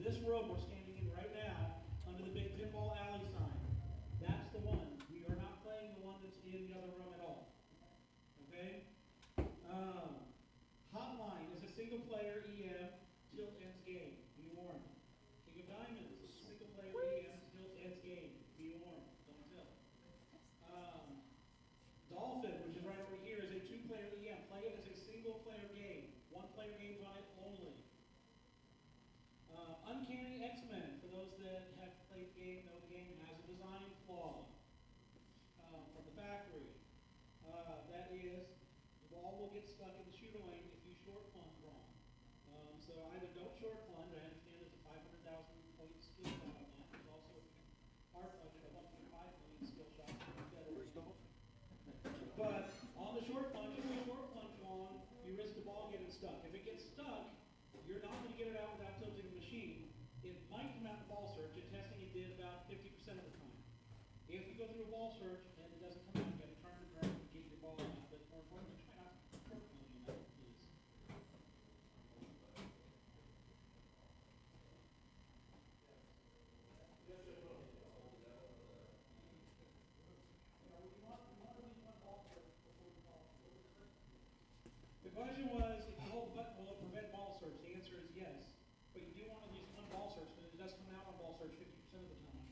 this room we're standing in right now, under the big pinball alley sign, that's the one. We are not playing the one that's in the other room at all. Okay? Hotline is a single player EM, tilt ends game. Be warned. King of Diamonds is a single player EM, tilt ends game. Be warned. Don't tilt. Dolphin, which is right over here, is a two-player EM. Play it as a single-player game. One-player games on it only. Uncanny X-Men, for those that have played the game, know the game has a design flaw from the factory. That is, the ball will get stuck in the shooter lane if you short plunge wrong. So either don't short plunge. I understand it's a 500,000 point skill shot on that. There's also a hard budget of 1.5 million skill shots. Where's Dolphin? But on the short plunge, if you short plunge wrong, you risk the ball getting stuck. If it gets stuck, you're not going to get it out without tilting the machine. It might come out in ball search, and testing it did about 50% of the time. If you go through a ball search and it doesn't come out, you got to turn and turn and get your ball out. But more importantly, try not to short plunge in that, please. The question was, if you hold the button, will it prevent ball search? The answer is yes. But you do want at least one ball search, because it does come out on ball search 50% of the time.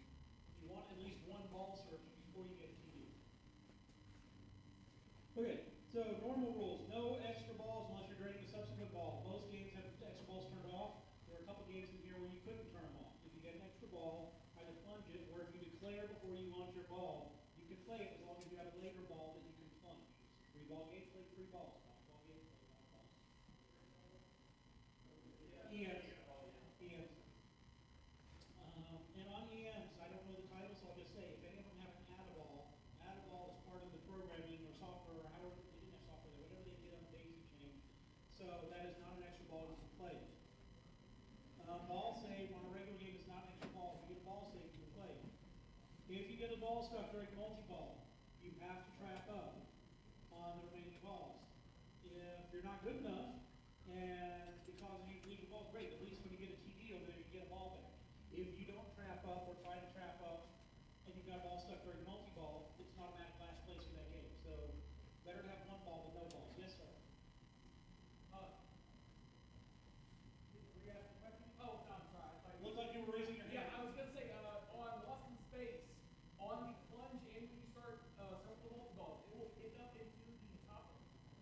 You want at least one ball search before you get a TD. Okay, so normal rules. No extra balls unless you're draining a subsequent ball. Most games have extra balls turned off. There are a couple games in here where you couldn't turn them off. If you get an extra ball, either plunge it, or if you declare before you launch your ball, you can play it as long as you have a later ball that you can plunge. It's a 3-ball game, play 3 balls. 5-ball game, play 5 balls. EMs. And on EMs, I don't know the title, so I'll just say, if any of them have an add-a-ball is part of the programming or software, or however, they didn't have software there, whatever they did on the daisy chain. So that is not an extra ball, you can play it. Ball save on a regular game is not an extra ball. If you get a ball save, you can play it. If you get a ball stuck during multi-ball, you have to trap up on the remaining balls. If you're not good enough, and it causes you to leave the ball, great. At least when you get a TD over there, you get a ball back. If you don't trap up or try to trap up, and you've got a ball stuck during multi-ball, it's an automatic last place in that game. So better to have one ball than no balls. Yes, sir. Oh, no, I'm sorry. Looked like you were raising your hand. Yeah, I was going to say, on Lost in Space, on the plunge and when you start circle the multi-ball, it will pick up into the top,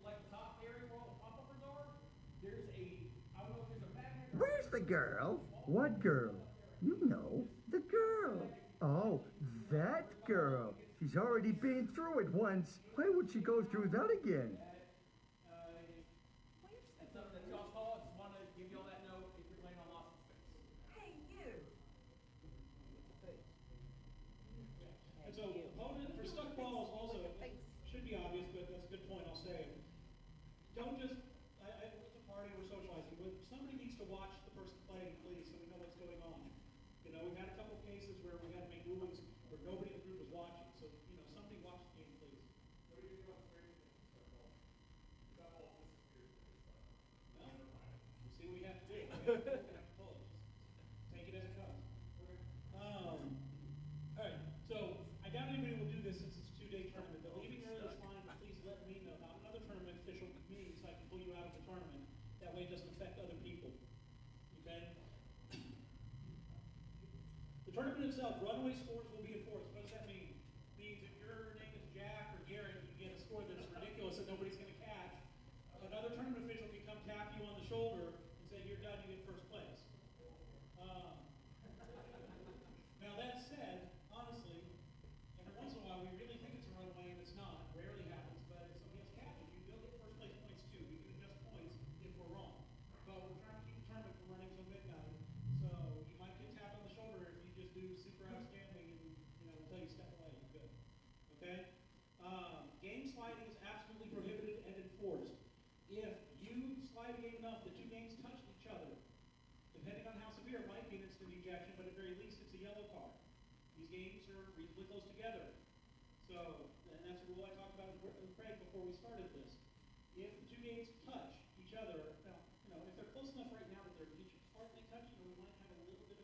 like the top area where all the pop-uppers are. There's a, I don't know if there's a magnet. Where's the girl? What girl? You know, the girl. Oh, that girl. She's already been through it once. Why would she go through that again? That's something that y'all saw. I just want to give y'all that note if you're playing on Lost in Space. Hey, you. And so, opponent for stuck balls also should be obvious, but that's a good point. I'll say, don't just. It's a party we're socializing. But somebody needs to watch the person playing, please, so we know what's going on. You know, we've had a couple of cases where we had to make rulings where nobody in the group was watching. So, you know, somebody watch the game, please. What do you do on screen? That ball disappears. Well, we'll see what we have to do. We're going to have to pull it. Just take it as it comes. All right, so I doubt anybody will do this since it's a 2-day tournament, but leaving early is fine, but please let me know, not another tournament official, me, so I can pull you out of the tournament. That way it doesn't affect other people, okay? The tournament itself, runaway scores will be enforced. What does that mean? It means if your name is Jack or Garrett, you get a score that's ridiculous that nobody's going to catch, another tournament official can come tap you on the shoulder and say, you're done, you get first place. Now that said, honestly, every once in a while we really think it's a runaway and it's not. It rarely happens, but if somebody else catches you, they'll get first place points too. We can adjust points if we're wrong. But we're trying to keep the tournament from running till midnight. So you might get tapped on the shoulder if you just do super outstanding and we'll tell you step away. You're good. Okay? Game sliding is absolutely prohibited and enforced. If you slide a game enough that 2 games touch each other, depending on how severe, it might be an instant ejection, but at the very least, it's a yellow card. These games are reasonably close together. So, and that's a rule I talked about with Craig before we started this. If the 2 games touch each other, now, if they're close enough right now that they're each partly touching, we might have a little bit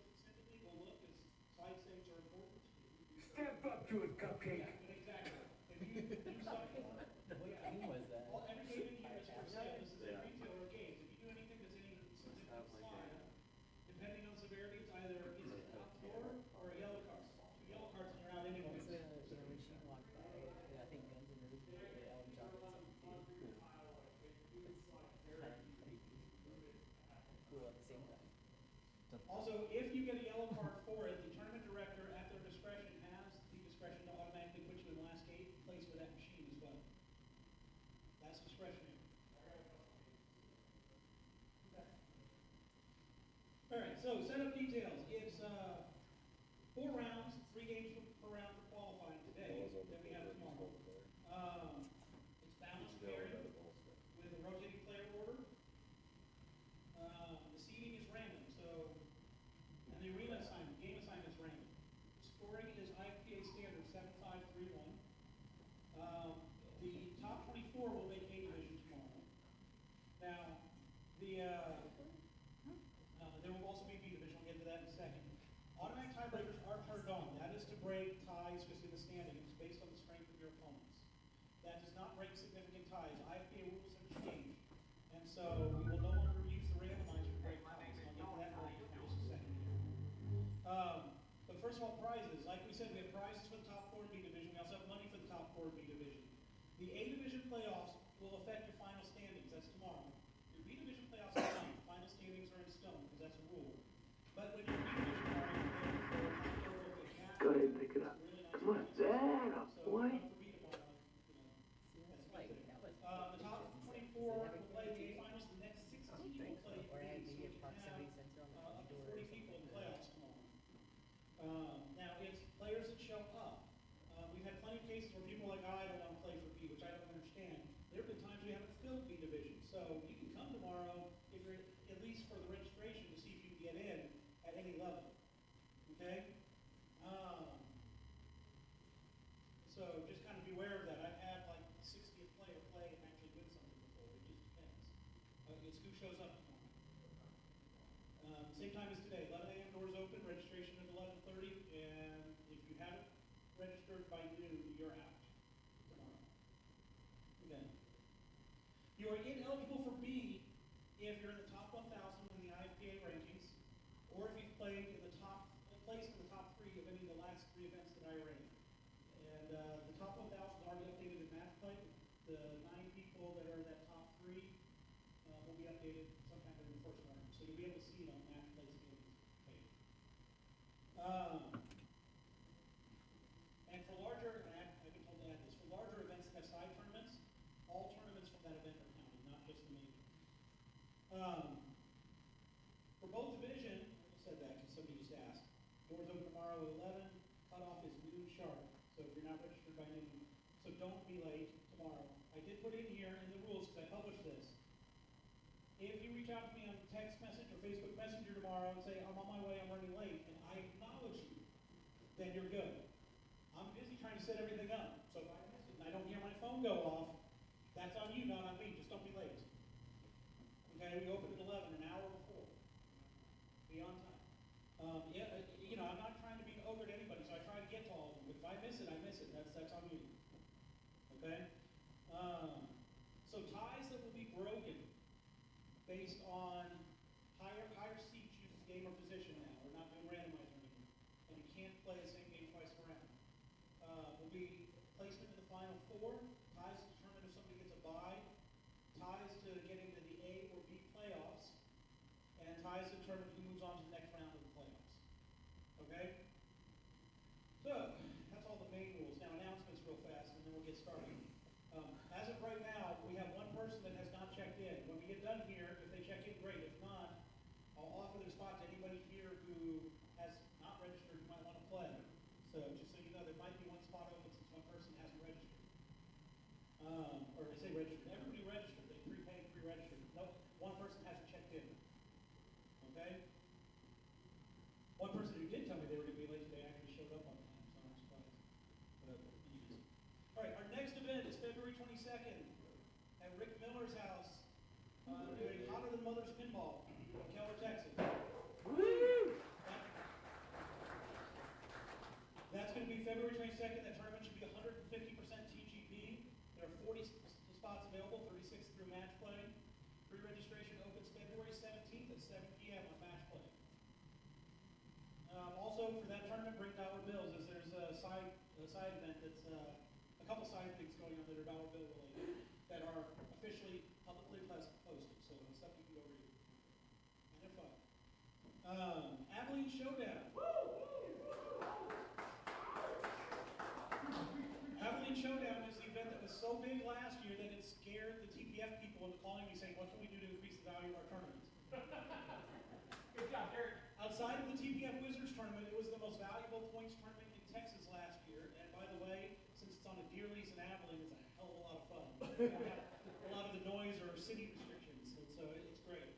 Step up to it, Cupcake. Yeah, exactly. If you do something, Who was that? well, every game in here is for sale. This is a Yeah. retailer of games. If you do anything that's any significant slide, depending on severity, it's either out the door or a yellow card. Two yellow cards and you're out anyway. What's when she walked by, I think Guns N' Roses or Elton John or something too. It's kind of creepy. Cool at the same time. Also, if you get a yellow card for it, the tournament director, at their discretion, has the discretion to automatically put you in the last gate place for that machine as well. That's discretionary. All right, so setup details. It's 4 rounds, 3 games per round for qualifying today. Then we have tomorrow. It's balanced pairing with a rotating player order. The seeding is random, so, and the arena assignment, game assignment is random. Scoring is IFPA standard 7-5-3-1. The top 24 will make A division tomorrow. Now, there will also be B division. We'll get to that in a second. Automatic tiebreakers are turned on. That is to break ties just in the standing. It's based on the strength of your opponents. That does not break significant ties. IFPA rules have changed, and so we will no longer use the randomizer to break ties. I'll get to that in just a second here. But first of all, prizes. Like we said, we have prizes for the top 4 in B division. We also have money for the top 4 in B division. The A division playoffs will affect your final standings. That's tomorrow. Your B division playoffs are fine. Final standings are in stone because that's a rule. But when your B division are in Go ahead and pick it up. Come on, that up, boy. Seems like that was. The top 24 will play the A finals. The next 16 will play Or had B. So maybe we a can proximity have sensor on the up to door or 40 people in something. playoffs tomorrow. Now, it's players that show up. We've had plenty of cases where people are like, oh, I don't want to play for B, which I don't understand. There have been times we haven't filled B division. So you can come tomorrow if you're at least for the registration to see if you can get in at any level. Okay? So just kind of be aware of that. I've had like 60th player play and actually win something before. It just depends. It's who shows up tomorrow. Same time as today, 11 a.m. doors open, registration at 11:30, and if you haven't registered by noon, you're out tomorrow. Okay. You are ineligible for B if you're in the top 1,000 in the IFPA rankings, or if you've played in the top, placed in the top 3 of any of the last 3 events that I ran. And the top 1,000 is already updated in match play. The 9 people that are in that top 3 will be updated sometime in the first round. So you'll be able to see it on match play standings page. And for larger, and I've been told to add this, for larger events that have side tournaments, all tournaments from that event are counted, not just the major. For both division, I said that because somebody just asked, doors open tomorrow at 11, cutoff is noon sharp, so if you're not registered by noon, so don't be late tomorrow. I did put in here in the rules, because I published this. If you reach out to me on text message or Facebook Messenger tomorrow and say, I'm on my way, I'm running late, and I acknowledge you, then you're good. I'm busy trying to set everything up, so if I miss it and I don't hear my phone go off, that's on you, not on me. Just don't be late. Okay, we open at 11, an hour before. Be on time. I'm not trying to be an ogre to anybody, so I try to get to all of them. But if I miss it, I miss it. That's on you. Okay? So ties that will be broken based on higher seed chooses game or position now. We're not doing randomizer anymore. And you can't play the same game twice around. Will be placement in the final 4, ties to determine if somebody gets a bye, ties to get into the A or B playoffs, and ties to determine who moves on to the next round of the playoffs. Okay? So, that's all the main rules. Now, announcements real fast, and then we'll get started. As of right now, we have one person that has not checked in. When we get done here, if they check in, great. If not, I'll offer their spot to anybody here who has not registered who might want to play. So, just so you know, there might be one spot open since one person hasn't registered. Or I say registered. Everybody registered. They prepaid, pre-registered. No, one person hasn't checked in. Okay? One person who did tell me they were going to be late today actually showed up on time, so I'm surprised. But anyways. All right, our next event is February 22nd at Rick Miller's house, doing Hotter Than Mother's Pinball in Keller, Texas. Woo! That's going to be February 2nd, that tournament should be 150% TGP. There are 40 spots available, 36 through match play. Pre-registration opens February 17th at 7 p.m. on match play. Also, for that tournament, bring dollar bills, as there's a side event that's a couple side things going on that are dollar bill related that are officially publicly posted, so it's stuff you can go read. And they're fun. Abilene Showdown. Abilene Showdown is the event that was so big last year that it scared the TPF people into calling me saying, what can we do to increase the value of our tournaments? Good job, Eric. Outside of the TPF Wizards tournament, it was the most valuable points tournament in Texas last year. And by the way, since it's on a deer lease in Abilene, it's a hell of a lot of fun. A lot of the noise or city restrictions, and so it's great.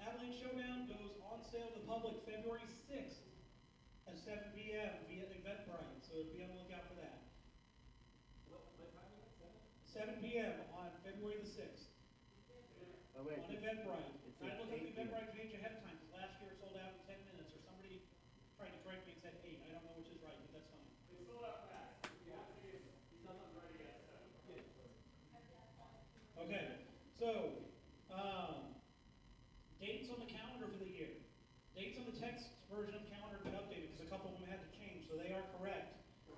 Abilene Showdown goes on sale to the public February 6th at 7 p.m. via Eventbrite, so be on the lookout for that. What time is it? 7 p.m. on February the 6th. Oh, wait. On Eventbrite. It's I at looked at the 8 p.m. Eventbrite page ahead of time, because last year it sold out in 10 minutes, or somebody tried to correct me and said 8. I don't know which is right, but that's fine. They sold out fast. Yeah, he's not ready yet. Okay, so, dates on the calendar for the year. Dates on the text version of the calendar have been updated, because a couple of them had to change, so they are correct.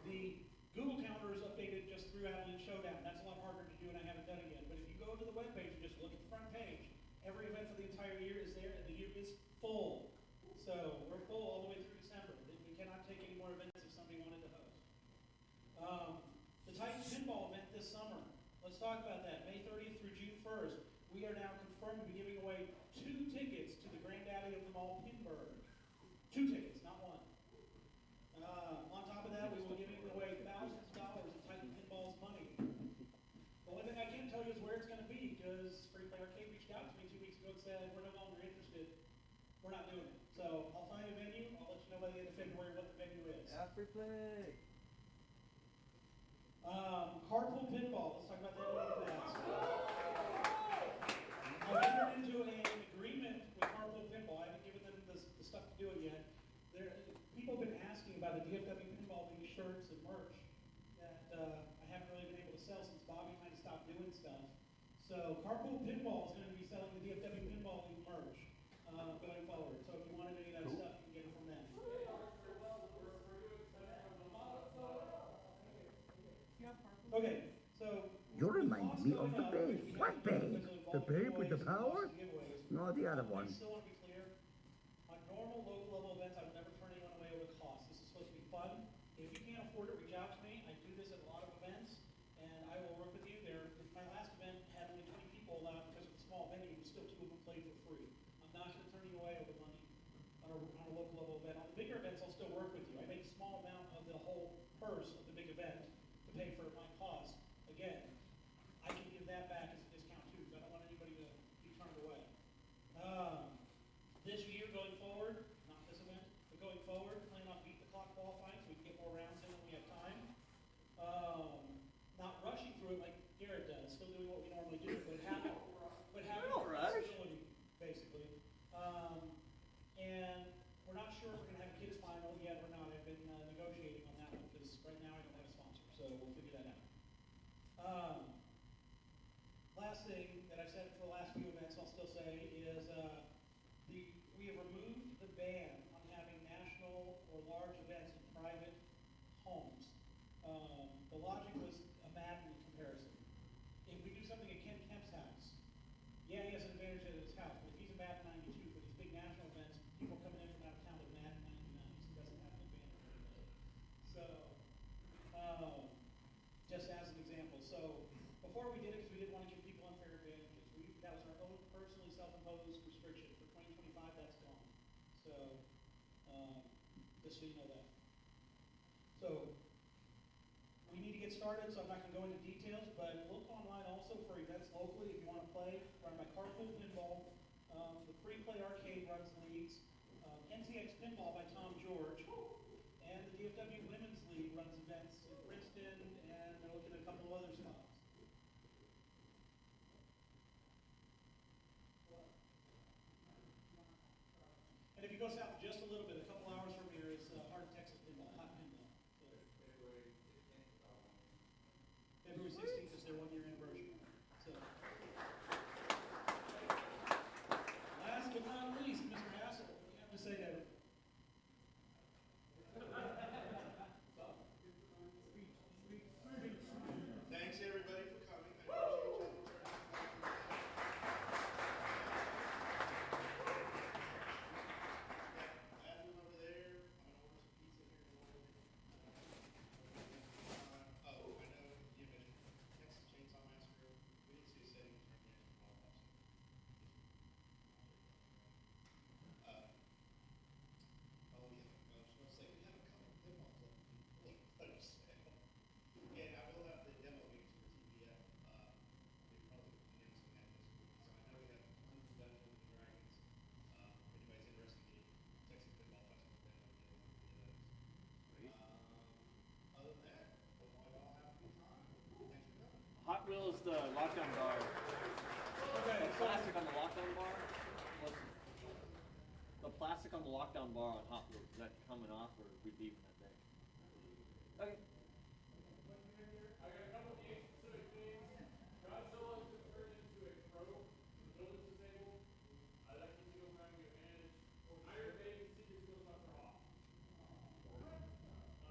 The Google calendar is updated just through Abilene Showdown. That's a lot harder to do, and I haven't done it yet. But if you go to the webpage and just look at the front page, every event for the entire year is there, and the year is full. So we're full all the way through December. We cannot take any more events if somebody wanted to host. The Titan Pinball event this summer. Let's talk about that. May 30th through June 1st. We are now confirmed to be giving away 2 tickets to the granddaddy of them all, Pinburg. 2 tickets, not 1. On top of that, we will be giving away thousands of dollars in Titan Pinball's money. The only thing I can tell you is where it's going to be, because Free Play Arcade reached out to me 2 weeks ago and said, we're no longer interested. We're not doing it. So I'll find a venue. I'll let you know by the end of February what the venue is. Free play. Carpool Pinball. Let's talk about that a little fast. I've entered into an agreement with Carpool Pinball. I haven't given them the stuff to do it yet. People have been asking about the DFW Pinball League shirts and merch that I haven't really been able to sell since Bobby kind of stopped doing stuff. So Carpool Pinball is going to be selling the DFW Pinball League merch going forward. So if you wanted any of that stuff, you can get it from them. Okay, so You remind me of the babe. What babe? The babe with the power? No, the other one. I still want to be clear. On normal local level events, I would never turn anyone away over cost. This is supposed to be fun. If you can't afford it, reach out to me. I do this at a lot of events, and I will work with you. My last event had only 20 people allowed because of the small venue, and still 2 of them played for free. I'm not going to turn you away over money on a local level event. On the bigger events, I'll still work with you. I make a small amount of the whole purse of the big event to pay for my cost. Again, I can give that back as a discount too, because I don't want anybody to be turned away. This year going forward, not this event, but going forward, plan on beat the clock qualifying so we can get more rounds in when we have time. Not rushing through it like Garrett does, still doing what we normally do, but having flexibility, basically. And we're not sure if we're going to have a kids final yet or not. I've been negotiating on that one because right now I don't have a sponsor, so we'll figure that out. Last thing that I've said for the last few events, I'll still say, is we have removed the ban on having national or large events in private homes. The logic was a Madden comparison. If we do something at Ken Kemp's house, yeah, he has an advantage at his house, but if he's a Madden 92 for these big national events, people coming in from out of town with Madden 99s, he doesn't have an advantage. So, just as an example. So, before we did it, because we didn't want to give people unfair advantages, that was our own personally self-imposed restriction. For 2025, that's gone. So, just so you know that. So, we need to get started, so I'm not going to go into details, but look online also for events locally if you want to play. Run by Carpool Pinball, the Free Play Arcade runs leagues, NTX Pinball by Tom George, and the DFW Women's League runs events in Princeton, and they're looking at a couple of other spots. And if you go south just a little bit, a couple hours from here is Heart of Texas Pinball, hot pinball. So, February 16th is their 1-year anniversary. So, last but not least, Mr. Hassel, what do you have to say to everyone? Thanks everybody for coming. I appreciate you. Bathroom over there. I'm gonna order some pizza here in a moment. Oh, I know you mentioned Texas Chainsaw Massacre. We didn't see a setting for the next one. Oh yeah, I was gonna say we have a couple of pinballs up for sale. And I will have the demo meetings for TBF. We're probably announcing that this week. So I know we have Plunge and Dungeons and Dragons. If anybody's interested in getting Texas Pinball Festival demo deals, other than that, hope y'all have a good time. Thanks for coming. Hot Wheels, the lockdown bar. Okay, The plastic on the lockdown bar. What's the plastic on the lockdown bar on Hot Wheels? Is that coming off, or are we leaving that there? Okay. I got a couple of game-specific things. Godzilla has been turned into a pro. The building's disabled. That gives you a having advantage. Iron Maiden secret skill shots are off.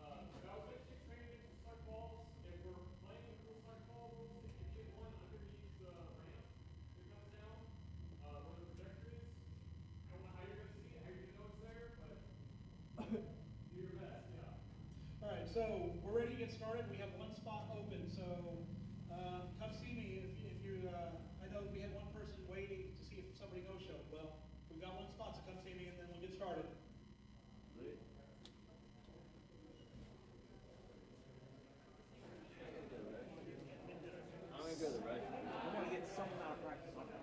I was mentioning expanding into slug balls. If we're playing with cool slug ball rules, if you get one underneath the ramp that comes down, where the projector is, I don't know how you're going to see it, how you're going to know it's there, but do your best, yeah. all right, so we're ready to get started. We have one spot open, so come see me if you. I know we had one person waiting to see if somebody no showed. Well, we've got one spot, so come see me, and then we'll get started. I'm gonna go to the right. I want to get some amount of practice on that.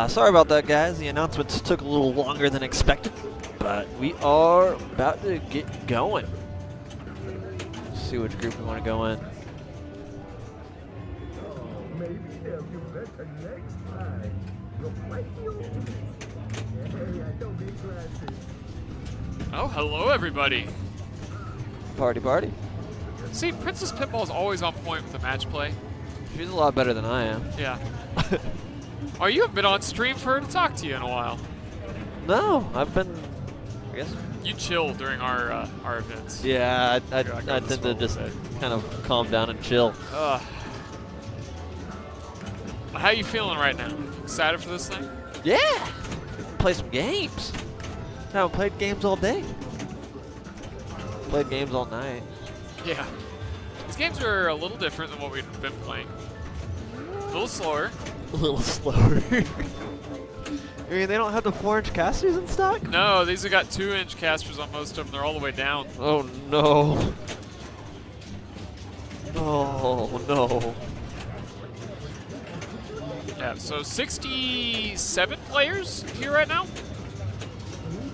Sorry about that, guys. The announcements took a little longer than expected, but we are about to get going. Let's see which group we want to go in. Oh, maybe they'll do better next time. You'll play your Hey, I don't need glasses. Oh, hello everybody. Party, party. See, Princess Pinball's always on point with the match play. She's a lot better than I am. Yeah. Oh, you haven't been on stream for her to talk to you in a while. No, I've been, I guess. You chill during our events. Yeah, I Here, I'll go tend this to way a just little bit. kind of calm down and chill. How you feeling right now? Excited for this thing? Yeah! Play some games. Haven't played games all day. Played games all night. Yeah. These games are a little different than what we've been playing. A little slower. A little slower. I mean, they don't have the 4-inch casters in stock? No, these have got 2-inch casters on most of them. They're all the way down. Oh no. Oh no. Yeah, so 67 players here right now.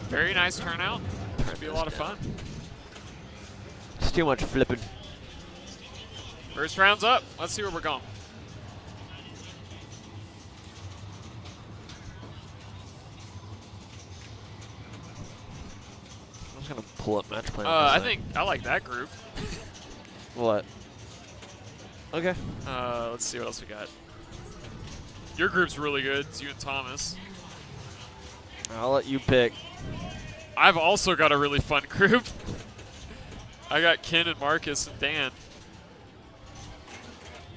Very nice turnout. Should be a lot of fun. It's too much flipping. First round's up. Let's see where we're going. I'm just gonna pull up match play. I think I like that group. What? Okay. Let's see what else we got. Your group's really good. It's you and Thomas. I'll let you pick. I've also got a really fun group. I got Ken and Marcus and Dan.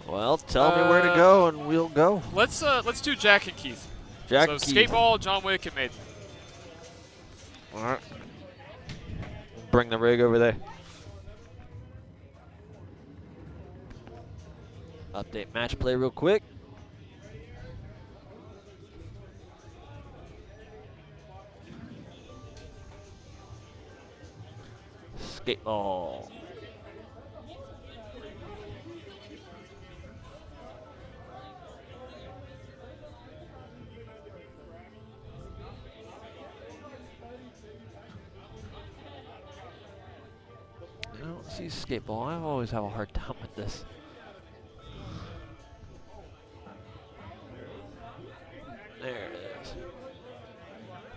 Well, tell me where to go and we'll go. Let's do Jack and Keith. Jack so and Keith. Skateball, John Wick, and Maiden. All right. Bring the rig over there. Update match play real quick. Skateball. I don't see skateball. I always have a hard time with this. There it is.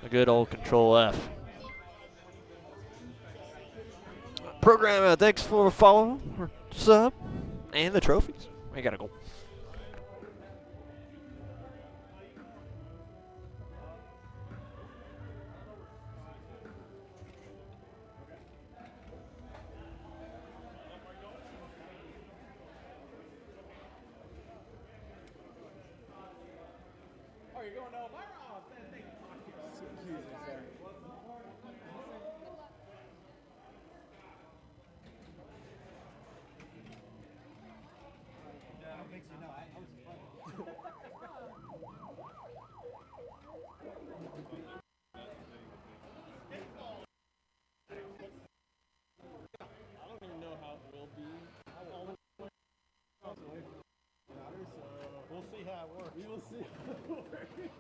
A good old Control F. Program, thanks for following or sub and the trophies. I gotta go. Oh, you're going to Elvira? Oh, thank you. We'll see how it works. We will see how it works.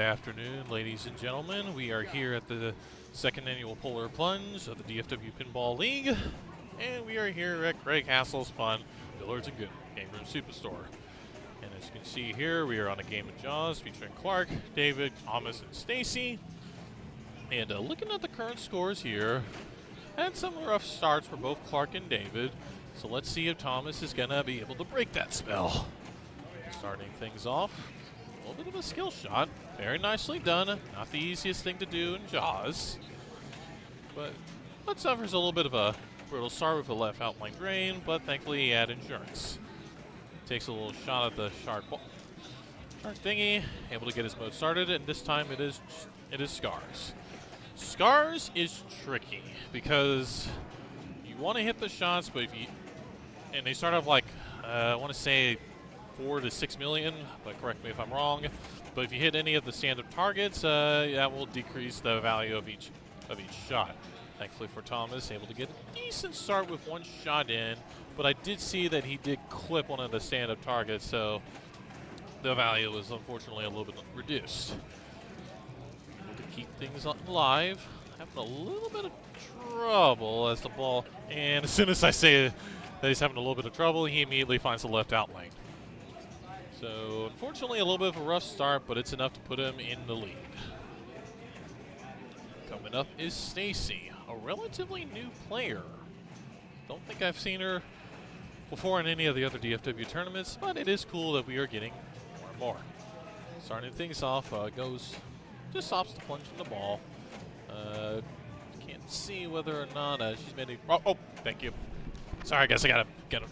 afternoon, ladies and gentlemen. We are here at the second annual Polar Plunge of the DFW Pinball League, and we are here at Craig Hassel's fun Billiards and Good Game Room Superstore. And as you can see here, we are on a game of Jaws featuring Clark, David, Thomas, and Stacy. And looking at the current scores here, had some rough starts for both Clark and David. So let's see if Thomas is gonna be able to break that spell. Starting things off, a little bit of a skill shot. Very nicely done. Not the easiest thing to do in Jaws. But that suffers a little bit of a brutal start with a left outline drain, but thankfully he had insurance. Takes a little shot at the shark thingy, able to get his mode started, and this time it is Scars. Scars is tricky because you want to hit the shots, but and they start off like I want to say 4 to 6 million, but correct me if I'm wrong. But if you hit any of the standard targets, that will decrease the value of each shot. Thankfully for Thomas, able to get a decent start with one shot in, but I did see that he did clip one of the standard targets, so the value was unfortunately a little bit reduced. Able to keep things alive, having a little bit of trouble as the ball, and as soon as I say that he's having a little bit of trouble, he immediately finds the left out lane. So unfortunately a little bit of a rough start, but it's enough to put him in the lead. Coming up is Stacy, a relatively new player. Don't think I've seen her before in any of the other DFW tournaments, but it is cool that we are getting more and more. Starting things off, just opts to plunge in the ball. Can't see whether or not she's made a, oh, thank you. Sorry, I guess I gotta get him.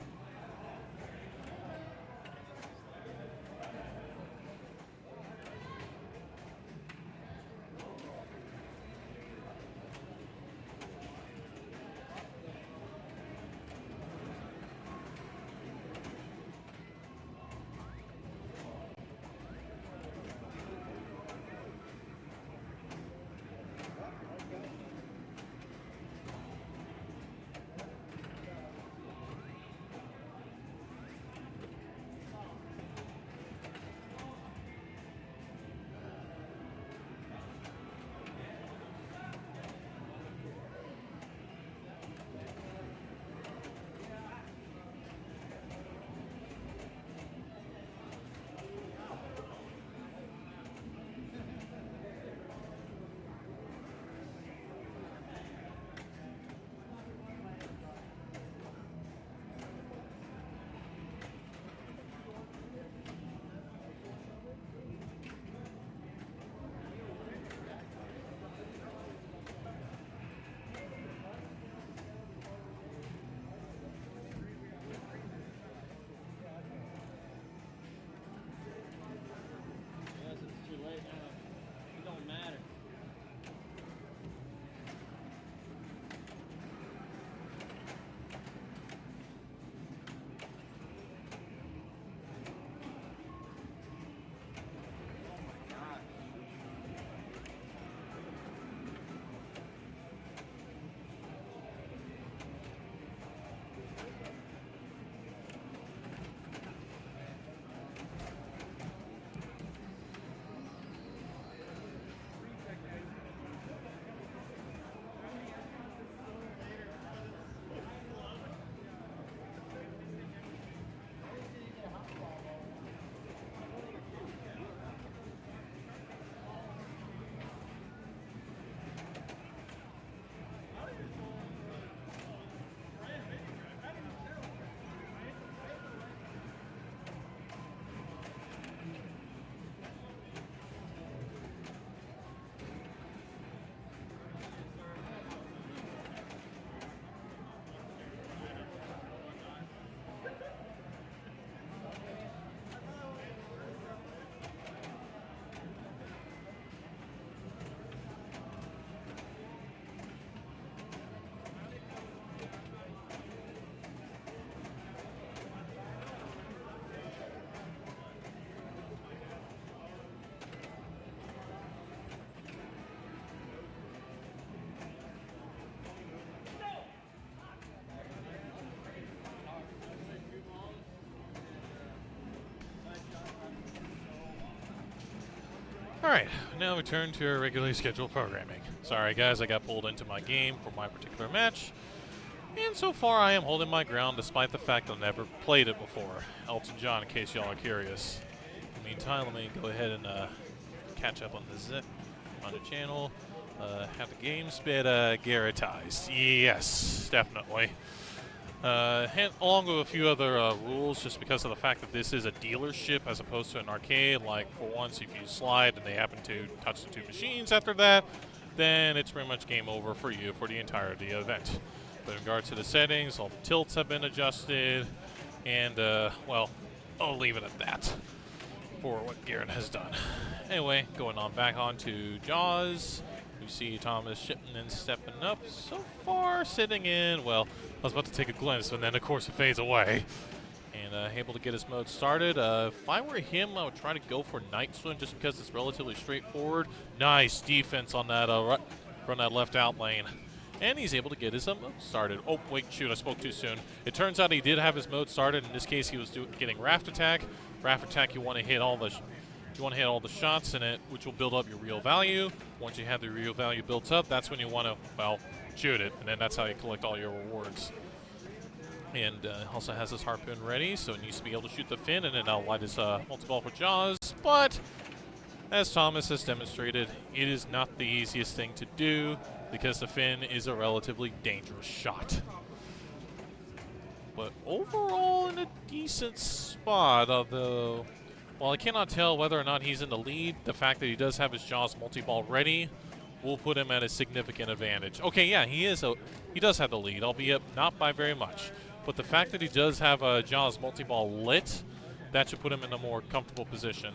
Alright, now we turn to our regularly scheduled programming. Sorry guys, I got pulled into my game for my particular match. And so far I am holding my ground despite the fact I've never played it before. Elton John, in case y'all are curious. In the meantime, let me go ahead and catch up on the zip on the channel. Have the games been guaranteed? Yes, definitely. And along with a few other rules, just because of the fact that this is a dealership as opposed to an arcade. Like, for once, if you slide and they happen to touch the two machines after that, then it's pretty much game over for you for the entirety of the event. But in regards to the settings, all the tilts have been adjusted, and, well, I'll leave it at that for what Garrett has done. Anyway, going on back on to Jaws. We see Thomas Shipman stepping up. So far, sitting in, well, I was about to take a glimpse, and then, of course, it fades away. And able to get his mode started. If I were him, I would try to go for Night Swim just because it's relatively straightforward. Nice defense on that from that left out lane. And he's able to get his mode started. Oh, wait, shoot, I spoke too soon. It turns out he did have his mode started. In this case, he was getting Raft Attack. Raft Attack, you want to hit all the shots in it, which will build up your real value. Once you have the real value built up, that's when you want to, well, shoot it. And then that's how you collect all your rewards. And also has his harpoon ready, so it needs to be able to shoot the fin, and then I'll light his multi-ball for Jaws. But, as Thomas has demonstrated, it is not the easiest thing to do, because the fin is a relatively dangerous shot. But overall, in a decent spot, although, while I cannot tell whether or not he's in the lead, the fact that he does have his Jaws multi-ball ready will put him at a significant advantage. Okay, yeah, he does have the lead, albeit not by very much. But the fact that he does have a Jaws multi-ball lit, that should put him in a more comfortable position.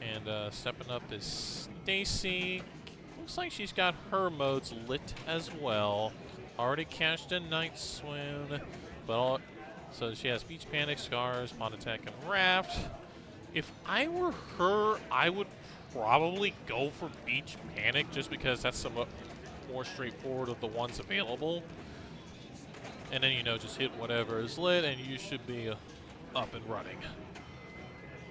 And stepping up is Stacy. Looks like she's got her modes lit as well. Already cashed in Night Swim, but so she has Beach Panic, Scars, Mod Attack, and Raft. If I were her, I would probably go for Beach Panic just because that's somewhat more straightforward of the ones available. And then, you know, just hit whatever is lit and you should be up and running.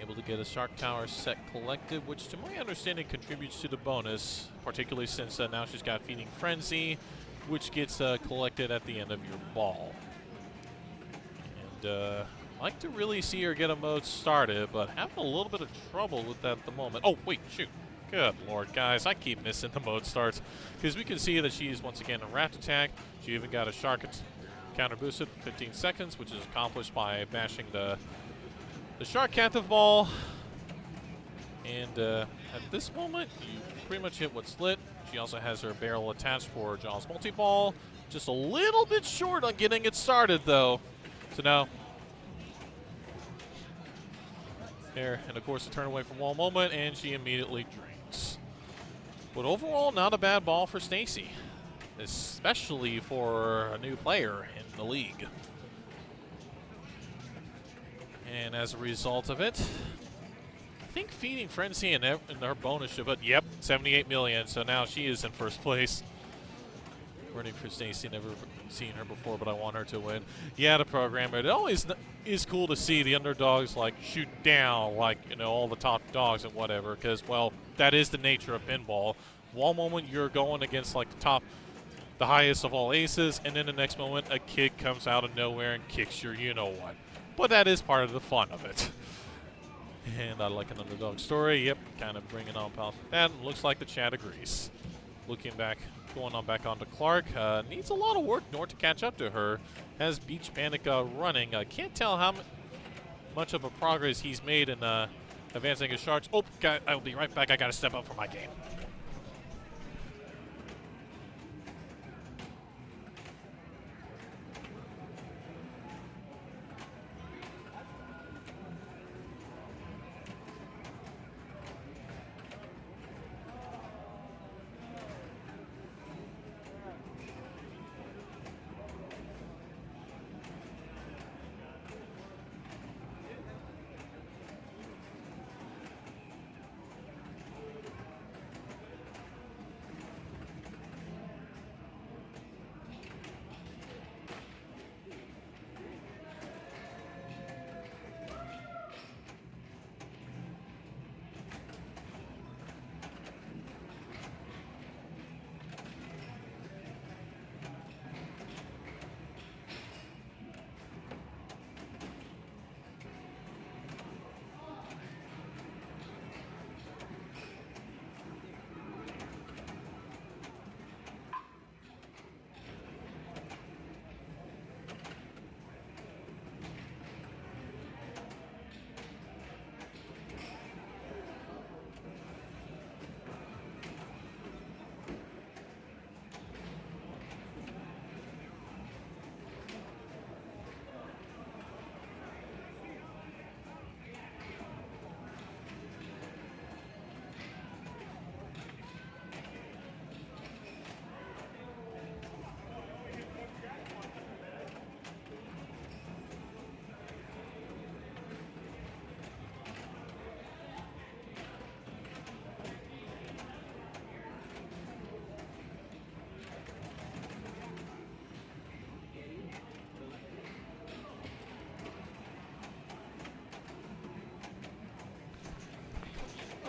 Able to get a Shark Tower set collected, which to my understanding contributes to the bonus, particularly since now she's got Feeding Frenzy, which gets collected at the end of your ball. And I'd like to really see her get a mode started, but having a little bit of trouble with that at the moment. Oh, wait, shoot. Good lord, guys, I keep missing the mode starts, because we can see that she's once again a Raft Attack. She even got a Shark counter boosted for 15 seconds, which is accomplished by bashing the Shark Captive Ball. And at this moment, you pretty much hit what's lit. She also has her barrel attached for Jaws multi-ball. Just a little bit short on getting it started, though. So now, there, and of course, a turn away from wall moment, and she immediately drinks. But overall, not a bad ball for Stacy, especially for a new player in the league. And as a result of it, I think Feeding Frenzy and her bonus should, but yep, 78 million. So now she is in first place. Rooting for Stacy, never seen her before, but I want her to win. Yeah, the program, it always is cool to see the underdogs like shoot down, like, you know, all the top dogs and whatever, because, well, that is the nature of pinball. One moment you're going against like the highest of all aces, and then the next moment a kid comes out of nowhere and kicks your you-know-what. But that is part of the fun of it. And I like an underdog story. Yep, kind of bringing on pal. And looks like the chat agrees. Looking back, going on back onto Clark. Needs a lot of work in order to catch up to her. Has Beach Panic running. Can't tell how much of a progress he's made in advancing his sharks. Oh, I'll be right back. I got to step up for my game.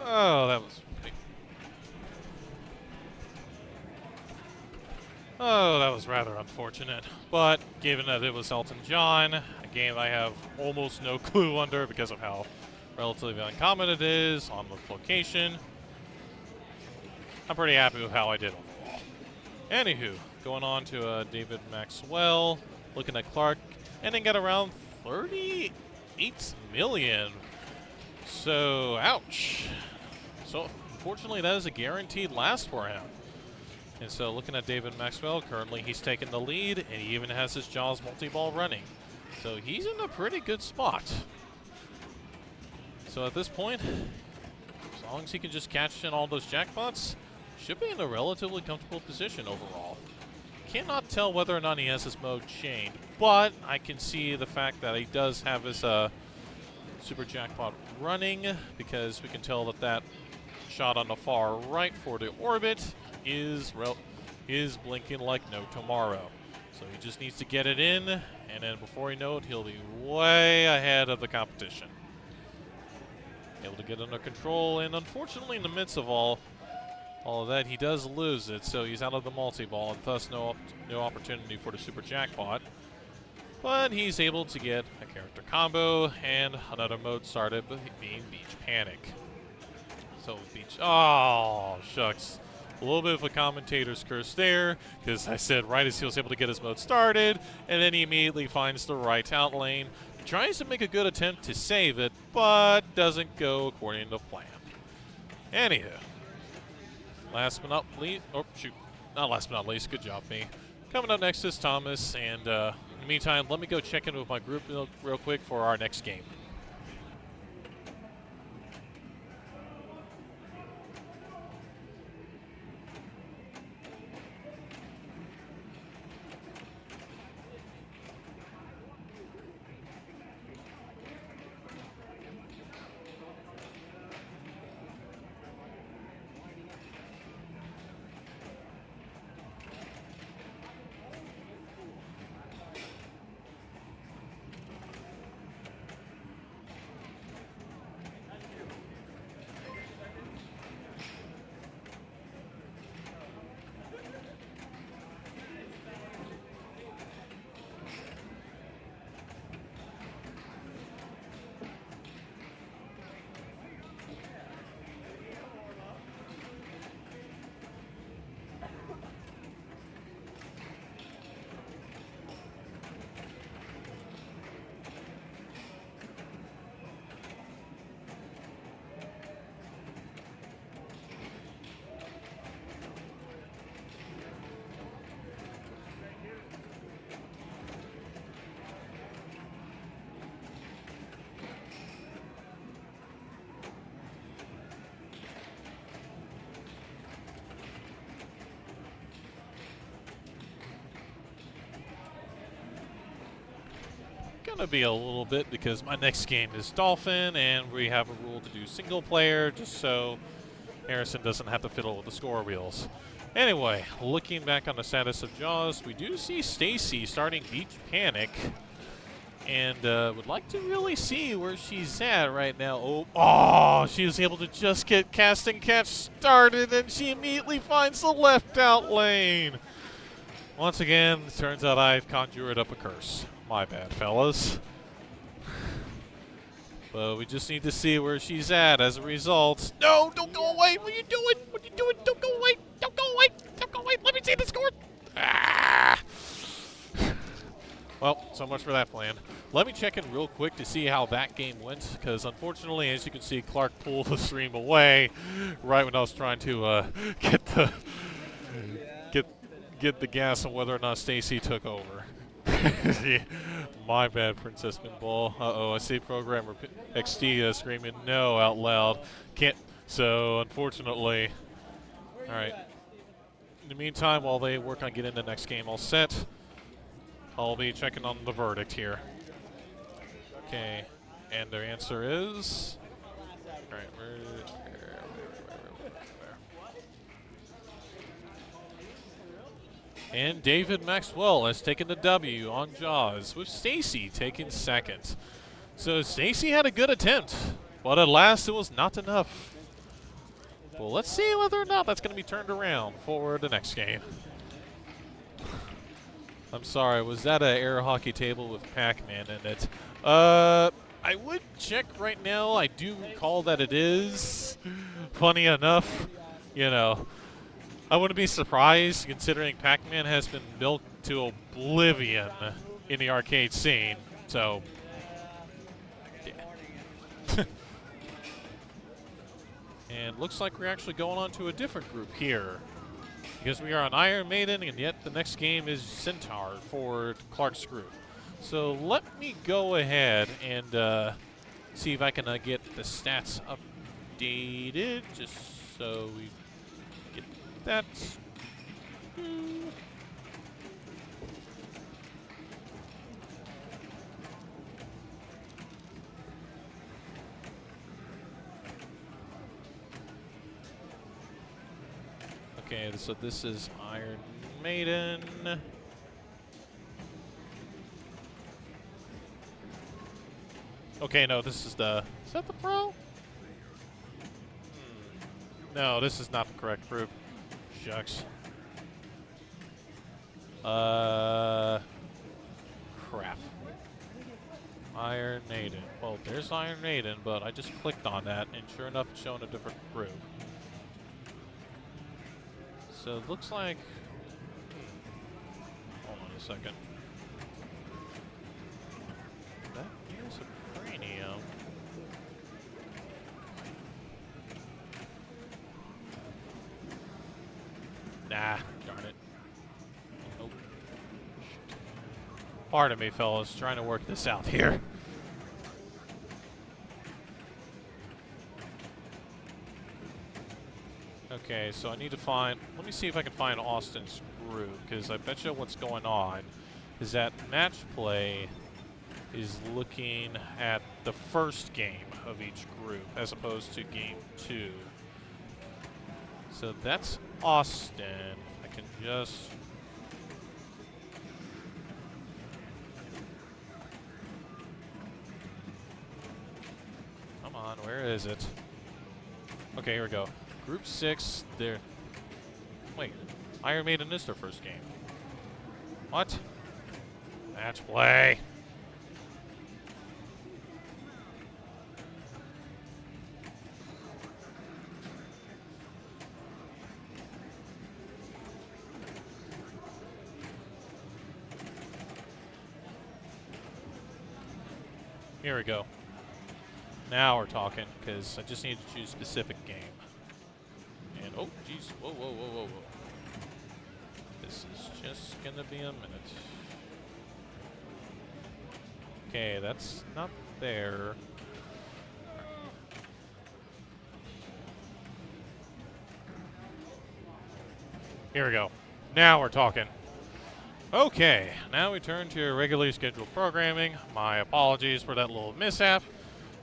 Oh, that was. Oh, that was rather unfortunate. But given that it was Elton John, a game I have almost no clue under because of how relatively uncommon it is on the location, I'm pretty happy with how I did overall. Anywho, going on to David Maxwell, looking at Clark, ending at around 38 million. So, ouch. So, unfortunately, that is a guaranteed last for him. And so looking at David Maxwell, currently he's taken the lead, and he even has his Jaws multi-ball running. So he's in a pretty good spot. So at this point, as long as he can just catch in all those jackpots, should be in a relatively comfortable position overall. Cannot tell whether or not he has his mode chained, but I can see the fact that he does have his super jackpot running, because we can tell that that shot on the far right for the orbit is blinking like no tomorrow. So he just needs to get it in, and then before you know it, he'll be way ahead of the competition. Able to get under control, and unfortunately in the midst of all of that, he does lose it, so he's out of the multi-ball, and thus no opportunity for the super jackpot. But he's able to get a character combo, and another mode started being Beach Panic. So Beach, oh, shucks. A little bit of a commentator's curse there, because I said right as he was able to get his mode started, and then he immediately finds the right out lane, tries to make a good attempt to save it, but doesn't go according to plan. Anywho, last but not least, oh shoot, not last but not least, good job me. Coming up next is Thomas, and in the meantime, let me go check in with my group real quick for our next game. Gonna be a little bit because my next game is Dolphin, and we have a rule to do single player just so Harrison doesn't have to fiddle with the score wheels. Anyway, looking back on the status of Jaws, we do see Stacy starting Beach Panic, and would like to really see where she's at right now. Oh, she was able to just get cast and catch started, and she immediately finds the left out lane. Once again, it turns out I've conjured up a curse. My bad, fellas. But we just need to see where she's at as a result. No, don't go away. What are you doing? What are you doing? Don't go away. Don't go away. Don't go away. Let me see the score. Ah! Well, so much for that plan. Let me check in real quick to see how that game went, because unfortunately, as you can see, Clark pulled the stream away right when I was trying to get the gas on whether or not Stacy took over. My bad, Princess Pinball. Uh-oh, I see programmer XD screaming no out loud. Can't. So, unfortunately. All right. In the meantime, while they work on getting the next game all set, I'll be checking on the verdict here. Okay. And their answer is. All right. And David Maxwell has taken the W on Jaws, with Stacy taking second. So Stacy had a good attempt, but alas, it was not enough. Well, let's see whether or not that's going to be turned around for the next game. I'm sorry, was that an air hockey table with Pac-Man in it? I would check right now. I do recall that it is. Funny enough, you know, I wouldn't be surprised considering Pac-Man has been milked to oblivion in the arcade scene. So, yeah. And looks like we're actually going on to a different group here. Because we are on Iron Maiden, and yet the next game is Centaur for Clark's group. So let me go ahead and see if I can get the stats updated, just so we get that. Okay, so this is Iron Maiden. Okay, no, this is the... Is that the pro? No, this is not the correct group. Shucks. Crap. Iron Maiden. Well, there's Iron Maiden, but I just clicked on that, and sure enough, it's showing a different group. So it looks like... Hold on a second. That is a cranium. Nah, darn it. Nope. Pardon me, fellas. Trying to work this out here. Okay, so I need to find... Let me see if I can find Austin's group, because I bet you what's going on is that match play is looking at the first game of each group as opposed to game 2. So that's Austin. I can just... Come on, where is it? Okay, here we go. Group 6, there. Wait, Iron Maiden is their first game. What? Match play. Here we go. Now we're talking, because I just need to choose a specific game. And, oh, jeez. Whoa, whoa, whoa, whoa, whoa. This is just going to be a minute. Okay, that's not there. Here we go. Now we're talking. Okay, now we turn to regularly scheduled programming. My apologies for that little mishap.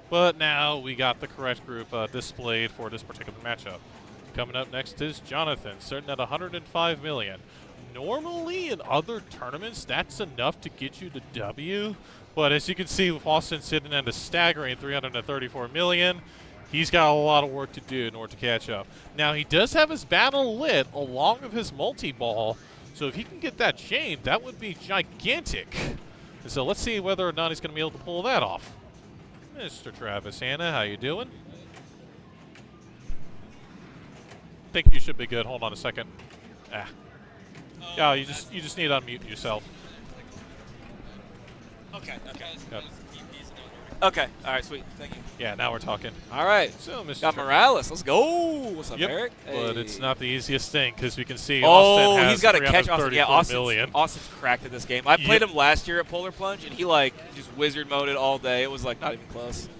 But now we got the correct group displayed for this particular matchup. Coming up next is Jonathan, starting at 105 million. Normally in other tournaments, that's enough to get you the W. But as you can see, with Austin sitting at a staggering 334 million, he's got a lot of work to do in order to catch up. Now, he does have his battle lit along with his multi-ball. So if he can get that chain, that would be gigantic. And so let's see whether or not he's going to be able to pull that off. Mr. Travis Hanna, how you doing? Think you should be good. Hold on a second. Ah. Yeah, you just need to unmute yourself. Okay. Yep. Okay. All right. Sweet. Thank you. Yeah, now we're talking. All right. So, Mr. Got Morales. Let's go. What's up, Yep. Eric? But it's not the easiest thing because we can see Oh, Austin has he's got to catch Austin. Yeah, 334 million. Austin's cracked at this game. I played Yep. him last year at Polar Plunge, and he like just wizard moded all day. It was like not even close.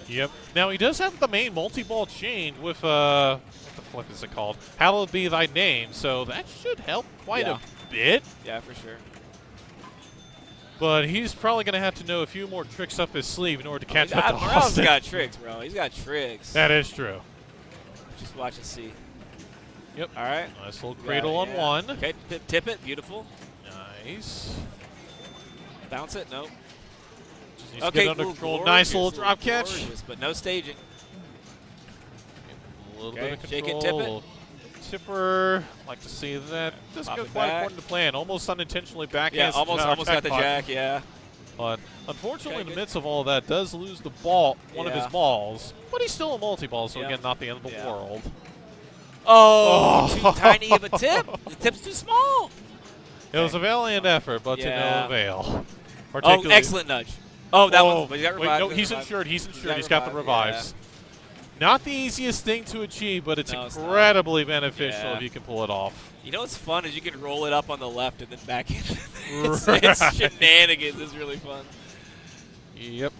Yep. Now he does have the main multi-ball chain with what the flip is it called? Hallowed be thy name. So that should help quite a bit. Yeah, for sure. But he's probably going to have to know a few more tricks up his sleeve in order to catch up to Morales Austin. got tricks, bro. He's got tricks. That is true. Just watch and see. Yep. All right. Nice little cradle on one. Okay, tip it. Beautiful. Nice. Bounce it. Nope. Just needs to get under control. Nice little drop catch. Gorgeous, but no staging. A little Okay, bit of shake it, control. tip it. a little Tipper. Like to see that. Doesn't Pop go it quite back. according to plan. Almost unintentionally backhands. Yeah, almost got the jack. Yeah. But unfortunately, in the good. midst of all that, does lose the ball, one of his Yeah. balls. But he's still a multi-ball, so Yep. again, not the end of the Yeah. world. Oh, too tiny of a tip. The tip's too small. It was a valiant effort, but to no Yeah. avail. Oh, excellent nudge. Oh, that was. But he got wait, revived. no, got he's revived. insured. He's insured. He's got got the revived, revives. Not the easiest thing to achieve, but it's No, it's incredibly beneficial Yeah. if you can pull it off. You know what's fun is you can roll it up on the left and then back in. It's shenanigans. It's really fun. Yep.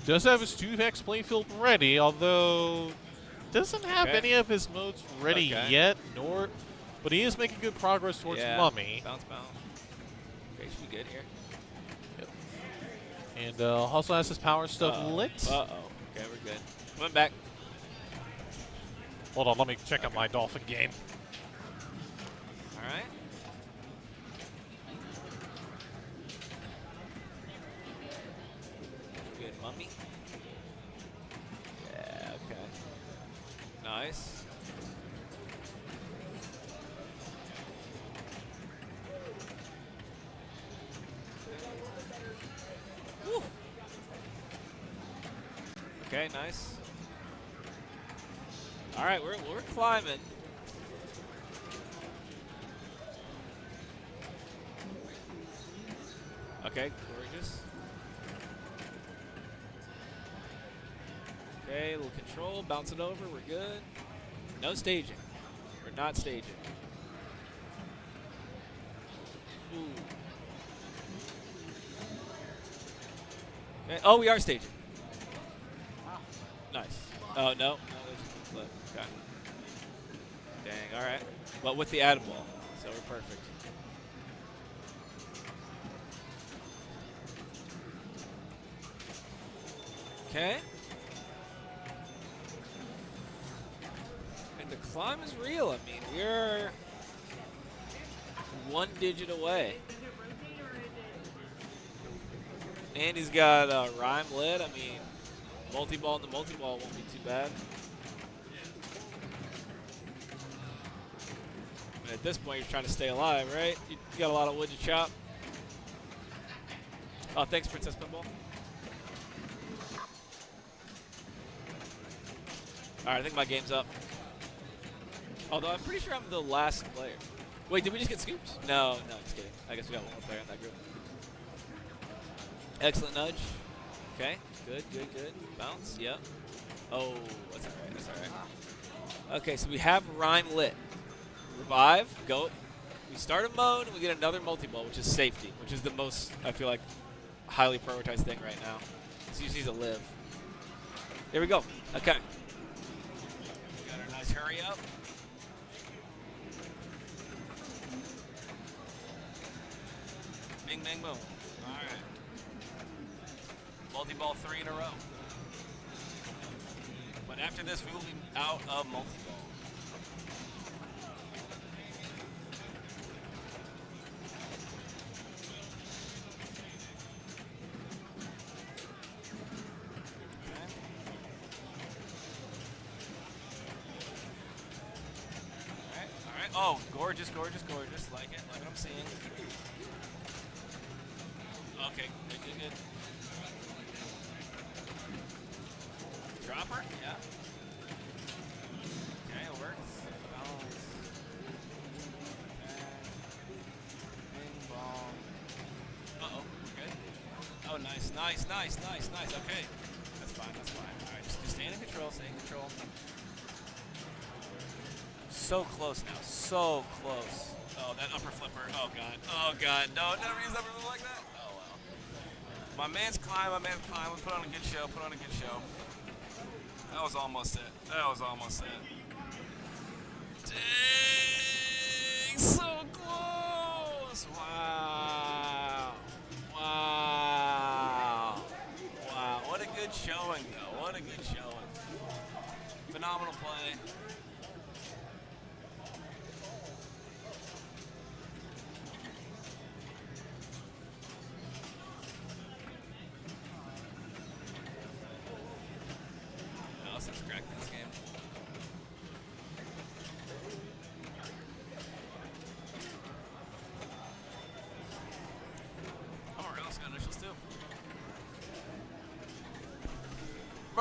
Does have his 2x playfield ready, although doesn't have Okay. any of his modes ready Okay. yet, but he is making good progress towards Yeah. Mummy. Bounce, bounce. Okay, should be good here. Yep. And also has his power stuff lit. Uh-oh. Okay, we're good. Coming back. Hold on, let me check out my Dolphin game. All right. Good Mummy. Yeah, okay. Nice. Woo. Okay, nice. All right, we're climbing. Okay, gorgeous. Okay, a little control, bounce it over, we're good. No staging. We're not staging. Ooh. Okay. Oh, we are staging. Nice. Oh, no. Okay. Dang, all right. But with the add ball, so we're perfect. Okay. And the climb is real. I mean, we're 1 digit away. And he's got rhyme lit. I mean, multi-ball and the multi-ball won't be too bad. And at this point, you're trying to stay alive, right? You got a lot of wood to chop. Oh, thanks, Princess Pinball. All right, I think my game's up. Although I'm pretty sure I'm the last player. Wait, did we just get scoops? No, just kidding. I guess we got one more player in that group. Excellent nudge. Okay, good. Bounce, yep. Oh, that's all right. Okay, so we have rhyme lit. Revive, go. We start a mode, and we get another multi-ball, which is safety, which is the most, I feel like, highly prioritized thing right now. So you just need to live. Here we go. Okay. We got our nice hurry up. Bing, bang, boom. All right. Multi-ball 3 in a row. But after this, we will be out of multi-ball. Oh, gorgeous. Like it. Like what I'm seeing. Okay, good. Dropper? Yeah. Okay, it works. Balance. Bing bong. Uh-oh, we're good. Oh, nice. Okay. That's fine. Alright, just stay in control, So close now. So close. Oh, that upper flipper. Oh, God. No, never use upper flipper like that. Oh, well. My man's climb. We put on a good show. That was almost it. Dang. So close. Wow. What a good showing, though. Phenomenal play.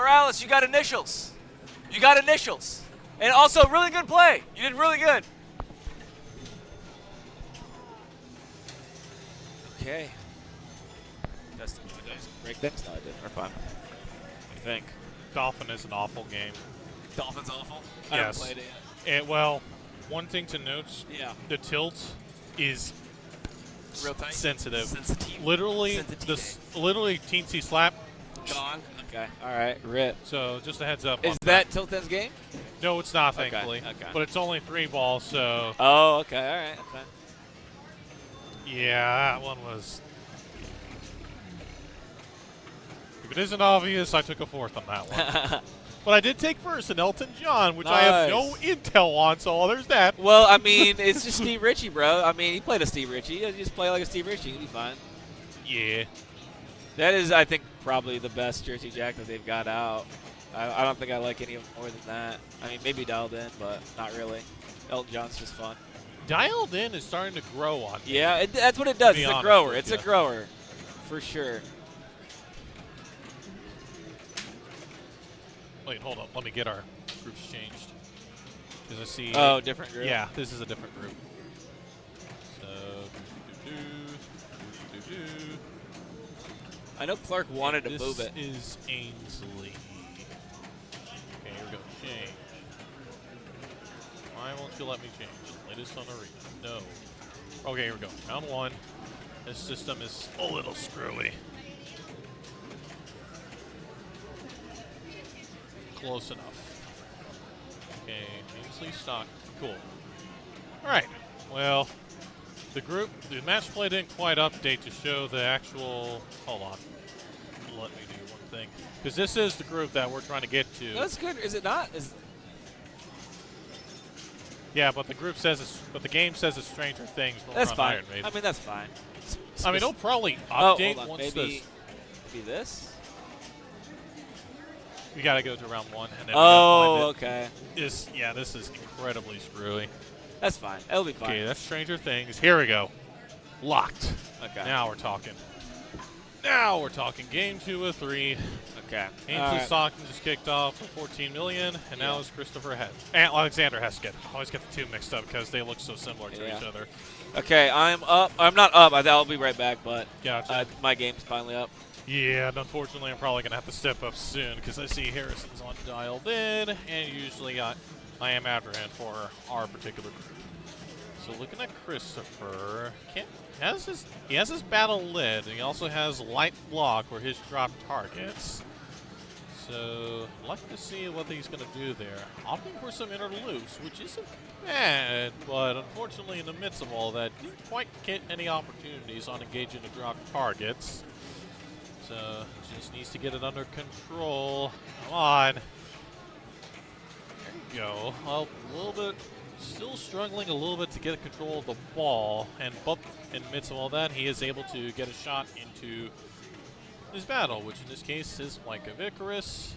Morales, you got initials. You got initials. And also, really good play. You did really good. Okay. Did I just break things? No, I didn't. We're fine. I think. Dolphin is an awful game. Dolphin's awful? I haven't Yes. played it yet. Well, one thing to note, Yeah. the tilt is Real tight? sensitive. Sensitive. Literally, literally teensy slap. Gone. Okay. All right. Rip. So just a heads up. Is on that Tilton's game? No, it's not, Okay, thankfully. okay. But it's only 3 balls, so Oh, okay. All right. Okay. yeah, that one was. If it isn't obvious, I took a 4th on that one. But I did take first in Elton John, which I have no Nice. intel on, so there's that. Well, I mean, it's just Steve Ritchie, bro. I mean, he played a Steve Ritchie. You just play like a Steve Ritchie. You'll be fine. Yeah. That is, I think, probably the best Jersey Jack that they've got out. I don't think I like any more than that. I mean, maybe Dialed In, but not really. Elton John's just fun. Dialed In is starting to grow on me. Yeah, that's what it does. be It's a honest grower. with It's ya. a grower, for sure. Wait, hold up. Let me get our groups changed. Because I see. Oh, different group? Yeah, this is a different group. So. do-do-do. I know Clark wanted to This move it. is Ainsley. Okay, here we go. Change. Why won't you let me change? Latest on arena. No. Okay, here we go. Round 1. This system is a little screwy. Close enough. Okay, Ainsley stock. Cool. Alright. Well, the match play didn't quite update to show the actual. Hold on. Let me do one thing. Because this is the group that we're trying to get to. That's good. Is it not? Yeah, but the group says it's. But the game says it's Stranger Things. When That's we're on fine. Iron Maiden. I mean, that's fine. I mean, it'll probably Oh, update hold on. once Maybe this. this? We gotta go to round 1, and then Oh, we gotta find okay. Yeah, this is incredibly screwy. That's fine. It'll be fine. Okay, that's Stranger Things. Here we go. Locked. Okay. Now we're talking. Now we're talking. Game 2 of 3. Okay. Ainsley Stockton just kicked off for 14 million, and now it's Christopher Alexander Heskett. I always get the two mixed up because they look so similar to each other. Okay, I'm up. I'm not up. I'll be right back, but Gotcha. my game's finally up. Yeah, and unfortunately, I'm probably going to have to step up soon because I see Harrison's on Dialed In, and usually I am afterhand for our particular group. So looking at Christopher, he has his battle lid, and he also has light block for his drop targets. So I'd like to see what he's going to do there. Opting for some inner loops, which isn't bad, but unfortunately in the midst of all that, didn't quite get any opportunities on engaging the drop targets. So just needs to get it under control. Come on. There you go. Well, a little bit, still struggling a little bit to get control of the ball, but in the midst of all that, he is able to get a shot into his battle, which in this case is Micah Vicaris.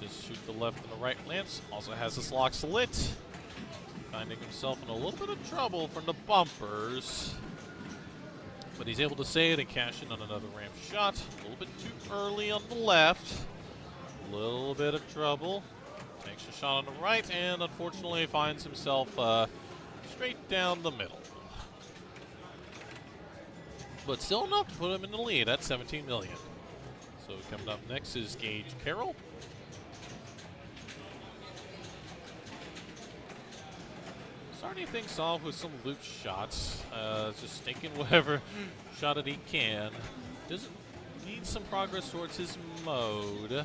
Just shoot the left and the right lance. Also has his locks lit. Finding himself in a little bit of trouble from the bumpers. But he's able to save and cash in on another ramp shot. A little bit too early on the left. A little bit of trouble. Takes a shot on the right and unfortunately finds himself straight down the middle. But still enough to put him in the lead at 17 million. So coming up next is Gage Carroll. Starting things off with some loop shots. Just taking whatever shot that he can. Doesn't need some progress towards his mode. A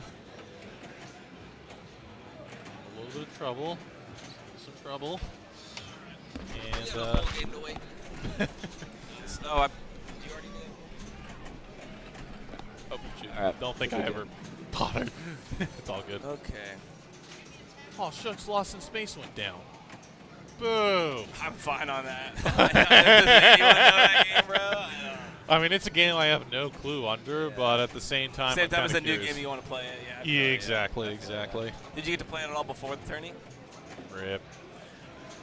little bit of trouble. Some trouble. And Oh, shoot. Alright. Don't think I ever bothered. It's all good. okay. Oh, shucks, Lost in Space went down. Boom. I'm fine on that. You want to know that game, bro? I mean, it's a game I have no clue under, but at the same time, Same I'm time as kinda a new curious. game you want to play it. Yeah. I feel Yeah, it, exactly, I feel it. exactly. Did you get to play it at all before the tourney? Rip.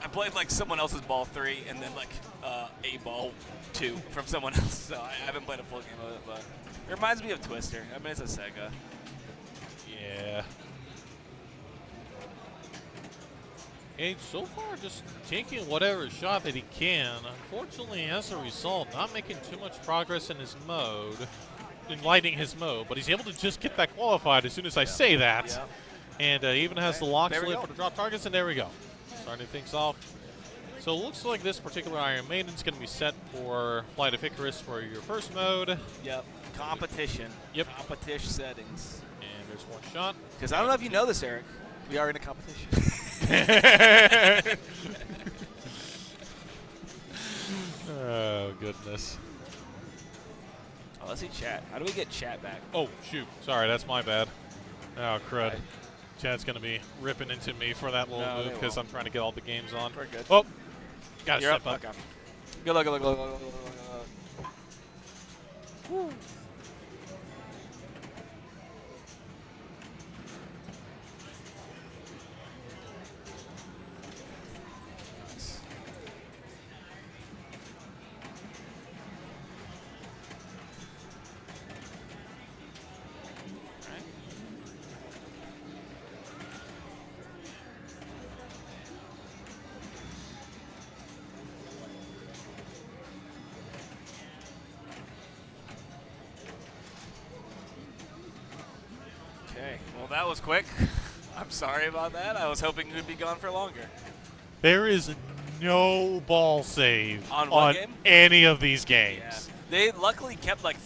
I played like someone else's ball 3 and then like a ball 2 from someone else. So I haven't played a full game of it, but it reminds me of Twister. I mean, it's a Sega. Yeah. Gage so far just taking whatever shot that he can. Unfortunately, as a result, not making too much progress in his mode, in lighting his mode, but he's able to just get that qualified as soon as I say that. Yeah. And even has the lock There we slid go. for the drop targets, and there we go. Starting things off. So it looks like this particular Iron Maiden's going to be set for Flight of Icarus for your first mode. Yep. Competition. Yep. Competition settings. And there's one shot. Because I don't know if you know this, Eric. We are in a competition. Oh, goodness. Oh, let's see chat. How do we get chat back? Oh, shoot. Sorry, that's my bad. Oh, crud. Chad's going to be ripping into me for that little No, move because I'm trying to get all the games on. We're good. Oh, got to You're step up. Okay. Good luck, good luck, good luck, good luck, good luck, good luck. Woo. Okay, well that was quick. I'm sorry about that. I was hoping we'd be gone for longer. There is no ball save On what game? any of these games. Yeah. They luckily kept like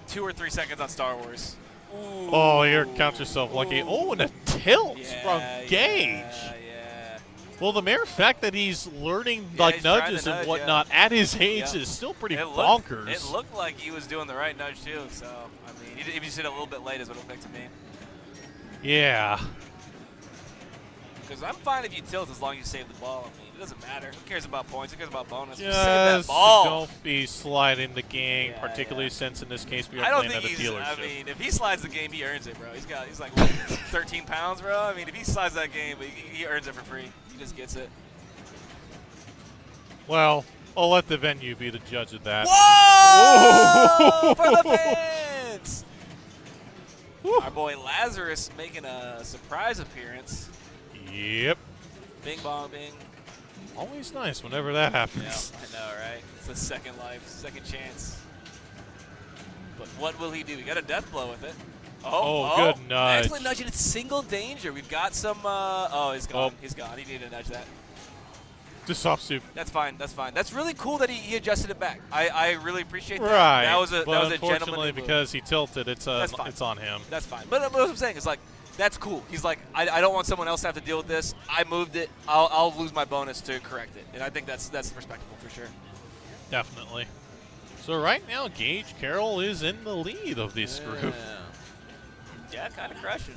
2 or 3 seconds on Star Wars. Ooh. Oh, here, count yourself lucky. Ooh. Oh, and a tilt from Gage. Yeah. Well, the mere fact that he's learning Yeah, like he's trying to nudges nudge, and whatnot at his age Yeah. is still pretty It bonkers. It looked like he was doing the right nudge too. So I mean, he just did it a little bit late, is what it looked like to me. Yeah. Because I'm fine if you tilt as long as you save the ball. I mean, it doesn't matter. Who cares about points? Who cares about bonus? Just save that Just ball. don't be sliding the game, Yeah, particularly yeah. since in this case we I are don't playing think at a he's. dealership. I mean, if he slides the game, he earns it, bro. He's like what, 13 pounds, bro. I mean, if he slides that game, he earns it for free. He just gets it. Well, I'll let the venue be the judge of that. Whoa! For the fans! Our boy Lazarus making a surprise appearance. Yep. Bing bong bing. Always nice whenever that Yeah, happens. I know, right? It's a second life, second chance. But what will he do? He got a death blow with it. Oh, good nudge. Excellent nudge, and it's single danger. We've got some. Oh, he's gone. Oh. He's gone. He needed to nudge that. Just soft soup. That's fine. That's fine. That's really cool that he adjusted it back. I really appreciate that. Right. That was a but gentlemanly unfortunately, move. because he tilted, it's That's fine. it's on him. That's fine. But what I'm saying is, like, that's cool. He's like, I don't want someone else to have to deal with this. I moved it. I'll lose my bonus to correct it. And I think that's respectable for sure. Definitely. So right now, Gage Carroll is in the lead of this group. Yeah, kind of crushing.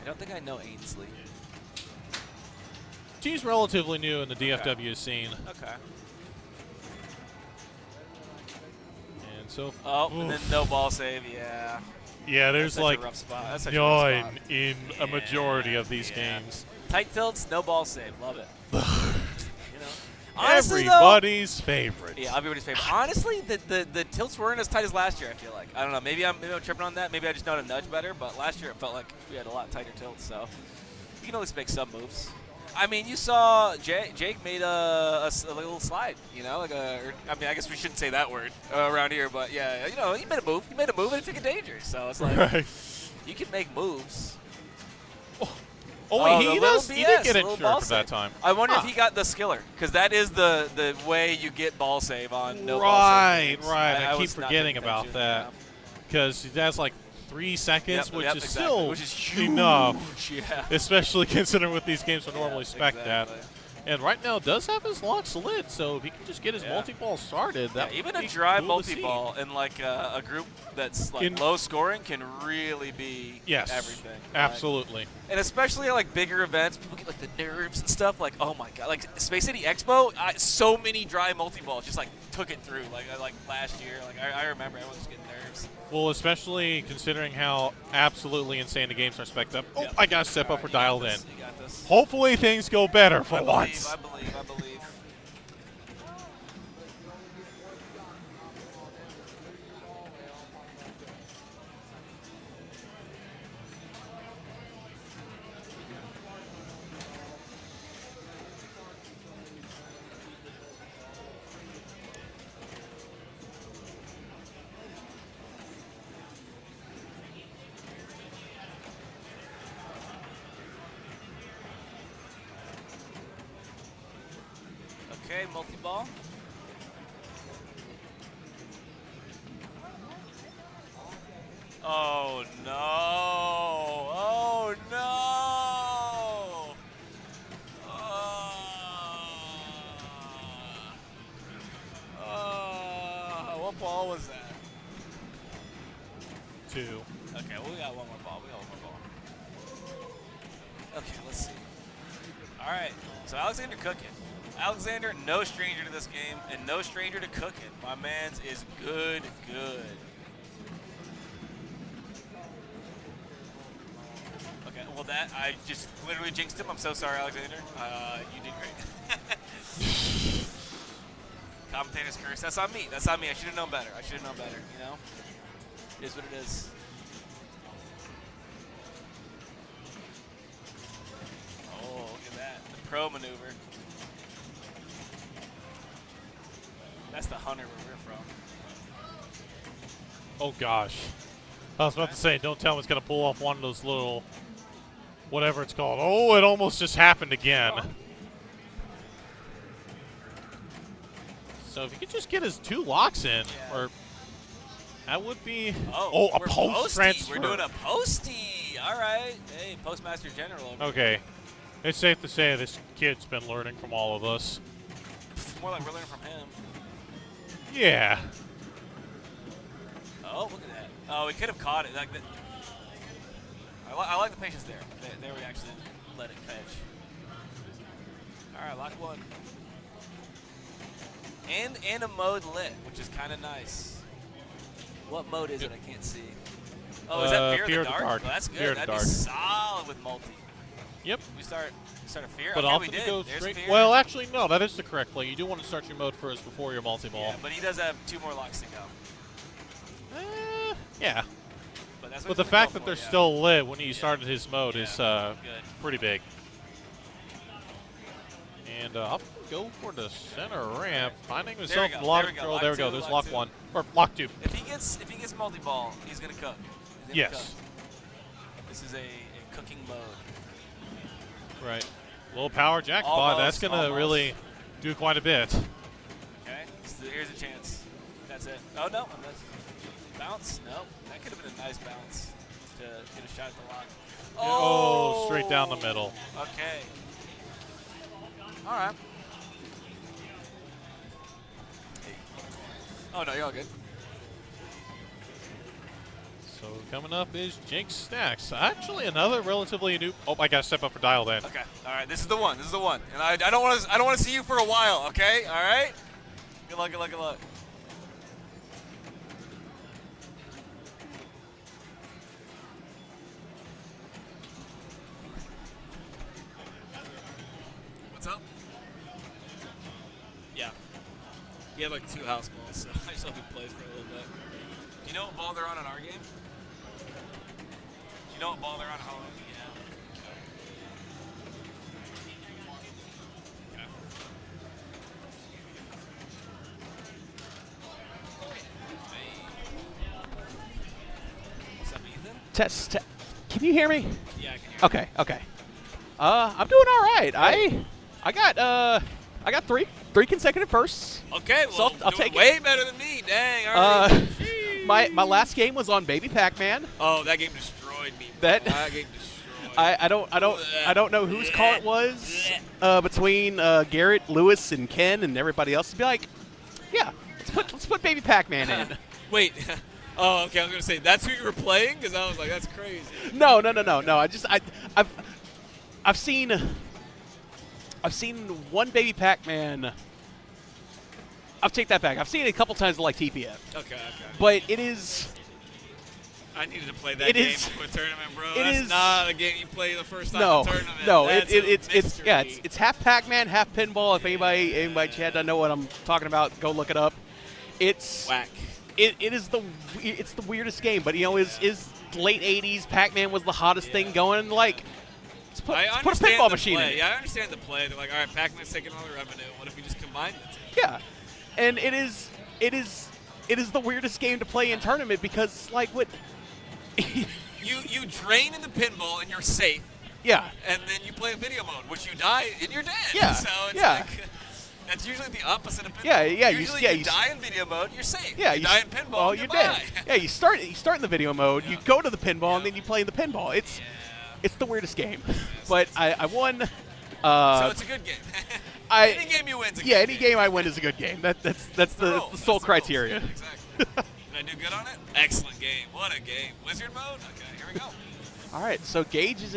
I don't think I know Ainsley. She's relatively new in the DFW scene. Okay. And so. Oh, and then no ball save. Yeah. Yeah, there's That's such like a rough spot. That's such a rough none spot. in a majority of these Yeah. games. Tight tilts, no ball save. Love it. You know. Honestly, Everybody's favorite. Yeah, everybody's favorite. Honestly, the tilts weren't as tight as last year, I feel like. I don't know. Maybe I'm tripping on that. Maybe I just know how to nudge better. But last year it felt like we had a lot tighter tilts. So you can always make some moves. I mean, you saw Jake made a little slide. You know, like a. I mean, I guess we shouldn't say that word around here. But yeah, you know, he made a move. He made a move and it took a danger. So it's like Right. you can make moves. Oh, wait, the he little does. He BS, did get little ball insured for that save. time. I wonder Huh. if he got the skiller, because that is the way you get ball save on no ball Right, save. right. I keep was not forgetting paying about attention, that because that's like 3 seconds, Yep, which yep, is exactly. still Which is huge. enough, Yeah. especially considering what these games are normally Yeah, spec'd at. exactly. And right now does have his lock slid, so if he can just get his Yeah. multi-ball started, that Yeah, even would a be dry cool to see. multi-ball in like a group that's like In- low scoring can really be Yes, everything. Like, absolutely. and especially at like bigger events, people get like the nerves and stuff. Like, oh my god, like Space City Expo, so many dry multi-balls just like took it through. Like last year, like I remember everyone was getting nerves. Well, especially considering how absolutely insane the games are spec'd up. Oh, Yep. I got to step up for dialed in. You got this. Hopefully things go better for I once. believe. Okay, multi-ball. Oh no! Oh no! What ball was that? 2. Okay, well, we got one more ball. We got one more ball. Okay, let's see. All right, so Alexander cooking. Alexander, no stranger to this game, and no stranger to cooking. My man's is good. Okay, well that, I just literally jinxed him. I'm so sorry, Alexander. You did great. Commentator's curse. That's on me. I should have known better. You know? It is what it is. Oh, look at that. The pro maneuver. That's the hunter where we're from. Oh gosh. I was about to say, don't tell him it's going to pull off one of those little, whatever it's called. Oh, it almost just happened again. Oh. So if he could just get his 2 locks in, Yeah. or that would be, Oh, a we're post posty. transfer. We're doing a posty. All right. Hey, Postmaster General. Okay. It's safe to say this kid's been learning from all of us. More like we're learning from him. Yeah. Oh, look at that. Oh, we could have caught it. Like I like the patience there. There we actually let it catch. All right, lock 1. And a mode lit, which is kind of nice. What mode is it? I can't see. Oh, is that Fear of the Dark? Well, that's good. That'd be solid with multi. Yep. We start a Fear. But okay, often we you did. go There's straight. Fear. Well, actually, no. That is the correct play. You do want to start your mode first before your multi-ball. Yeah, but he does have 2 more locks to go. Yeah. But that's what But the he's gonna fact go that for, they're yeah. still lit when he started his mode is Good. pretty big. And I'll go for the center ramp, finding himself in a lot of control. There we go. There's lock 1 or lock 2. If he gets multi-ball, he's gonna cook. Yes. This is a cooking mode. Right. Little power jackpot. That's gonna really do quite a bit. Okay. So here's a chance. That's it. Oh no. Bounce? No. That could have been a nice bounce to get a shot at the lock. Oh, straight down the middle. Okay. All right. Oh no, you're all good. So coming up is Jake Stacks. Actually, another relatively new. Oh, I gotta step up for dial then. Okay. All right. This is the one. And I don't want to see you for a while. Okay. All right. Good luck. What's up? Yeah. He had like 2 house balls, so I just hope he plays for a little bit. Do you know what ball they're on in our game? Do you know what ball they're on? How long? Yeah. What's up, Ethan? Test. Can you hear me? Yeah, I can hear you. Okay. I'm doing all right. I got three consecutive firsts. Okay, So well, I'll doing take it. way better than me. Dang. All right. My last game was on Baby Pac-Man. Oh, that game destroyed me. Bro. That game destroyed me. I don't know whose call it was between Garrett, Lewis, and Ken, and everybody else to be like, yeah, let's put Baby Pac-Man in. Wait. Oh, okay. I was gonna say that's who you were playing because I was like, that's crazy. No. I've seen one Baby Pac-Man. I'll take that back. I've seen it a couple times like TPF. Okay. But it is. I needed to play that game before a tournament, bro. That's not a game you play the first time in a tournament. No, That's it's half Pac-Man, half pinball. If anybody Chad doesn't know what I'm talking about, go look it up. It's whack. It's the weirdest game, but is late '80s Pac-Man was the hottest thing going. Like, let's put a pinball machine in. Yeah, I understand the play. They're like, all right, Pac-Man's taking all the revenue. What if we just combine the two? Yeah, and it is the weirdest game to play in tournament because like what. You drain in the pinball and you're safe. Yeah. And then you play a video mode, which you die and you're dead. Yeah. So it's yeah. like, That's usually the opposite of pinball. Yeah, yeah, you- Usually yeah, you you- die in video mode, you're safe. Yeah, you die in pinball, well, you're goodbye. dead. Yeah, you start in the video mode, you go to the pinball, and then you play in the pinball. It's the weirdest game, but I won. So it's a good game. Any game you win is a good any game I win is a good game. That's the sole criteria. Exactly. Did I do good on it? Excellent game. What a game. Wizard mode? Okay, here we go. All right, so Gage is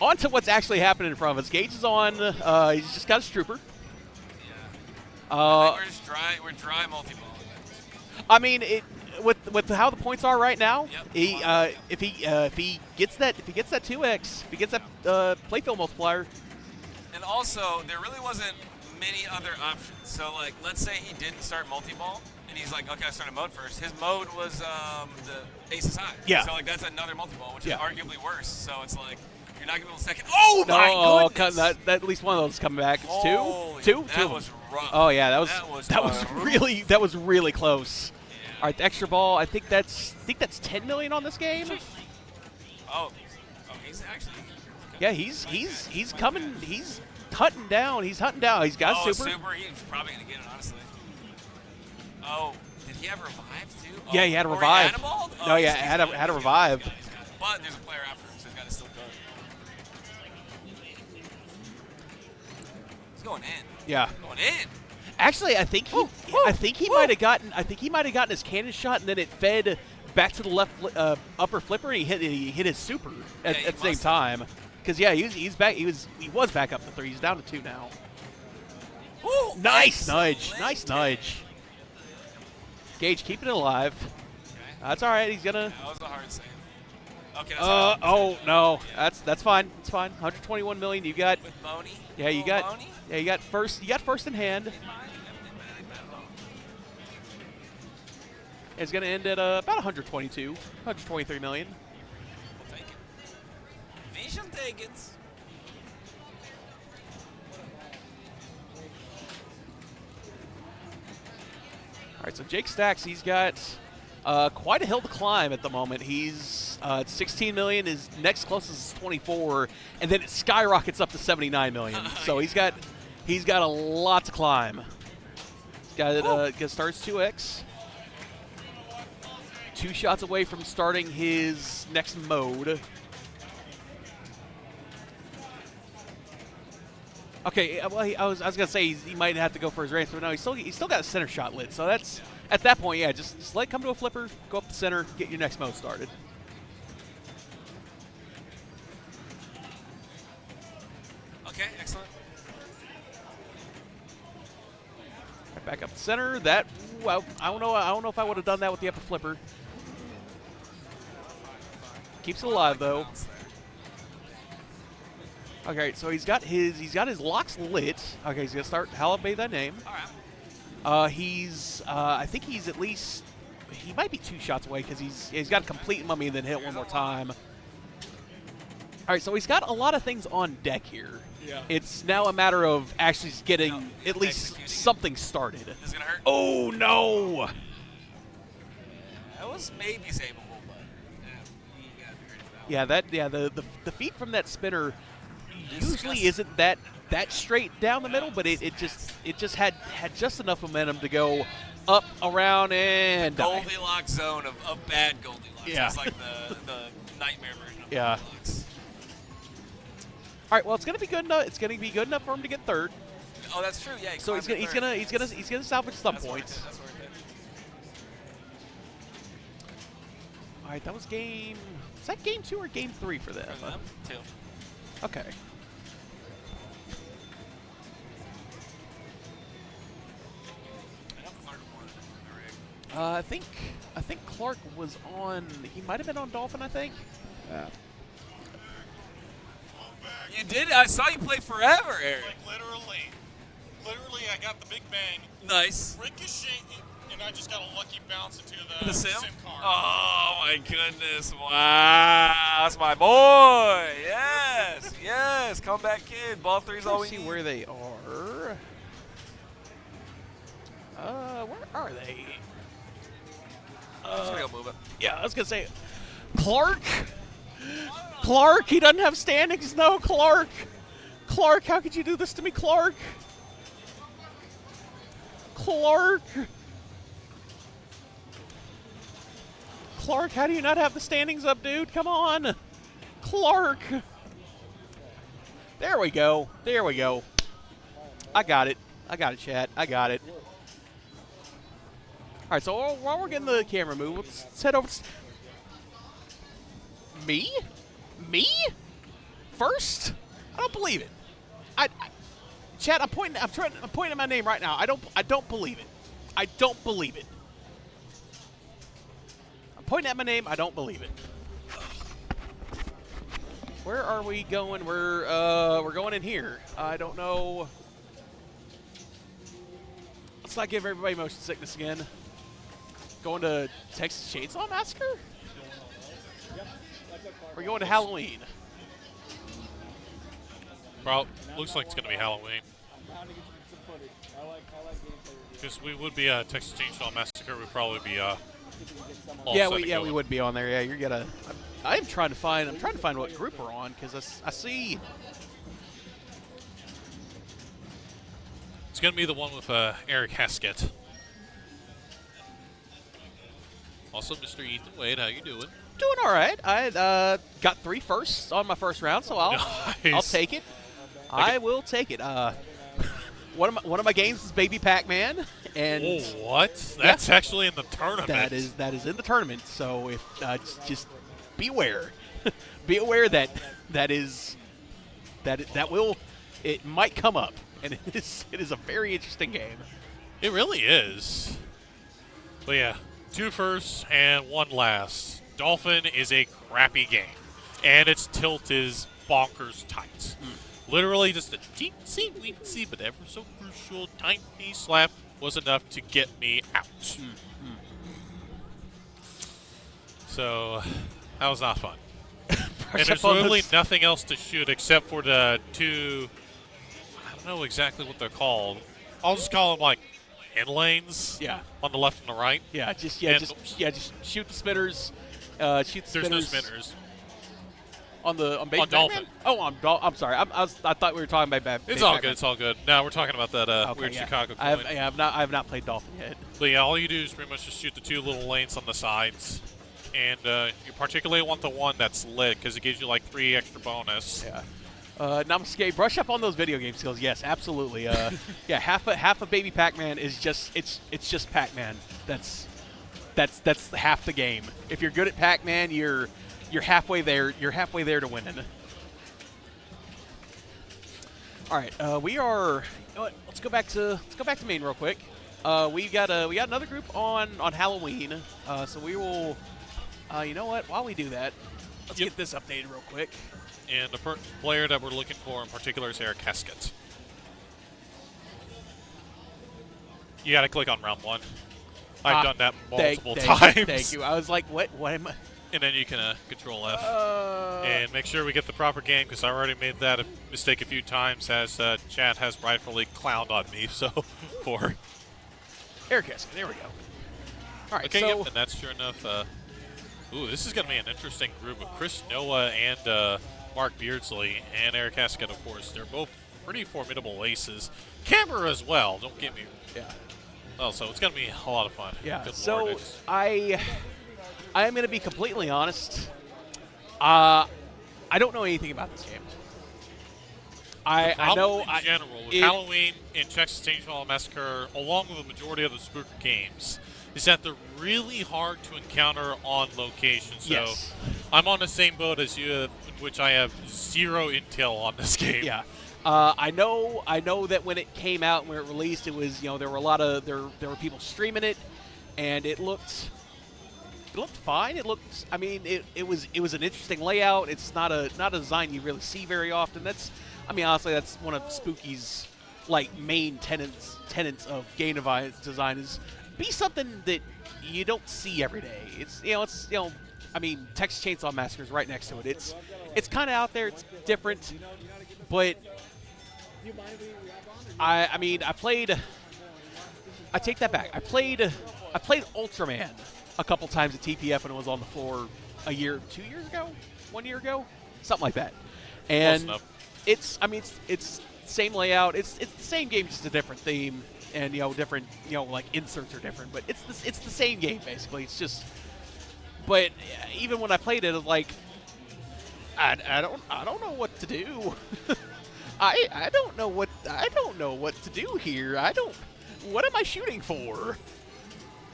onto what's actually happening in front of us. Gage is on. He's just got his trooper. I think we're just dry. We're dry multi-ball. I mean, with how the points are right now, if he gets that 2x, if he gets that playfield multiplier. And also, there really wasn't many other options. So, like, let's say he didn't start multi-ball, and he's like, okay, I started mode first. His mode was the aces high. Yeah. So, like, that's another multi-ball, which is Yeah. arguably worse. So it's like, you're not going to be able to second. Oh, my goodness! That at least one of those is coming back. It's Holy, two. That was rough. Oh yeah, that was rough. really close. Yeah. All right, the extra ball. I think that's 10 million on this game. Oh, he's actually. Yeah, he's coming. He's hunting down. He's got super. Super. He's probably gonna get it, honestly. Oh, did he have revive too? Yeah, he had a Or revive. Animal? Oh, No, yeah, he's had got a it, he's revive. got it. But there's a player after him, so he's got to still go. He's going in. Yeah. Going in. Actually, I think he might have gotten his cannon shot, and then it fed back to the left upper flipper, and he hit his super at the same time. Because he's back. He was back up to 3. He's down to 2 now. Ooh, Nice nudge. Nice nudge. Gage keeping it alive. That's all right. He's gonna. That was a hard save. Okay. That's Oh no. That's fine. It's fine. 121 million. You got. with Boney. Yeah, you got. Boney? Yeah, you got first. You got first in hand. It's gonna end at about 123 million. We'll take it. Vision takens. All right, so Jake Stacks, he's got quite a hill to climb at the moment. He's at 16 million. His next closest is 24, and then it skyrockets up to 79 million. So he's got a lot to climb. He's got starts 2x. 2 shots away from starting his next mode. Okay, well, I was gonna say he might have to go for his range, but no, he's still got a center shot lit. So that's at that point, yeah, just let it come to a flipper, go up the center, get your next mode started. Okay, excellent. Right back up the center. That well, I don't know if I would have done that with the upper flipper. Keeps it alive though. Okay, so he's got his locks lit. Okay, he's gonna start Halibay that name. All right. I think he's at least, he might be 2 shots away because he's got a complete mummy and then hit one more time. All right, so he's got a lot of things on deck here. Yeah. It's now a matter of actually getting at least something started. This is gonna hurt. Oh no! That was maybe savable, but you gotta figure it out. The feed from that spinner usually isn't that straight down the middle, but it just had just enough momentum to go up, around, and die. Goldilocks zone of bad Goldilocks. Yeah. It's like the nightmare version of Yeah. Goldilocks. All right, well, it's gonna be good enough. It's gonna be good enough for him to get third. Oh, that's true. Yeah. So he's gonna salvage some That's points. That's worth it. All right, that was game. Is that game 2 or game 3 for them? For them, 2. Okay. I know Clark won the rig. I think Clark was on. He might have been on Dolphin. I think. You did? I saw you play forever, Eric. Like literally, I got the big bang. Nice. Ricochet, and I just got a lucky bounce into The sim? car. Oh my goodness! Wow, that's my boy. Yes, yes. Comeback kid. Ball 3's all we Let's see need. where they are. Where are they? I'm just gonna go move it. Yeah, I was gonna say, Clark. Clark, he doesn't have standings. No, Clark. Clark, how could you do this to me, Clark? Clark! Clark, how do you not have the standings up, dude? Come on! Clark! There we go. There we go. I got it. I got it, chat. I got it. All right, so while we're getting the camera moved, let's head over. Me? Me? First? I don't believe it. Chat, I'm pointing at my name right now. I don't believe it. I don't believe it. I'm pointing at my name. I don't believe it. Where are we going? We're going in here. I don't know. Let's not give everybody motion sickness again. Going to Texas Chainsaw Massacre? We're going to Halloween. Well, looks like it's going to be Halloween. Because we would be Texas Chainsaw Massacre. We'd probably be all Yeah, set to go. we would be on there. Yeah, you're gonna. I'm trying to find what group we're on because I see. It's going to be the one with Eric Haskett. Also, Mr. Ethan Wade, how you doing? Doing all right. I got 3 firsts on my first round, so I'll take it. I will take it. One of my games is Baby Pac-Man, and oh, what? That's actually in the tournament. That is in the tournament. So if just be aware, be aware that it might come up, and it is a very interesting game. It really is. But yeah, 2 firsts and 1 last. Dolphin is a crappy game, and its tilt is bonkers tight. Literally just a teensy-weensy but ever so crucial tiny slap was enough to get me out. So that was not fun. And there's literally nothing else to shoot except for the 2, I don't know exactly what they're called. I'll just call them like end lanes. Yeah. On the left and the right. Yeah, just shoot the spinners. There's no spinners. On Baby Dolphin. Oh, I'm sorry. I thought we were talking about It's all good. It's all good. No, we're talking about that weird Chicago coin. I have not played Dolphin yet. But yeah, all you do is pretty much just shoot the 2 little lanes on the sides, and you particularly want the one that's lit because it gives you like 3 extra bonus. Yeah. Namaste. Brush up on those video game skills. Yes, absolutely. Yeah, half a Baby Pac-Man is just it's just Pac-Man. That's half the game. If you're good at Pac-Man, you're halfway there. You're halfway there to winning. All right, we are. You know what, let's go back to main real quick. We got another group on Halloween. So we will. You know what? While we do that, let's get this updated real quick. And the player that we're looking for in particular is Eric Haskett. You got to click on round 1. I've done that multiple times. Thank you. I was like, what am I? And then you can Control F. And make sure we get the proper game because I already made that mistake a few times as chat has rightfully clowned on me. So, for Eric Haskett, there we go. All right, okay, so yep, and that's sure enough. Ooh, this is going to be an interesting group with Chris Noah and Mark Beardsley and Eric Haskett, of course. They're both pretty formidable aces. Camera as well, don't get me. Yeah. Oh, so it's going to be a lot of fun. Yeah. Good So Lord, I am going to be completely honest. I don't know anything about this game. I know in general with Halloween and Texas Chainsaw Massacre, along with the majority of the Spooker games, is that they're really hard to encounter on location. So yes. I'm on the same boat as you, in which I have 0 intel on this game. Yeah. I know that when it came out and when it released, it was, you know, there were there were people streaming it, and it looked fine. I mean, it was an interesting layout. It's not a design you really see very often. Honestly, that's one of Spooky's like main tenets of game design is be something that you don't see every day. Texas Chainsaw Massacre is right next to it. It's kind of out there. It's different, but I take that back. I played Ultraman a couple times at TPF when it was on the floor 2 years ago, 1 year ago, something like that. And it's same layout. It's the same game, just a different theme. and different, like inserts are different, but it's the same game basically. It's just, but even when I played it, it's like I don't know what to do. I don't know what to do here. What am I shooting for?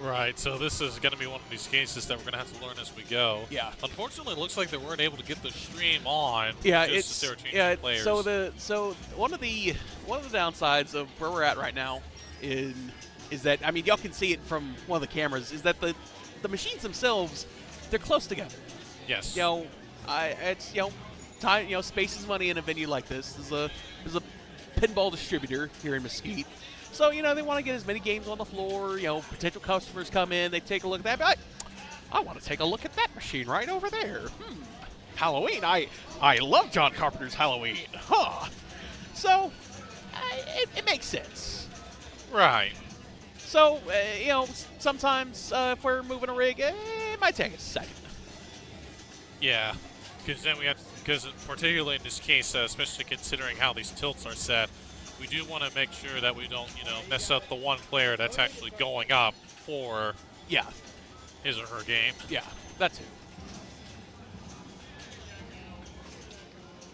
Right, so this is going to be one of these cases that we're going to have to learn as we go. Yeah. Unfortunately, it looks like they weren't able to get the stream on. Yeah, just it's as they were changing players. So one of the downsides of where we're at right now is that, I mean, y'all can see it from one of the cameras, is that the machines themselves, they're close together. Yes. It's time. Space is money in a venue like this. There's a pinball distributor here in Mesquite. So, they want to get as many games on the floor. Potential customers come in, they take a look at that. I want to take a look at that machine right over there. Halloween. I love John Carpenter's Halloween. Huh. So, it makes sense. Right. So, sometimes if we're moving a rig, it might take a second. Yeah, because then because particularly in this case, especially considering how these tilts are set, we do want to make sure that we don't, mess up the one player that's actually going up for his or her game. Yeah, that too.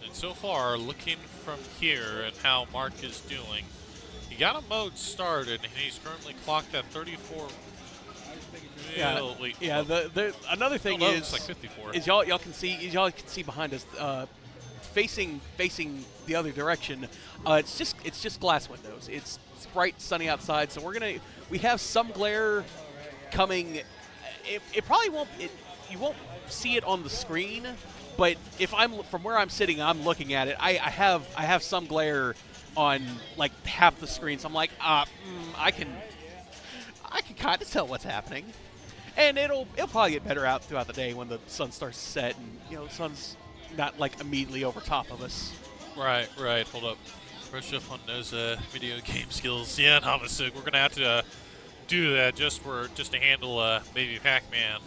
And so far, looking from here at how Mark is doing, he got a mode started, and he's currently clocked at 34. Another thing it's like 54. is y'all can see behind us, facing the other direction. It's just glass windows. It's bright, sunny outside, so we have some glare coming. It probably won't. You won't see it on the screen, but if I'm from where I'm sitting, I'm looking at it. I have some glare on like half the screen, so I'm like, I can kind of tell what's happening. And it'll probably get better out throughout the day when the sun starts to set and the sun's not like immediately over top of us. Right. Hold up. Brush up on those video game skills. Yeah, Namasuk, we're gonna have to do that just to handle Baby Pac-Man.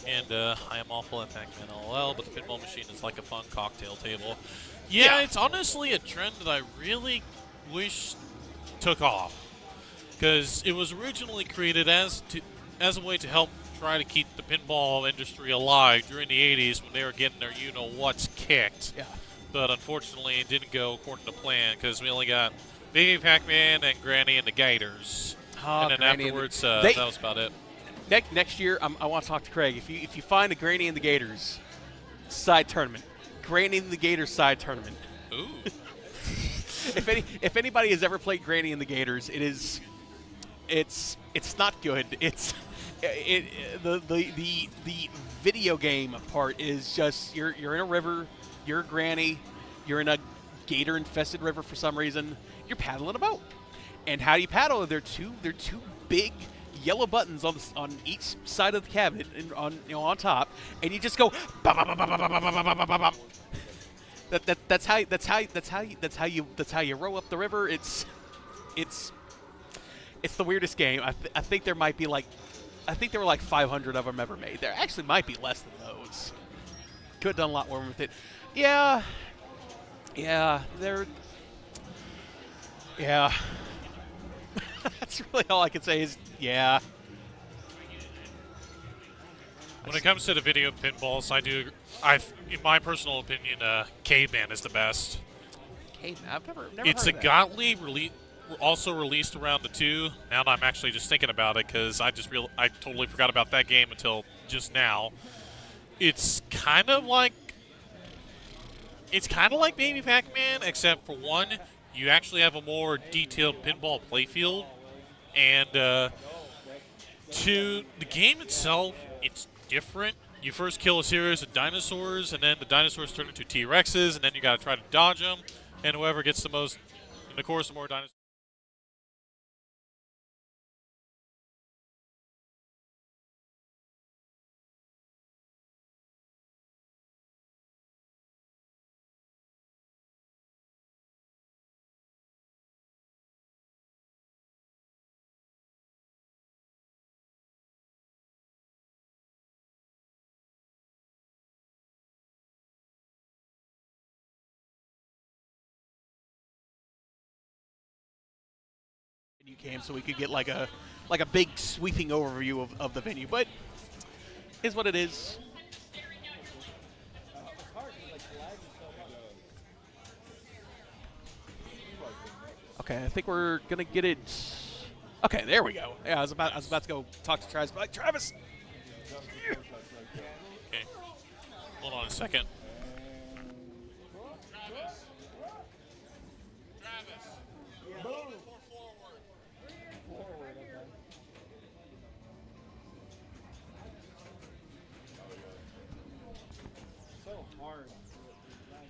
And I am awful at Pac-Man LOL, but the pinball machine is like a fun cocktail table. Yeah, it's honestly a trend that I really wish took off, because it was originally created as a way to help try to keep the pinball industry alive during the 80s when they were getting their you-know-what's kicked. Yeah. But unfortunately, it didn't go according to plan, because we only got Baby Pac-Man and Granny and the Gators. And then Granny afterwards, that was about it. Next year, I want to talk to Craig. If you find a Granny and the Gators side tournament, Granny and the Gators side tournament. Ooh. If anybody has ever played Granny and the Gators, it's not good. The video game part is just you're in a river, you're a granny, you're in a gator infested river for some reason. You're paddling a boat, and how do you paddle? They're two big yellow buttons on each side of the cabinet and on top, and you just go. That's how you row up the river. It's the weirdest game. I think there might be there were like 500 of them ever made. There actually might be less than those. Could have done a lot more with it. Yeah. That's really all I can say is yeah. When it comes to the video pinballs, in my personal opinion, Caveman is the best. Caveman? I've never It's heard a of that. godly also released around the 2. Now that I'm actually just thinking about it, because I totally forgot about that game until just now. It's kind of like Baby Pac-Man, except for one, you actually have a more detailed pinball playfield, and to the game itself, it's different. You first kill a series of dinosaurs, and then the dinosaurs turn into T-Rexes, and then you got to try to dodge them, and whoever gets the most, and of course, the more dinosaurs. venue came, so we could get like a big sweeping overview of the venue. But is what it is. Okay, I think we're gonna get it. Okay, there we go. Yeah, I was about to go talk to Travis, but like, Travis. Okay. Hold on a second.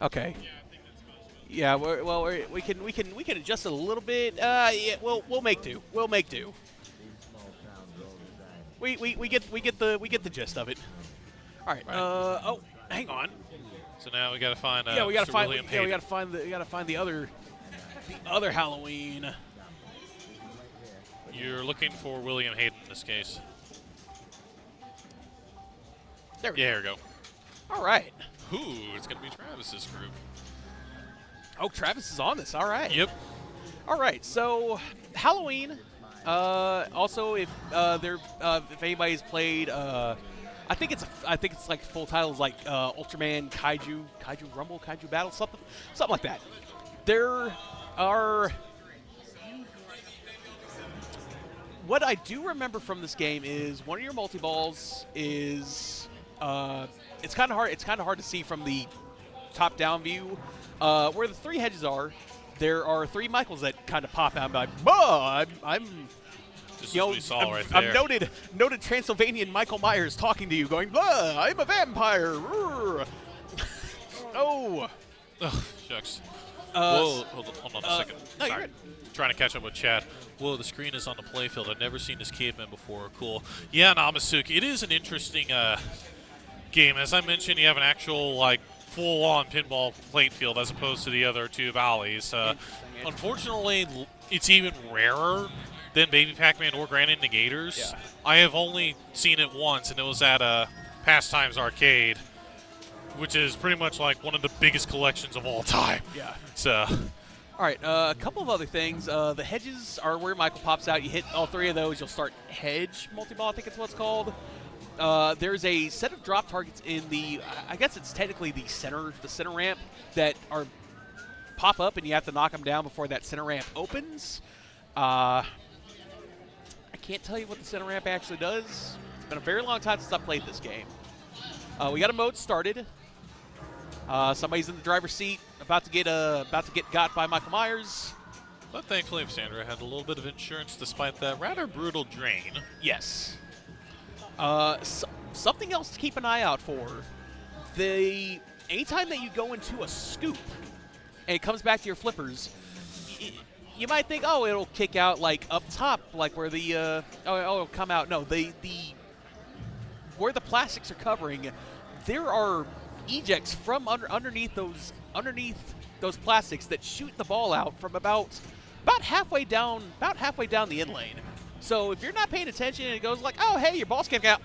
Okay. Yeah, we can adjust it a little bit. Yeah, we'll make do. We'll make do. We get the gist of it. All right. Oh, hang on. So now we gotta find. Yeah, we gotta Mr. find. William Yeah, we Hayden. gotta find the other Halloween. You're looking for William Hayden in this case. There we go. All right. Ooh, it's gonna be Travis's group. Oh, Travis is on this. All right. Yep. All right. So Halloween. Also, if anybody's played, I think it's like full titles like Ultraman Kaiju Rumble, Kaiju Battle, something like that. There are. What I do remember from this game is one of your multi-balls is it's kind of hard to see from the top-down view. Where the 3 hedges are, there are 3 Michaels that kind of pop out and be like, "Bah, I'm Just as we saw right there. I'm noted Transylvanian Michael Myers talking to you, going, "Bah, I'm a vampire." Oh, Shucks. Whoa, hold on a second. no, you're Sorry. good. Trying to catch up with Chad. Whoa, the screen is on the playfield. I've never seen this caveman before. Cool. Yeah, Namasuk, it is an interesting game. As I mentioned, you have an actual, like, full-on pinball plate field as opposed to the other 2 valleys. Unfortunately, it's even rarer than Baby Pac-Man or Granite Negators. Yeah. I have only seen it once, and it was at Pastimes Arcade, which is pretty much like one of the biggest collections of all time. Yeah. So, All right, a couple of other things. The hedges are where Michael pops out. You hit all 3 of those, you'll start hedge multi-ball, I think it's what it's called. There's a set of drop targets in the, I guess it's technically the center ramp that are pop up, and you have to knock them down before that center ramp opens. I can't tell you what the center ramp actually does. It's been a very long time since I played this game. We got a mode started. Somebody's in the driver's seat, about to get got by Michael Myers. but thankfully, Sandra had a little bit of insurance despite that rather brutal drain. Yes. Something else to keep an eye out for. Anytime that you go into a scoop and it comes back to your flippers, you might think, oh, it'll kick out like up top, like where the it'll come out. No, where the plastics are covering, there are ejects from underneath those plastics that shoot the ball out from about halfway down the in lane. So if you're not paying attention and it goes like, oh, hey, your ball's kicking out,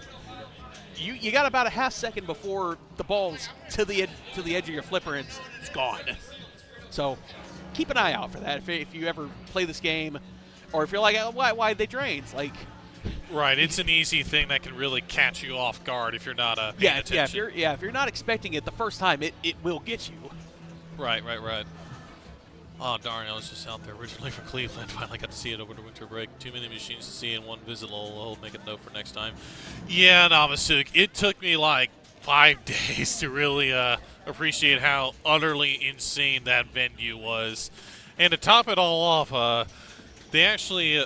you got about a half second before the ball's to the edge of your flipper and it's gone. So keep an eye out for that if you ever play this game, or if you're like, oh, why they drains? Like, right, it's an easy thing that can really catch you off guard if you're not paying attention. If you're not expecting it the first time, it will get you. Right. Oh, darn, I was just out there originally from Cleveland. Finally got to see it over the winter break. Too many machines to see in one visit. I'll make a note for next time. Yeah, Namasuk, it took me like 5 days to really appreciate how utterly insane that venue was. And to top it all off, they actually...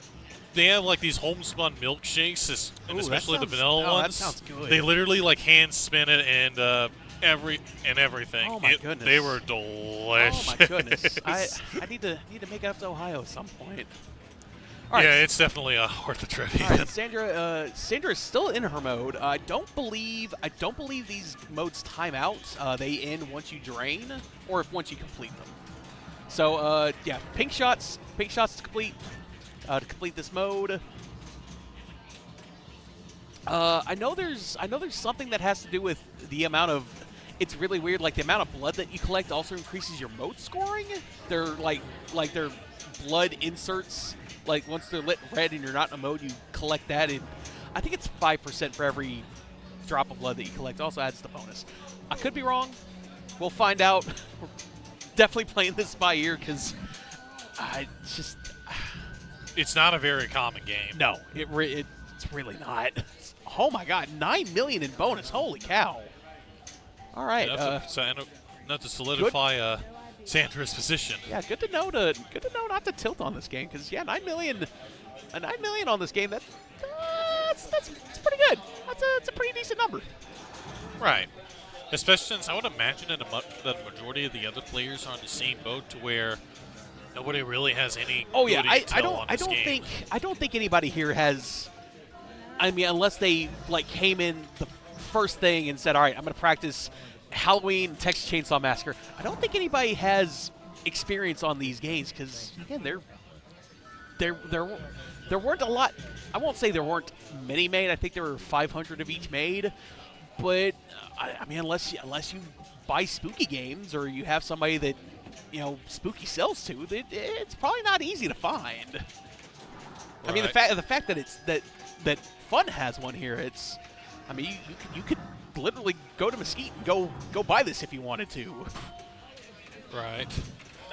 they have like these homespun milkshakes, and especially the vanilla ones. That sounds good. They literally like hand spin it and everything. Oh my goodness. They were delicious. Oh my goodness. I need to make it up to Ohio at some point. All right. Yeah, it's definitely worth the trip. All right, Sandra is still in her mode. I don't believe these modes time out. They end once you drain or once you complete them. So yeah, pink shots to complete. To complete this mode. I know there's something that has to do with the amount of it's really weird. Like the amount of blood that you collect also increases your mode scoring. They're like they're blood inserts. Like once they're lit red and you're not in a mode, you collect that. And I think it's 5% for every drop of blood that you collect. Also adds the bonus. I could be wrong. We'll find out. We're definitely playing this by ear because I just. It's not a very common game. No, it's really not. Oh my God, $9 million in bonus! Holy cow! All right, Enough to solidify Sandra's position. Yeah, good to know not to tilt on this game because $9 million on this game. That's pretty good. That's a pretty decent number. Right. Especially since I would imagine that the majority of the other players are in the same boat to where nobody really has any. Oh yeah, I game. don't think anybody here has. I mean, unless they like came in the first thing and said, "All right, I'm going to practice Halloween and Texas Chainsaw Massacre." I don't think anybody has experience on these games because again, there weren't a lot. I won't say there weren't many made. I think there were 500 of each made. But I mean, unless you buy Spooky games or you have somebody that Spooky sells to, it's probably not easy to find. Right. I mean, the fact that that Fun has one here, it's. I mean, you could literally go to Mesquite and go buy this if you wanted to. Right.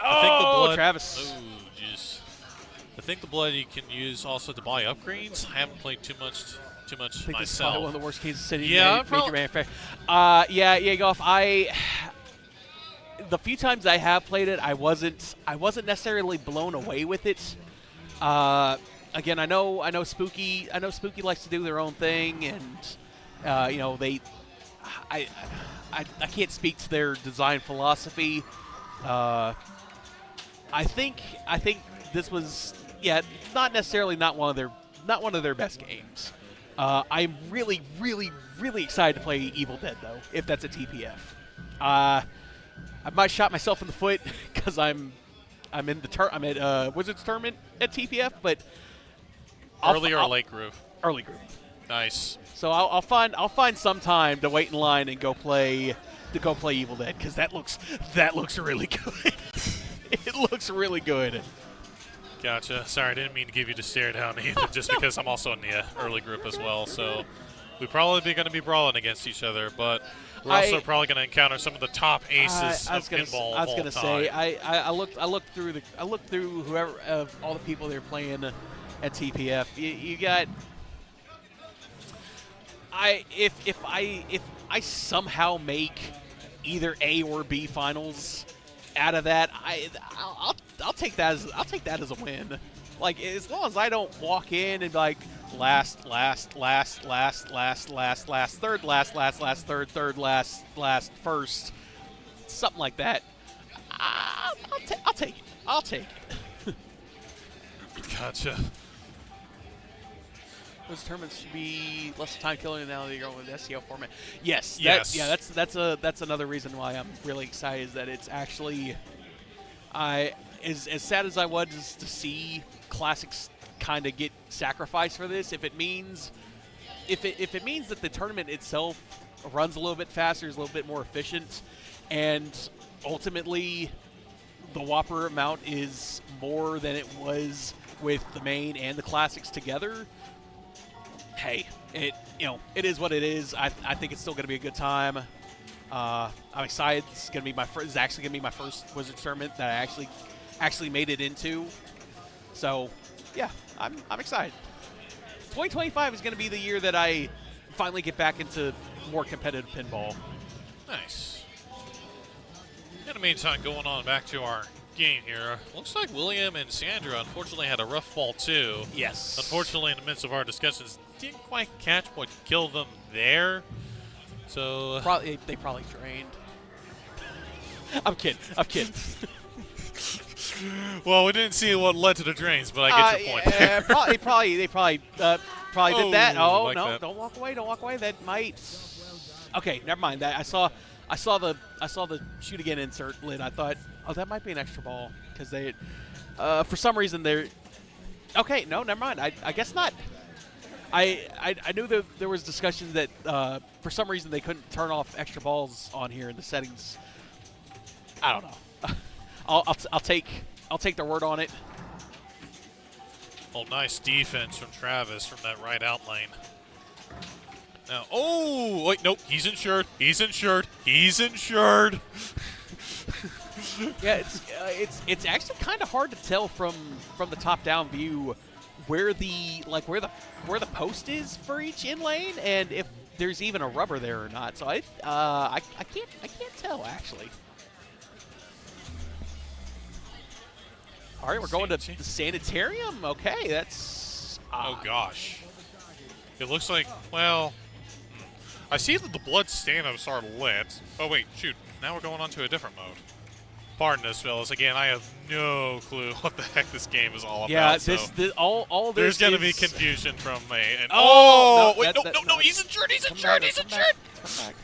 Oh, I think the blood, Travis. Oh, jeez. I think the blood you can use also to buy upgrades. I haven't played too much I think myself. this is probably one of the worst Kansas City major manufacturers. Yeah, Golf. The few times I have played it, I wasn't necessarily blown away with it. Again, I know Spooky likes to do their own thing, and I can't speak to their design philosophy. I think this was not necessarily not one of their best games. I'm really, really, really excited to play Evil Dead though, if that's a TPF. I might shot myself in the foot because I'm at Wizards tournament at TPF, but early or late group? Early group. Nice. So I'll find some time to wait in line and go play Evil Dead because that looks really good. It looks really good. Gotcha. Sorry, I didn't mean to give you the stare down either, just because I'm also in the early group as well. So we're probably going to be brawling against each other, but we're also probably going to encounter some of the top aces of pinball. I was going to say I looked through whoever of all the people they're playing at TPF. You got if I somehow make either A or B finals out of that, I'll take that as a win. Like as long as I don't walk in and be like last, third, last, first, something like that. I'll take it. I'll take it. Gotcha. Those tournaments should be less time killing now that you're going with the SEO format. Yes. That's another reason why I'm really excited is that it's actually as sad as I was to see classics kind of get sacrificed for this, if it means that the tournament itself runs a little bit faster, is a little bit more efficient, and ultimately the Whopper amount is more than it was with the main and the classics together. Hey, it is what it is. I think it's still going to be a good time. I'm excited. It's actually going to be my first Wizards tournament that I actually made it into. So, yeah, I'm excited. 2025 is going to be the year that I finally get back into more competitive pinball. Nice. In the meantime, going on back to our game here. Looks like William and Sandra unfortunately had a rough fall too. Yes. Unfortunately, in the midst of our discussions, didn't quite catch what killed them there. So they probably drained. I'm kidding. Well, we didn't see what led to the drains, but I get your point. There. They probably did that. Oh like no! that. Don't walk away. That might. Okay, never mind. That I saw the shoot again insert lid. I thought, oh, that might be an extra ball because they, for some reason they're. Okay, no, never mind. I guess not. I knew that there was discussion that for some reason they couldn't turn off extra balls on here in the settings. I don't know. I'll take their word on it. Oh, nice defense from Travis from that right out lane. Now, oh, wait, nope, he's insured. He's insured. He's insured. Yeah, it's actually kind of hard to tell from the top down view where the post is for each in lane and if there's even a rubber there or not. So I can't tell actually. All right, we're going to the sanitarium. Okay, that's. Oh gosh. It looks like, well, I see that the blood stand-ups are lit. Oh wait, shoot. Now we're going on to a different mode. Pardon us, fellas. Again, I have no clue what the heck this game is all about. Yeah, so all this there's going to be is- confusion from me. And Oh, wait, no, no, he's insured. He's insured. He's insured. Come back.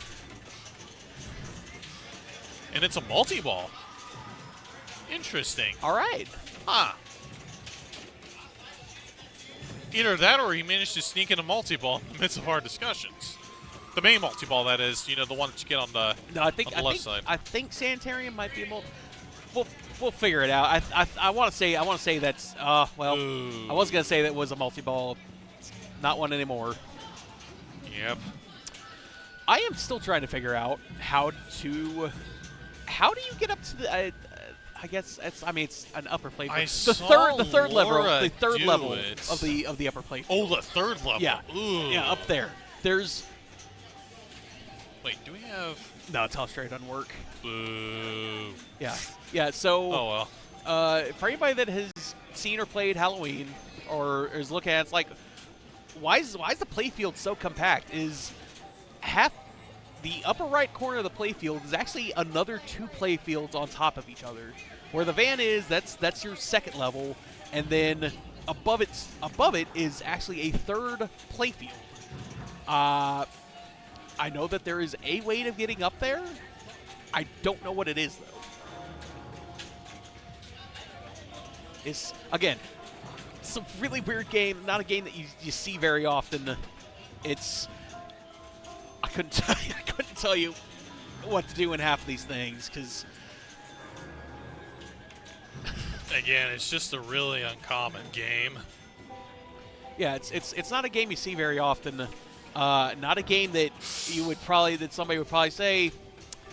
And it's a multi-ball. Interesting. All right. Huh. Either that or he managed to sneak in a multi-ball in the midst of our discussions. The main multi-ball, that is, the one that you get on the, No, I think on the left side. I think sanitarium might be a We'll figure it out. I want to say that's well. Ooh. I was gonna say that was a multi-ball. It's not one anymore. Yep. I am still trying to figure out how do you get up to the. I guess it's an upper plate. I The saw third level, Laura the third do level it. of the upper plate. Oh, the third level. Yeah. Ooh. Yeah, up there. There's Wait, do we have? no Telestray doesn't work. Boo. Yeah. So. Oh well. For anybody that has seen or played Halloween or is looking at it, it's like, why is the playfield so compact? Is half the upper right corner of the playfield is actually another 2 playfields on top of each other. Where the van is, that's your second level, and then above it is actually a third playfield. I know that there is a way of getting up there. I don't know what it is though. It's a really weird game. Not a game that you see very often. I couldn't tell you what to do in half of these things because Again, it's just a really uncommon game. yeah, it's not a game you see very often. Not a game that somebody would probably say,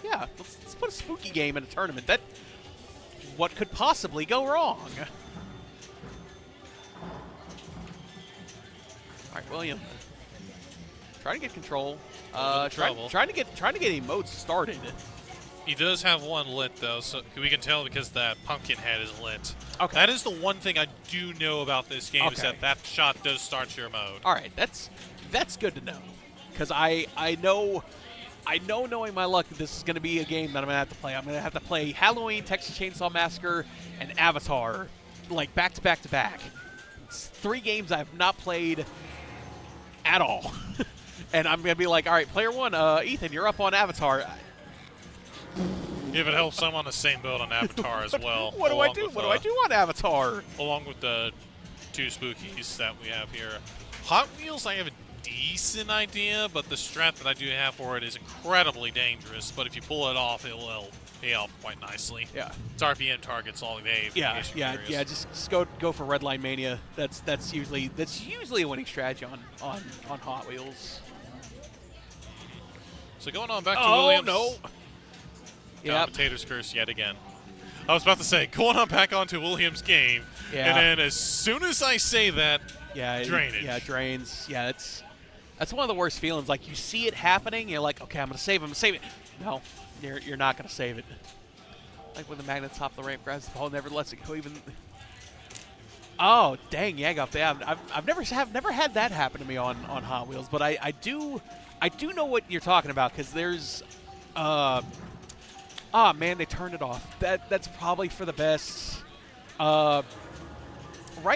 yeah, let's put a spooky game in a tournament. What could possibly go wrong? All right, William. Trying to get control. Trying to get a mode started. He does have one lit though, so we can tell because that pumpkin head is lit. Okay. That is the one thing I do know about this game is Okay. that shot does start your mode. All right, that's good to know, because I know knowing my luck that this is going to be a game that I'm going to have to play. I'm going to have to play Halloween, Texas Chainsaw Massacre, and Avatar, like back to back to back. It's 3 games I've not played at all, and I'm going to be like, all right, player 1, Ethan, you're up on Avatar. If it helps, I'm on the same build on Avatar as well. What do I do? What do I do on Avatar? Along with the 2 spookies that we have here. Hot Wheels, I have a decent idea, but the strat that I do have for it is incredibly dangerous. But if you pull it off, it will pay off quite nicely. Yeah. It's RPM targets all day. Yeah. Just go for Redline Mania. That's usually a winning strategy on Hot Wheels. So going on back to Williams. Oh no. Yeah. Commentator's curse yet again. I was about to say, going on back onto Williams' game, Yeah. and then as soon as I say that, drainage. Yeah, drains. Yeah, that's one of the worst feelings. Like you see it happening, you're like, okay, I'm gonna save it. No, you're not gonna save it. Like when the magnet top of the ramp grabs the ball, never lets it go even. Oh dang, yeah, I got that. I've never had that happen to me on Hot Wheels, but I do know what you're talking about because there's man, they turned it off. That's probably for the best. Right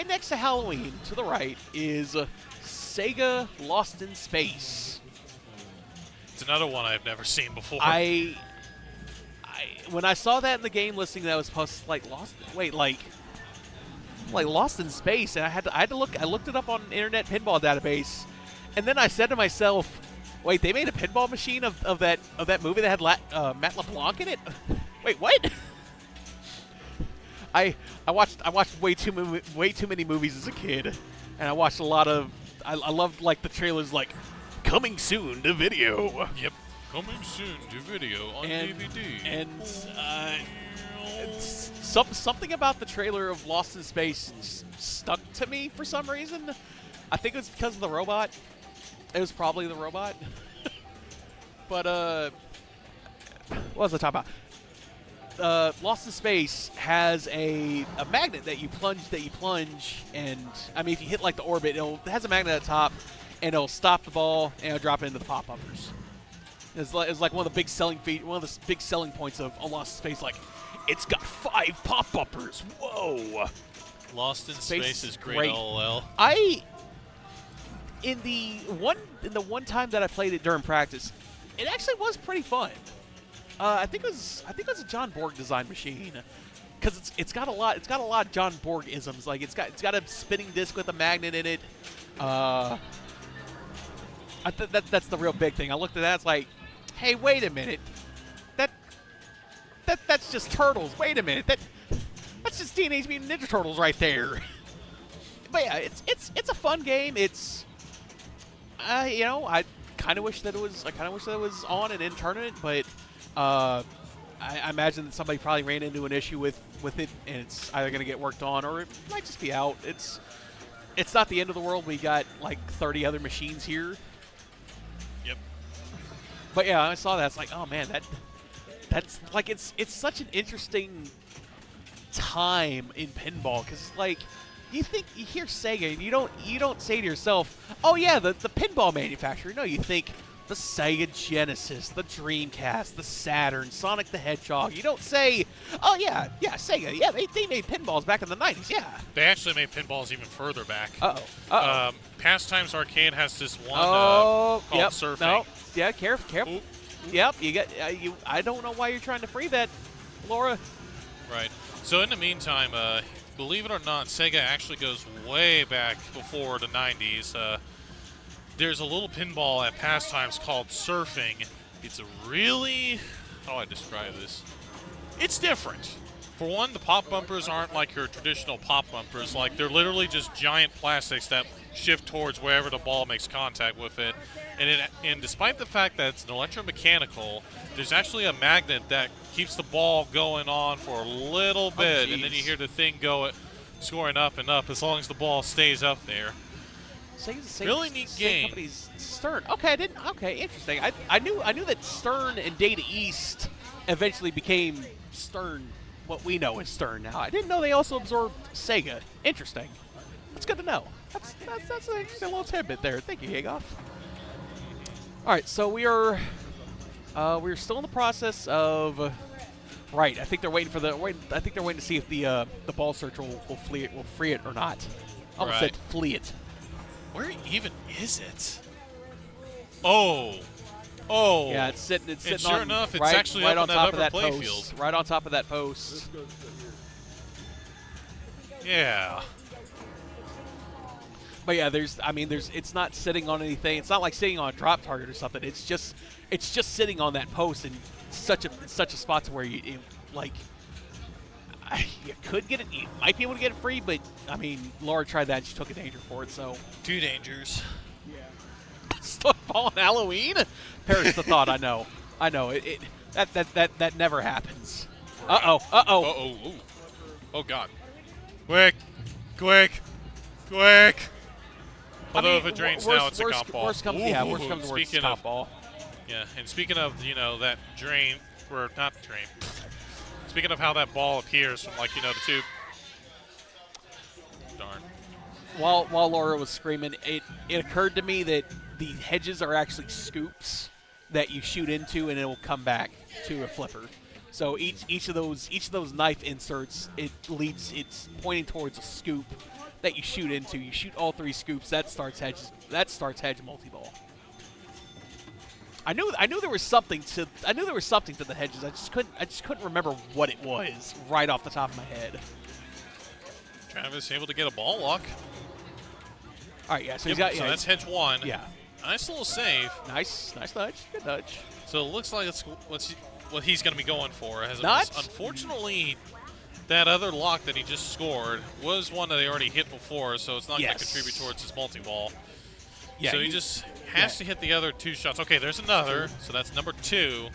next to Halloween, to the right, is Sega Lost in Space. It's another one I've never seen before. When I saw that in the game listing that was posted, like Lost. Wait, like like Lost in Space, and I looked it up on an internet pinball database, and then I said to myself, wait, they made a pinball machine of that movie that had Matt LeBlanc in it? Wait, what? I watched way too many movies as a kid, and I watched a lot of. I loved like the trailers like coming soon to video. Yep. Coming soon to video on DVD. And something about the trailer of Lost in Space stuck to me for some reason. I think it was because of the robot. It was probably the robot. But what was I talking about? Lost in Space has a magnet that you plunge, and I mean if you hit like the orbit, it has a magnet at the top, and it'll stop the ball and it'll drop it into the pop bumpers. It's like one of the big selling points of Lost in Space. Like, it's got 5 pop bumpers. Whoa! Lost in Space is great. LOL. In the one time that I played it during practice, it actually was pretty fun. I think it was a John Borg design machine, because it's got a lot of John Borg isms. Like it's got a spinning disc with a magnet in it. That's the real big thing. I looked at that. It's like, hey, wait a minute. That's just turtles. Wait a minute. That's just Teenage Mutant Ninja Turtles right there. But yeah, it's a fun game. It's I kind of wish that it was on and in tournament, but I imagine that somebody probably ran into an issue with it, and it's either going to get worked on or it might just be out. It's not the end of the world. We got like 30 other machines here. Yep. But yeah, I saw that. It's like, oh man, that's like it's such an interesting time in pinball, because like you hear Sega and you don't say to yourself, oh yeah, the pinball manufacturer. No, you think the Sega Genesis, the Dreamcast, the Saturn, Sonic the Hedgehog. You don't say, oh yeah, Sega, yeah, they made pinballs back in the 90s, yeah. They actually made pinballs even further back. Uh-oh. Pastimes Arcade has this one called Surfing. No, yeah, careful. Oop. Yep, you got you. I don't know why you're trying to free that, Laura. Right. So in the meantime, believe it or not, Sega actually goes way back before the 90s. There's a little pinball at Pastimes called Surfing. It's a really, how do I describe this? It's different. For one, the pop bumpers aren't like your traditional pop bumpers. Like, they're literally just giant plastics that shift towards wherever the ball makes contact with it. And despite the fact that it's an electromechanical, there's actually a magnet that keeps the ball going on for a little bit, and then you hear the thing go scoring up and up as long as the ball stays up there. Really neat game. Company's Stern. Okay, interesting. I knew that Stern and Data East eventually became Stern, what we know as Stern now. I didn't know they also absorbed Sega. Interesting. That's good to know. That's an interesting little tidbit there. Thank you, Yagoff. All right, so we're still in the process of. Right, I think they're waiting for I think they're waiting to see if the ball search will free it or not. I almost said flee it. Where even is it? Oh. Yeah, it's sitting and sure on, enough, it's right, actually right up on in that top of upper that playfield. post. Right on top of that post. Yeah. But yeah, it's not sitting on anything. It's not like sitting on a drop target or something. It's just sitting on that post in such a spot to where you could get it. You might be able to get it free, but I mean, Laura tried that and she took a danger for it. So 2 dangers. Yeah. Stuck ball on Halloween. Perish the thought. I know. That never happens. Right. Oh God. Quick. Although if it drains now, it's a comp ball. Worst comes to worst, it's a comp ball. Yeah, and speaking of, that drain, or not drain, speaking of how that ball appears from, the tube. Darn. While Laura was screaming, it occurred to me that the hedges are actually scoops that you shoot into, and it will come back to a flipper. So each of those knife inserts, it's pointing towards a scoop that you shoot into. You shoot all 3 scoops. That starts hedge multi-ball. I knew there was something to the hedges. I just couldn't remember what it was right off the top of my head. Travis able to get a ball lock. All right, yeah. So Yep, he's got. so Yeah, that's hedge 1. Yeah. Nice little save. Nice nudge. Good nudge. So it looks like it's what he's going to be going for. As Nuts. Unfortunately, that other lock that he just scored was one that he already hit before, so it's not going to contribute towards his multi-ball. Yeah, so he just has to hit the other 2 shots. Okay, there's another, so that's number 2.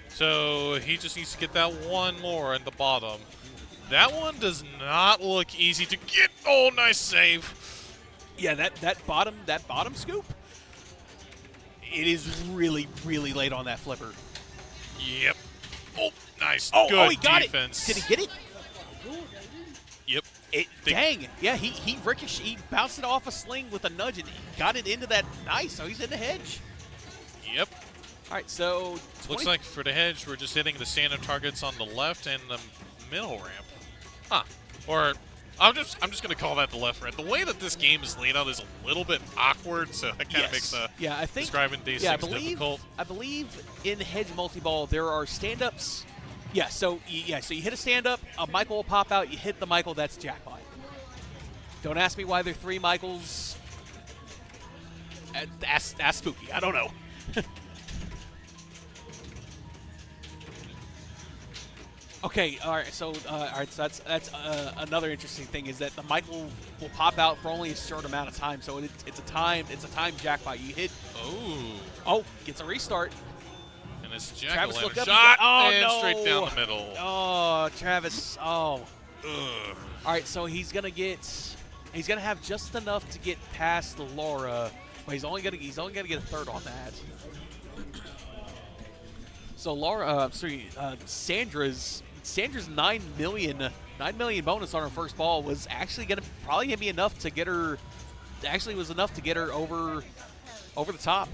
So he just needs to get that one more at the bottom. That one does not look easy to get. Oh, nice save. Yeah, that bottom scoop. It is really, really late on that flipper. Yep. Oh, nice. Oh, Good he got defense. it. Did he get it? Yep. Dang. Yeah, he ricocheted. He bounced it off a sling with a nudge and got it into that. Nice. So he's in the hedge. Yep. All right, so looks like for the hedge, we're just hitting the standard targets on the left and the middle ramp. Huh. Or I'm just gonna call that the left ramp. The way that this game is laid out is a little bit awkward, so that kind of makes I think describing these things difficult. I believe in hedge multi-ball there are stand-ups. Yeah, so you hit a stand-up, a Michael will pop out, you hit the Michael, that's jackpot. Don't ask me why there are 3 Michaels. That's spooky. I don't know. Okay, all right. So, that's another interesting thing is that the Michael will pop out for only a short amount of time. So it's a time jackpot. You hit. Oh, gets a restart. And it's Travis looked up. Shot and no. Straight down the middle. Oh, Travis. Oh. Ugh. All right. So he's gonna have just enough to get past Laura, but he's only gonna get a third on that. So Sandra's 9 million bonus on her first ball was actually probably gonna be enough to get her. Actually, was enough to get her over the top.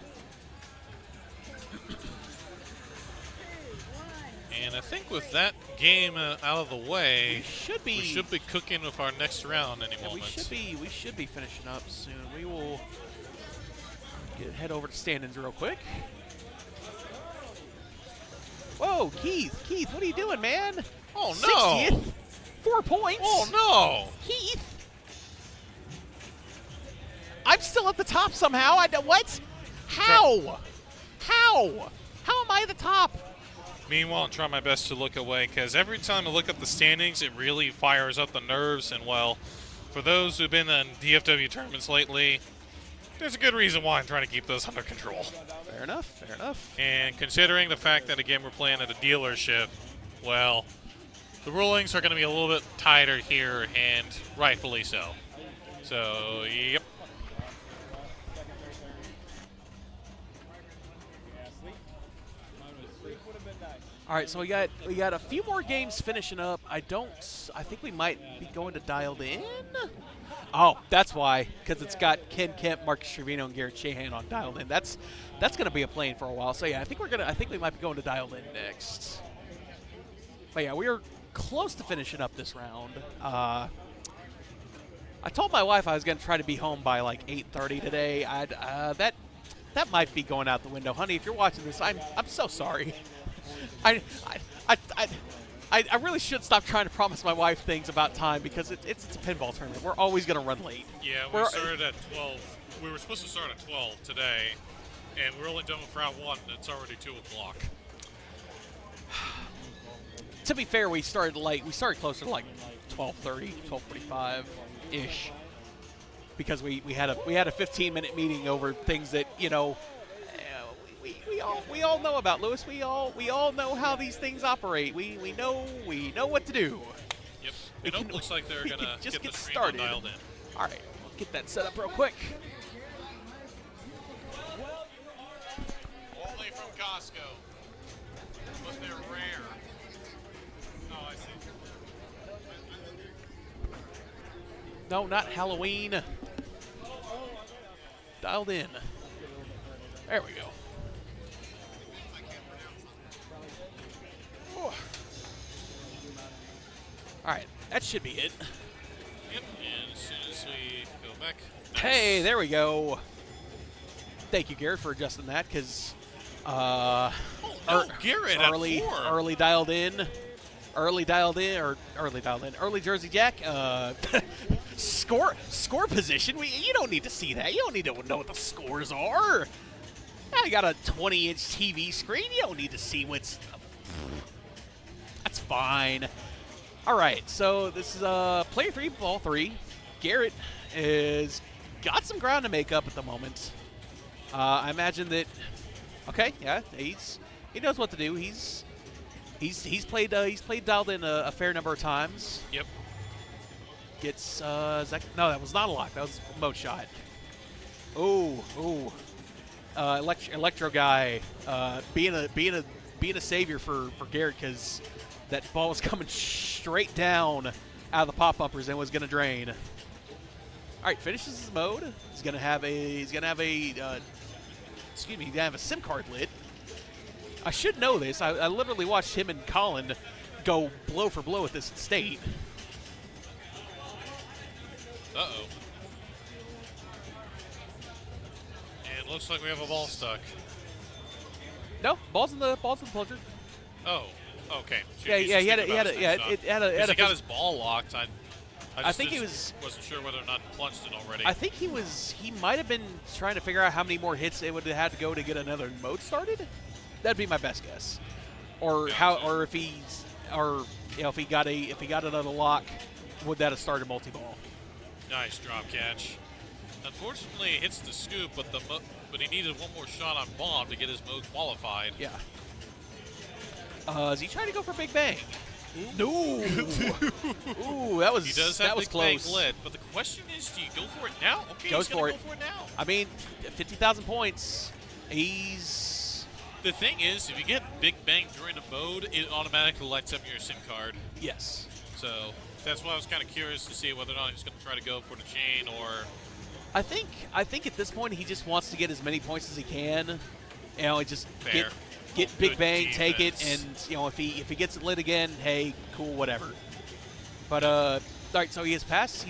And I think with that game out of the way, we should be cooking with our next round any moment. We should be finishing up soon. We will head over to stand-ins real quick. Whoa, Keith, what are you doing, man? Oh, no. 60th, 4 points. Oh, no. Keith. I'm still at the top somehow. What? How? How am I at the top? Meanwhile, I'm trying my best to look away because every time I look at the standings, it really fires up the nerves. And, well, for those who've been in DFW tournaments lately, there's a good reason why I'm trying to keep those under control. Fair enough. And considering the fact that, again, we're playing at a dealership, well, the rulings are going to be a little bit tighter here, and rightfully so. So, yep. All right, so we got a few more games finishing up. I think we might be going to Dialed In. Oh, that's why, because it's got Ken Kemp, Marcus Trevino, and Garrett Shahan on Dialed In. That's going to be a plane for a while. So yeah, I think we might be going to Dialed In next. But yeah, we are close to finishing up this round. I told my wife I was going to try to be home by like 8:30 today. That might be going out the window, honey. If you're watching this, I'm so sorry. I really should stop trying to promise my wife things about time because it's a pinball tournament. We're always going to run late. Yeah, we started at 12. We were supposed to start at 12 today, and we're only done with round 1, and it's already 2 o'clock. To be fair, we started late. We started closer to like 12:30, 12:45-ish because we had a 15-minute meeting over things that, you know, we all know about, Lewis. We all know how these things operate. We know what to do. Yep. It looks like they're gonna just get the stream started. dialed in. All right, we'll get that set up real quick. Only from Costco. But they're rare. Oh, I see. No, not Halloween. Dialed In. There we go. All right, that should be it. Yep, and as soon as we go back. Nice. Hey, there we go. Thank you, Garrett, for adjusting that because Garrett early Dialed In. early Jersey Jack. Score position. You don't need to see that. You don't need to know what the scores are. I got a 20-inch TV screen. You don't need to see what's. That's fine. All right, so this is player 3, ball 3. Garrett is got some ground to make up at the moment. I imagine that. Okay, yeah, he knows what to do. He's played dialed in a fair number of times. Yep. Gets no, that was not a lock. That was a mode shot. Ooh. Electro guy being a savior for Garrett, because that ball was coming straight down out of the pop bumpers and was going to drain. All right, finishes his mode. He's gonna have a SIM card lit. I should know this. I literally watched him and Colin go blow for blow at this state. Uh-oh. And it looks like we have a ball stuck. No, ball's in the plunger. Oh, okay. Yeah, he had a got his ball locked. I think he wasn't sure whether or not he plunged it already. I think he might have been trying to figure out how many more hits it would have had to go to get another mode started. That'd be my best guess. Or if he got another lock, would that have started multi-ball? Nice drop catch. Unfortunately, it hits the scoop, but he needed one more shot on bomb to get his mode qualified. Yeah. Is he trying to go for Big Bang? No. Ooh, that was He does have Big close. Bang lit, but the question is, do you go for it now? Okay, Goes he's going for to go for it now. I mean, 50,000 points. He's. The thing is, if you get Big Bang during the mode, it automatically lights up your SIM card. Yes. So that's why I was kind of curious to see whether or not he's going to try to go for the chain or. I think at this point he just wants to get as many points as he can. Just Fair. get Big Bang, defense. take it, and if he gets it lit again, hey, cool, whatever. But all right, so he has passed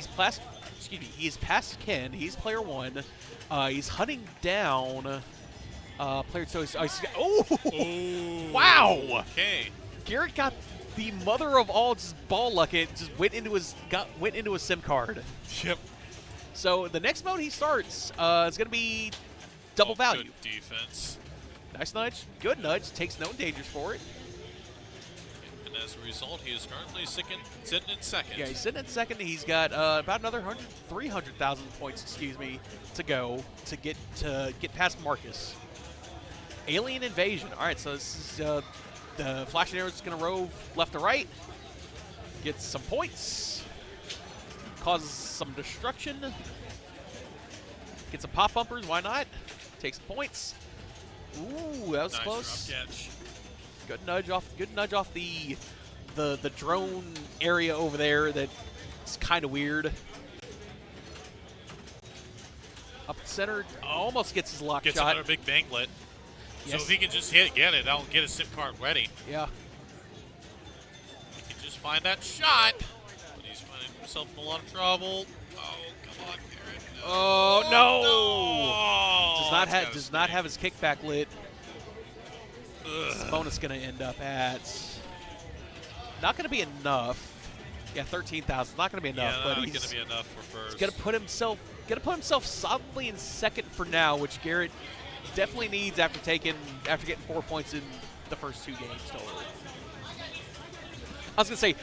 Ken. He's player 1. He's hunting down player 2. Oh! Wow! Okay. Garrett got the mother of all just ball luck. It just went into his SIM card. Yep. So the next mode he starts is going to be double value. Good defense. Nice nudge. Good nudge. Takes no dangers for it. And as a result, he is currently sitting in second. Yeah, he's sitting in second. He's got about another 300,000 points, to go to get past Marcus. Alien Invasion. All right, so this is the flashing arrow is going to rove left to right. Gets some points. Causes some destruction. Get some pop bumpers. Why not? Take some points. Ooh, that was nice close. Drop catch. Good nudge off the drone area over there. That's kind of weird. Up center, almost gets his lock Gets shot. another Big Bang lit. Yes. So if he can just get it, that'll get his SIM card ready. Yeah. He can just find that shot. But he's finding himself in a lot of trouble. Oh, come on, Garrett. No. Oh no! No. Does not have his kickback lit. Ugh. His bonus going to end up at not going to be enough. Yeah, 13,000. Not going to be enough. Yeah, but not he's going to be enough for first. going to put himself solidly in second for now, which Garrett definitely needs after getting 4 points in the first 2 games total. I was going to say,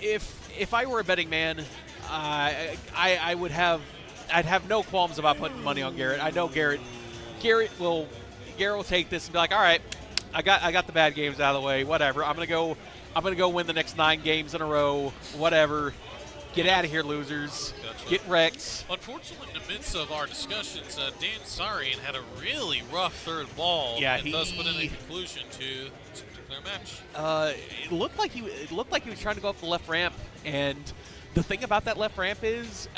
if I were a betting man, I'd have no qualms about putting money on Garrett. I know Garrett will take this and be like, all right, I got the bad games out of the way. Whatever. I'm gonna go win the next 9 games in a row. Whatever. Get out of here, losers. Gotcha. Get wrecked. Unfortunately, in the midst of our discussions, Dan Sarian had a really rough third ball, Yeah, and thus put in a conclusion to this particular match. It looked like he was trying to go up the left ramp, and the thing about that left ramp is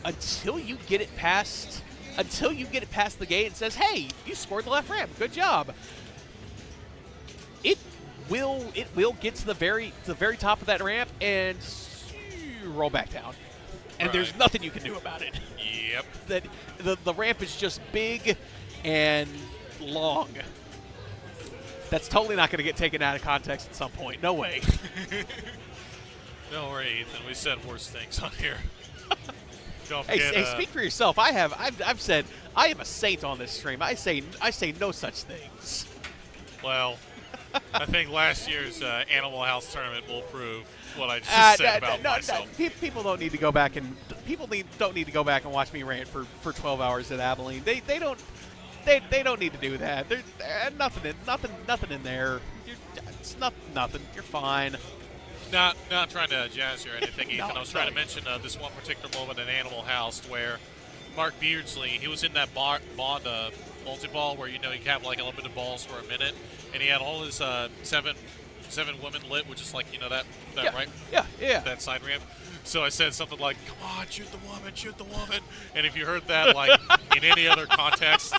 until you get it past the gate and says, hey, you scored the left ramp, good job, it will get to the very top of that ramp and roll back down, and there's nothing you can do about it. Yep. That the ramp is just big and long. That's totally not going to get taken out of context at some point. No way. Don't worry, Ethan. We said worse things on here. Don't Hey, forget, hey, speak for yourself. I've said I am a saint on this stream. I say no such things. Well, I think last year's Animal House tournament will prove what I just said about myself. People don't need to go back and don't need to go back and watch me rant for 12 hours at Abilene. They don't need to do that. There's nothing in there. It's nothing. You're fine. Not trying to jazz you or anything, Ethan. No, I was trying to mention this one particular moment in Animal House where Mark Beardsley, he was in that Bond multi-ball where, you have like unlimited balls for a minute, and he had all his seven women lit, which is like, that right? Yeah. That side ramp. So I said something like, "Come on, shoot the woman," and if you heard that like in any other context,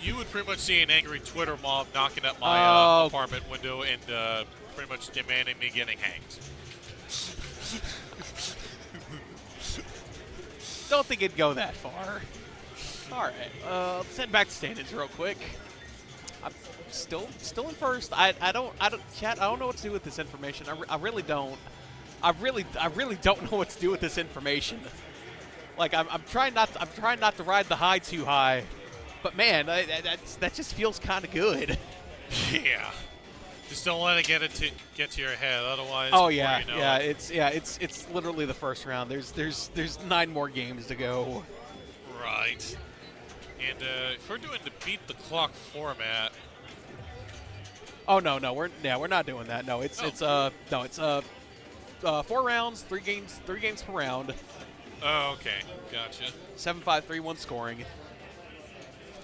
you would pretty much see an angry Twitter mob knocking at my apartment window and pretty much demanding me getting hanged. Don't think it'd go that far. All right, let's head back to standings real quick. I'm still in first. I don't, chat. I don't know what to do with this information. I really don't. I really don't know what to do with this information. Like I'm trying not to ride the high too high, but man, that just feels kind of good. Yeah. Just don't let it get to your head, otherwise. Oh yeah, you know it's literally the first round. There's 9 more games to go. Right. And if we're doing the beat the clock format. Oh no, we're not doing that. No, it's 4 rounds, 3 games per round. Oh, okay, gotcha. 7-5-3-1 scoring.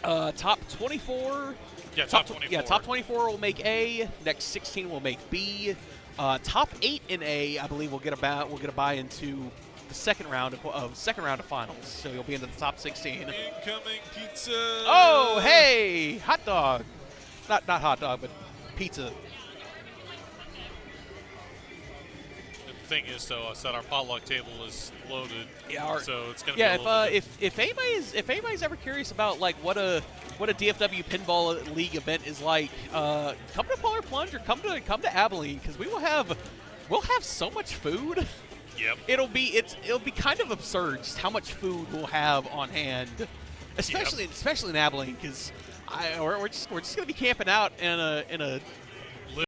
Top 24. Yeah, top 24. Yeah, top 24 will make A. Next 16 will make B. Top 8 in A, I believe, will get a bye into the second round of finals. So you'll be into the top 16. Incoming pizza. Oh, hey, hot dog. Not hot dog, but pizza. The thing is, though, I said our potluck table is loaded. Yeah, so it's gonna be a little bit. if anybody's ever curious about like what a DFW Pinball League event is like, come to Polar Plunge or come to Abilene, because we'll have so much food. Yep. It'll be kind of absurd just how much food we'll have on hand, especially in Abilene, because we're just gonna be camping out in a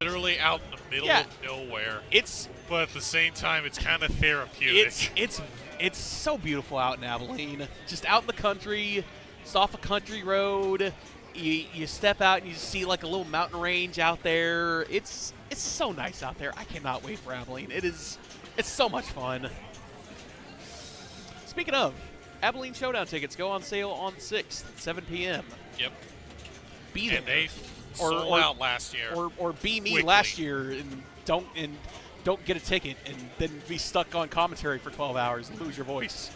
literally out in the middle of nowhere. But at the same time, it's kind of therapeutic. It's so beautiful out in Abilene, just out in the country. It's off a country road. You step out and you see like a little mountain range out there. It's so nice out there. I cannot wait for Abilene. It's so much fun. Speaking of, Abilene Showdown tickets go on sale on the 6th at 7 p.m. Yep. Be there. And they sold out last year. Or be me quickly. last year and don't get a ticket and then be stuck on commentary for 12 hours and lose your voice.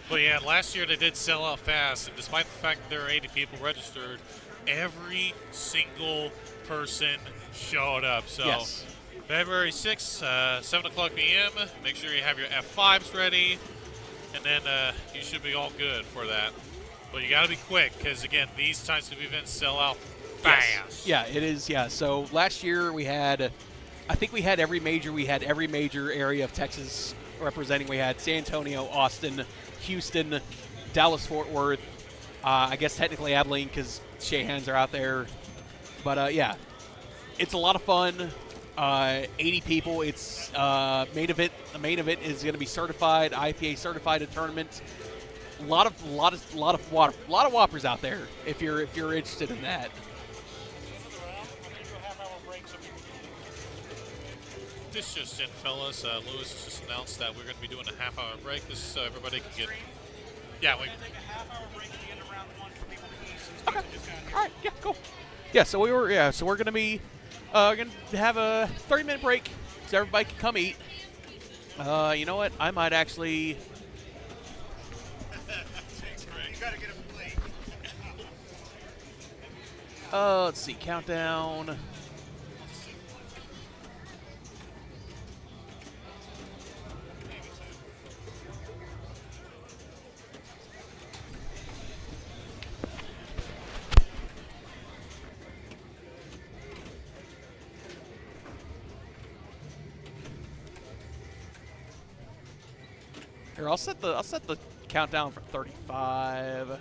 But yeah, last year they did sell out fast, and despite the fact that there were 80 people registered, every single person showed up. So yes. February 6th, 7 o'clock p.m., make sure you have your F5s ready, and then you should be all good for that. But you got to be quick, because again, these types of events sell out fast. Yes. Yeah, it is. Yeah. So last year I think we had every major area of Texas representing. We had San Antonio, Austin, Houston, Dallas-Fort Worth. I guess technically Abilene because Shahans are out there. But yeah, it's a lot of fun. 80 people. It's main event. The main event is going to be certified, IPA certified a tournament. A lot of whoppers out there if you're interested in that. This just in, fellas. Lewis has just announced that we're going to be doing a half-hour break. This is so everybody can get. Yeah, we. Take a half-hour break at the end of round 1 for people to eat. Okay. All right. Yeah. Cool. Yeah. So we're going to be going to have a 30-minute break so everybody can come eat. You know what? I might actually. You gotta get a plate. Let's see. Countdown. Here, I'll set the countdown for 35.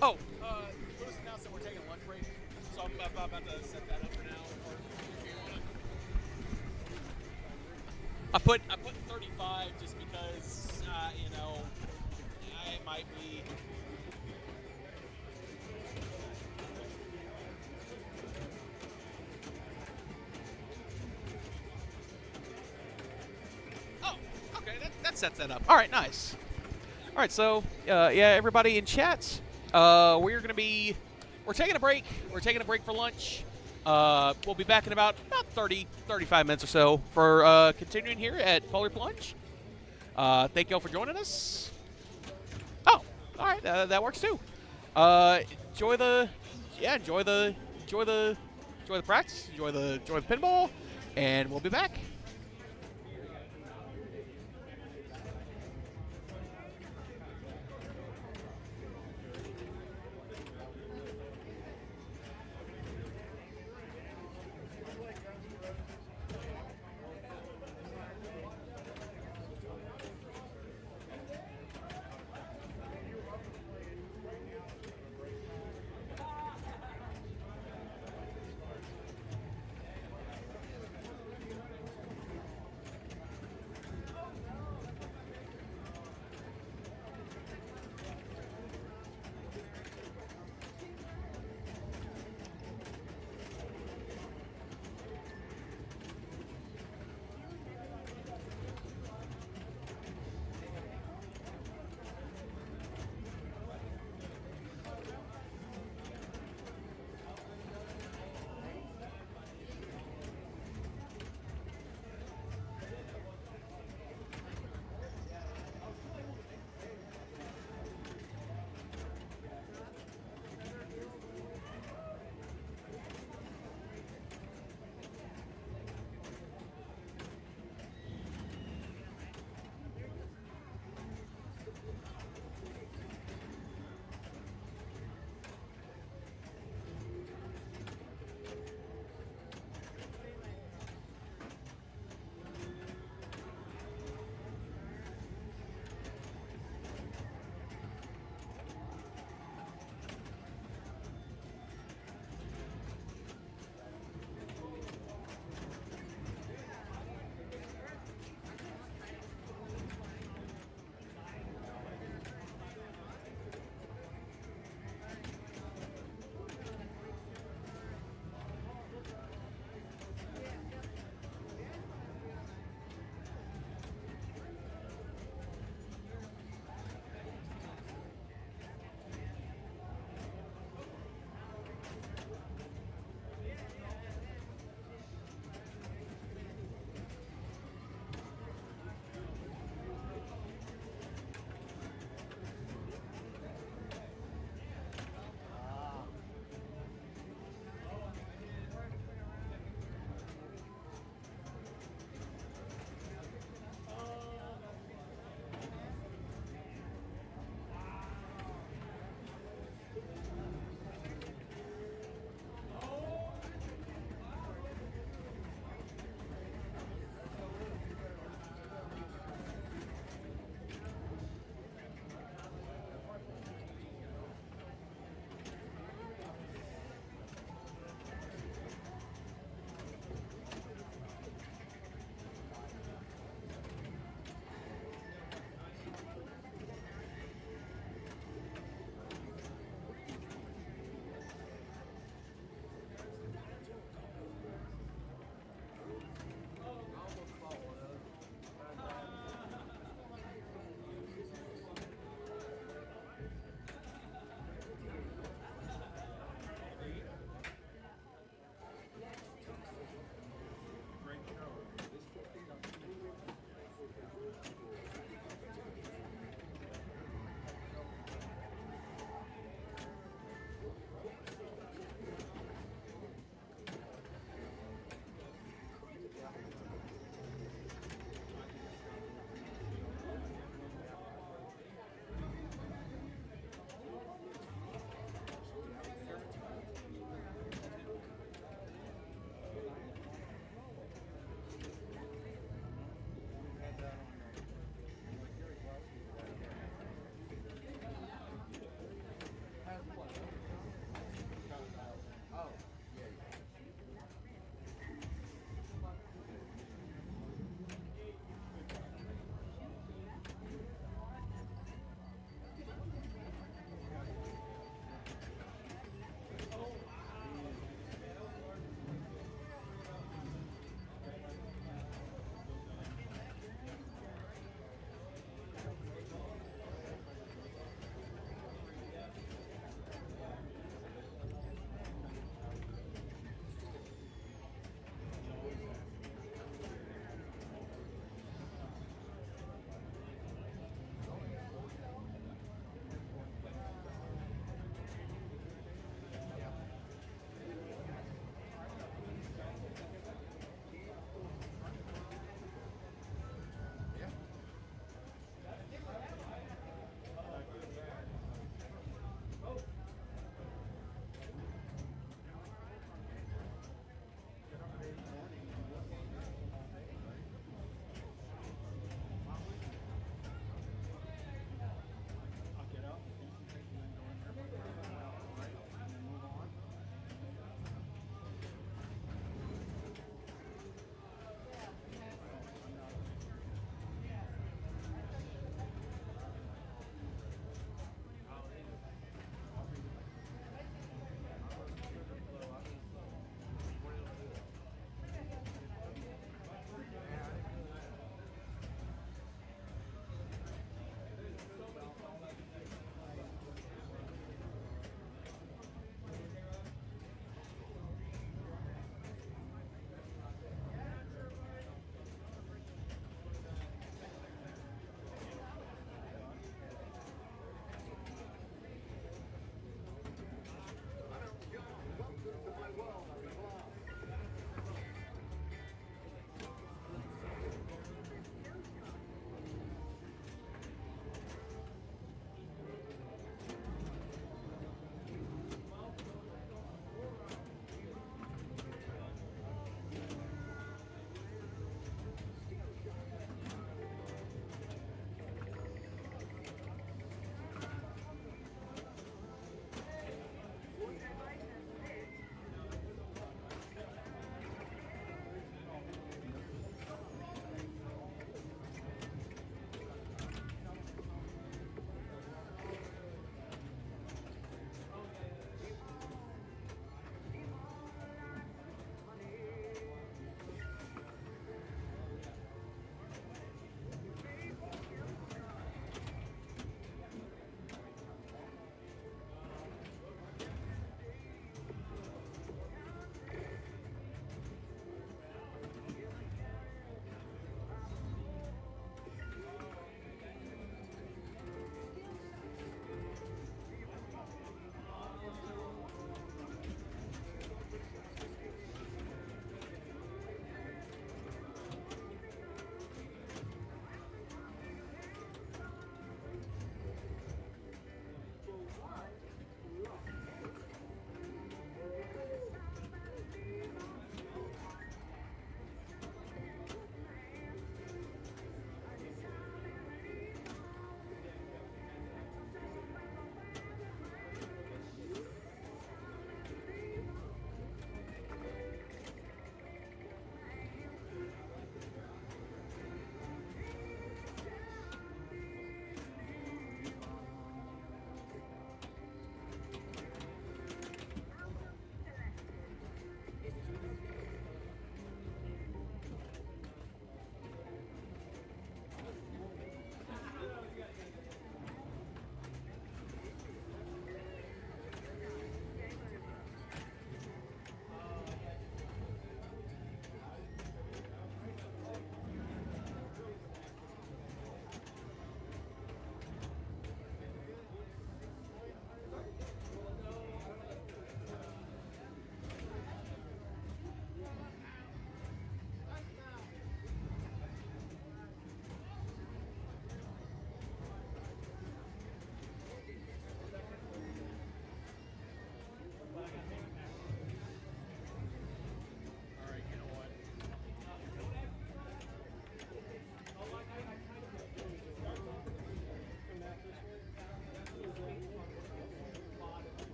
Oh, Lewis announced that we're taking a lunch break, so I'm about to set that up for now. I put 35 just because you know, it might be. Oh, okay, that sets that up. All right, nice. All right, so yeah, everybody in chat, we're taking a break. We're taking a break for lunch. We'll be back in about 30, 35 minutes or so for continuing here at Polar Plunge. Thank you all for joining us. Oh, all right, that works too. Enjoy the practice. Enjoy the pinball, and we'll be back.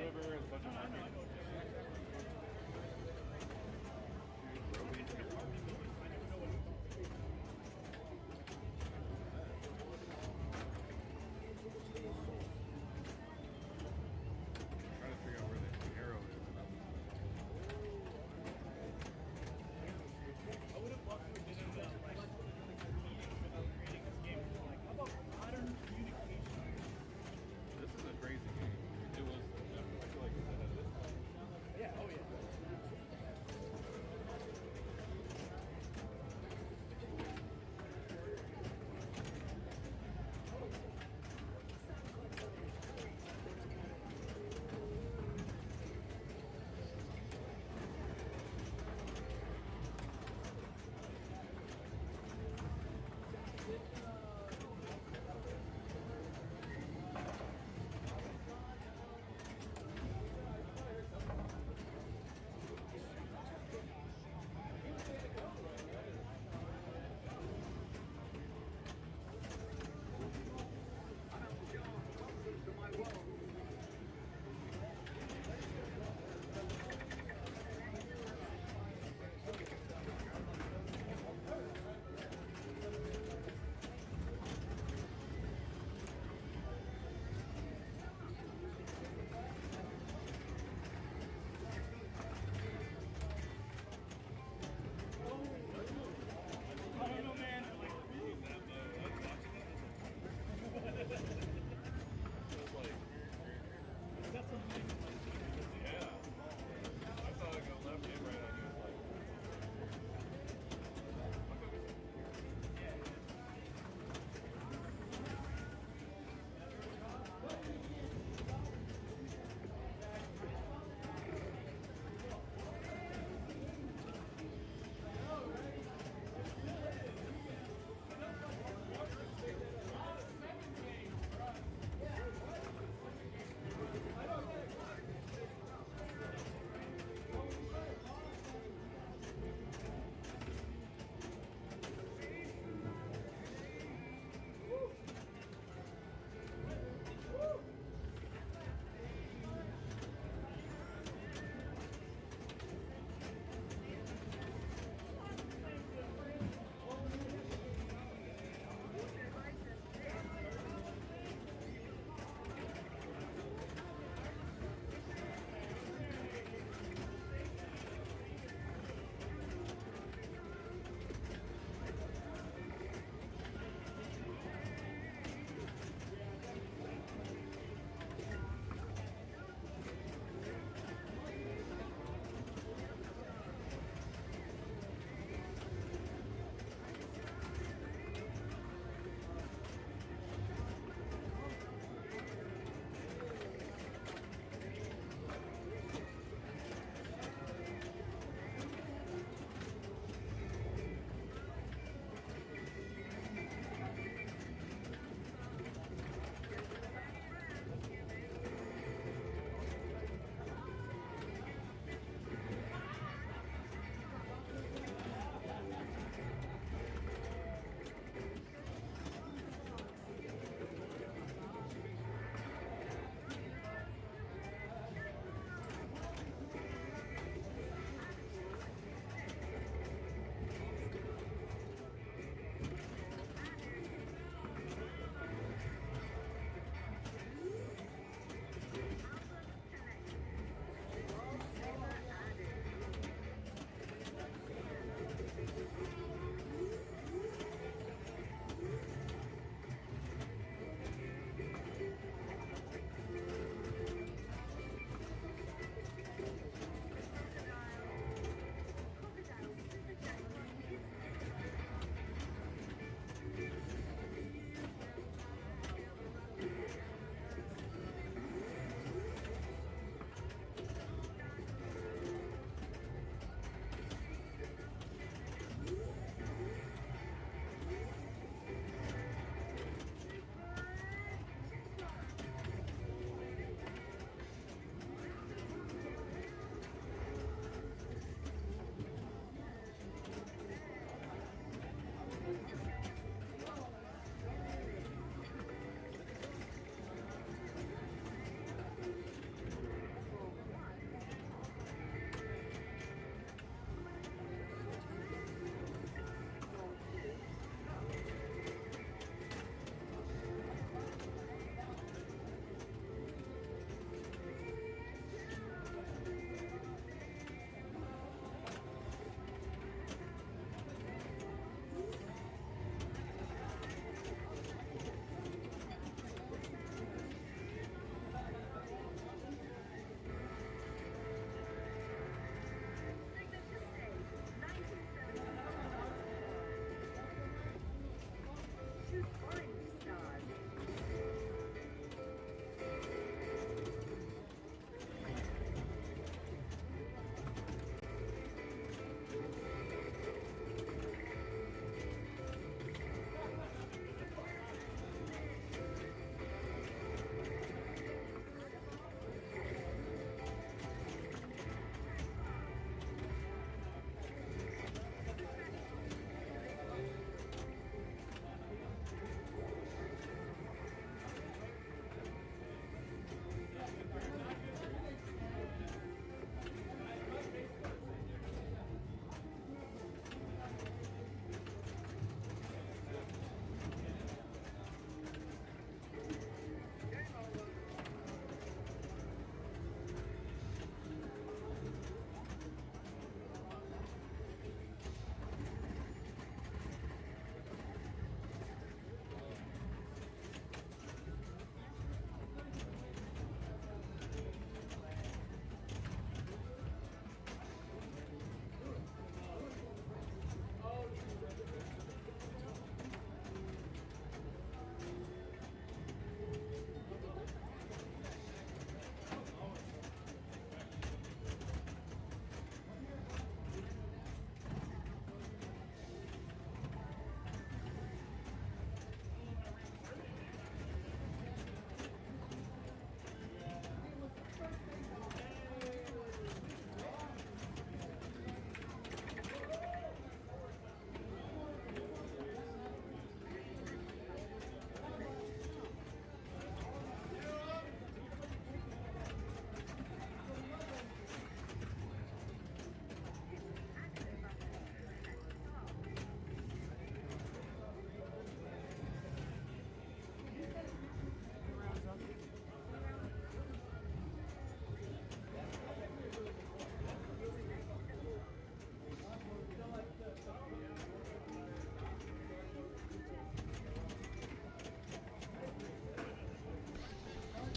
over and a bunch of trying to figure out where the arrow is. I would have loved to have been in that like meeting without creating this game. Like, how about modern communication? This is a crazy game. It was. I feel like it's ahead of this time. Yeah. Oh yeah.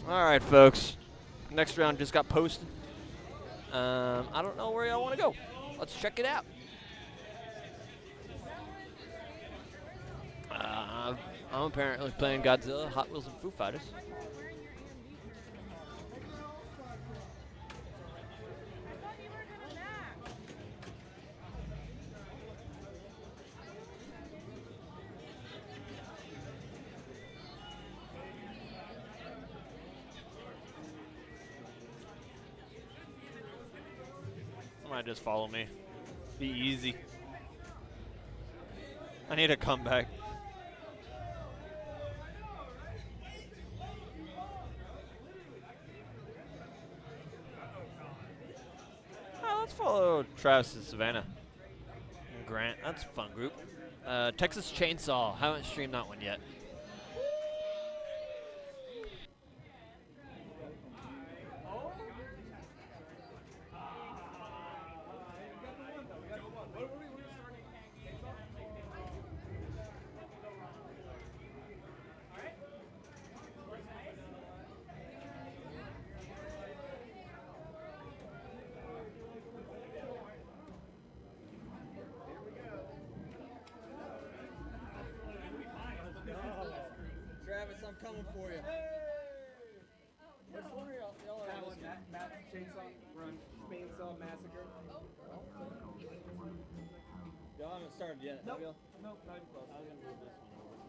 All right, folks. Next round just got posted. I don't know where y'all want to go. Let's check it out. I'm apparently playing Godzilla, Hot Wheels, and Foo Fighters. Might just follow me. Be easy. I need a comeback. Let's follow Travis and Savannah. And Grant, that's a fun group. Texas Chainsaw, haven't streamed that one yet. Travis, I'm coming for you. Chainsaw Massacre. Y'all haven't started yet, have y'all? Nope, not even close. I was gonna move this one over.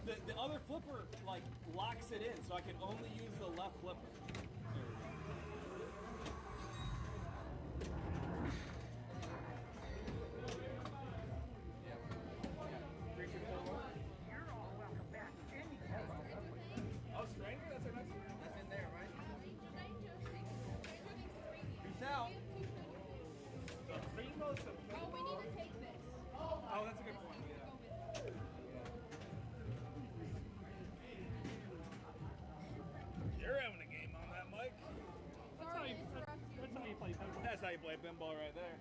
The other flipper like locks it in, so I can only use the left flipper. Oh, stranger? That's our next one. That's in there, right? Peace out. Oh, we need to take this. Oh, that's a good point. Yeah. You're having a game on that, Mike. Sorry to interrupt you. That's how you play pinball. That's how you play pinball right there.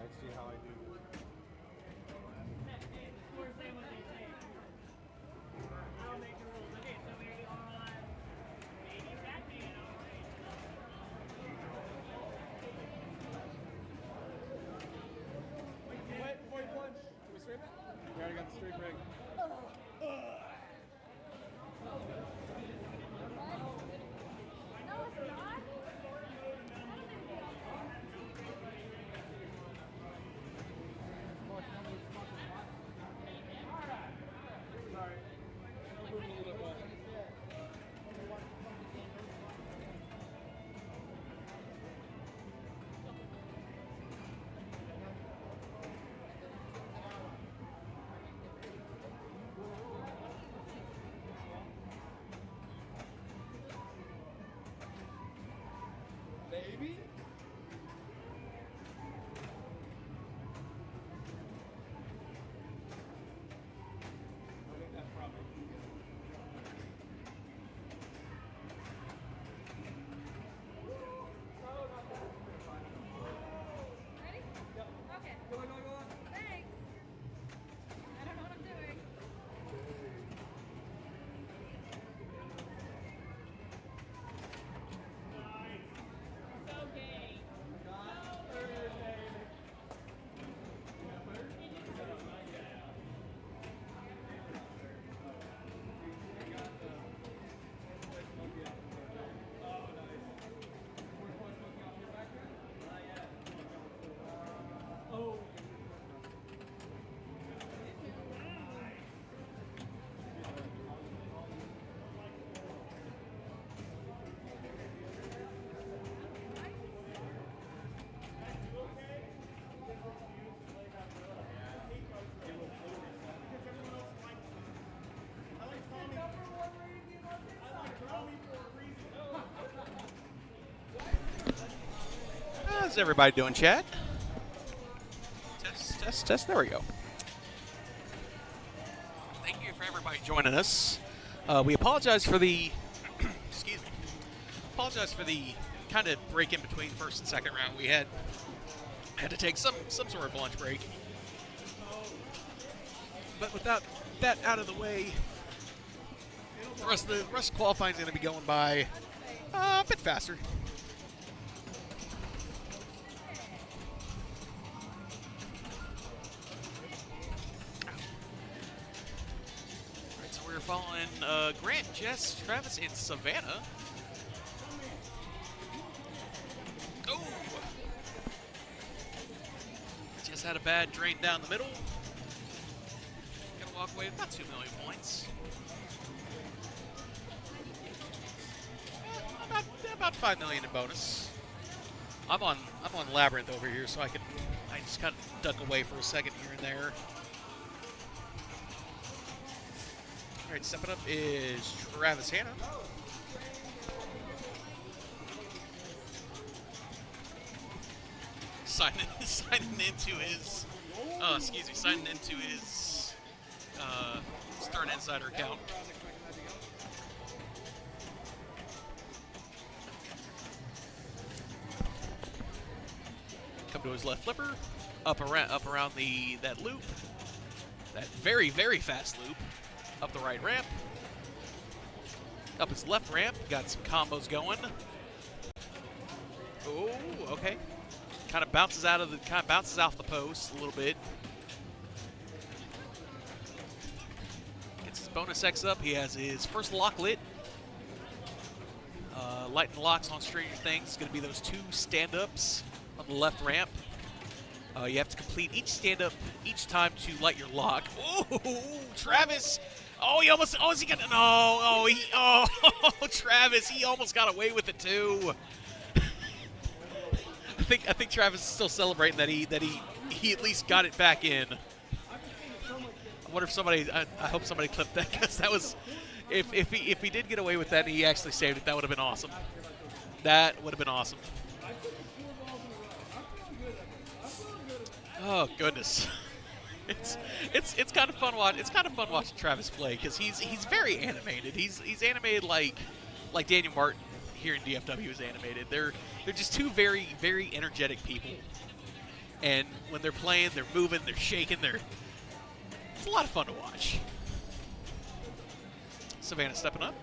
Let's see how I do. Wait, before you plunge, can we stream it? We already got the stream rig. No, it's not. Sorry. We're moving a little bit more. Maybe? I think that's probably. Ready? Yep. Okay. Go on, go on, go on. Thanks. I don't know what I'm doing. So gay. Oh. How's everybody doing, chat? Test, test, test. There we go. Thank you for everybody joining us. We apologize for the excuse me. Apologize for the kind of break in between first and second round. We had to take some sort of lunch break. But without that out of the way, the rest of qualifying is going to be going by a bit faster. Alright, so we're following Grant, Jess, Travis, and Savannah. Oh! Just had a bad drain down the middle. Gonna walk away with about 2 million points. About 5 million in bonus. I'm on Labyrinth over here, so I just kind of duck away for a second here and there. All right, stepping up is Travis Hanna. Signing into his Stern Insider account. Come to his left flipper, up around that loop, that very, very fast loop, up the right ramp, up his left ramp, got some combos going. Oh, okay. Kind of bounces off the post a little bit. Gets his bonus X up. He has his first lock lit. Light and locks on Stranger Things is going to be those 2 stand-ups on the left ramp. You have to complete each stand-up each time to light your lock. Oh, Travis! Oh, he almost. Oh, is he gonna? No! Oh, Travis! He almost got away with it too. I think Travis is still celebrating that he at least got it back in. I wonder if somebody. I hope somebody clipped that, because that was. If he did get away with that and he actually saved it, that would have been awesome. That would have been awesome. Oh goodness. It's kind of fun watching Travis play, because he's very animated. He's animated like Daniel Martin here in DFW is animated. They're just 2 very, very energetic people. And when they're playing, they're moving, they're shaking, it's a lot of fun to watch. Savannah stepping up.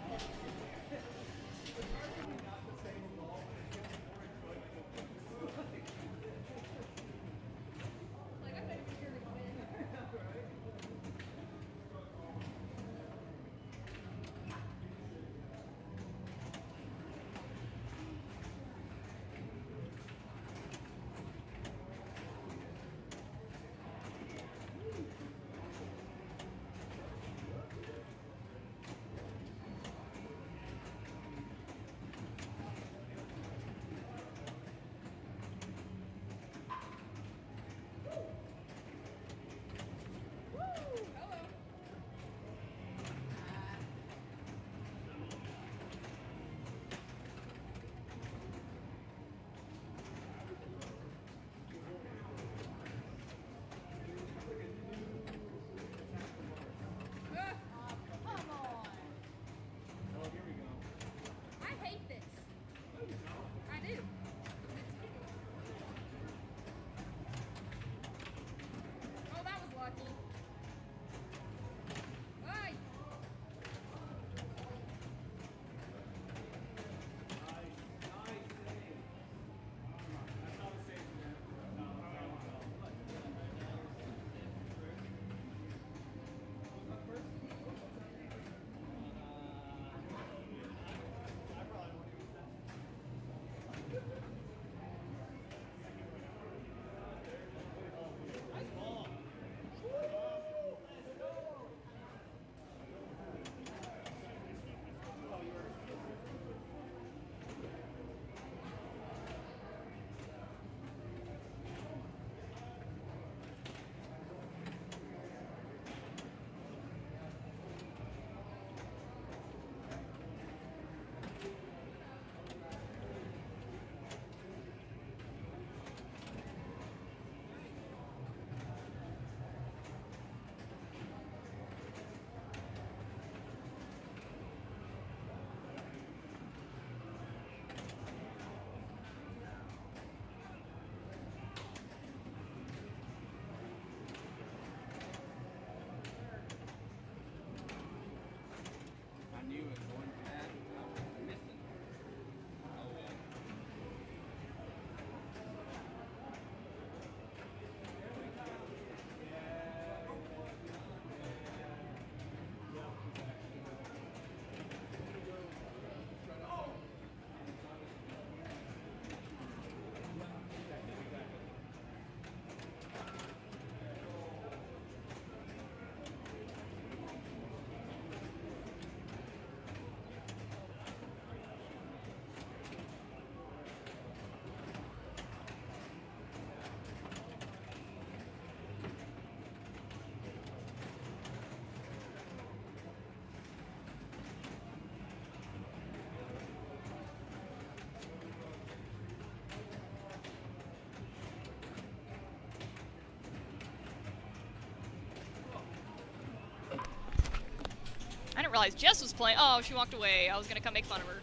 I didn't realize Jess was playing. Oh, she walked away. I was gonna come make fun of her.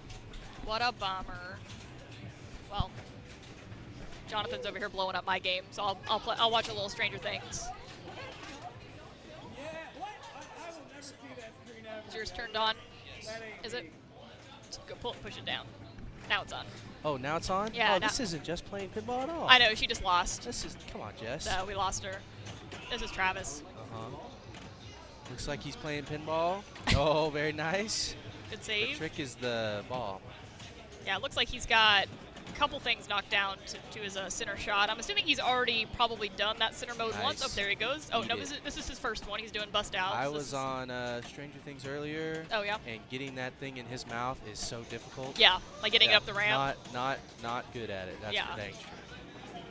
What a bummer. Well, Jonathan's over here blowing up my game, so I'll watch a little Stranger Things. Is yours turned on? Is it? Go push it down. Now it's on. Oh, now it's on? Yeah. Oh, this isn't just playing pinball at all. I know, she just lost. This is, come on, Jess. So we lost her. This is Travis. Looks like he's playing pinball. Oh, very nice. Good save. The trick is the ball. Yeah, it looks like he's got a couple things knocked down to his center shot. I'm assuming he's already probably done that center mode once. Oh, there he goes. Oh, no, this is his first one. He's doing bust out. I was on Stranger Things earlier. Oh, yeah? And getting that thing in his mouth is so difficult. Yeah, like getting it up the ramp. Not good at it. That's for dang sure.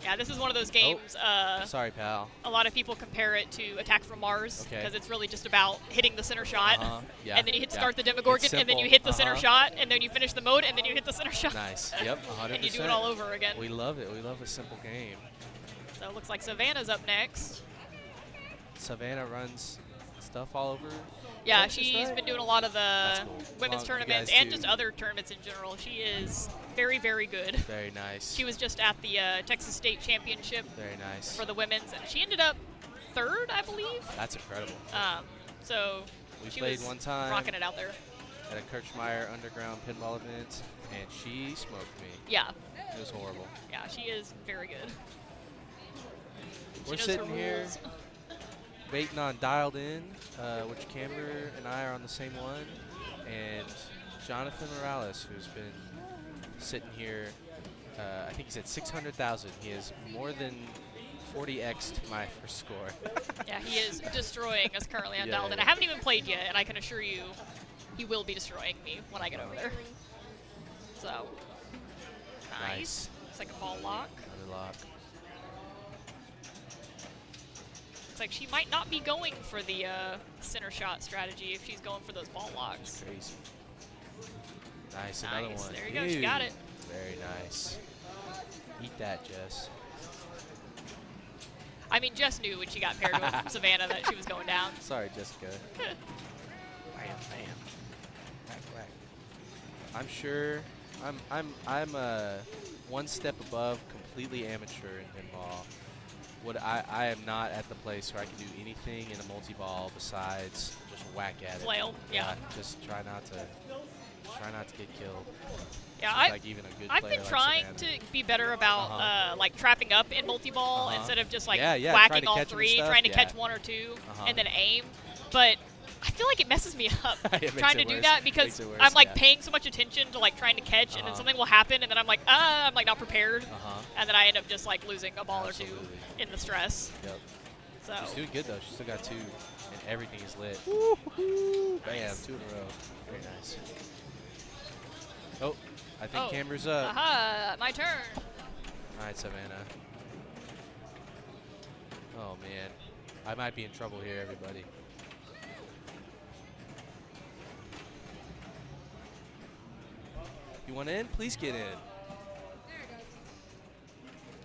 Yeah, this is one of those games. Sorry, pal. A lot of people compare it to Attack from Mars Okay. because it's really just about hitting the center shot, Yeah. and then you hit start the Demogorgon, and then you hit the center shot, and then you finish the mode, and then you hit the center shot. Nice. Yep. 100%. And you do it all over again. We love it. We love a simple game. So it looks like Savannah's up next. Savannah runs stuff all over. Yeah, Texas, she's right? been doing a lot of the That's cool. women's You tournaments guys and do. just other tournaments in general. She is very, very good. Very nice. She was just at the Texas State Championship Very nice. for the women's, and she ended up third, I believe. That's incredible. So We she played was one time rocking it out there. at a Kirchmeier underground pinball event, and she smoked me. Yeah. It was horrible. Yeah, she is very good. We're She knows her sitting here rules. waiting on Dialed In, which Camber and I are on the same one, and Jonathan Morales, who's been sitting here, I think he's at 600,000. He has more than 40x'd my first score. Yeah, he is destroying us currently on Yeah, Dialed In. yeah. I haven't even played yet, and I can assure you he will be destroying me when I get over there. So, nice. Second ball lock. Another lock. Looks like she might not be going for the center shot strategy if she's going for those ball locks. Crazy. Nice, another Nice. one. There you go, she got it. Very nice. Eat that, Jess. I mean, Jess knew when she got paired with Savannah that she was going down. Sorry, Jessica. Bam, bam. Whack, whack. I'm sure I'm one step above completely amateur in pinball. I am not at the place where I can do anything in a multi-ball besides just whack at it. Flail, yeah. Just try not to get killed. Yeah, like even a good I've player been like trying Savannah. to be better about like trapping up in multi-ball instead of just like Yeah, trying whacking to all catch 'em and three, stuff, trying to yeah. catch one or two, and then aim. But I feel like it messes me up It trying to makes it do worse. that because Makes it worse, I'm like yeah. paying so much attention to like trying to catch, and then something will happen, and then I'm like not prepared, and then I end up just like losing a ball or two in the stress. Yep. So She's doing good though. She's still got 2, and everything is lit. Bam, Nice. 2 in a row. Very nice. Oh, I think Camber's up. Aha, my turn. All right, Savannah. Oh man, I might be in trouble here, everybody. You want in? Please get in.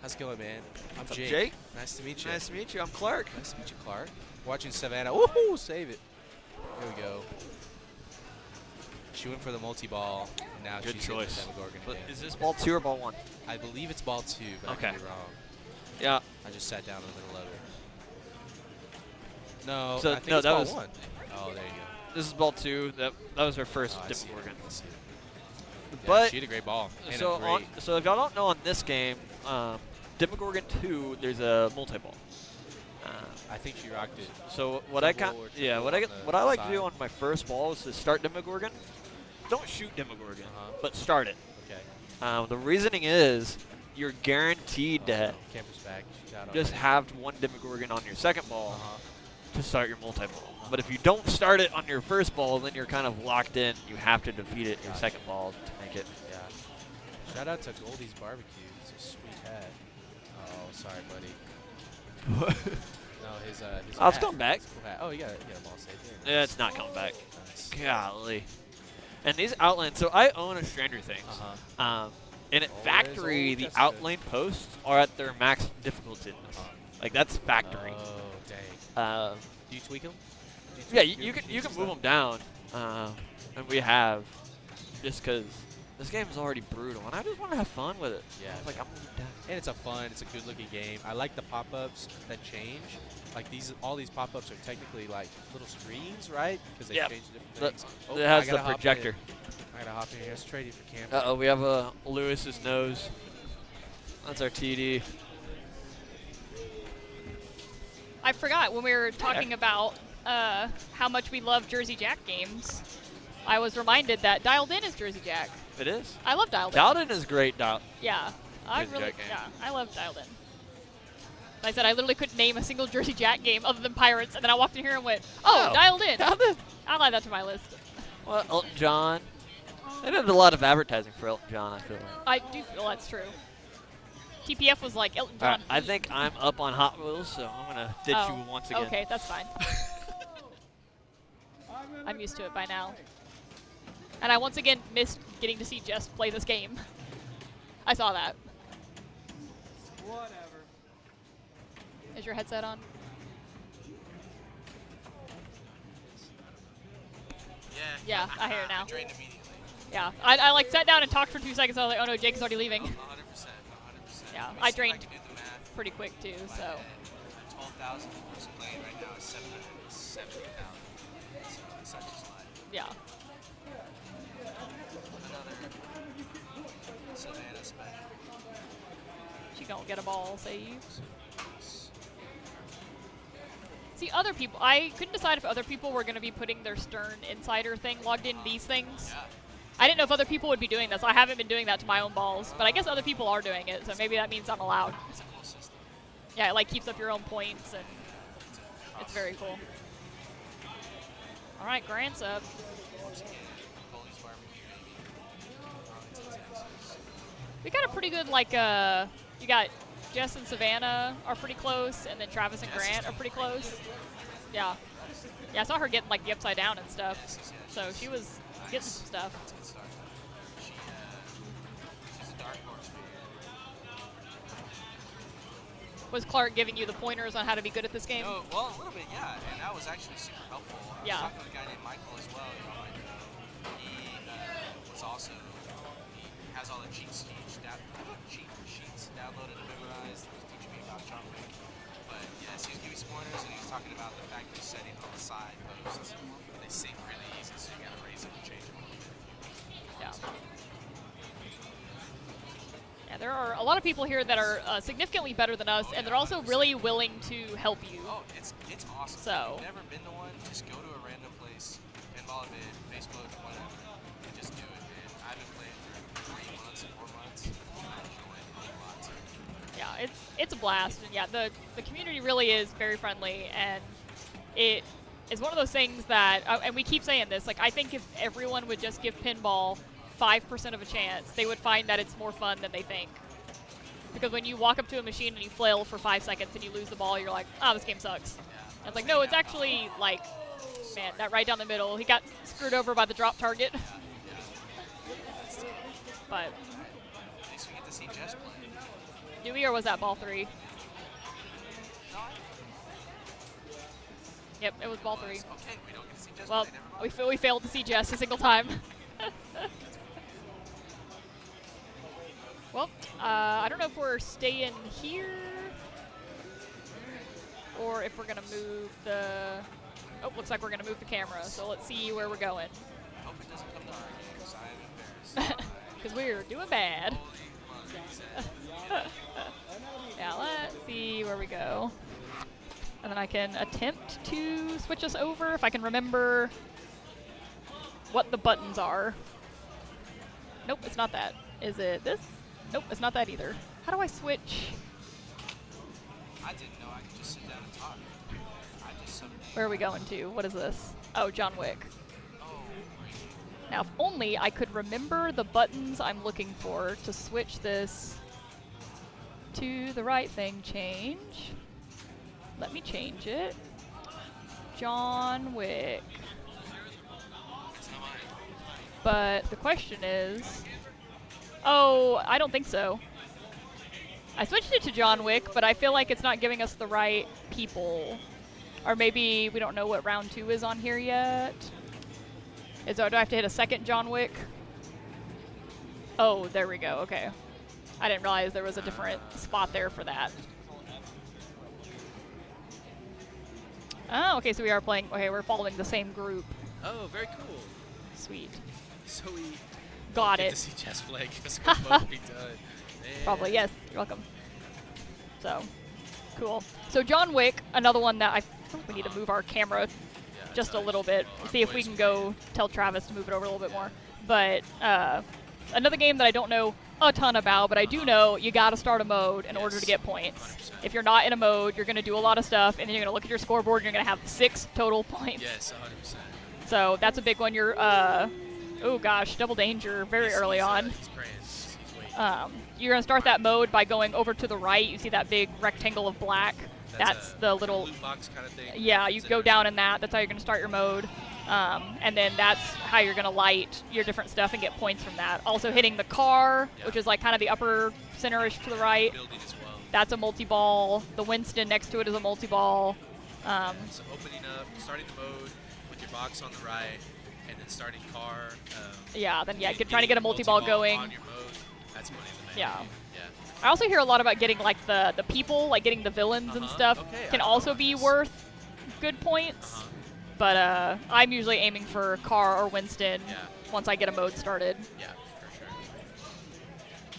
How's it going, man? I'm What's up, Jake. Jake? Nice to meet you. Nice to meet you. I'm Clark. Nice to meet you, Clark. Watching Savannah. Woohoo! Save it. Here we go. She went for the multi-ball. And now Good she's hitting choice. the Demogorgon But again. is this ball 2 or ball 1? I believe it's ball 2, but I Okay. could be wrong. Yeah. I just sat down in the middle of it. No, So I think no, it's that ball was 1. Oh, there you go. This is ball 2. That was her first Oh, I see it. Demogorgon. I see it. Yeah, But she had a great ball. And so a great so if y'all don't know on this game, Demogorgon 2, there's a multi-ball. I think she rocked it. So what I Double or triple what on the I like to do side. on my first ball is to start Demogorgon. Don't shoot Demogorgon, Uh-huh. but start it. Okay. The reasoning is you're guaranteed to Camper's back. She's out just already. have one Demogorgon on your second ball Uh-huh. to start your multi-ball. But if you don't start it on your first ball, then you're kind of locked in. You have to defeat it your second ball to make it. Yeah. Shout out to Goldie's Barbecue. It's a sweet hat. Oh, sorry, buddy. No, his Oh, it's hat. coming back. It's a cool hat. Oh, you got a ball saved there. Yeah, it's not coming back. Nice. Golly. And these outlines, so I own a Stranger Things. And at Oh, factory, there's the old Jessica. outline posts are at their max difficulty. Like that's factory. Oh, dang. Do you tweak them? Yeah, you can move them down, and we have, just because this game is already brutal, and I just want to have fun with it. Yeah. Like I'm moving down. And it's it's a good-looking game. I like the pop-ups that change. Like all these pop-ups are technically like little screens, right? Because they Yep. change different things. It has I the gotta hop in. projector. I gotta hop in here. Let's trade you for Cam. Uh oh, we have a Lewis's nose. That's our TD. I forgot when we were talking about how much we love Jersey Jack games. I was reminded that Dialed In is Jersey Jack. It is. I love Dialed In. Dialed In is great. Yeah, I Jersey really, Jack game. yeah, I love Dialed In. Like I said, I literally couldn't name a single Jersey Jack game other than Pirates, and then I walked in here and went, oh, Dialed In. Dialed In. I'll add that to my list. Well, Elton John. They did a lot of advertising for Elton John, I feel like. I do feel that's true. TPF was like Elton John. Right, I think I'm up on Hot Wheels, so I'm going to ditch you once again. Okay, that's fine. I'm used to it by now. And I once again missed getting to see Jess play this game. I saw that. Whatever. Is your headset on? Yeah, I hear it now. Drained immediately. Yeah, I like sat down and talked for 2 seconds. I was like, oh no, Jake is already leaving. 100%. Yeah, I drained pretty quick too, so. 12,000 person playing right now is 770,000. So it's such a slide. Yeah. Another Savannah special. She don't get a ball save. See, other people, I couldn't decide if other people were going to be putting their Stern Insider thing logged in these things. Yeah. I didn't know if other people would be doing this. I haven't been doing that to my own balls, but I guess other people are doing it, so maybe that means I'm allowed. It's a cool system. Yeah, it like keeps up your own points, and it's very cool. All right, Grant's up. We got a pretty good, like, you got Jess and Savannah are pretty close, and then Travis and Grant are pretty close. Yeah. Yeah, I saw her getting, like, the upside down and stuff. So she was getting some stuff. She's a dark horse. Was Clark giving you the pointers on how to be good at this game? Oh, well, a little bit, yeah. And that was actually super helpful. I was Yeah. talking to a guy named Michael as well. You know, like, he was also, he has all the cheat sheets downloaded and memorized. He was teaching me about John Wick. But yes, he was giving me some pointers, and he was talking about the fact that setting on the side posts, they sync really easy, so you gotta raise them and change them a little bit. Yeah. Yeah, there are a lot of people here that are significantly better than us, and they're also really willing to help you. Oh, it's awesome. So. If you've never been to one, just go to a random place, pinball event, Facebook, whatever, and just do it, man. I've been playing for 3 months, 4 months, and I enjoy it a lot. Yeah, it's a blast, and yeah, the community really is very friendly, and it is one of those things that, and we keep saying this, like I think if everyone would just give pinball 5% of a chance, they would find that it's more fun than they think. Because when you walk up to a machine and you flail for 5 seconds and you lose the ball, you're like, oh, this game sucks. And it's like, no, it's actually like, man, that right down the middle. He got screwed over by the drop target. But. At least we get to see Jess play. Do we, or was that ball 3? Yep, it was ball 3. Okay, we don't get to see Jess well, play. Never mind. we failed to see Jess a single time. Well, I don't know if we're staying here or if we're going to move the... Oh, looks like we're going to move the camera, so let's see where we're going. Hope it doesn't come to our game, 'cause I am embarrassed. Because we're doing bad. Yeah, let's see where we go. And then I can attempt to switch us over if I can remember what the buttons are. Nope, it's not that. Is it this? Nope, it's not that either. How do I switch? I didn't know I could just sit down and talk. I just Where are we going to? What is this? Oh, John Wick. Oh, Now, if only I could remember the buttons I'm looking for to switch this to the right thing. Change. Let me change it. John Wick. But the question is... Oh, I don't think so. I switched it to John Wick, but I feel like it's not giving us the right people. Or maybe we don't know what round 2 is on here yet. Do I have to hit a second John Wick? Oh, there we go. Okay. I didn't realize there was a different spot there for that. Oh, okay, so we are playing... Okay, we're following the same group. Oh, very cool. Sweet. So we Got get it. to see Jess play because we're supposed to be done. Probably, yes. You're welcome. So, cool. So John Wick, another one that I think we need to move our camera just a little bit. See if we can go tell Travis to move it over a little bit more. But another game that I don't know a ton about, but I do know you got to start a mode in order to get points. 100%. If you're not in a mode, you're going to do a lot of stuff, and then you're going to look at your scoreboard, and you're going to have 6 total points. Yes, 100%. So that's a big one. You're, oh gosh, double danger very early on. He's praying. He's waiting. You're going to start that mode by going over to the right. You see that big rectangle of black? That's the little loot box kind of thing. Yeah, you go down in that. That's how you're going to start your mode. And then that's how you're going to light your different stuff and get points from that. Also hitting the car, which is like kind of the upper center-ish to the right. Building as well. That's a multi-ball. The Winston next to it is a multi-ball. So opening up, starting the mode with your box on the right, and then starting car. Yeah, then trying to get a multi-ball going. On your mode, that's money in the bank. Yeah. Yeah. I also hear a lot about getting like the people, like getting the villains and stuff, can also be worth good points. But I'm usually aiming for Car or Winston once I get a mode started. Yeah, for sure.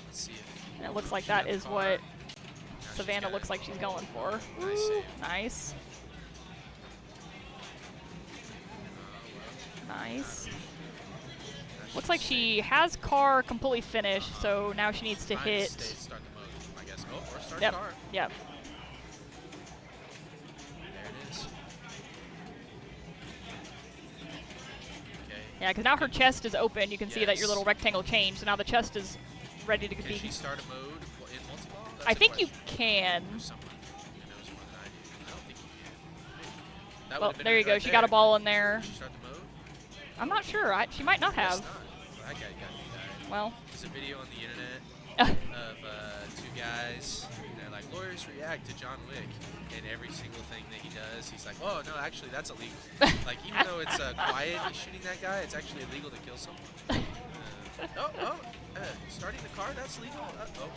Let's see if And it looks like that is what Savannah looks like she's going for. Nice save. Nice. Nice. Looks like she has Car completely finished, so now she needs to hit. Start the mode, I guess. Oh, or start Yep. car. Yep. There it is. Okay. Yeah, because now her chest is open. You can see that your little rectangle changed, so now the chest is ready to Can be. she start a mode in multi-ball? That's I a think you question. can. There's someone who knows more than I do. I don't think you can. That Well, would've been there you it go. right She got a ball in there. Did she start the mode? I'm not sure. She might not have. Guess not. Well, that guy got me died. Well. There's a video on the internet of 2 guys. They're like, lawyers react to John Wick, and every single thing that he does, he's like, oh no, actually that's illegal. Like even though it's quiet, he's shooting that guy. It's actually illegal to kill someone. Starting the car, that's legal. No,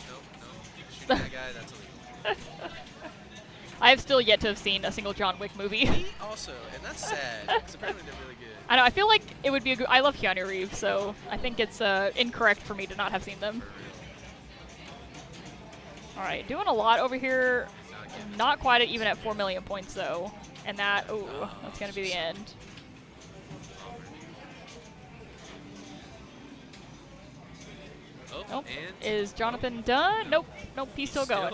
shooting that guy, that's illegal. I have still yet to have seen a single John Wick movie. Me also, and that's sad because apparently they're really good. I know. I feel like it would be a good. I love Keanu Reeves, so I think it's incorrect for me to not have seen them. All right, doing a lot over here. Not quite even at 4 million points though, and that that's gonna be the end. Nope. Is Jonathan done? Nope. Nope. He's still going.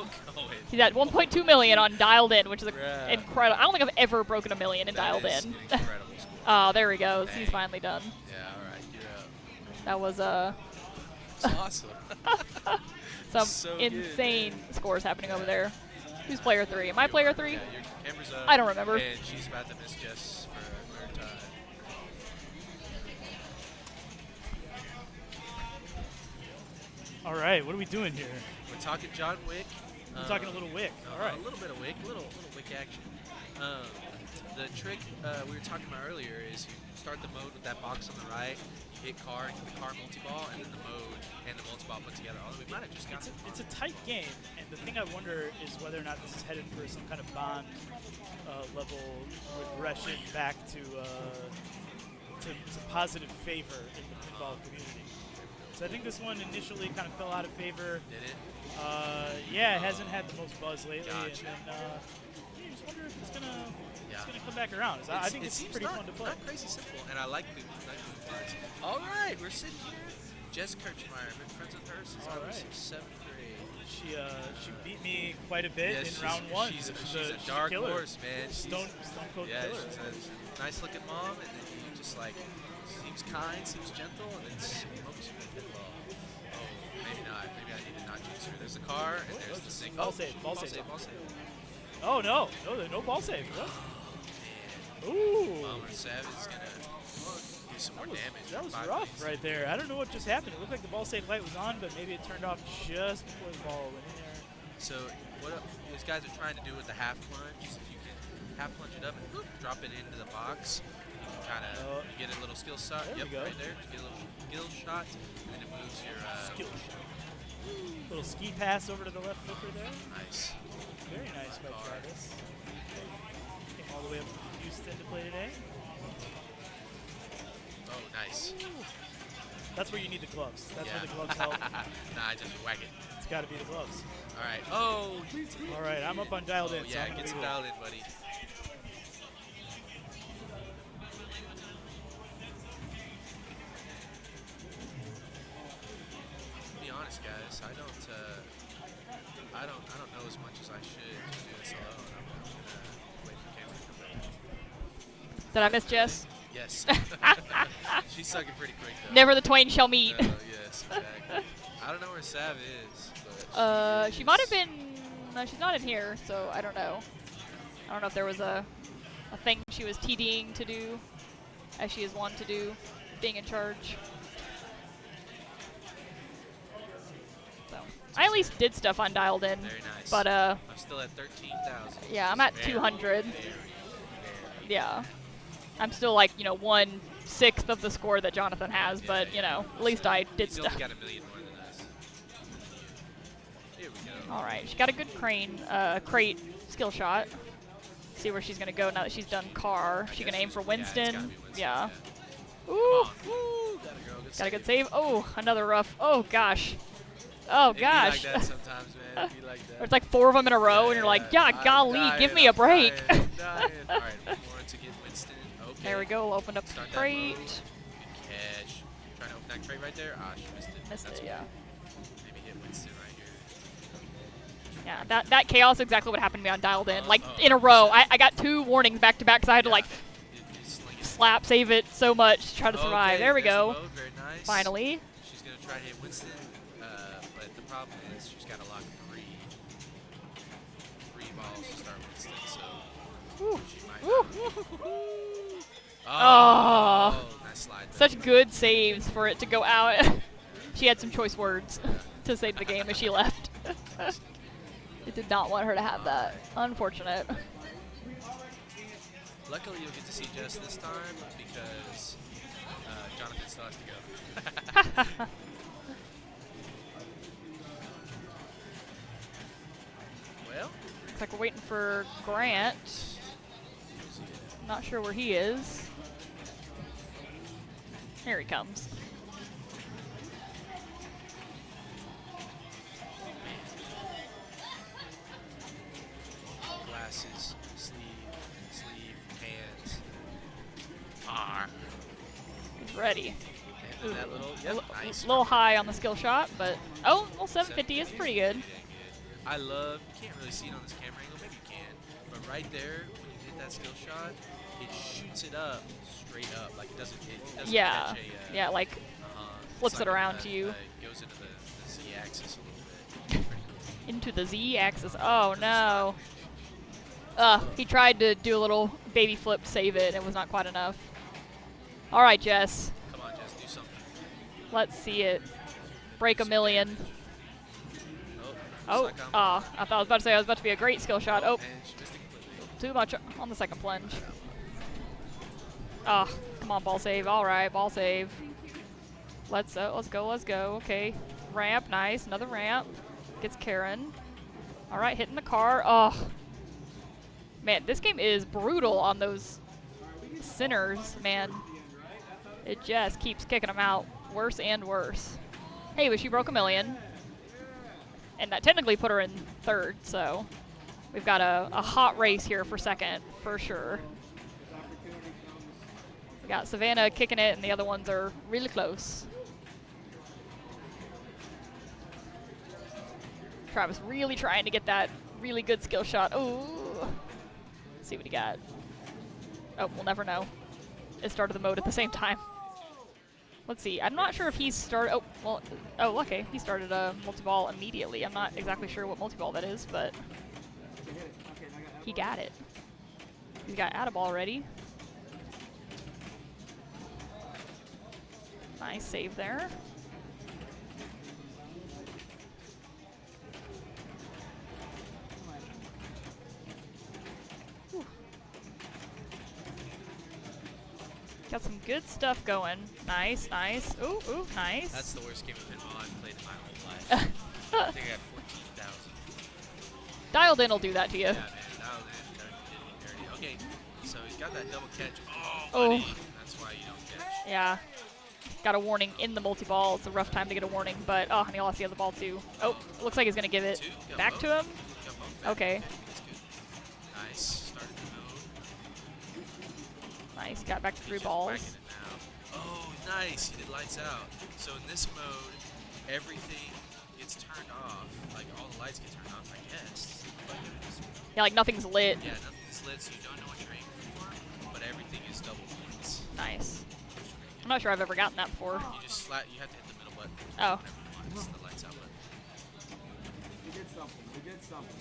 He's at 1.2 million on Dialed In, which is incredible. I don't think I've ever broken 1 million in Dialed In. Oh, there he goes. Dang. He's finally done. Yeah. All right. You're up. That was That's awesome. some so insane good, scores happening over there. Who's player 3? Am I player 3? Yeah, your camera's up. I don't remember. And she's about to miss Jess for a 3rd time. All right, what are we doing here? We're talking John Wick. We're talking a little Wick. All right. A little bit of Wick, little Wick action. The trick we were talking about earlier is you start the mode with that box on the right, hit car, and the car multi-ball, and then the mode and the multi-ball put together. Although we might have just got it's a tight game, and the thing I wonder is whether or not this is headed for some kind of bond level regression back to positive favor in the pinball community. So I think this one initially kind of fell out of favor. Did it? Yeah, it hasn't had the most buzz lately, Gotcha. and then I just wonder if it's gonna come back around. I think it's pretty fun to play. Not crazy simple, and I like the parts. All right, we're sitting here. Jess Kirchmeier, been friends with her since I was 7th grade. She beat me quite a bit in round 1. She's a dark killer. horse, man. Stone cold killer. She's a nice looking mom, and then you just like seems kind, seems gentle, and then smokes you with pinball. Oh, maybe not. Maybe I need to not jinx her. There's the car, and there's the sink. Ball save. Ball save. Oh no, there's no ball save. Man. Ooh. Bummer. Savage is gonna do some more damage. That was rough right there. I don't know what just happened. It looked like the ball save light was on, but maybe it turned off just before the ball went in there. So what these guys are trying to do with the half plunge is if you can half plunge it up and drop it into the box, you can kind of get a little skill shot. There we go. Right there. Get a little skill shot, and then it moves your skill shot. Little ski pass over to the left flipper there. Nice. Very nice by Travis. Came all the way up from Houston to play today. Oh, nice. That's where you need the gloves. That's where the gloves help. Nah, just whack it. It's got to be the gloves. All right. Oh. All right, I'm up on Dialed In. Yeah, so get some dialed in, buddy. honest, guys. I don't know as much as I should to do this alone. I'm gonna wait for Cameron to come back. Did I miss Jess? Yes. She's sucking pretty quick though. Never the twain shall meet. No, yes, exactly. I don't know where Sav is, but She might have been. No, she's not in here, so I don't know. I don't know if there was a thing she was TDing to do, as she is wont to do, being in charge. So I at least did stuff on Dialed In. Very nice. But I'm still at 13,000. yeah, I'm at 200. Yeah, I'm still like 1/6 of the score that Jonathan has, but at least I did He's stuff. only got a million more than us. Here we go. All right, she got a good crate skill shot. See where she's gonna go now that she's done car. She gonna aim for Winston. Yeah. Ooh. Got a good save. Oh, another rough. Oh gosh. Oh gosh. It'd be like that sometimes, man. It'd be like that. There's like 4 of them in a row, and you're like, yeah, golly, give me a break. I'm dying. All right, one more to get Winston. Okay. There we go. Opened up the Start that crate. mode. Good catch. Trying to open that crate right there. Ah, she missed it. Missed That's it, yeah. Maybe hit Winston right here. Yeah, that chaos is exactly what happened to me on Dialed In. Like in a row, I got 2 warnings back to back because I had to like slap save it so much to try to survive. Okay, there we there's go. the mode. Very nice. Finally. She's gonna try to hit Winston, but the problem is she's got to lock 3 balls to start Winston. So she might. Oh, nice slide. Such good saves for it to go out. She had some choice words to save the game as she left. It did not want her to have that. Unfortunate. Luckily, you'll get to see Jess this time because Jonathan still has to go. Well, looks like we're waiting for Grant. Not sure where he is. Here he comes. Glasses, sleeve, hands. R. He's ready. And then that little, nice. Little high on the skill shot, but well, 750 is pretty good. I love. You can't really see it on this camera angle. Maybe you can, but right there when you hit that skill shot, it shoots it up straight up. Like it doesn't. It doesn't Yeah, catch a, yeah, like flips it's it like around to you. Goes into the z-axis a little bit. Into the z-axis. Oh no. He tried to do a little baby flip, save it, and it was not quite enough. All right, Jess. Come on, Jess, do something. Let's see it. Break a million. I thought I was about to say I was about to be a great skill shot. Oh, too much on the second plunge. Come on, ball save. All right, ball save. Let's go. Okay, ramp, nice. Another ramp. Gets Karen. All right, hitting the car. Oh, man, this game is brutal on those sinners, man. It just keeps kicking them out worse and worse. Hey, but she broke a million. And that technically put her in 3rd, so we've got a hot race here for 2nd, for sure. We got Savannah kicking it, and the other ones are really close. Travis really trying to get that really good skill shot. Ooh. Let's see what he got. Oh, we'll never know. It started the mode at the same time. Let's see. I'm not sure if he started. Oh, well. Oh, okay. He started a multi-ball immediately. I'm not exactly sure what multi-ball that is, but he got it. He's got add-a-ball already. Nice save there. Whew. Got some good stuff going. Nice, nice. Ooh, ooh, nice. That's the worst game of pinball I've played in my whole life. I think I had 14,000. Dialed In will do that to you. Yeah, man. Dialed In, dirty. Okay, so he's got that double catch. Oh, buddy. That's why you don't catch. Yeah. Got a warning in the multi-ball. It's a rough time to get a warning, but and he lost the other ball too. Oh, looks like he's going to give it back to him. Okay. That's good. Nice. Started the mode. Nice. Got back to 3 balls. Oh, nice. He did lights out. So in this mode, everything gets turned off. Like all the lights get turned off, I guess. Yeah, like nothing's lit. Yeah, nothing's lit, so you don't know what you're aiming for, but everything is double points. Nice. I'm not sure I've ever gotten that before. You just you have to hit the middle button. Oh. Whenever you want. It's the lights out button. We did something. We did something.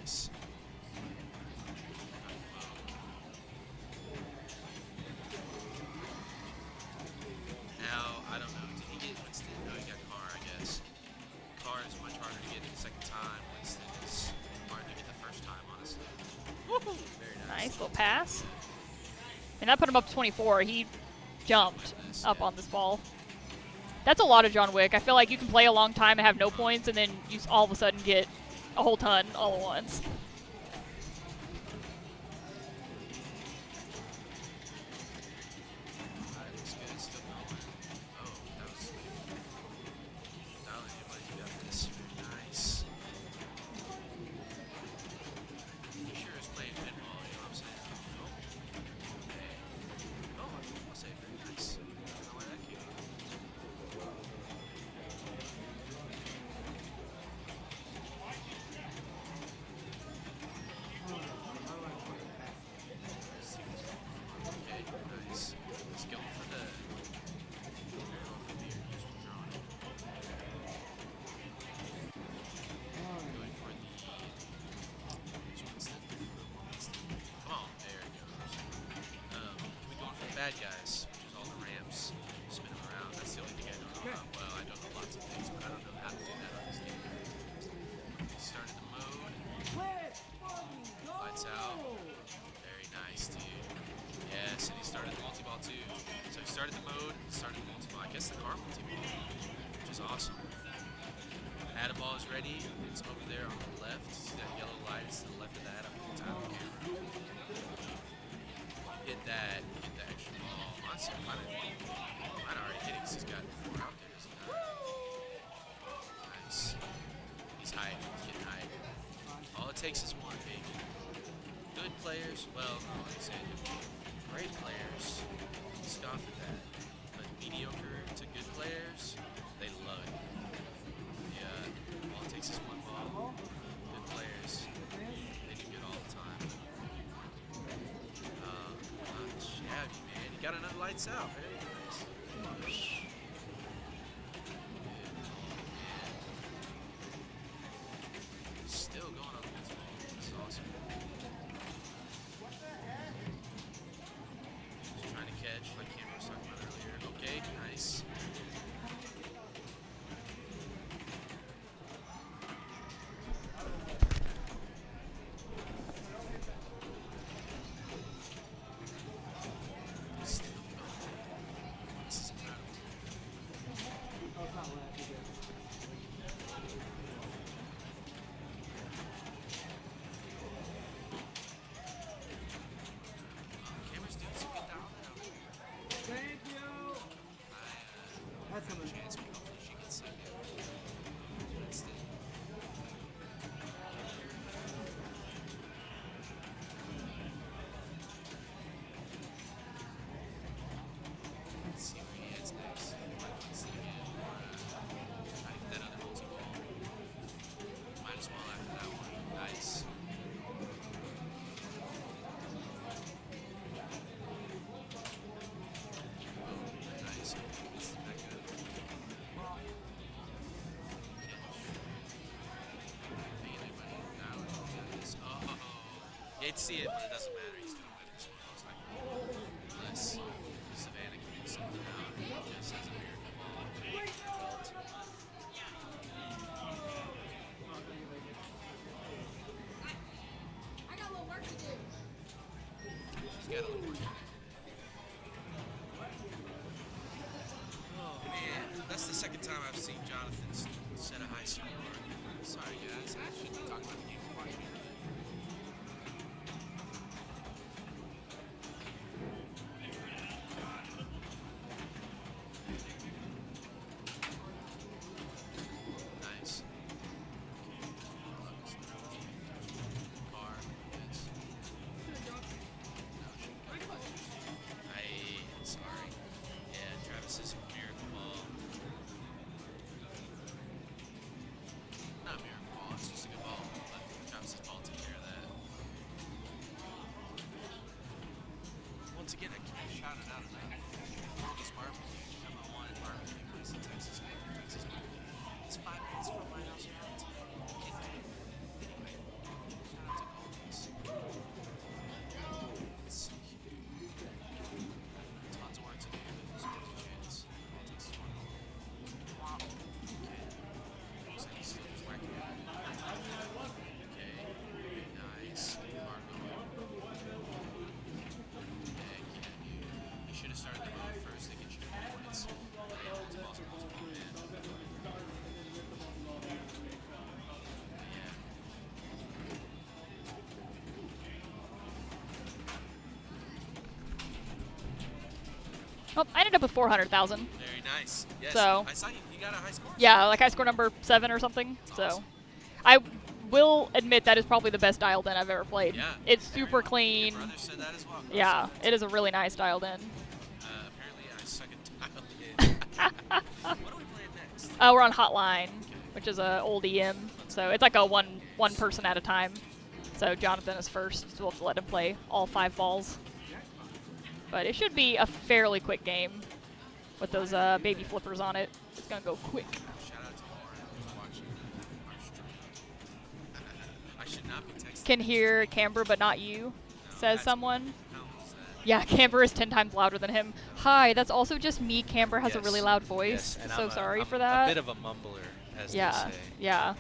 Nice. Now, I don't know. Did he get Winston? No, he got Carr, I guess. Carr is much harder to get the second time. Winston is hard to get the first time, honestly. Woohoo! Very nice. Nice little pass. And that put him up to 24. He jumped up on this ball. That's a lot of John Wick. I feel like you can play a long time and have no points, and then you all of a sudden get a whole ton all at once. Bad guys, which is all the ramps, spin them around. That's the only thing I don't know about. Well, I don't know lots of things, but I don't know how to do that on this game. Started the mode. Lights out. Very nice, dude. Yes, and he started the multi-ball too. So he started the mode, started the multi-ball. I guess the car multi-ball, which is awesome. Add-a-ball is ready. It's over there on the left. See that yellow light? It's to the left of that. I'm going to time the camera. Hit that extra ball. Honestly, mine already hit it because he's got 4 out there, isn't he? Nice. He's hiding. He's getting high. All it takes is one, baby. Good players, well, no, like I said, great players scoff at that. But mediocre to good players, they love it. Yeah, all it takes is one ball. Good players, they do good all the time. Shabby, man. You got another lights out. Very nice. Still going on the multi-ball. This is awesome. Just trying to catch, like Cameron was talking about earlier. Okay, nice. Hate to see it, but it doesn't matter. He's going to win this one, most likely. Unless Savannah can pull something out. Just as a miracle ball. I got a little work to do. She's got a little work to do. Oh, man. That's the second time I've seen Jonathan set a high score. Sorry, guys. I shouldn't be talking about the game for watching. Oh, I ended up with 400,000. Very nice. Yes. So. I saw you got a high score. Yeah, like high score number 7 or something. That's so. awesome. I will admit that is probably the best dialed in I've ever played. Yeah. It's super clean. Your brother said that as well. Yeah, it is a really nice dialed in. Apparently I suck at dialed in. What are we playing next? We're on Hotline, which is a old EM. So it's like a one person at a time. So Jonathan is first, so we'll have to let him play all 5 balls. But it should be a fairly quick game with those baby flippers on it. It's gonna go quick. Shout out to Lauren who's watching our stream. I should not be texting. Can hear Camber, but not you, says someone. How is that? Yeah, Camber is 10 times louder than him. Hi, that's also just me. Camber has a Yes. really loud voice. Yes, and So I'm sorry I'm for that. A bit of a mumbler, as yeah, they say. yeah.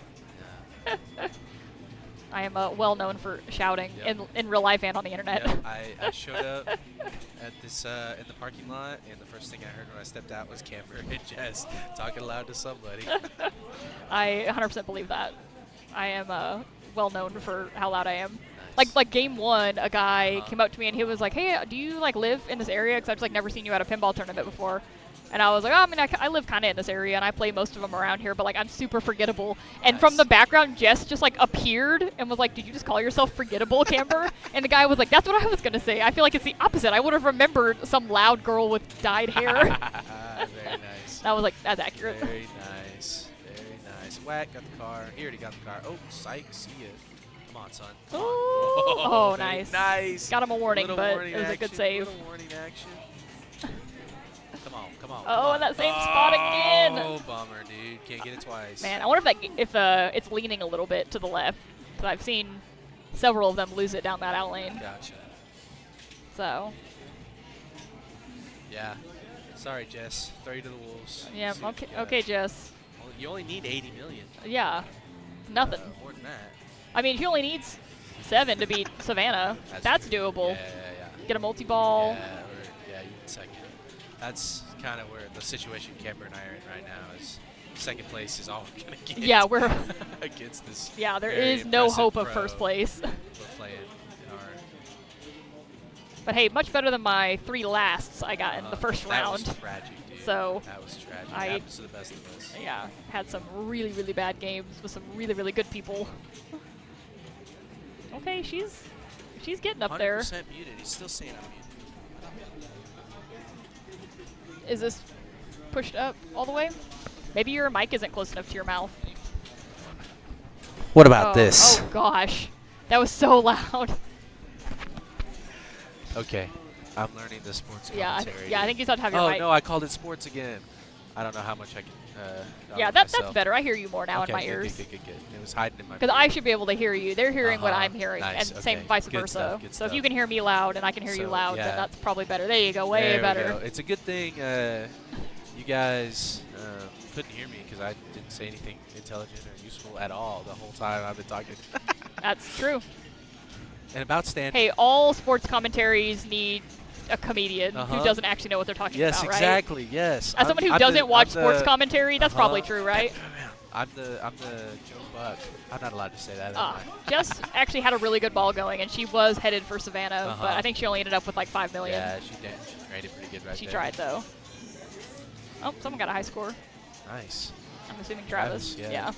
I am well known for shouting Yep. in real life and on the internet. Yep, I showed up at this in the parking lot, and the first thing I heard when I stepped out was Camber and Jess talking loud to somebody. I 100% believe that. I am well known for how loud I am. Like game 1, a guy came up to me and he was like, "Hey, do you like live in this area? Because I've just like never seen you at a pinball tournament before." And I was like, "Oh, I mean, I live kind of in this area and I play most of them around here, but like I'm super forgettable." And from the background, Jess just like appeared and was like, "Did you just call yourself forgettable, Camber?" And the guy was like, "That's what I was gonna say. I feel like it's the opposite. I would have remembered some loud girl with dyed hair." Very nice. I was like, "That's accurate." Very nice. Very nice. Whack got the car. He already got the car. Oh, psych. See ya. Come on, son. Come on. Oh, very nice. Nice. Got him a warning, Little but warning it was a good action, save. Little warning action. Come on, come on. Oh, come on. in that same spot again. Oh, bummer, dude. Can't get it twice. Man, I wonder if it's leaning a little bit to the left. Because I've seen several of them lose it down that out lane. Gotcha. So. Yeah. Sorry, Jess. Throw you to the wolves. Yeah. See what Okay. you got. Okay, Jess. Well, you only need 80 million. Yeah. Nothing. More than that. I mean, he only needs 7 to beat Savannah. That's doable. Yeah. Get a multi-ball. Yeah, even second. That's kind of where the situation Camber and I are in right now is second place is all we're going to get. Yeah, we're against this. Yeah, there very is no impressive hope of pro first place. We're playing in our But hey, much better than my 3 lasts I got in the first that round. was tragic, dude. So that was tragic. I Happens to the best of us. Yeah, had some really, really bad games with some really, really good people. Okay, she's getting up there. 100% muted. He's still saying I'm muted. Is this pushed up all the way? Maybe your mic isn't close enough to your mouth. What about this? Oh gosh, that was so loud. Okay, I'm learning the sports Yeah, commentary. I think you still have to have your Oh mic. no, I called it sports again. I don't know how much I can. Yeah, that's better. I hear you more now okay, in my good, ears. Good. It was hiding in my. Because I should be able to hear you. They're hearing what I'm hearing, Nice, and same okay. vice Good versa. stuff, good So if stuff. you can hear me loud and I can hear you So, loud, yeah. then that's probably better. There you go, way There we better. go. It's a good thing you guys couldn't hear me because I didn't say anything intelligent or useful at all the whole time I've been talking. That's true. And about standing. Hey, all sports commentaries need a comedian Uh-huh. who doesn't actually know what they're talking Yes, about, right? exactly. Yes. As someone who I'm doesn't the- watch I'm sports the- commentary, that's probably true, right? I'm the Joe Buck. I'm not allowed to say that. am I? Jess actually had a really good ball going, and she was headed for Savannah, but I think she only ended up with like 5 million. Yeah, she did. She traded pretty good right She there. tried though. Oh, someone got a high score. Nice. I'm assuming Travis. Yeah.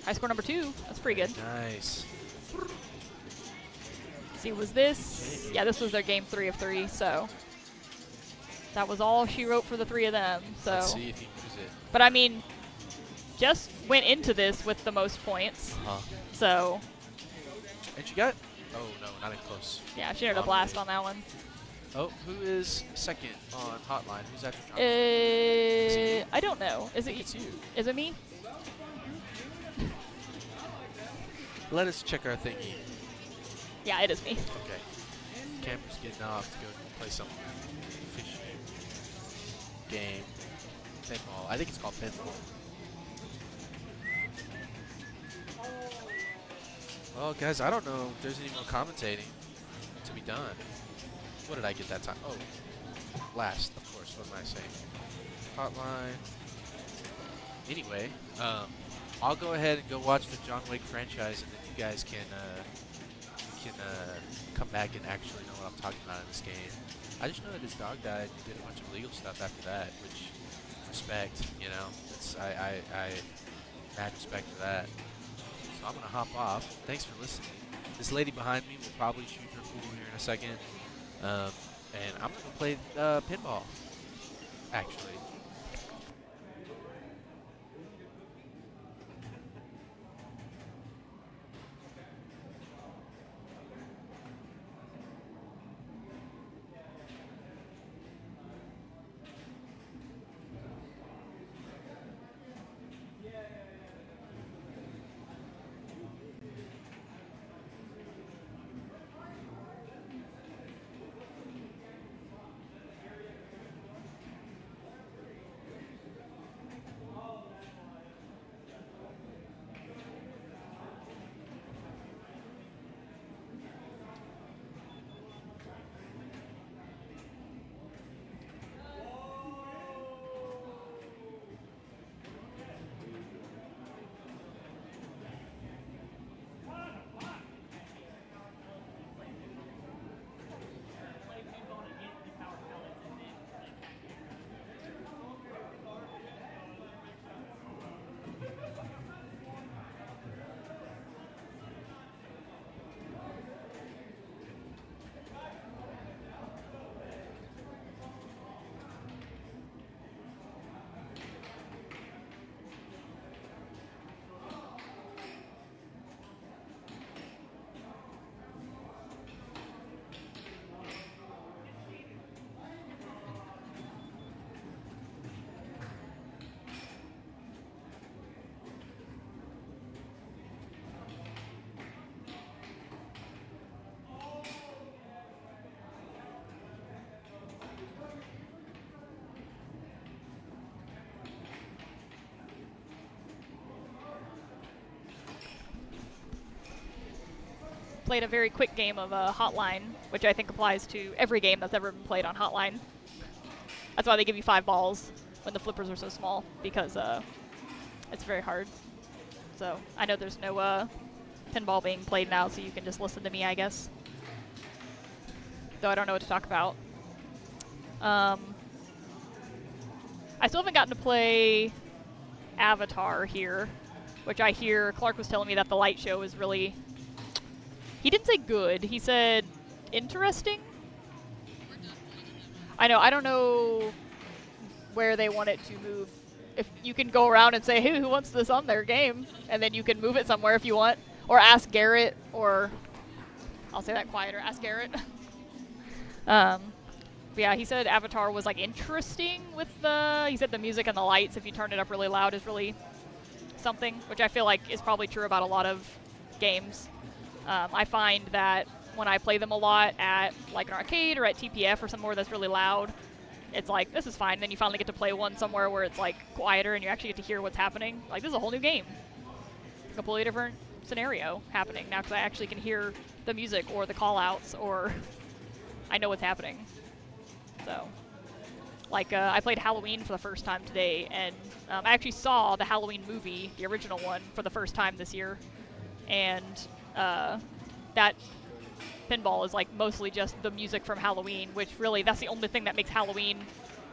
High score number 2. That's pretty good. Nice. See, was this? Yeah, this was their game 3 of 3. So that was all she wrote for the 3 of them. So. Let's see if you use it. But I mean, Jess went into this with the most points. So. And she got. Oh no, not even close. Yeah, she ended up last on that one. Oh, who is second on Hotline? Who's after John? I don't know. Is it you? Is it me? Let us check our thingy. Yeah, it is me. Okay. Camper's getting off to go play some fish game. Pinball. I think it's called pinball. Well, guys, I don't know if there's any more commentating to be done. What did I get that time? Oh, last, of course. What am I saying? Hotline. Anyway, I'll go ahead and go watch the John Wick franchise, and then you guys can can come back and actually know what I'm talking about in this game. I just know that his dog died. He did a bunch of illegal stuff after that, which respect, you know. I mad respect for that. So I'm gonna hop off. Thanks for listening. This lady behind me will probably shoot her pool here in a second, and I'm gonna go play pinball. Actually. Played a very quick game of Hotline, which I think applies to every game that's ever been played on Hotline. That's why they give you 5 balls when the flippers are so small, because it's very hard. So I know there's no pinball being played now, so you can just listen to me, I guess. Though I don't know what to talk about. I still haven't gotten to play Avatar here, which I hear Clark was telling me that the light show is really... He didn't say good. He said interesting. I know. I don't know where they want it to move. If you can go around and say, hey, who wants this on their game? And then you can move it somewhere if you want. Or ask Garrett, or... I'll say that quieter. Ask Garrett. But yeah, he said Avatar was, like, interesting with the... He said the music and the lights, if you turn it up really loud, is really something, which I feel like is probably true about a lot of games. I find that when I play them a lot at like an arcade or at TPF or somewhere that's really loud, it's like, this is fine. Then you finally get to play one somewhere where it's like quieter and you actually get to hear what's happening. Like, this is a whole new game. A completely different scenario happening now because I actually can hear the music or the call-outs, or I know what's happening. So, like, I played Halloween for the first time today, and I actually saw the Halloween movie, the original one, for the first time this year. And that pinball is like mostly just the music from Halloween, which really, that's the only thing that makes Halloween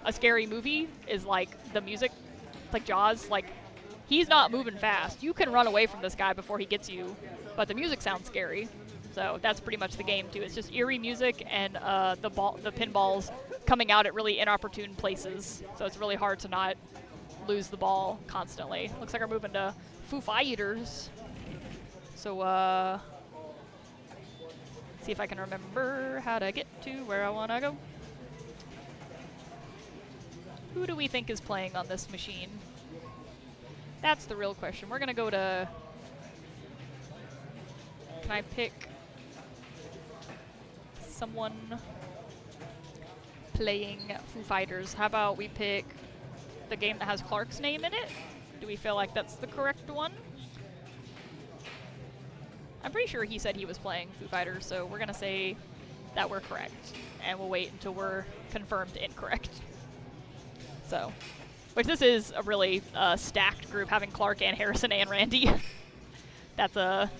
a scary movie, is like the music. It's like Jaws, like he's not moving fast. You can run away from this guy before he gets you, but the music sounds scary. So that's pretty much the game too. It's just eerie music and the pinballs coming out at really inopportune places. So it's really hard to not lose the ball constantly. Looks like we're moving to Foo Fighters. So, see if I can remember how to get to where I want to go. Who do we think is playing on this machine? That's the real question. We're going to go to... Can I pick someone playing Foo Fighters? How about we pick the game that has Clark's name in it? Do we feel like that's the correct one? I'm pretty sure he said he was playing Foo Fighters, so we're going to say that we're correct. And we'll wait until we're confirmed incorrect. So, which this is a really stacked group, having Clark and Harrison and Randy. That's a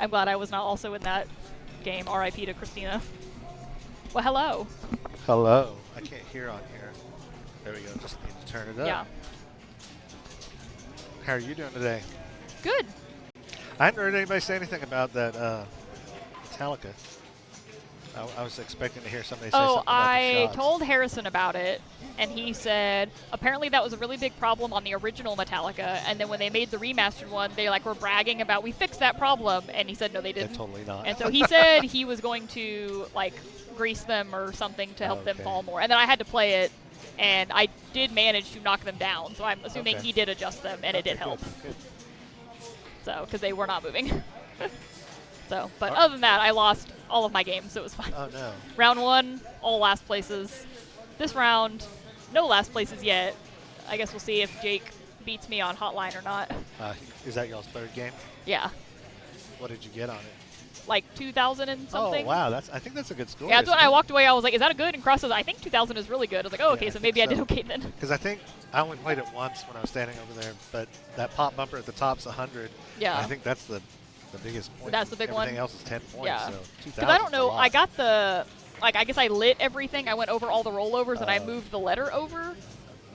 I'm glad I was not also in that game. R.I.P. to Christina. Well, hello. Hello. I can't hear on here. There we go. Just need to turn it up. Yeah. How are you doing today? Good. I hadn't heard anybody say anything about that Metallica. I was expecting to hear somebody say something about the I shots. told Harrison about it, and he said apparently that was a really big problem on the original Metallica, and then when they made the remastered one, they were bragging about we fixed that problem, and he said no, they didn't. Totally not. And so he said he was going to grease them or something to help them fall more, and then I had to play it, and I did manage to knock them down, so I'm assuming he did adjust them, and it did help. Good. So because they were not moving. So, but other than that, I lost all of my games, so it was fine. Oh, no. Round 1, all last places. This round, no last places yet. I guess we'll see if Jake beats me on Hotline or not. Is that y'all's third game? Yeah. What did you get on it? Like 2,000 and something. Oh, wow. I think that's a good score. Yeah, that's when I walked away. I was like, is that a good? And Cross says, I think 2,000 is really good. I was like, oh, okay, so maybe I did okay then. Because I think I only played it once when I was standing over there, but that pop bumper at the top's 100. Yeah. I think that's the biggest point. That's the big one? Everything else is 10 points. Yeah. So 2,000 Because I don't know, I got the, I guess I lit everything. I went over all the rollovers and I moved the letter over.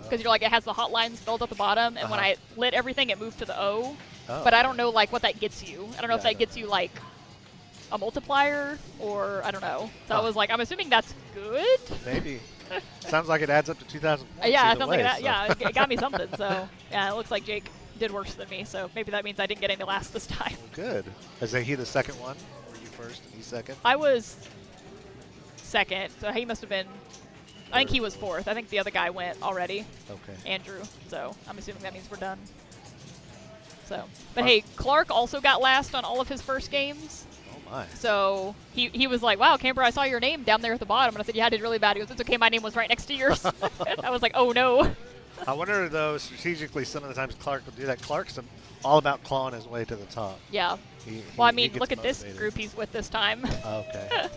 Because it has the hotline spelled at the bottom, and when I lit everything, it moved to the O. Oh. But I don't know what that gets you. I don't know if that gets you a multiplier or I don't know. So I was like, I'm assuming that's good. Maybe. Sounds like it adds up to 2,000 points. Yeah, either something way, like that. so. Yeah, it got me something. So yeah, it looks like Jake did worse than me. So maybe that means I didn't get any last this time. Well, good. Is he the second one? Were you first and he second? I was second, so he must have been. I think he was fourth. I think the other guy went already. Okay. Andrew. So I'm assuming that means we're done. So, but hey, Clark also got last on all of his first games. Oh my. So he was like, "Wow, Camper, I saw your name down there at the bottom," and I said, "Yeah, I did really bad." He goes, "It's okay, my name was right next to yours." I was like, "Oh no." I wonder, though, strategically, some of the times Clark will do that. Clark's all about clawing his way to the top. Yeah. Well, I mean, look at this group he's with this time. Okay.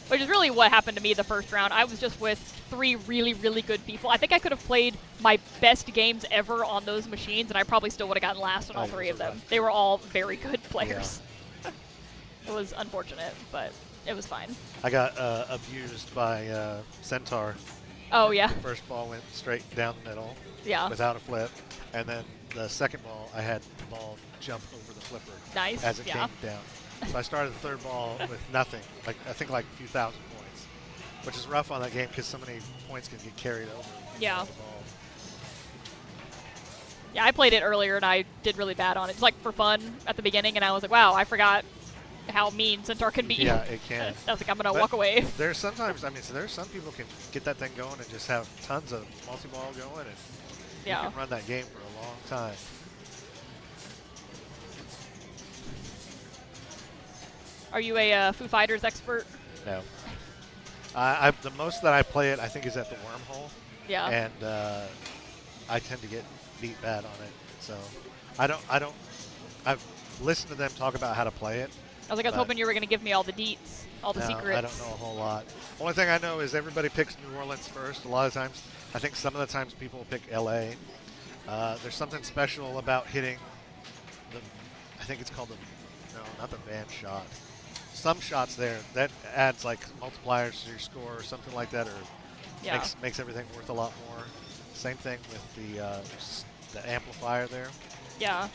Which is really what happened to me the first round. I was just with 3 really, really good people. I think I could have played my best games ever on those machines, and I probably still would have gotten last on all 3 of them. They were all very good players. Yeah. It was unfortunate, but it was fine. I got abused by Centaur. Oh, yeah. First ball went straight down the middle. Yeah. Without a flip. And then the second ball, I had the ball jump over the flipper. Nice. As it came down. So I started the third ball with nothing. I think a few thousand points. Which is rough on that game because so many points can get carried over. Yeah. Yeah, I played it earlier and I did really bad on it. Just for fun at the beginning, and I was like, wow, I forgot how mean Centaur can be. Yeah, it can. I was like, I'm going to walk away. There's sometimes, there's some people can get that thing going and just have tons of multi-ball going, and you can run that game for a long time. Are you a Foo Fighters expert? No. The most that I play it, I think, is at the Wormhole. Yeah. And I tend to get beat bad on it. So I've listened to them talk about how to play it. I was hoping you were going to give me all the deets, all the secrets. I don't know a whole lot. Only thing I know is everybody picks New Orleans first. A lot of times, I think some of the times people pick L.A. There's something special about hitting I think it's called not the van shot. Some shots there, that adds multipliers to your score or something like that, or makes everything worth a lot more. Same thing with the amplifier there. Yeah.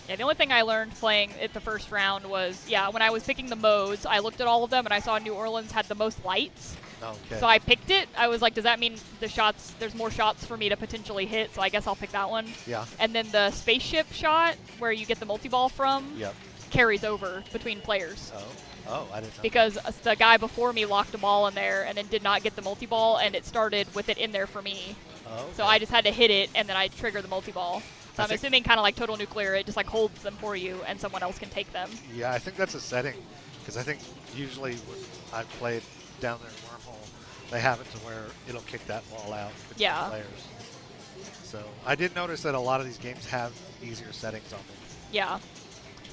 Yeah, the only thing I learned playing it the first round was, when I was picking the modes, I looked at all of them and I saw New Orleans had the most lights. Okay. So I picked it. I was like, does that mean there's more shots for me to potentially hit? So I guess I'll pick that one. Yeah. And then the spaceship shot, where you get the multi-ball from, carries over between players. Oh, I didn't know. Because the guy before me locked a ball in there and then did not get the multi-ball, and it started with it in there for me. Oh, okay. So I just had to hit it, and then I trigger the multi-ball. So I'm assuming kind of like Total Nuclear, it just holds them for you, and someone else can take them. Yeah, I think that's a setting, because I think usually when I've played down there in Wormhole, they have it to where it'll kick that ball out between players. So I did notice that a lot of these games have easier settings on them. Yeah.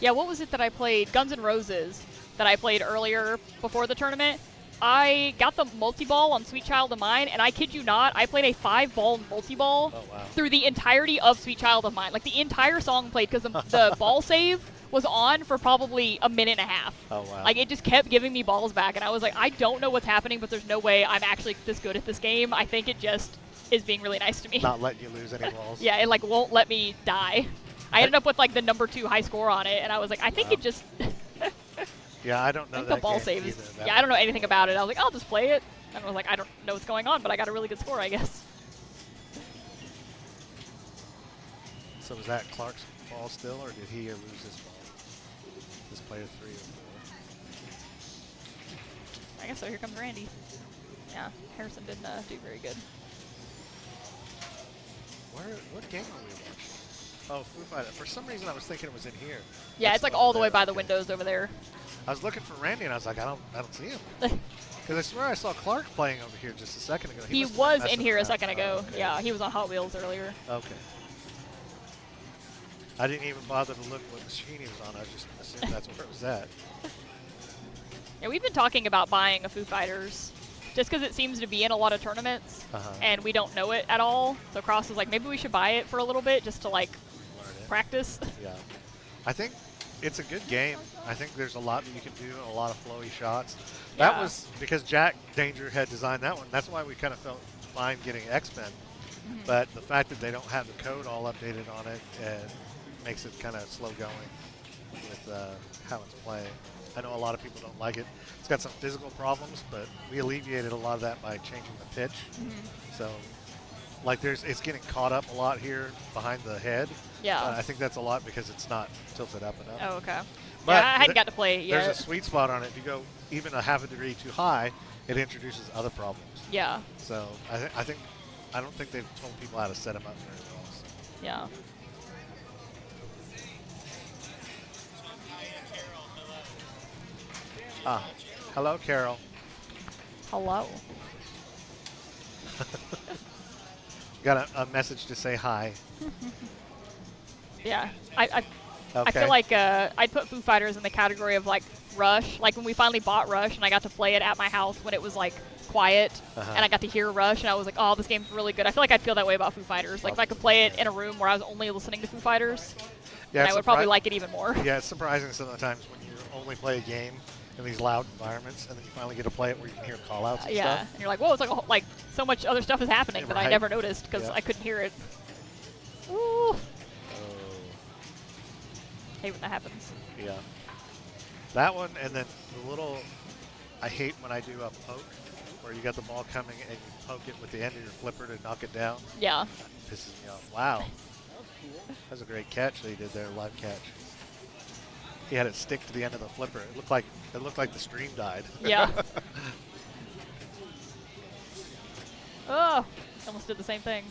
Yeah, what was it that I played? Guns N' Roses that I played earlier before the tournament. I got the multi-ball on Sweet Child of Mine, and I kid you not, I played a 5-ball multi-ball through the entirety of Sweet Child of Mine. Like, the entire song played because the ball save was on for probably a minute and a half. Oh, wow. Like, it just kept giving me balls back, and I was like, I don't know what's happening, but there's no way I'm actually this good at this game. I think it just is being really nice to me. Not letting you lose any balls. Yeah, it, like, won't let me die. I ended up with, like, the #2 high score on it, and I was like, I think it just... Yeah, I don't know I think that the ball game save is... either, that Yeah, I don't know anything about it. I was like, I'll just play it. And I was like, I don't know what's going on, but I got a really good score, I guess. So was that Clark's ball still, or did he lose his ball? This player 3 or 4. I guess so. Here comes Randy. Yeah, Harrison didn't do very good. What game are we watching? Oh, Foo Fighters. For some reason, I was thinking it was in here. Yeah, That's it's like over all the way there. by the Okay. windows over there. I was looking for Randy, and I was like, I don't see him. Because I swear I saw Clark playing over here just a second ago. He must have been was in messing here a around. second ago. Oh, okay. Yeah, he was on Hot Wheels earlier. Okay. I didn't even bother to look what machine he was on. I just assumed that's where it was at. Yeah, we've been talking about buying a Foo Fighters just because it seems to be in a lot of tournaments, and we don't know it at all. So Cross was like, maybe we should buy it for a little bit just to, like, practice. Yeah. I think it's a good game. I think there's a lot that you can do and a lot of flowy shots. That Yeah. was because Jack Danger had designed that one. That's why we kind of felt fine getting X-Men. But the fact that they don't have the code all updated on it makes it kind of slow going with how it's playing. I know a lot of people don't like it. It's got some physical problems, but we alleviated a lot of that by changing the pitch. So, like, it's getting caught up a lot here behind the head. Yeah. I think that's a lot because it's not tilted up enough. Oh, okay. But Yeah, I hadn't got to play it yet. There's a sweet spot on it. If you go even a half a degree too high, it introduces other problems. Yeah. So I don't think they've told people how to set them up very well. So. Yeah. Hello, Carol. Hello. Got a message to say hi. Yeah. I Okay. feel like I'd put Foo Fighters in the category of, like, Rush. Like, when we finally bought Rush and I got to play it at my house when it was, like, quiet, and I got to hear Rush, and I was like, oh, this game's really good. I feel like I'd feel that way about Foo Fighters. Like, if I could play it in a room where I was only listening to Foo Fighters, then I would probably like it even more. Yeah, it's surprising some of the times when you only play a game in these loud environments, and then you finally get to play it where you can hear call-outs and Yeah, stuff. and you're like, whoa, it's like, like so much other stuff is happening that I Right. never noticed because Yeah. I couldn't hear it. Ooh. Oh. Hate when that happens. Yeah. That one, and then the little, I hate when I do a poke, where you got the ball coming and you poke it with the end of your flipper to knock it down. Yeah. That pisses me off. Wow. That was a great catch that he did there, live catch. He had it stick to the end of the flipper. It looked like the stream died. Yeah. Oh, almost did the same thing.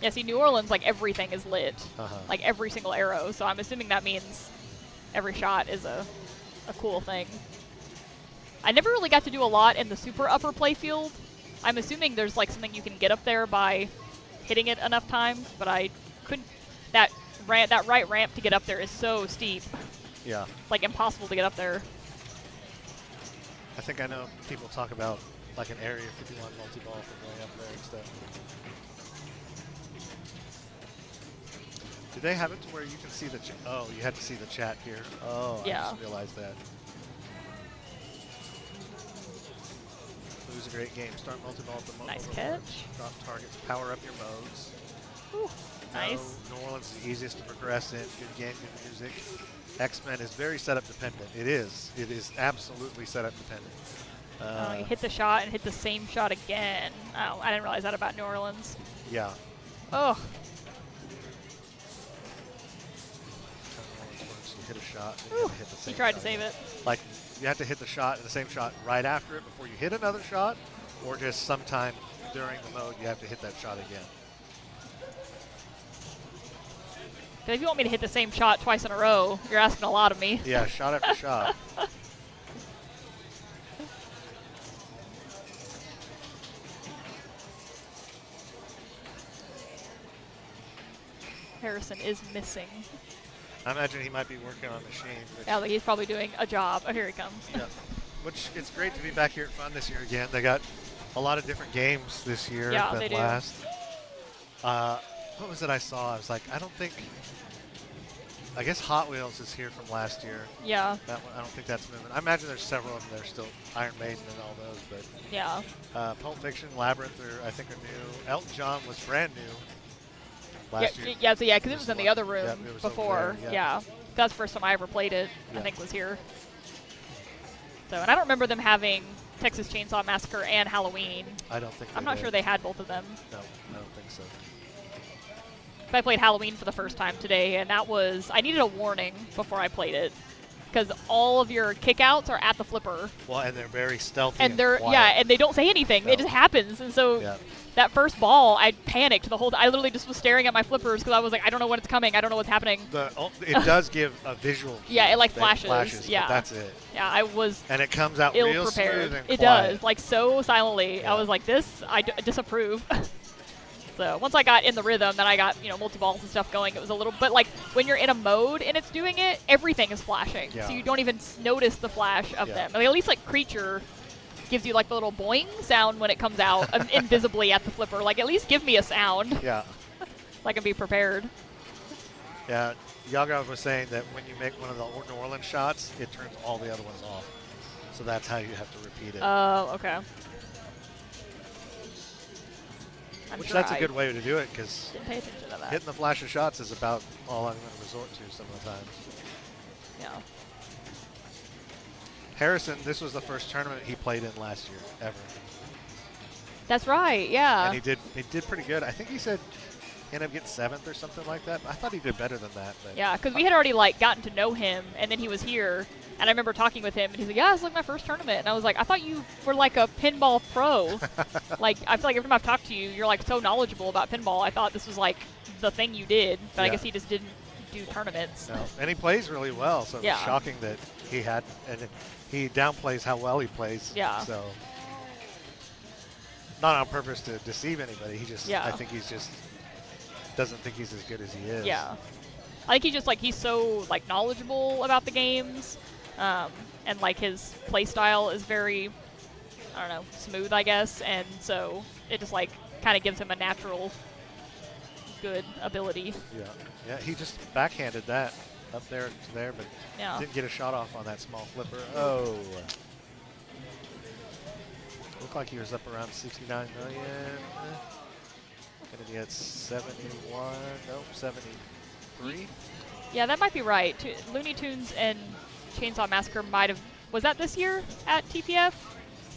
Yeah, see, New Orleans, like, everything is lit. Like, every single arrow. So I'm assuming that means every shot is a cool thing. I never really got to do a lot in the super upper playfield. I'm assuming there's, like, something you can get up there by hitting it enough times, but I couldn't... That right ramp to get up there is so steep. Yeah. It's, like, impossible to get up there. I think I know people talk about, like, an Area 51 multi-ball from way up there and stuff. Do they have it to where you can see the oh, you had to see the chat here. Oh, Yeah. I just realized that. It was a great game. Start multi-ball at the Nice overboard. catch. Drop targets, power up your modes. Ooh, nice. New Orleans is the easiest to progress in. Good game, good music. X-Men is very setup dependent. It is. It is absolutely setup dependent. Oh, you hit the shot and hit the same shot again. Oh, I didn't realize that about New Orleans. Yeah. Oh. Once you hit a shot, then you have to hit the same He tried to shot save again. it. Like, you have to hit the shot, the same shot right after it before you hit another shot, or just sometime during the mode you have to hit that shot again. Because if you want me to hit the same shot twice in a row, you're asking a lot of me. Yeah, shot after shot. Harrison is missing. I imagine he might be working on a machine. Yeah, like he's probably doing a job. Oh, here he comes. Yeah. Which it's great to be back here at Fun this year again. They got a lot of different games this year Yeah, than they do. last. What was it I saw? I was like, I guess Hot Wheels is here from last year. Yeah. That one, I don't think that's moving. I imagine there's several of them that are still Iron Maiden and all those, but Yeah. Pulp Fiction, Labyrinth, I think are new. Elton John was brand new last year. Yeah, because it was in the other room it was over before. there, Yeah. That's the first time I ever played it. Yeah. I think was here. So, and I don't remember them having Texas Chainsaw Massacre and Halloween. I don't think I'm not sure they had both of them. No, I don't think so. I played Halloween for the first time today, and that was, I needed a warning before I played it, because all of your kickouts are at the flipper. Well, and they're very stealthy. And they're, quiet. yeah, and they don't say anything. No. It just happens. And so that first ball, I panicked the whole I literally just was staring at my flippers because I was like, I don't know when it's coming. I don't know what's happening. It does give a visual. Yeah, it like that flashes. Yeah. But that's it. Yeah, I was And it comes out ill real prepared. smooth and It quiet. does, like so silently. I was like, this, I disapprove. So once I got in the rhythm, then I got, multi-balls and stuff going. It was a little, but like when you're in a mode and it's doing it, everything is flashing. Yeah. So you don't even notice the flash of them. I mean, at least like Creature gives you like the little boing sound when it comes out invisibly at the flipper. Like at least give me a sound. Yeah. So I can be prepared. Yeah. Yagov was saying that when you make one of the New Orleans shots, it turns all the other ones off. So that's how you have to repeat it. Oh, okay. Which that's a good way to do it because didn't pay attention to that. hitting the flash of shots is about all I'm going to resort to some of the times. Yeah. Harrison, this was the first tournament he played in last year ever. That's right. Yeah. And he did pretty good. I think he said he ended up getting 7th or something like that. I thought he did better than that. But Yeah, because we had already like gotten to know him, and then he was here, and I remember talking with him, and he's like, "Yeah, it's like my first tournament," and I was like, "I thought you were like a pinball pro." Like, I feel like every time I've talked to you, you're like so knowledgeable about pinball. I thought this was like the thing you did, but I guess he just didn't do tournaments. No, and he plays really well, so Yeah. it's shocking that he had, and he downplays how well he plays. Yeah. So not on purpose to deceive anybody. He just, Yeah. I think he's just doesn't think he's as good as he is. Yeah. I think he's so like knowledgeable about the games, and like his play style is very, I don't know, smooth, I guess, and so it just like kind of gives him a natural good ability. Yeah. Yeah. He just backhanded that up there to there, but Yeah. didn't get a shot off on that small flipper. Oh. Looked like he was up around 69 million. Gonna be at 71. Nope, 73. Yeah, that might be right. Looney Tunes and Chainsaw Massacre might have. Was that this year at TPF?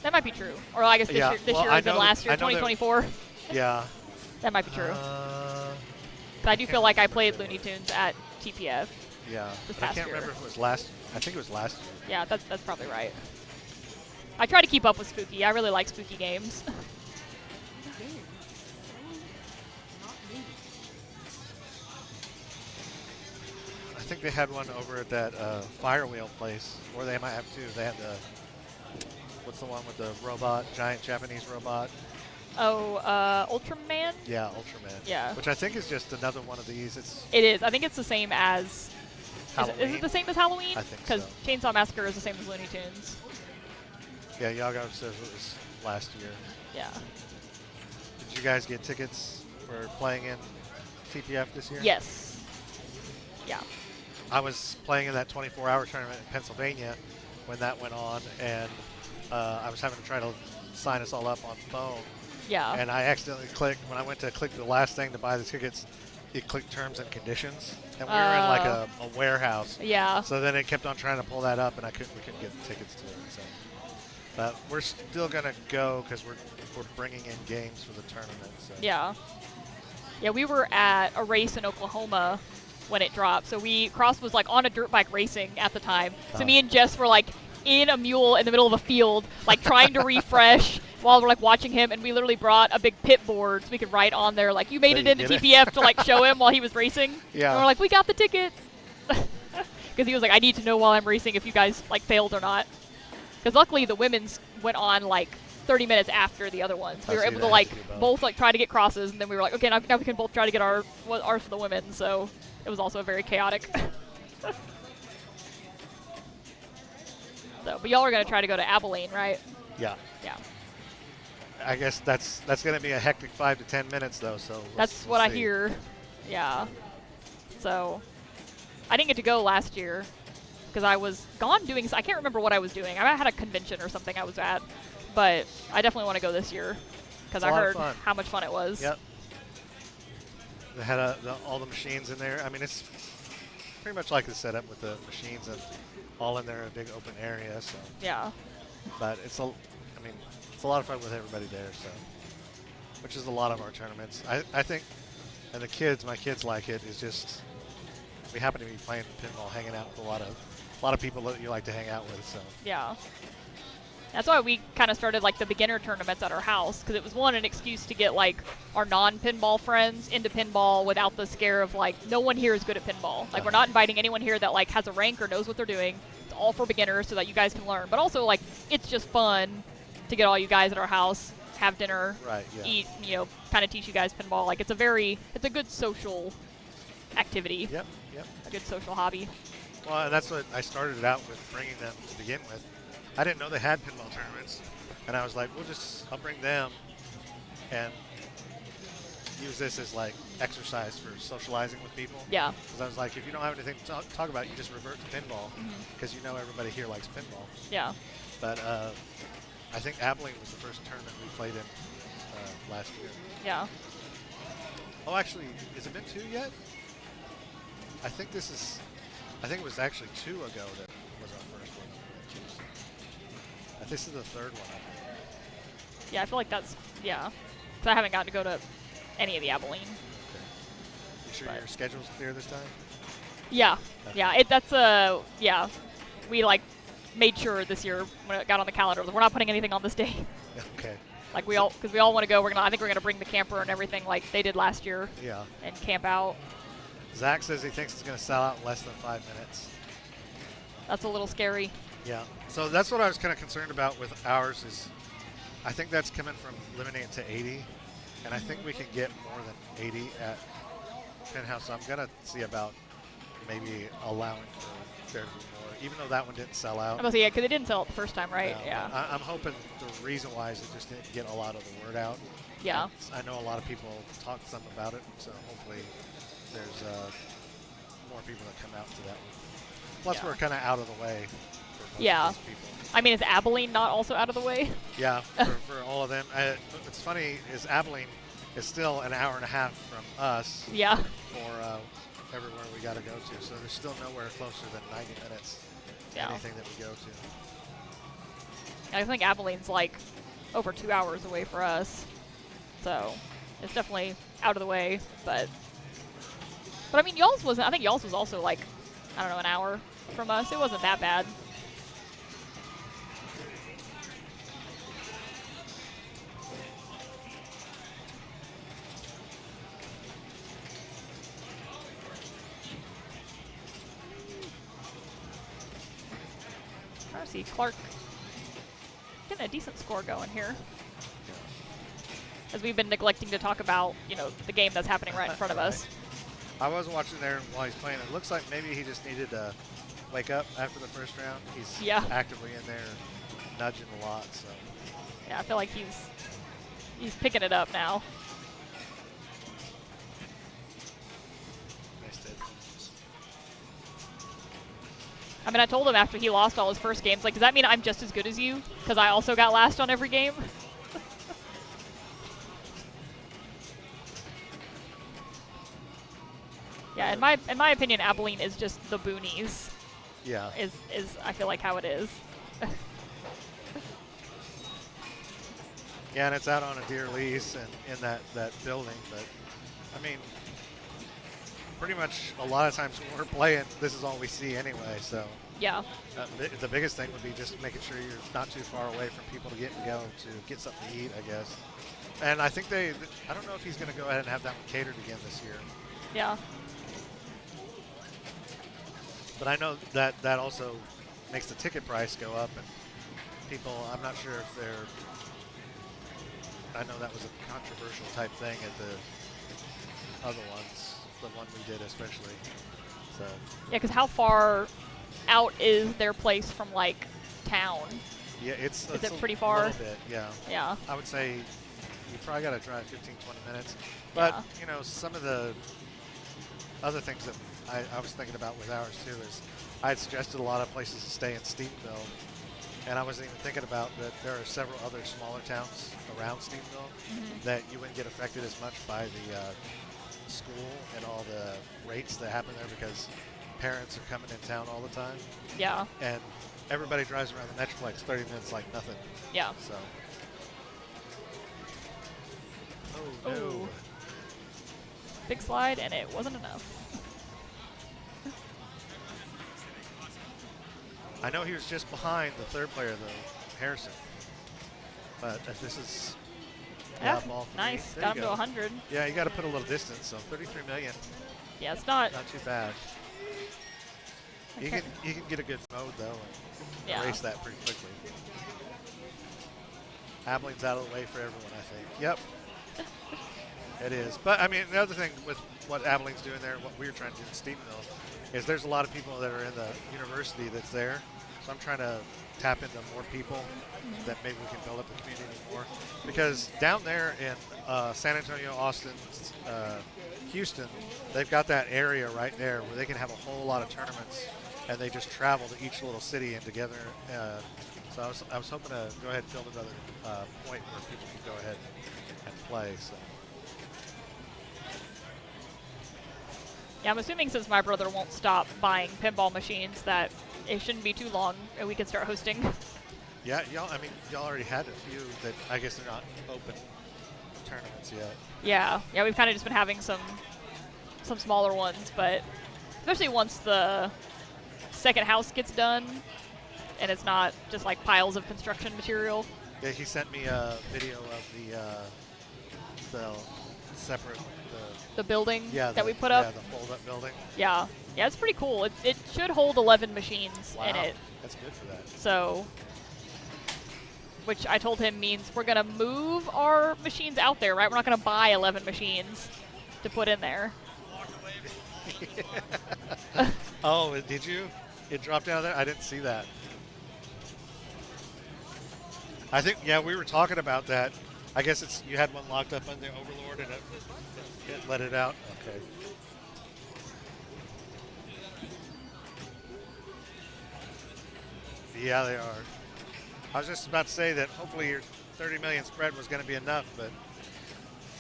That might be true. Or I guess this Yeah, year, this well, year I is in know last year, that- I know that- 2024. Yeah. That might be true. I do feel like I played Looney Tunes at TPF. Yeah. This I past can't year. remember if it was last. I think it was last year. Yeah, that's probably right. I try to keep up with Spooky. I really like Spooky games. I think they had one over at that Firewheel place, or they might have two. They had the, what's the one with the robot, giant Japanese robot? Oh, Ultraman? Yeah, Ultraman. Yeah. Which I think is just another one of these. It is. I think it's the same as. Is Halloween? it the same as Halloween? I think Because so. Chainsaw Massacre is the same as Looney Tunes. Yeah, Yago says it was last year. Yeah. Did you guys get tickets for playing in TPF this year? Yes. Yeah. I was playing in that 24-hour tournament in Pennsylvania when that went on, and I was having to try to sign us all up on phone. Yeah. And I accidentally clicked, when I went to click the last thing to buy the tickets, it clicked terms and conditions. And we were in like a warehouse. Yeah. So then it kept on trying to pull that up, and we couldn't get the tickets to it. So. But we're still going to go because we're bringing in games for the tournament. So. Yeah. Yeah, we were at a race in Oklahoma when it dropped. So Cross was like on a dirt bike racing at the time. So me and Jess were like in a mule in the middle of a field, like trying to refresh while we're like watching him. And we literally brought a big pit board so we could write on there like, you made it into TPF to like show him while he was racing. Yeah. And we're like, we got the tickets. Because he was like, I need to know while I'm racing if you guys like failed or not. Because luckily the women's went on like 30 minutes after the other ones. We were able to like both like try to get crosses, and then we were like, okay, now we can both try to get ours for the women. So it was also very chaotic. So, but y'all are gonna try to go to Abilene, right? Yeah. Yeah. I guess that's going to be a hectic 5 to 10 minutes though. So That's we'll what I see. hear. Yeah. So, I didn't get to go last year because I was gone doing. I can't remember what I was doing. I had a convention or something I was at, but I definitely want to go this year because I heard how much fun it was. Yep. They had all the machines in there. I mean, it's pretty much like the setup with the machines and all in there in a big open area. So yeah. But it's a lot of fun with everybody there. So, which is a lot of our tournaments. I think, and my kids like it. Is just we happen to be playing pinball, hanging out with a lot of people that you like to hang out with. So yeah. That's why we kind of started like the beginner tournaments at our house, because it was an excuse to get like our non-pinball friends into pinball without the scare of like no one here is good at pinball. Like we're not inviting anyone here that like has a rank or knows what they're doing. It's all for beginners so that you guys can learn. But also like it's just fun to get all you guys at our house, have dinner, eat, kind of teach you guys pinball. Like it's a good social activity. Yep. A good social hobby. Well, and that's what I started it out with, bringing them to begin with. I didn't know they had pinball tournaments, and I was like, I'll bring them and use this as like exercise for socializing with people. Yeah. Because I was like, if you don't have anything to talk about, you just revert to pinball, because you know everybody here likes pinball. Yeah. But I think Abilene was the first tournament we played in last year. Yeah. Oh, actually, has it been 2 yet? I think it was actually 2 ago that was our first one. This is the third one. Yeah, I feel like that's, because I haven't gotten to go to any of the Abilene. Okay. You sure your schedule's clear this time? Yeah. Okay. Yeah, we like made sure this year when it got on the calendar, we're not putting anything on this day. Okay. Like because we all want to go. I think we're gonna bring the camper and everything like they did last year. Yeah. And camp out. Zach says he thinks it's gonna sell out in less than 5 minutes. That's a little scary. Yeah. So that's what I was kind of concerned about with ours is I think that's coming from limiting it to 80, and I think we can get more than 80 at Penthouse. So I'm gonna see about maybe allowing for there to be more, even though that one didn't sell out. I must say, because it didn't sell out the first time, right? Yeah. I'm hoping the reason why is it just didn't get a lot of the word out. Yeah. I know a lot of people talked some about it, so hopefully there's more people that come out to that one. Plus, we're kind of out of the way for most of those people. I mean, is Abilene not also out of the way? Yeah, for all of them. What's funny is Abilene is still an hour and a half from us. Yeah. For everywhere we got to go to. So there's still nowhere closer than 90 minutes. Yeah. Anything that we go to. I think Abilene's like over 2 hours away for us. So it's definitely out of the way. But I mean, y'all's wasn't. I think y'all's was also like, I don't know, an hour from us. It wasn't that bad. See Clark getting a decent score going here. As we've been neglecting to talk about, the game that's happening right in front of us. I was watching there while he's playing. It looks like maybe he just needed to wake up after the first round. He's actively in there nudging a lot. So yeah, I feel like he's picking it up now. I mean, I told him after he lost all his first games, like, does that mean I'm just as good as you? Because I also got last on every game? Yeah, in my opinion, Abilene is just the boonies. Yeah. Is I feel like how it is. Yeah, and it's out on a deer lease and in that building, but I mean, pretty much a lot of times when we're playing, this is all we see anyway, so. Yeah. The biggest thing would be just making sure you're not too far away from people to get something to eat, I guess. And I think I don't know if he's going to go ahead and have that one catered again this year. Yeah. But I know that also makes the ticket price go up, and people, I'm not sure if I know that was a controversial type thing at the other ones, the one we did especially. So. Yeah, because how far out is their place from like town? Yeah, it's Is it a pretty far? little bit, yeah. Yeah. I would say you probably got to drive 15, 20 minutes. But, Yeah. you know, some of the other things that I was thinking about with ours, too, is I had suggested a lot of places to stay in Stevensville. And I wasn't even thinking about that there are several other smaller towns around Stevensville that you wouldn't get affected as much by the school and all the rates that happen there because parents are coming in town all the time. Yeah. And everybody drives around the Metroplex 30 minutes like nothing. Yeah. So. Oh, no. Ooh. Big slide, and it wasn't enough. I know he was just behind the third player, though, Harrison. But this is ball three. Nice. There Got you him to go. 100. Yeah, you got to put a little distance. So 33 million. Yeah, it's not too bad. You can get a good mode though and erase that pretty quickly. Abilene's out of the way for everyone, I think. Yep. It is. But I mean, the other thing with what Abilene's doing there, what we're trying to do in Stevensville, is there's a lot of people that are in the university that's there. So I'm trying to tap into more people that maybe we can build up the community more. Because down there in San Antonio, Austin, Houston, they've got that area right there where they can have a whole lot of tournaments and they just travel to each little city and together. So I was hoping to go ahead and build another point where people can go ahead and play. So. Yeah, I'm assuming since my brother won't stop buying pinball machines that it shouldn't be too long and we can start hosting. Yeah, y'all already had a few that I guess they're not open tournaments yet. Yeah, we've kind of just been having some smaller ones, but especially once the second house gets done and it's not just like piles of construction material. Yeah, he sent me a video of the separate the building that we put up. Yeah, the fold-up building. Yeah, it's pretty cool. It should hold 11 machines Wow, in it. that's good for that. So, which I told him means we're gonna move our machines out there, right? We're not gonna buy 11 machines to put in there. Oh, did you? It dropped out of there? I didn't see that. I think, yeah, we were talking about that. I guess you had one locked up on the Overlord and it let it out. Okay. Yeah, they are. I was just about to say that hopefully your 30 million spread was going to be enough, but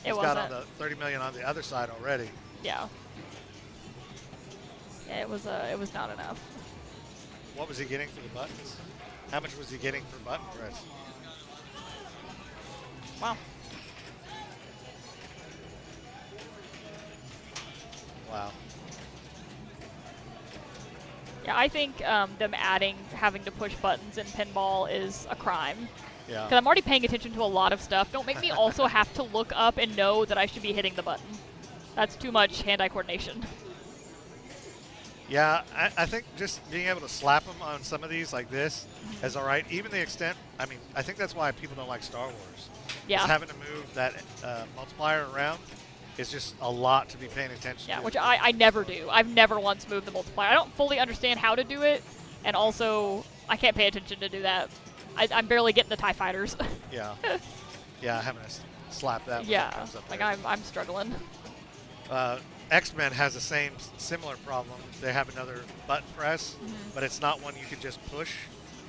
it's got on the 30 million on the other side already. Yeah. Yeah, it was not enough. What was he getting for the buttons? How much was he getting per button press? Wow. Wow. Yeah, I think them having to push buttons in pinball is a crime. Yeah. Because I'm already paying attention to a lot of stuff. Don't make me also have to look up and know that I should be hitting the button. That's too much hand-eye coordination. Yeah, I think just being able to slap them on some of these like this is all right. Even the extent, I mean, I think that's why people don't like Star Wars. Yeah. Just having to move that multiplier around is just a lot to be paying attention to. Yeah, which I never do. I've never once moved the multiplier. I don't fully understand how to do it, and also I can't pay attention to do that. I'm barely getting the TIE Fighters. Yeah. Yeah, having to slap that. Yeah, comes up like there. I'm struggling. X-Men has the similar problem. They have another button press, but it's not one you can just push.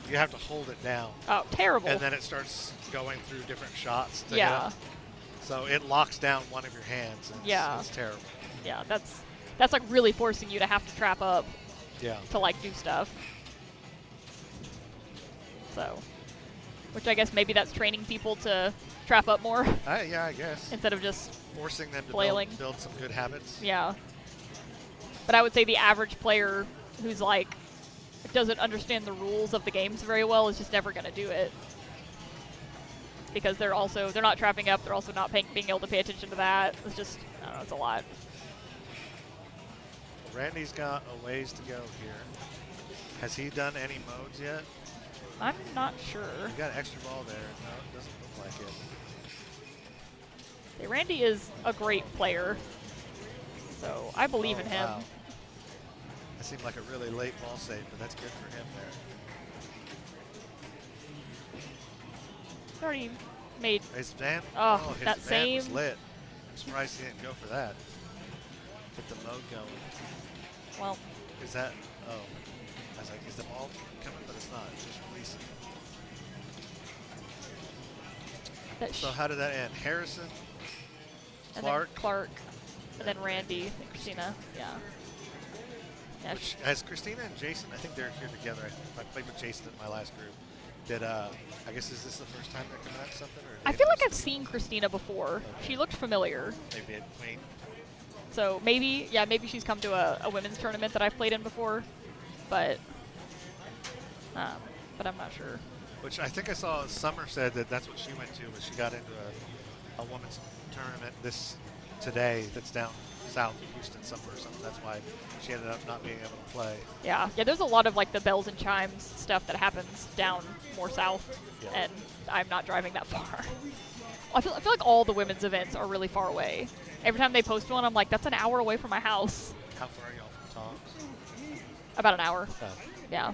You have to hold it down. Oh, terrible. And then it starts going through different shots. To Yeah. hit. So it locks down one of your hands. And it's terrible. Yeah, that's like really forcing you to have to trap up. Yeah. To like do stuff. So, which I guess maybe that's training people to trap up more. Yeah, I guess. Instead of just forcing them to flailing. build some good habits. Yeah. But I would say the average player who's like doesn't understand the rules of the games very well is just never going to do it. Because they're not trapping up, they're also not being able to pay attention to that. It's just, I don't know, it's a lot. Randy's got a ways to go here. Has he done any modes yet? I'm not sure. You got an extra ball there. No, it doesn't look like it. Okay, Randy is a great player, so I believe in him. Wow. That seemed like a really late ball save, but that's good for him there. Already made. His van, his that van same. was lit. I'm surprised he didn't go for that. Get the mode going. Well. Is that? Oh, I was like, is the ball coming? But it's not. It's just releasing. So how did that end? Harrison, Clark, and then Randy and Christina. Yeah. Yeah. Which, as Christina and Jason, I think they're here together. I played with Jason in my last group. Did I guess is this the first time they're coming out with something? Or I feel like I've seen Christina before. Okay. She looked familiar. Maybe at Queen. So maybe she's come to a women's tournament that I've played in before, but I'm not sure. Which I think I saw Summer said that's what she went to, but she got into a women's tournament today that's down south of Houston somewhere or something. That's why she ended up not being able to play. Yeah, there's a lot of like the bells and chimes stuff that happens down more south, and I'm not driving that far. I feel like all the women's events are really far away. Every time they post one, I'm like, that's an hour away from my house. How far are y'all from Tom's? About an hour. Oh. Yeah.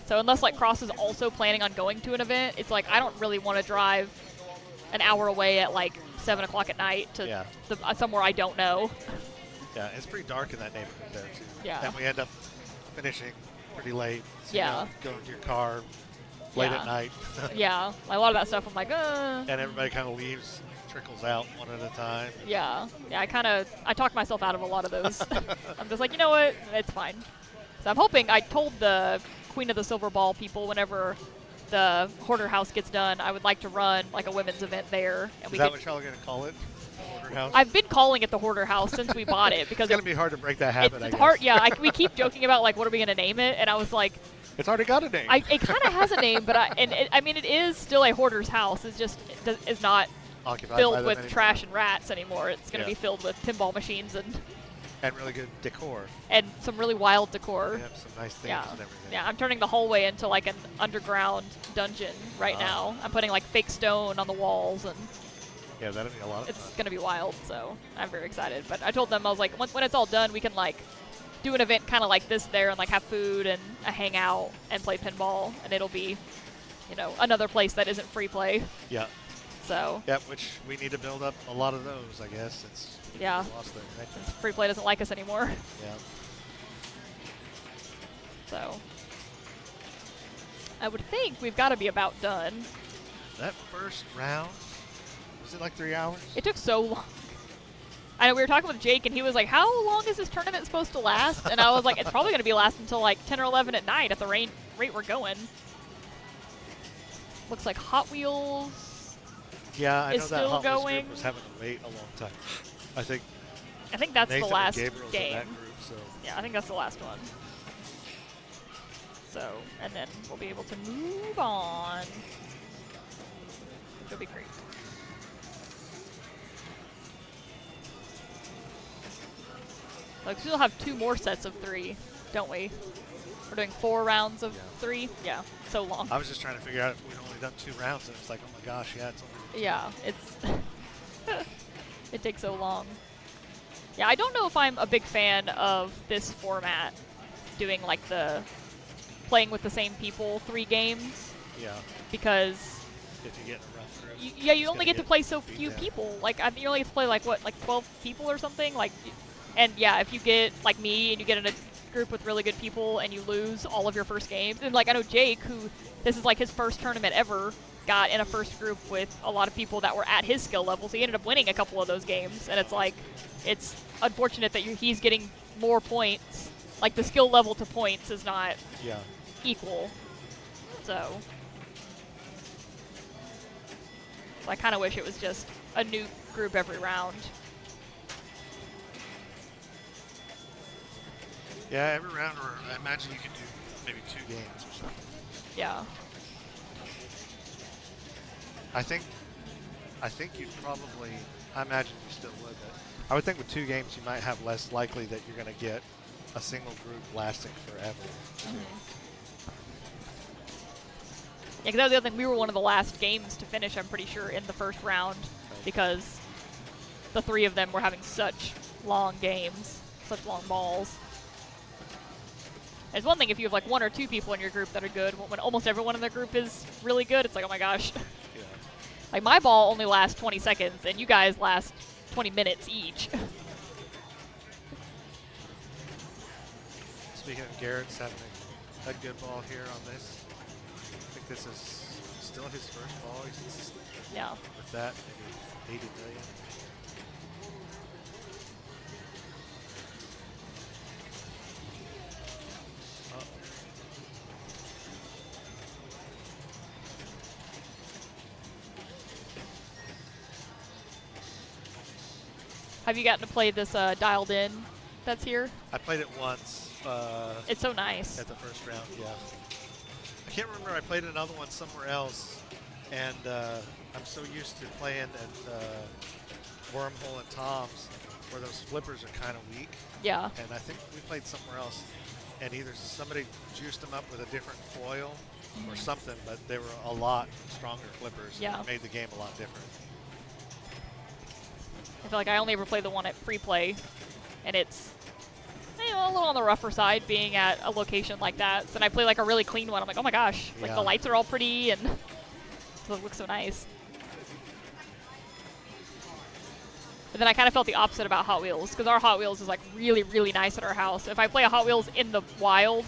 So unless like Cross is also planning on going to an event, it's like I don't really want to drive an hour away at like 7 o'clock at night to somewhere I don't know. Yeah, it's pretty dark in that neighborhood there too. Yeah. And we end up finishing pretty late. So Yeah. you go to your car late at night. Yeah, a lot of that stuff I'm like, And everybody kind of leaves, trickles out one at a time. Yeah, I talked myself out of a lot of those. I'm just like, you know what, it's fine. So I'm hoping, I told the Queen of the Silver Ball people whenever the Hoarder House gets done, I would like to run like a women's event there. And Is that what y'all are going to call it? Hoarder House? I've been calling it the Hoarder House since we bought it because it's going to be hard to break that habit. It's hard. Yeah, we keep joking about like what are we going to name it, and I was like, it's already got a name. It kind of has a name, but I mean it is still a hoarder's house. It's just is not occupied filled with trash and rats anymore. It's going to be filled with pinball machines and really good decor. And some really wild decor. Yeah, some nice things and everything. Yeah, I'm turning the hallway into like an underground dungeon right now. I'm putting like fake stone on the walls and yeah, that'll be a lot of fun. It's going to be wild, so I'm very excited. But I told them, I was like, when it's all done, we can like do an event kind of like this there and like have food and a hangout and play pinball, and it'll be, another place that isn't free play. Yeah. So. Yeah, which we need to build up a lot of those, I guess. It's lost there, right? Since free play doesn't like us anymore. Yeah. So. I would think we've got to be about done. That first round, was it like 3 hours? It took so long. I know we were talking with Jake, and he was like, how long is this tournament supposed to last? And I was like, it's probably going to be last until like 10 or 11 at night at the rate we're going. Looks like Hot Wheels yeah, I know is that still Hot Wheels going. group was having to wait a long time. I think that's Nathan the last and Gabriel's game. In that group, so. Yeah, I think that's the last one. So, and then we'll be able to move on. Which will be great. Like, we still have 2 more sets of 3, don't we? We're doing 4 rounds of 3? Yeah, so long. I was just trying to figure out if we'd only done 2 rounds, and it's like, oh my gosh, yeah, it's only 2. Yeah, it's... it takes so long. Yeah, I don't know if I'm a big fan of this format, doing like the... playing with the same people 3 games. Yeah. Because... if you get in a rough group. Yeah, you only get to play so few people. Like, you only get to play like, what, like 12 people or something? Like... And yeah, if you get, like me, and you get in a group with really good people and you lose all of your first games, and like I know Jake, who this is like his first tournament ever, got in a first group with a lot of people that were at his skill level, so he ended up winning a couple of those games, and it's like, it's unfortunate that he's getting more points, like the skill level to points is not equal, so I kind of wish it was just a new group every round. Yeah, every round, or I imagine you could do maybe 2 games or something. Yeah. I think you'd probably, I imagine you still would, but I would think with 2 games you might have less likely that you're going to get a single group lasting forever. Mm-hmm. Yeah, because that was the other thing, we were one of the last games to finish, I'm pretty sure, in the first round, because the 3 of them were having such long games, such long balls. It's one thing if you have like 1 or 2 people in your group that are good. When almost everyone in the group is really good, it's like, oh my gosh. Yeah. Like my ball only lasts 20 seconds, and you guys last 20 minutes each. Speaking of Garrett's having a good ball here on this. I think this is still his first ball. He's Yeah. with that, maybe 80 million. Have you gotten to play this dialed in that's here? I played it once. It's so nice. At the first round, yeah. I can't remember. I played another one somewhere else, and I'm so used to playing at Wormhole and Tom's, where those flippers are kind of weak. Yeah. And I think we played somewhere else, and either somebody juiced them up with a different foil or something, but they were a lot stronger flippers. Yeah. And it made the game a lot different. I feel like I only ever play the one at free play, and it's a little on the rougher side being at a location like that. So then I play like a really clean one. I'm like, oh my gosh, like the lights are all pretty and so it looks so nice. But then I kind of felt the opposite about Hot Wheels, because our Hot Wheels is like really, really nice at our house. If I play a Hot Wheels in the wild,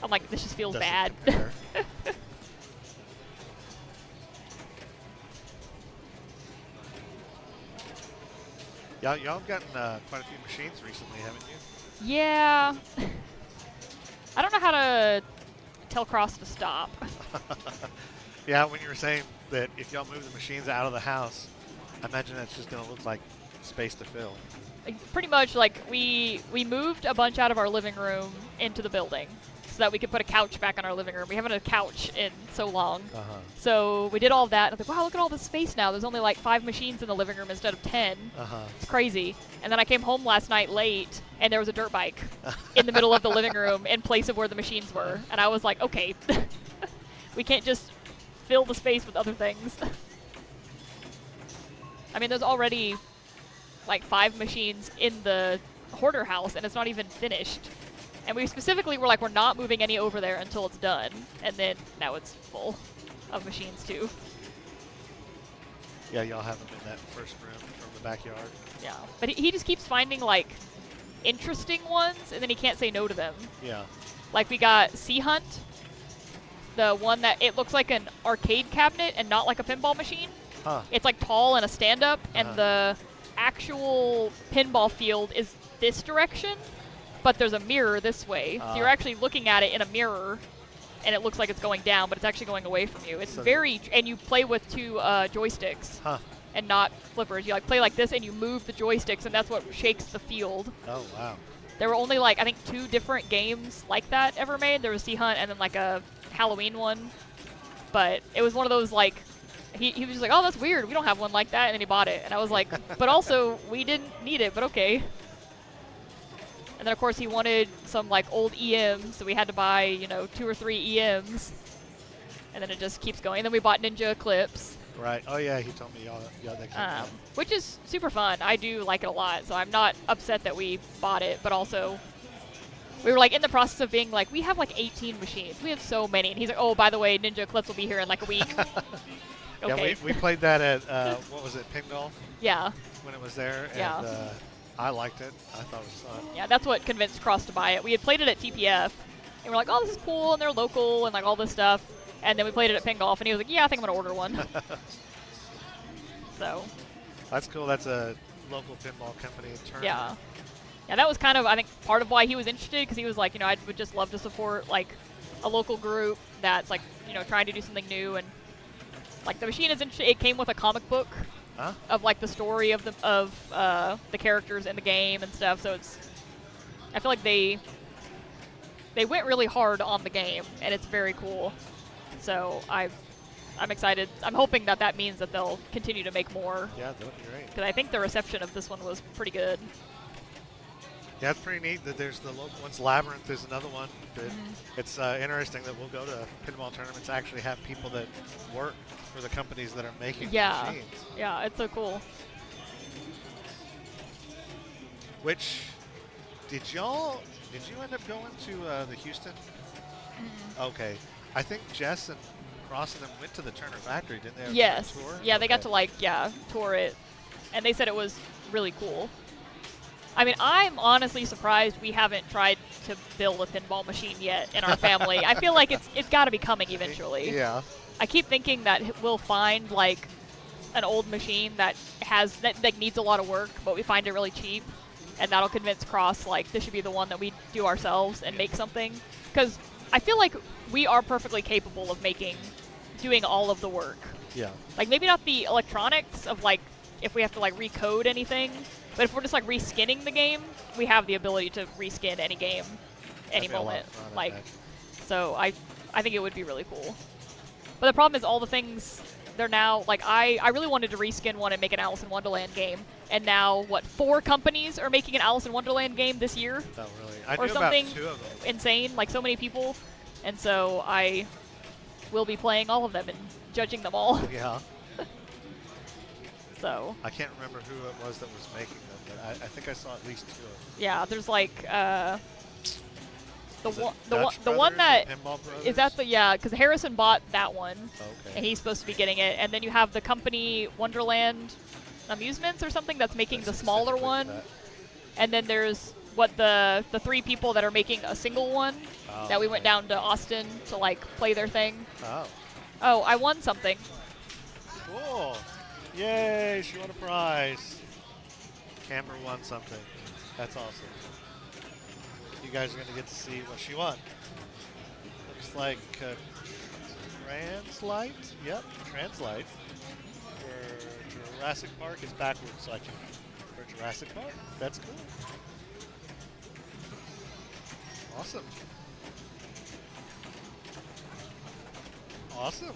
I'm like, this just feels bad. Y'all have gotten quite a few machines recently, haven't you? Yeah. I don't know how to tell Cross to stop. Yeah, when you were saying that if y'all move the machines out of the house, I imagine that's just going to look like space to fill. Pretty much, like, we moved a bunch out of our living room into the building so that we could put a couch back on our living room. We haven't had a couch in so long. So we did all of that. And I was like, wow, look at all this space now. There's only like 5 machines in the living room instead of 10. It's crazy. And then I came home last night late, and there was a dirt bike in the middle of the living room in place of where the machines were. And I was like, okay, we can't just fill the space with other things. I mean, there's already like 5 machines in the hoarder house, and it's not even finished. And we specifically were like, we're not moving any over there until it's done. And then now it's full of machines too. Yeah, y'all have them in that first room from the backyard. Yeah, but he just keeps finding like interesting ones, and then he can't say no to them. Yeah. Like we got Sea Hunt, the one that it looks like an arcade cabinet and not like a pinball machine. Huh. It's like tall and a stand-up, and the actual pinball field is this direction, but there's a mirror this way. So you're actually looking at it in a mirror, and it looks like it's going down, but it's actually going away from you. It's very, and you play with 2 joysticks. And not flippers. You like play like this, and you move the joysticks, and that's what shakes the field. Oh, wow. There were only like, I think 2 different games like that ever made. There was Sea Hunt and then like a Halloween one. But it was one of those like, he was just like, oh, that's weird. We don't have one like that. And then he bought it. And I was like, but also, we didn't need it, but okay. And then, of course, he wanted some like old EMs, so we had to buy, you know, 2 or 3 EMs. And then it just keeps going. And then we bought Ninja Eclipse. Right. Oh, yeah, he told me y'all that came which is super fun. I do like it a lot, so I'm not upset that we bought it, but also we were like in the process of being like, we have like 18 machines. We have so many. And he's like, oh, by the way, Ninja Eclipse will be here in like a week. Okay. Yeah, we played that at, what was it, Pin Golf? Yeah. When it was there, and Yeah. I liked it. I thought it was fun. Yeah, that's what convinced Cross to buy it. We had played it at TPF, and we're like, oh, this is cool, and they're local, and like all this stuff. And then we played it at Pin Golf, and he was like, yeah, I think I'm going to order one. So. That's cool. That's a local pinball company in tournament. Yeah. Yeah, that was kind of, I think, part of why he was interested, because he was like, you know, I would just love to support, like, a local group that's, like, you know, trying to do something new. And, like, the machine is interesting. It came with a comic book of, like, the story of the characters in the game and stuff. So it's, I feel like they went really hard on the game, and it's very cool. So I'm excited. I'm hoping that means that they'll continue to make more. Yeah, that would be great. Because I think the reception of this one was pretty good. Yeah, it's pretty neat that there's the local ones. Labyrinth is another one. That it's interesting that we'll go to pinball tournaments, actually have people that work for the companies that are making the machines. Yeah, it's so cool. Which Did you end up going to the Houston? Okay. I think Jess and Cross and them went to the Turner Factory, didn't they? Yes. Tour? Yeah, they got Okay. to like tour it, and they said it was really cool. I mean, I'm honestly surprised we haven't tried to build a pinball machine yet in our family. I feel like it's got to be coming eventually. Yeah. I keep thinking that we'll find like an old machine that needs a lot of work, but we find it really cheap, and that'll convince Cross like this should be the one that we do ourselves and make something. Because I feel like we are perfectly capable of doing all of the work. Yeah. Like maybe not the electronics of like if we have to like recode anything, but if we're just like reskinning the game, we have the ability to reskin any game, any That'd be a lot moment. of fun, I Like, imagine. so I think it would be really cool. But the problem is all the things they're now like I really wanted to reskin one and make an Alice in Wonderland game, and now what 4 companies are making an Alice in Wonderland game this year? Oh really? I or knew something about 2 of them. insane, like so many people, and so I will be playing all of them and judging them all. Yeah. So. I can't remember who it was that was making them, but I think I saw at least 2 of them. Yeah, there's like the Was it one Dutch the one Brothers that or Pinball Brothers? is that the because Harrison bought that one, Okay. and he's supposed to be getting it, and then you have the company Wonderland Amusements or something that's making the smaller one, and then there's the 3 people that are making a single one that we went down to Austin to like play their thing. Oh, I won something. Cool. Yay, she won a prize. Camber won something. That's awesome. You guys are going to get to see what she won. Looks like Translite. Yep, Translite. For Jurassic Park is backwards, so I can... For Jurassic Park? That's cool. Awesome. Awesome.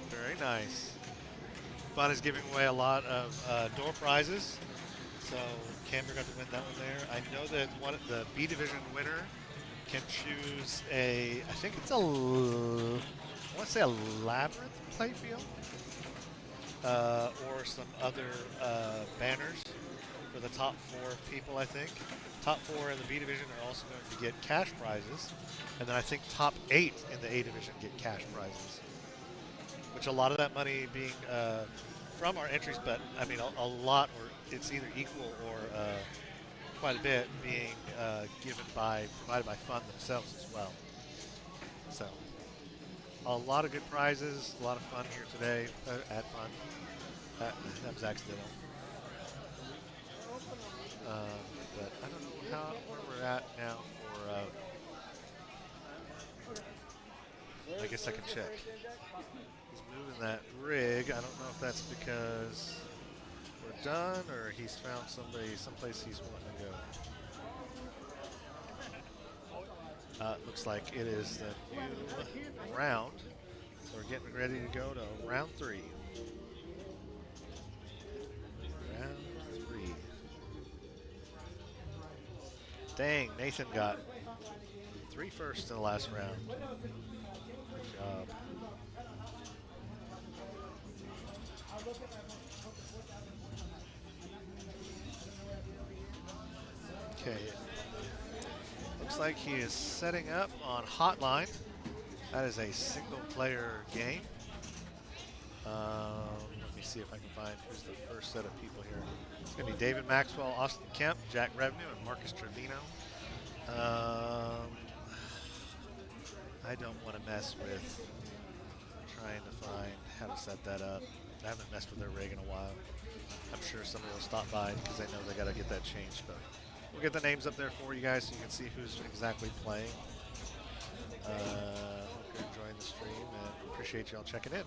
Very nice. Fun is giving away a lot of door prizes. So Camber got to win that one there. I know that the B Division winner can choose I think it's I want to say a labyrinth playfield, or some other banners for the top 4 people, I think. Top 4 in the B Division are also going to get cash prizes. And then I think top 8 in the A Division get cash prizes. Which a lot of that money being from our entries, but I mean a lot, or it's either equal or quite a bit being provided by Fun themselves as well. So a lot of good prizes, a lot of fun here today at Fun. That was accidental. But I don't know where we're at now for. I guess I can check. He's moving that rig. I don't know if that's because we're done or he's found someplace he's wanting to go. Looks like it is the new round. So we're getting ready to go to round 3. Round 3. Dang, Nathan got 3 firsts in the last round. Good job. Okay. Looks like he is setting up on Hotline. That is a single player game. Let me see if I can find who's the first set of people here. It's going to be David Maxwell, Austin Kemp, Jack Revenue, and Marcus Trevino. I don't want to mess with trying to find how to set that up. I haven't messed with their rig in a while. I'm sure somebody will stop by because they know they got to get that changed. But we'll get the names up there for you guys so you can see who's exactly playing. Hope you're enjoying the stream and appreciate y'all checking in.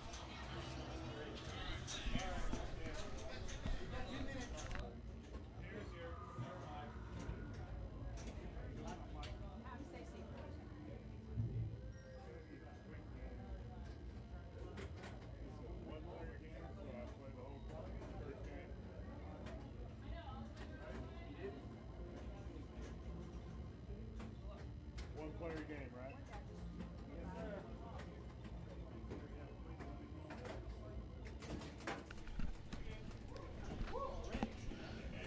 One-player game, right?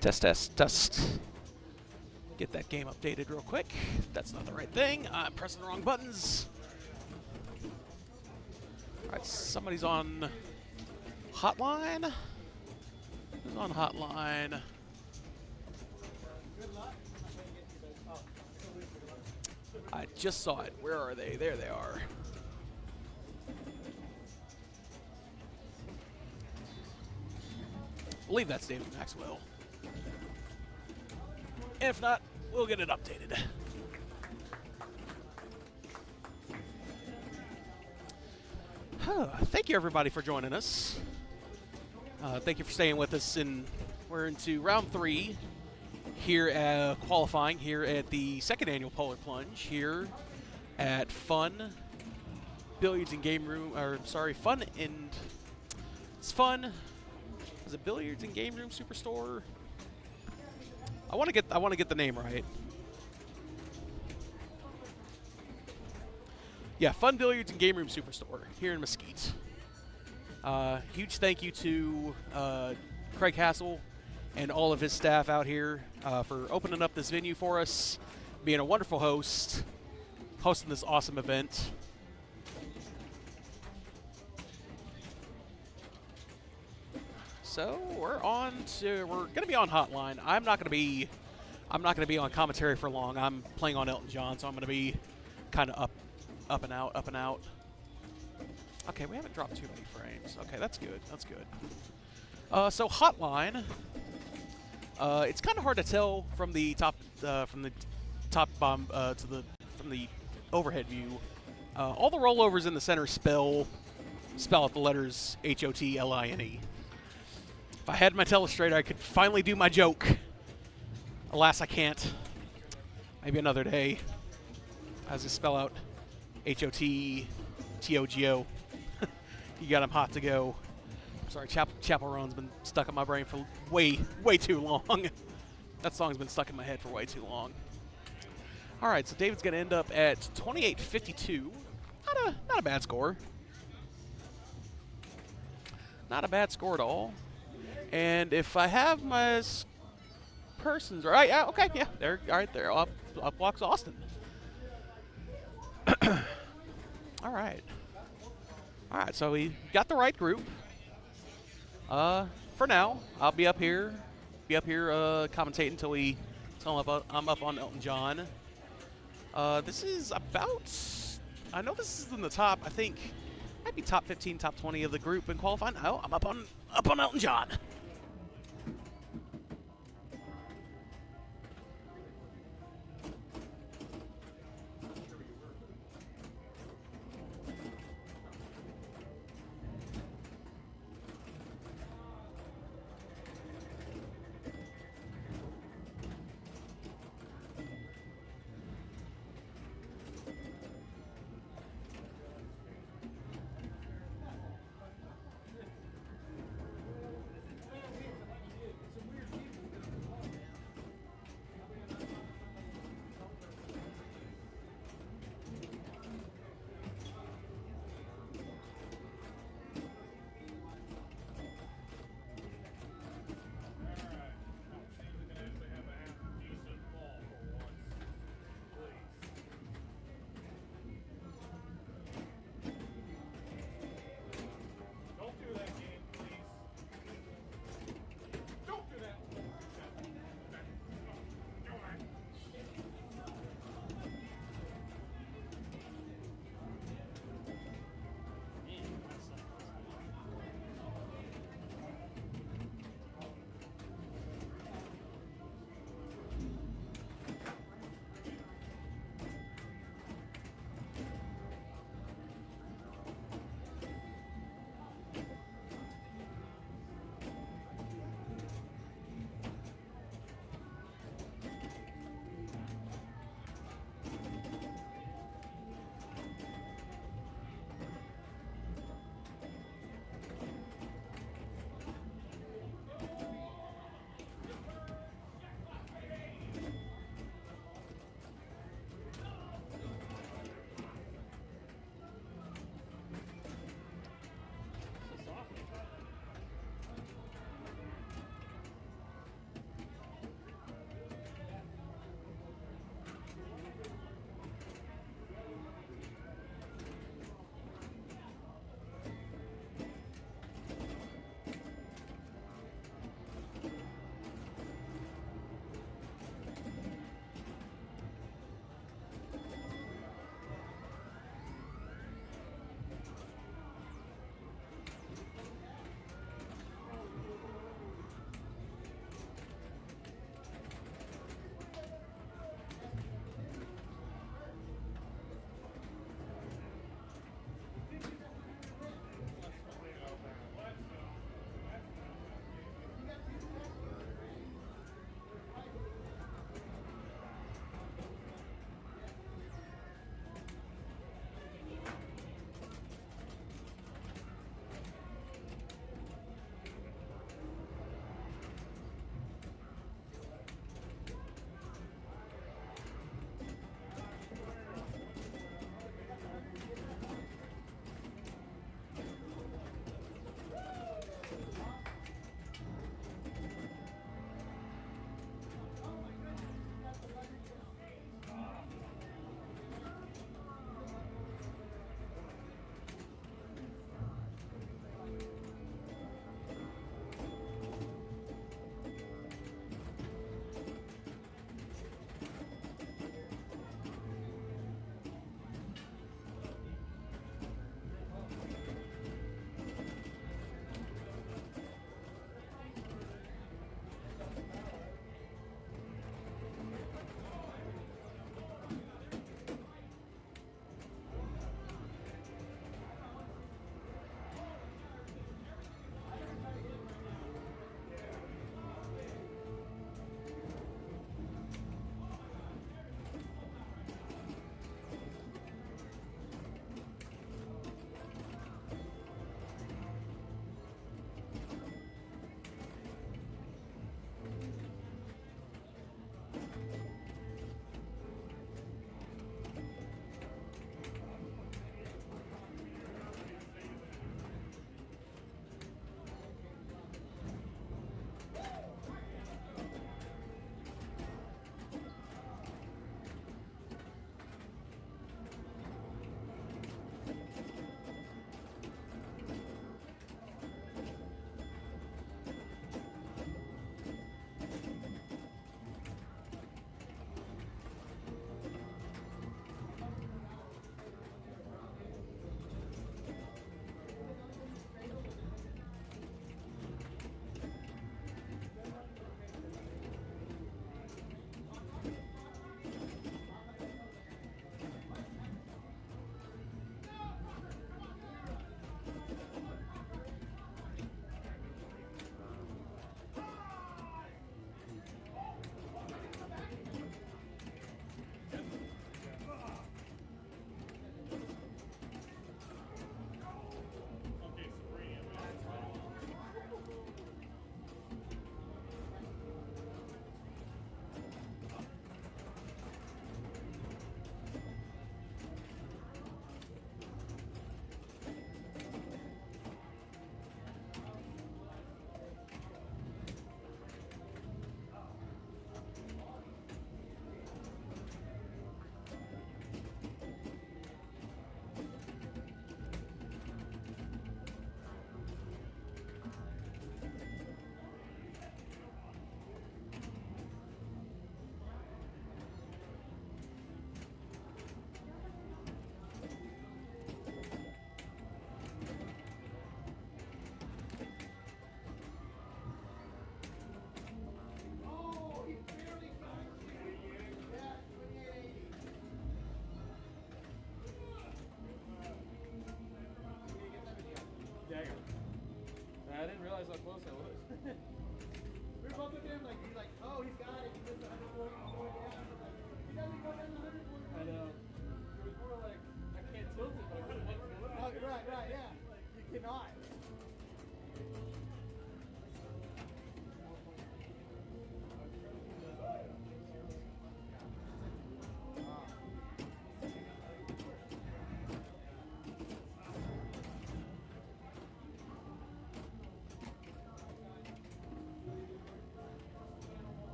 Test. Get that game updated real quick. That's not the right thing. I'm pressing the wrong buttons. All right, somebody's on hotline. Who's on hotline? I just saw it. Where are they? There they are. I believe that's David Maxwell. If not, we'll get it updated. Thank you, everybody, for joining us. Thank you for staying with us. We're into round 3 here at qualifying here at the 2nd annual Polar Plunge here at Fun Billiards and Game Room. Or sorry, Fun and it's Fun. Is it Billiards and Game Room Superstore? I want to get the name right. Yeah, Fun Billiards and Game Room Superstore here in Mesquite. Huge thank you to Craig Hassel and all of his staff out here for opening up this venue for us, being a wonderful host, hosting this awesome event. So we're gonna be on hotline. I'm not gonna be on commentary for long. I'm playing on Elton John, so I'm gonna be kind of up and out. Okay, we haven't dropped too many frames. Okay, that's good. That's good. So hotline. It's kind of hard to tell from the top bomb from the overhead view. All the rollovers in the center spell out the letters HOTLINE. If I had my telestrator, I could finally do my joke. Alas, I can't. Maybe another day. I was gonna spell out HOTTOGO. You got 'em hot to go. I'm sorry, Chapel Roan's been stuck in my brain for way too long. That song's been stuck in my head for way too long. All right, so David's gonna end up at 28.52. Not a bad score. Not a bad score at all. And if I have my persons right, yeah, okay, yeah, there, all right, there, up walks Austin. All right, so we got the right group. For now, I'll be up here commentating until I'm up on Elton John. This is about, I know this is in the top, I think, might be top 15, top 20 of the group in qualifying. Oh, I'm up on Elton John.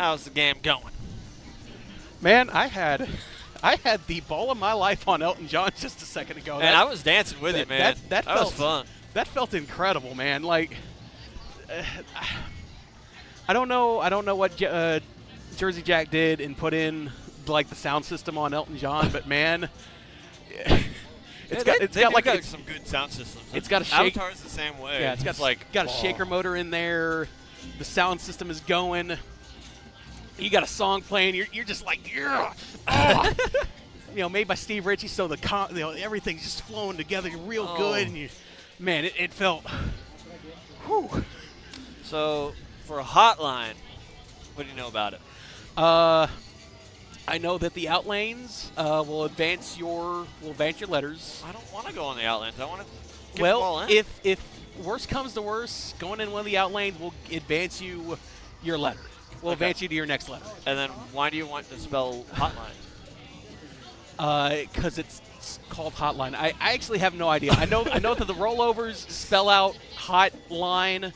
How's the game going? Man, I had the ball of my life on Elton John just a second ago. Man, I was dancing with you, man. That felt, was fun. That felt incredible, man. Like, I don't know what Jersey Jack did and put in like the sound system on Elton John, but man, it's got some good sound systems. It's got a shake. Avatar's the same way. Yeah, it's got a shaker motor in there. The sound system is going. You got a song playing. You're just like, yeah, oh. Made by Steve Ritchie, so everything's just flowing together real good, and it felt. Whew. So for a hotline, what do you know about it? I know that the outlanes will advance your letters. I don't want to go on the outlanes. I want to get well, the ball in. If worst comes to worst, going in one of the outlanes will advance you your letter. We'll advance you to your next letter. And then why do you want to spell hotline? Because it's called hotline. I actually have no idea. I know that the rollovers spell out hotline.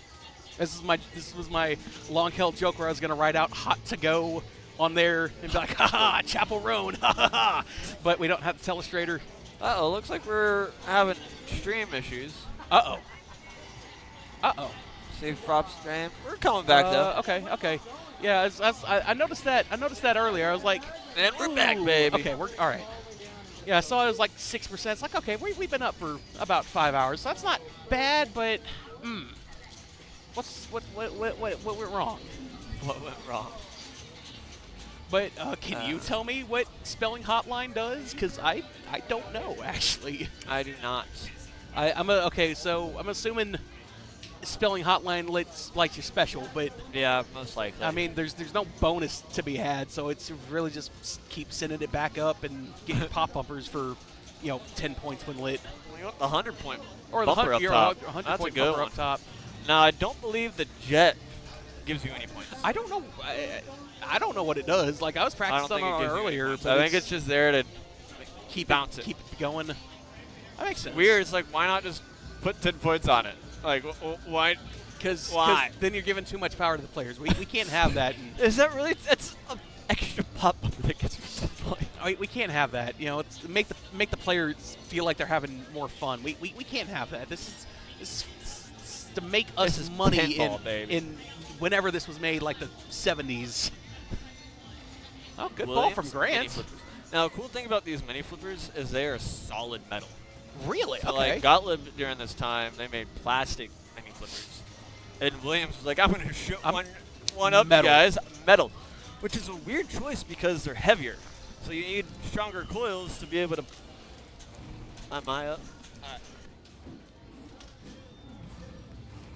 This was my long-held joke where I was going to write out hot to go on there and be like, ha-ha, Chapel Roan, ha-ha-ha. But we don't have the telestrator. Uh-oh, looks like we're having stream issues. Uh-oh. Save prop stream. We're coming back, though. Okay. Yeah, I noticed that. I noticed that earlier. I was like, and we're back, baby. Okay, we're all right. Yeah, I saw it was like 6%. It's like, okay, we've been up for about 5 hours, so that's not bad. But, what went wrong? What went wrong? But can you tell me what spelling hotline does? Because I don't know actually. I do not. So I'm assuming spelling hotline likes your special, but yeah, most likely. I mean, there's no bonus to be had, so it's really just keep sending it back up and getting pop bumpers for 10 points when lit. Well, you want the 100-point or bumper the 100, up top. 100 That's point a good bumper one. up top. Now I don't believe the jet gives you any points. I don't know. I don't know what it does. Like I was practicing on it earlier. I think it's just there to keep bounce it. Keep it going. That makes sense. Weird. It's like, why not just put 10 points on it? Like, why? Because Why? then you're giving too much power to the players. We can't have that. Is that really? That's an extra pop bumper that gets me 10 points. We can't have that. It's to make the players feel like they're having more fun. We can't have that. This is to make us money pinball, in whenever this was made, like the 70s. Oh, good Williams, ball from Grant. Now, the cool thing about these mini flippers is they are solid metal. Really? So, okay. like, Gottlieb, during this time, they made plastic mini flippers. And Williams was like, I'm going to shoot one up, metal. guys. Metal. Which is a weird choice because they're heavier. So you need stronger coils to be able to... Am I up?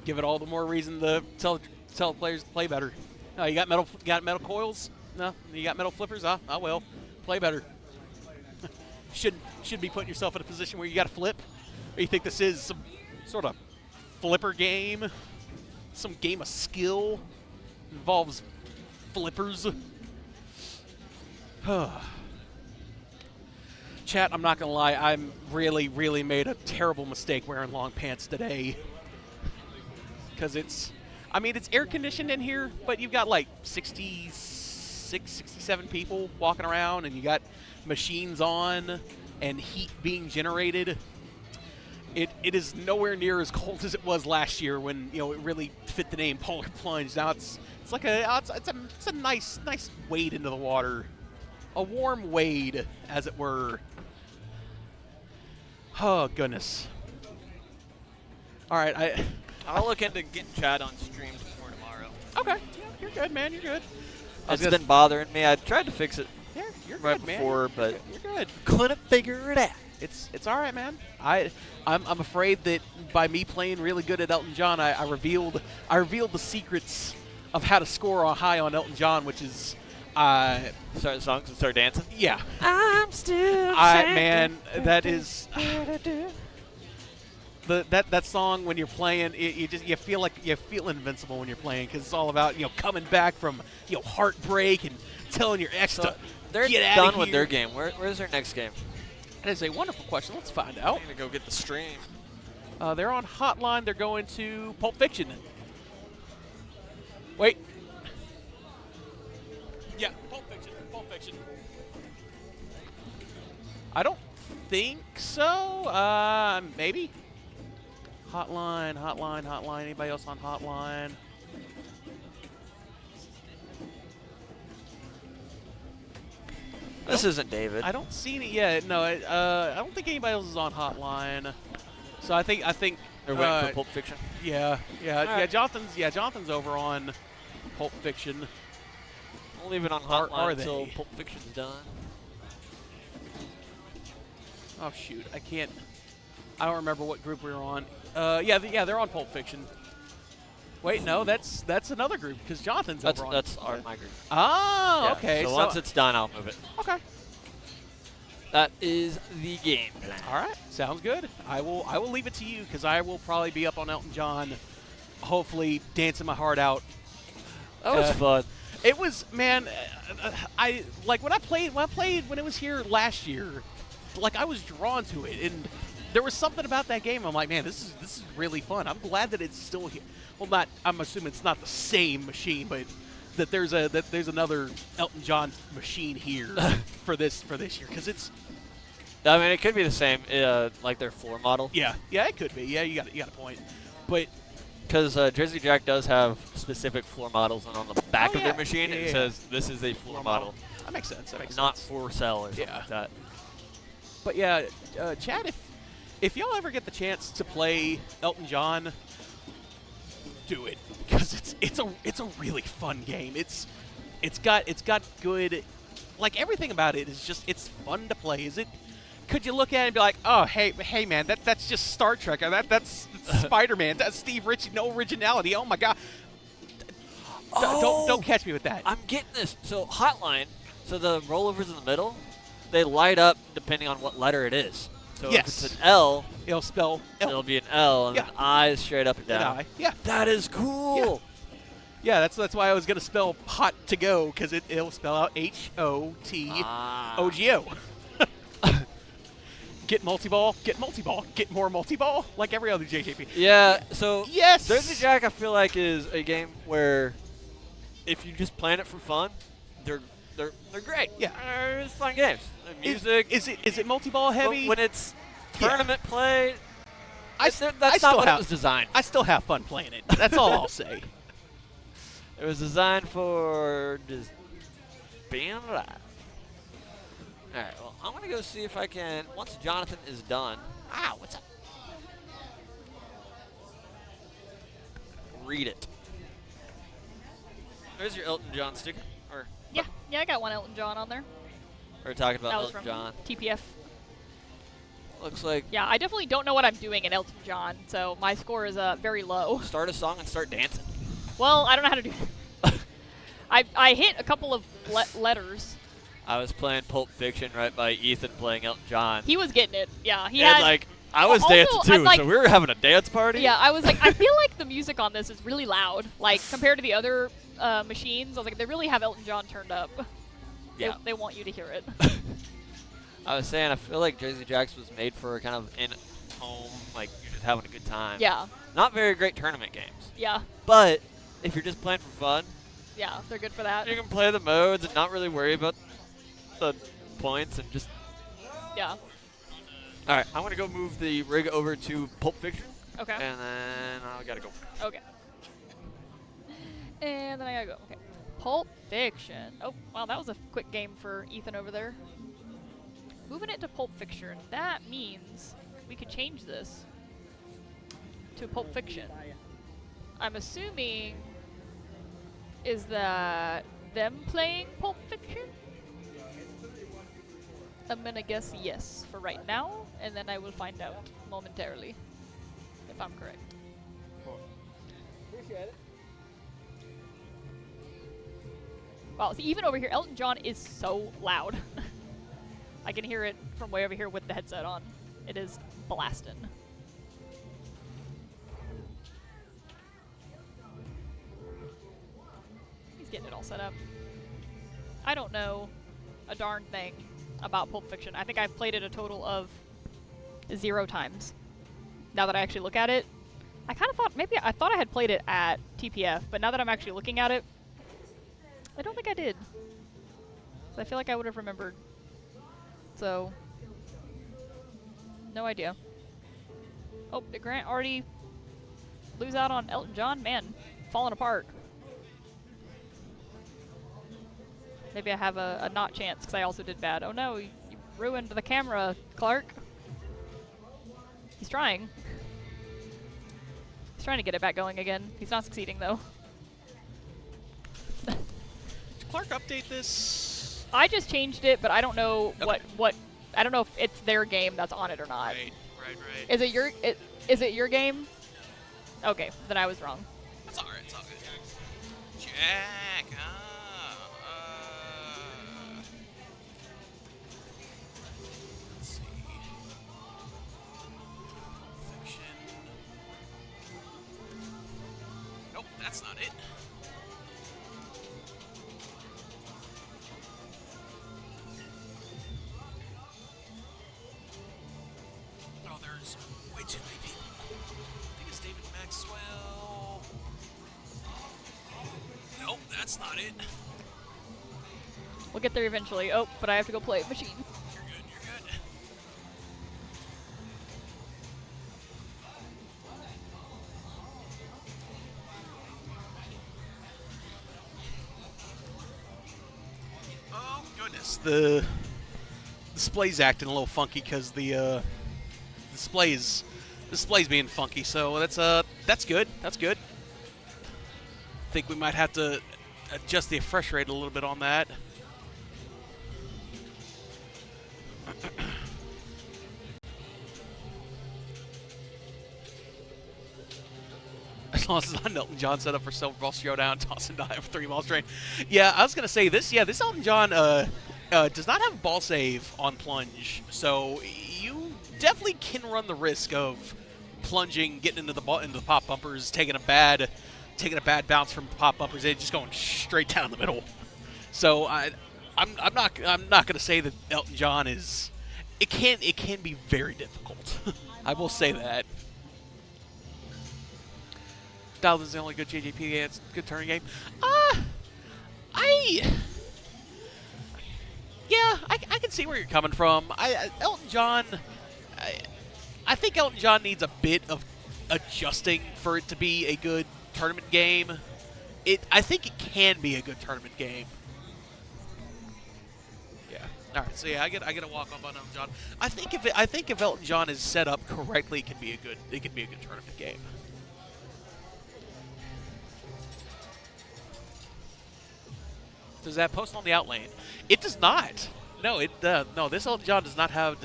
Give it all the more reason to tell players to play better. Oh, you got metal coils? No, you got metal flippers? I will. Play better. should be putting yourself in a position where you got to flip. Or you think this is some sort of flipper game? Some game of skill? Involves flippers? Chat, I'm not going to lie. I'm really made a terrible mistake wearing long pants today. Because it's air conditioned in here, but you've got like 66, 67 people walking around, and you got machines on and heat being generated. It is nowhere near as cold as it was last year when it really fit the name Polar Plunge. Now it's like it's a nice wade into the water, a warm wade, as it were. Oh goodness. All right, I'll look into getting Chad on stream before tomorrow. Okay, yeah, you're good, man. You're good. It's been bothering me. I tried to fix it you're right good, man. before, but you're good. Couldn't figure it out. It's all right, man. I'm afraid that by me playing really good at Elton John, I revealed the secrets of how to score high on Elton John, which is start the songs and start dancing. Yeah. I'm still. Man, that is. That song when you're playing, you feel invincible when you're playing because it's all about coming back from heartbreak and telling your ex to they're get out of done here. with their game. Where's their next game? That is a wonderful question. Let's find out. I'm gonna go get the stream. They're on Hotline. They're going to Pulp Fiction. Wait. I don't think so. Maybe. Hotline. Anybody else on hotline? This isn't David. I don't see any. Yeah, no. I don't think anybody else is on hotline. So I think They're waiting for Pulp Fiction. Yeah. right. Jonathan's over on Pulp Fiction. We'll leave it on Are hotline they? until Pulp Fiction's done. Oh shoot, I can't. I don't remember what group we were on. Yeah, they're on Pulp Fiction. Wait, no, that's another group because Jonathan's over on. That's my group. Oh, Yeah, okay. So once it's done, I'll move it. Okay. That is the game plan. All right, sounds good. I will leave it to you because I will probably be up on Elton John, hopefully dancing my heart out. That was fun. It was, man. I like when I played when it was here last year. Like I was drawn to it, and there was something about that game. I'm like, man, this is really fun. I'm glad that it's still here. Well, I'm assuming it's not the same machine, but that there's another Elton John machine here for this year because it's. I mean, it could be the same, like their floor model. Yeah, it could be. Yeah, you got a point, but because Jersey Jack does have specific floor models, and on the back of their machine it says this is a floor model. That makes sense. Not for sale or something like that. But yeah, Chad, if y'all ever get the chance to play Elton John, do it because it's a really fun game. It's got good, like everything about it is just it's fun to play. Is it? Could you look at it and be like, oh hey man, that's just Star Trek, or that's Spider-Man, that's Steve Ritchie, no originality. Oh my God. Don't catch me with that. I'm getting this. So hotline, so the rollovers in the middle, they light up depending on what letter it is. So if it's an L, it'll spell L. It'll be an L, and then I is straight up and down. An I. Yeah. That is cool. Yeah, that's why I was gonna spell hot to go because it'll spell out HOTOGO. Get multi-ball, get more multi-ball, like every other JJP. Yeah. So yes, Jersey Jack I feel like is a game where if you just plan it for fun, they're great. Yeah, it's fun games. The music is it multi-ball heavy? When it's tournament play, that's not what it was designed. I still have fun playing it. That's all I'll say. It was designed for just being alive. All right. Well, I'm gonna go see if I can. Once Jonathan is done. What's up? Read it. There's your Elton John sticker. Or Yeah, I got one Elton John on there. we're talking about That was Elton from John. TPF. Looks like. Yeah, I definitely don't know what I'm doing in Elton John, so my score is very low. Start a song and start dancing. Well, I don't know how to do that. I hit a couple of letters. I was playing Pulp Fiction right by Ethan playing Elton John. He was getting it. Yeah, he and had like I was also, dancing too, like, so we were having a dance party. Yeah, I was like, I feel like the music on this is really loud, like compared to the other machines. I was like, they really have Elton John turned up. Yeah, they want you to hear it. I was saying, I feel like Jersey Jacks was made for kind of in home, like you're just having a good time. Yeah. Not very great tournament games. Yeah. But if you're just playing for fun, yeah, they're good for that. you can play the modes and not really worry about the points and just. Yeah. All right, I'm gonna go move the rig over to Pulp Fiction. Okay. And then I gotta go. Okay. And then I gotta go. Okay. Pulp Fiction. Oh, wow, that was a quick game for Ethan over there. Moving it to Pulp Fiction. That means we could change this to Pulp Fiction. I'm assuming is that them playing Pulp Fiction? I'm gonna guess yes for right now, and then I will find out momentarily if I'm correct. Appreciate it. Wow, see, even over here, Elton John is so loud. I can hear it from way over here with the headset on. It is blasting. He's getting it all set up. I don't know a darn thing about Pulp Fiction. I think I've played it a total of 0 times. Now that I actually look at it, I kind of thought, I thought I had played it at TPF, but now that I'm actually looking at it, I don't think I did. So I feel like I would have remembered. So, No idea. Oh, did Grant already lose out on Elton John? Man, falling apart. Maybe I have a not chance because I also did bad. Oh no, you ruined the camera, Clark. He's trying. He's trying to get it back going again. He's not succeeding though. Did Clark update this? I just changed it, but I don't know Okay. what I don't know if it's their game that's on it or not. Right. Is it your is it your game? Okay, then I was wrong. That's all right. It's all good. Jack. Let's see. Fiction. Nope, that's not it. Oh, there's way too many people. I think it's David Maxwell. Nope, that's not it. We'll get there eventually. Oh, but I have to go play machine. You're good. Oh, goodness. The display's acting a little funky because the display's being funky, so that's good. That's good. I think we might have to adjust the refresh rate a little bit on that. As long as it's not Elton John set up for Silver Ball Showdown, toss and die of 3 ball strain. Yeah, I was gonna say this. Yeah, this Elton John does not have a ball save on Plunge, so you definitely can run the risk of plunging, getting into the pop bumpers, taking a bad bounce from the pop bumpers, and just going straight down the middle. So I'm not gonna say that Elton John is. It can be very difficult. I will say that. Dalvin's the only good JJP game. It's a good turn game. I can see where you're coming from. Elton John, I think Elton John needs a bit of adjusting for it to be a good tournament game. I think it can be a good tournament game. Yeah. All right. So yeah, I get a walk off on Elton John. I think if Elton John is set up correctly, it can be a good tournament game. Does that post on the outlane? It does not. No, this Elton John does not have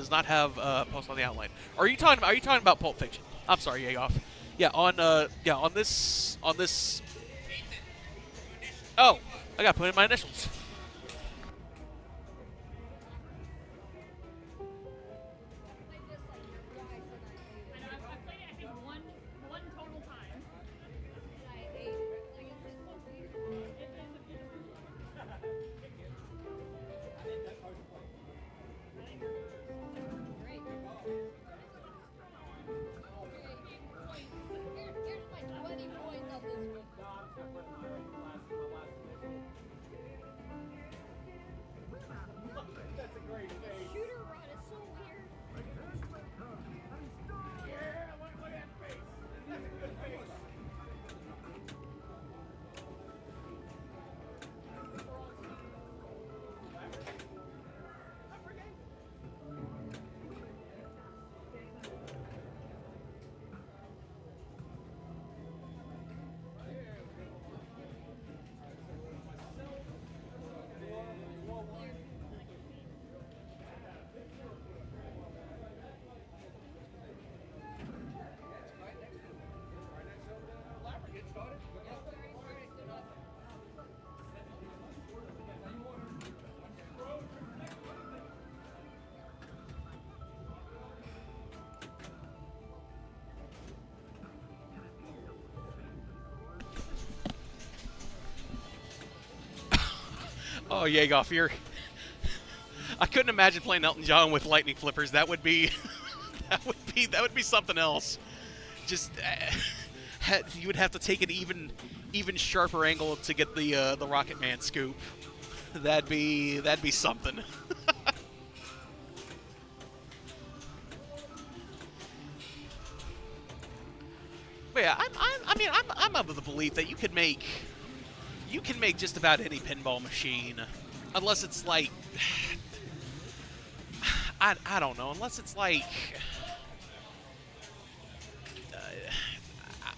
post on the outlane. Are you talking about Pulp Fiction? I'm sorry, Yagoff. Yeah, on this. Oh, I got to put in my initials. Oh, Yagoff, I couldn't imagine playing Elton John with lightning flippers. That would be that would be something else. Just you would have to take an even sharper angle to get the Rocket Man scoop. That'd be something. But yeah, I'm of the belief that you can make just about any pinball machine, unless it's like I don't know, unless it's like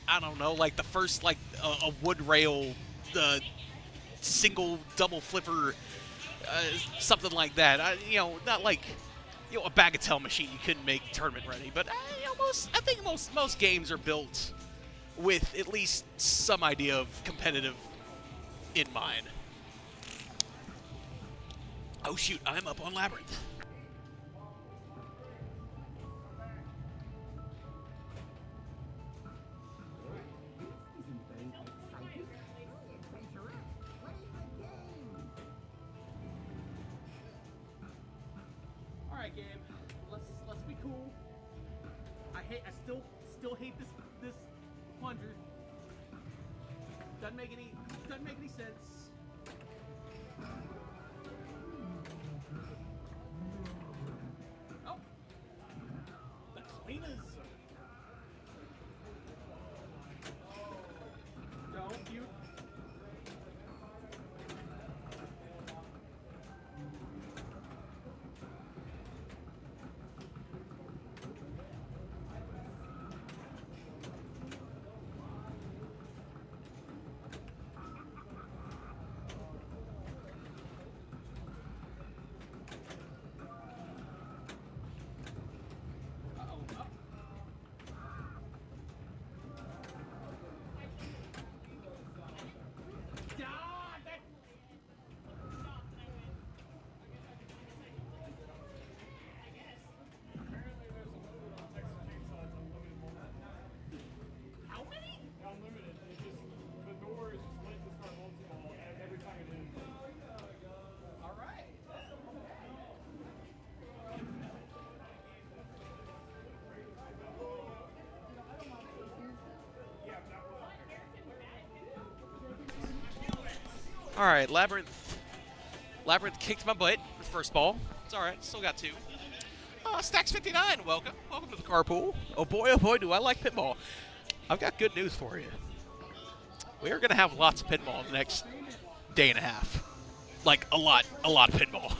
I don't know, like the first like a wood rail, single double flipper, something like that. Not like a bagatelle machine you couldn't make tournament ready, but I think most games are built with at least some idea of competitive in mind. Oh shoot, I'm up on Labyrinth. All right, Gabe. Let's be cool. I still hate this plunger. Doesn't make any sense. Oh, the cleaners. Don't you? All right, Labyrinth kicked my butt the first ball. It's all right, still got two. Stacks 59, welcome to the carpool. Oh boy, do I like pinball. I've got good news for you. We are going to have lots of pinball in the next day and a half. Like a lot of pinball.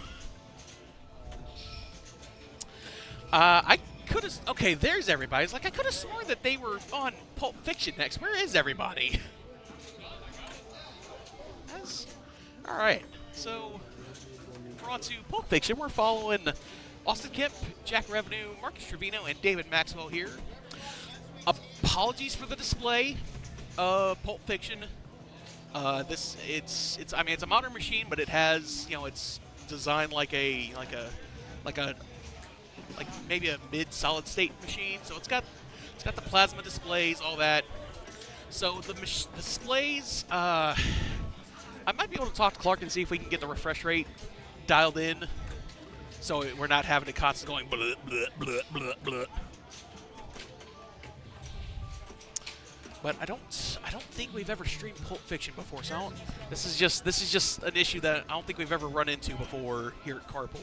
I could have. Okay, there's everybody. It's like I could have sworn that they were on Pulp Fiction next. Where is everybody? All right, so we're on to Pulp Fiction. We're following Austin Kemp, Jack Revenue, Marcus Trevino, and David Maxwell here. Apologies for the display of Pulp Fiction. It's a modern machine, but it has, it's designed like maybe a mid solid state machine. So it's got the plasma displays, all that. So the displays, I might be able to talk to Clark and see if we can get the refresh rate dialed in, so we're not having to constantly going blah, blah, blah, blah, blah. But I don't think we've ever streamed Pulp Fiction before, so this is just an issue that I don't think we've ever run into before here at Carpool.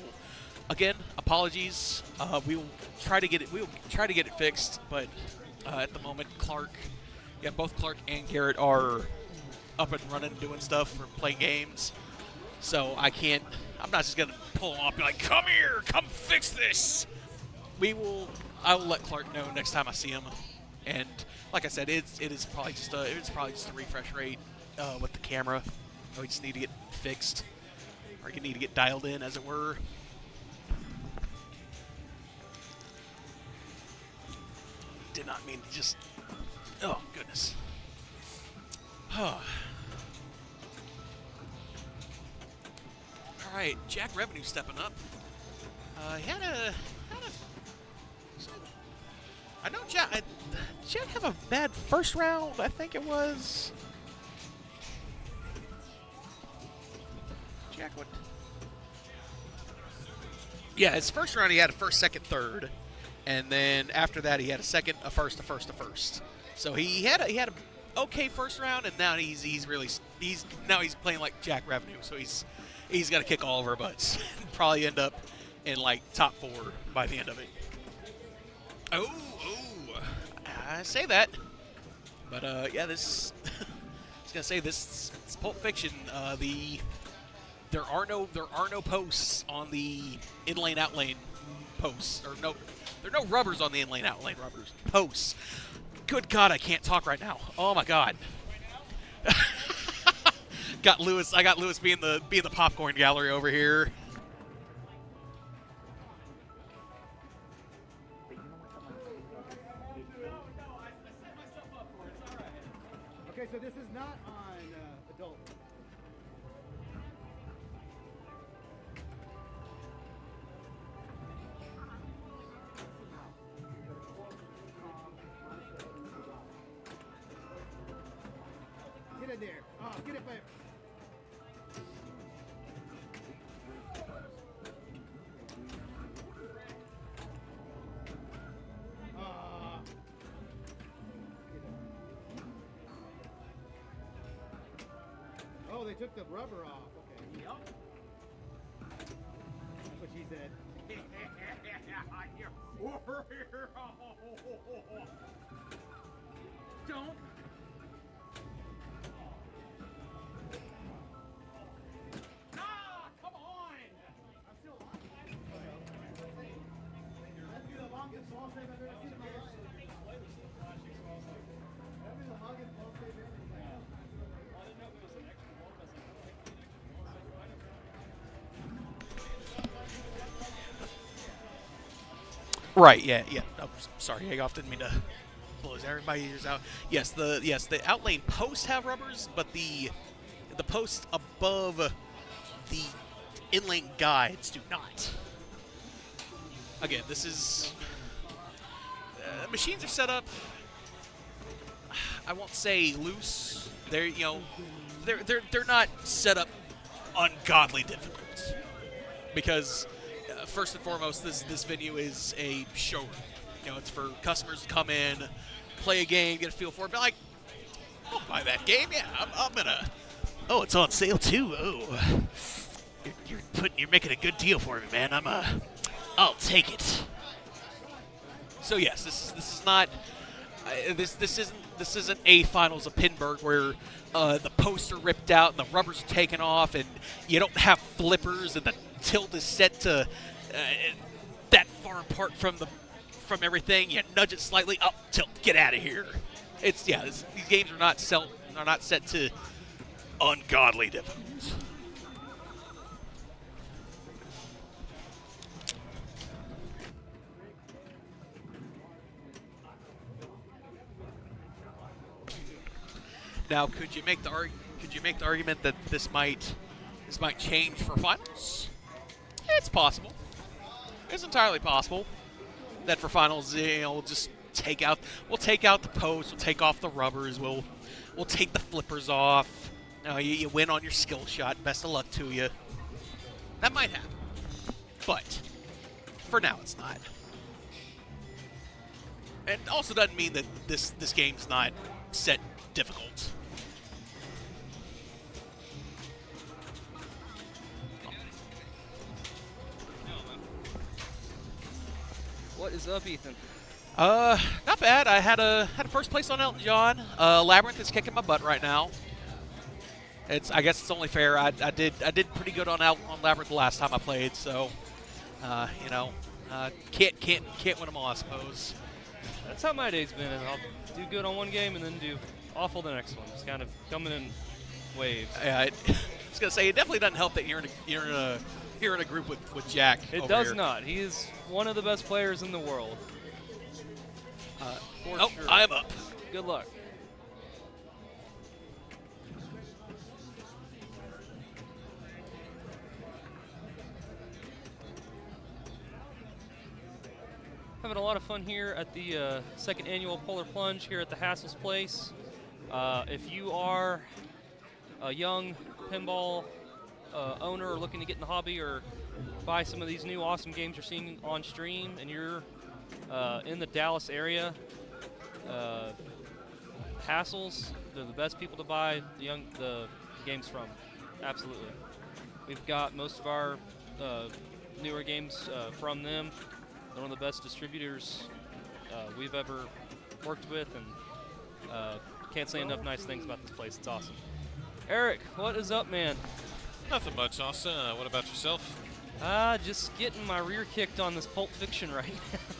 Again, apologies. We'll try to get it fixed, but at the moment, both Clark and Garrett are up and running, doing stuff or playing games. So I'm not just gonna pull them off and be like, come here, come fix this. I will let Clark know next time I see him. And like I said, it's probably just a refresh rate with the camera. We just need to get fixed, or you need to get dialed in, as it were. Did not mean to just. Oh goodness. All right, Jack Revenue stepping up. I know Jack have a bad first round, I think it was. Jack would. Yeah, his first round he had a first, second, third. And then after that he had a second, a first, a first, a first. So he had a okay first round, and now he's playing like Jack Revenue, so he's got to kick all of our butts. Probably end up in like top 4 by the end of it. Oh, I say that. But yeah, this I was gonna say this Pulp Fiction. There are no posts on the in lane out lane posts, or no, there are no rubbers on the in lane out lane posts. Good God, I can't talk right now. Oh my God. Got Lewis. I got Lewis being the popcorn gallery over here. Okay, so this is not on adult. Get in there. Oh, get it, babe. Oh, they took the rubber off. Okay. Yep. That's what she said. Don't. Ah, come on! I'm still on. That'd be the longest ball save I've ever seen in my life. That'd be the longest ball save ever. Right. Yeah. Yeah. Oh, sorry, Hagoff didn't mean to blow everybody's ears out. Yes. The outlane posts have rubbers, but the posts above the inlane guides do not. Again, this is machines are set up. I won't say loose. They're they're not set up ungodly difficult, because first and foremost, this venue is a showroom. It's for customers to come in, play a game, get a feel for it. Be like, I'll buy that game. Yeah, I'm gonna. Oh, it's on sale too. Oh, you're making a good deal for me, man. I'll take it. So yes, this is not. This isn't a finals of Pinburg where the posts are ripped out and the rubbers are taken off and you don't have flippers and the tilt is set to that far apart from everything. You nudge it slightly up, tilt, get out of here. These games are not set to ungodly difficult. Now, could you make the argument that this might change for finals? It's possible. It's entirely possible that for finals, we'll just take out the posts, we'll take off the rubbers, we'll take the flippers off. You win on your skill shot. Best of luck to you. That might happen, but for now, it's not. And also doesn't mean that this game's not set difficult. What is up, Ethan? Not bad. I had a first place on Elton John. Labyrinth is kicking my butt right now. I guess it's only fair. I did pretty good on Labyrinth the last time I played, so can't win them all, I suppose. That's how my day's been. I'll do good on one game and then do awful the next one. It's kind of coming in waves. Yeah, I was gonna say it definitely doesn't help that you're in a group with Jack. It does not. He is one of the best players in the world. Sure. I'm up. Good luck. Having a lot of fun here at the second annual Polar Plunge here at the Hassel's Place. If you are a young pinball owner or looking to get in the hobby or buy some of these new awesome games you're seeing on stream and you're in the Dallas area, Hassel's, they're the best people to buy the games from. Absolutely. We've got most of our newer games from them. They're one of the best distributors we've ever worked with, and Can't say enough nice things about this place. It's awesome. Eric, what is up, man? Nothing much, Austin. What about yourself? Just getting my rear kicked on this Pulp Fiction right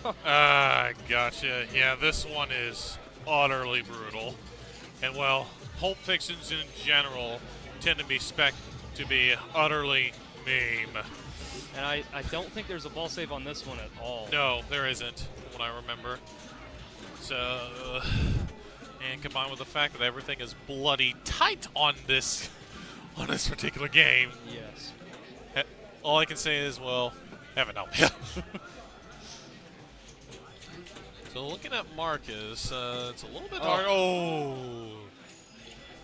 now. Gotcha. Yeah, this one is utterly brutal. And, well, Pulp Fictions in general tend to be to be utterly meme. And I don't think there's a ball save on this one at all. No, there isn't, what I remember. So, and combined with the fact that everything is bloody tight on this particular game. Yes. All I can say is, well, heaven help me. So looking at Marcus, it's a little bit hard. Oh.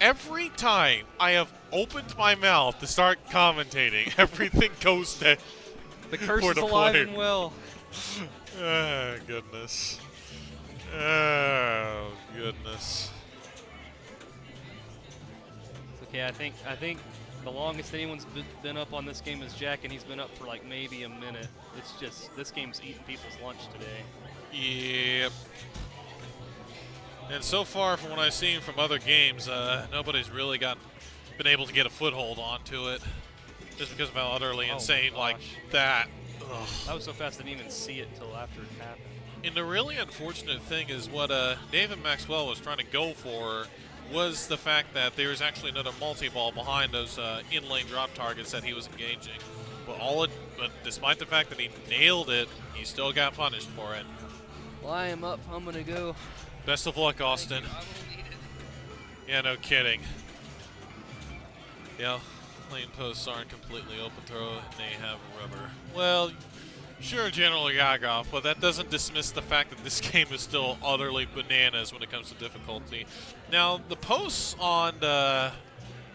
Every time I have opened my mouth to start commentating, everything goes to the curse for is the alive player. and well. Oh, goodness. Oh, goodness. It's okay, I think the longest anyone's been up on this game is Jack, and he's been up for like maybe a minute. It's just, this game's eating people's lunch today. Yep. And so far, from what I've seen from other games, nobody's really been able to get a foothold onto it, just because of how utterly insane like that. Ugh. That was so fast I didn't even see it until after it happened. And the really unfortunate thing is what David Maxwell was trying to go for was the fact that there was actually another multi-ball behind those in-lane drop targets that he was engaging. But despite the fact that he nailed it, he still got punished for it. Well, I am up. I'm gonna go. Best of luck, Austin. Yeah, no kidding. Yeah, lane posts aren't completely open throw, and they have rubber. Well, sure, General Yagov, but that doesn't dismiss the fact that this game is still utterly bananas when it comes to difficulty. Now, the posts on I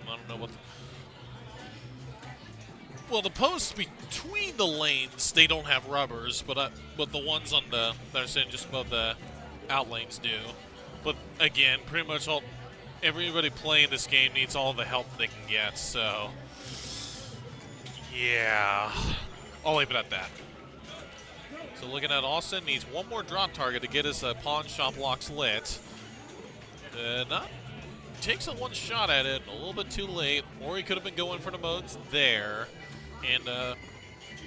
don't know what. Well, the posts between the lanes, they don't have rubbers, but the ones on that are sitting just above the out lanes do. But again, pretty much everybody playing this game needs all the help they can get, so yeah, I'll leave it at that. So looking at Austin, needs one more drop target to get his pawn shop locks lit. Takes a one shot at it, a little bit too late, or he could have been going for the modes there. And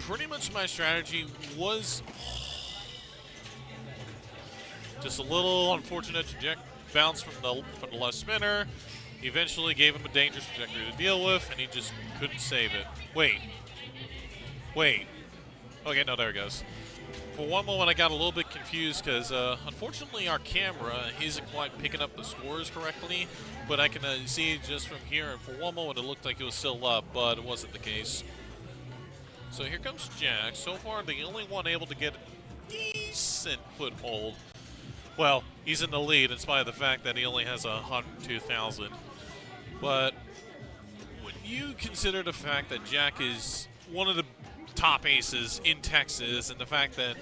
pretty much my strategy was just a little unfortunate bounce from the left spinner. Eventually gave him a dangerous trajectory to deal with, and he just couldn't save it. Wait. Okay, no, there it goes. For one moment, I got a little bit confused because, unfortunately, our camera isn't quite picking up the scores correctly, but I can see just from here, and for one moment, it looked like it was still up, but it wasn't the case. So here comes Jack. So far, the only one able to get a decent foothold. Well, he's in the lead in spite of the fact that he only has 102,000. But when you consider the fact that Jack is one of the top aces in Texas and the fact that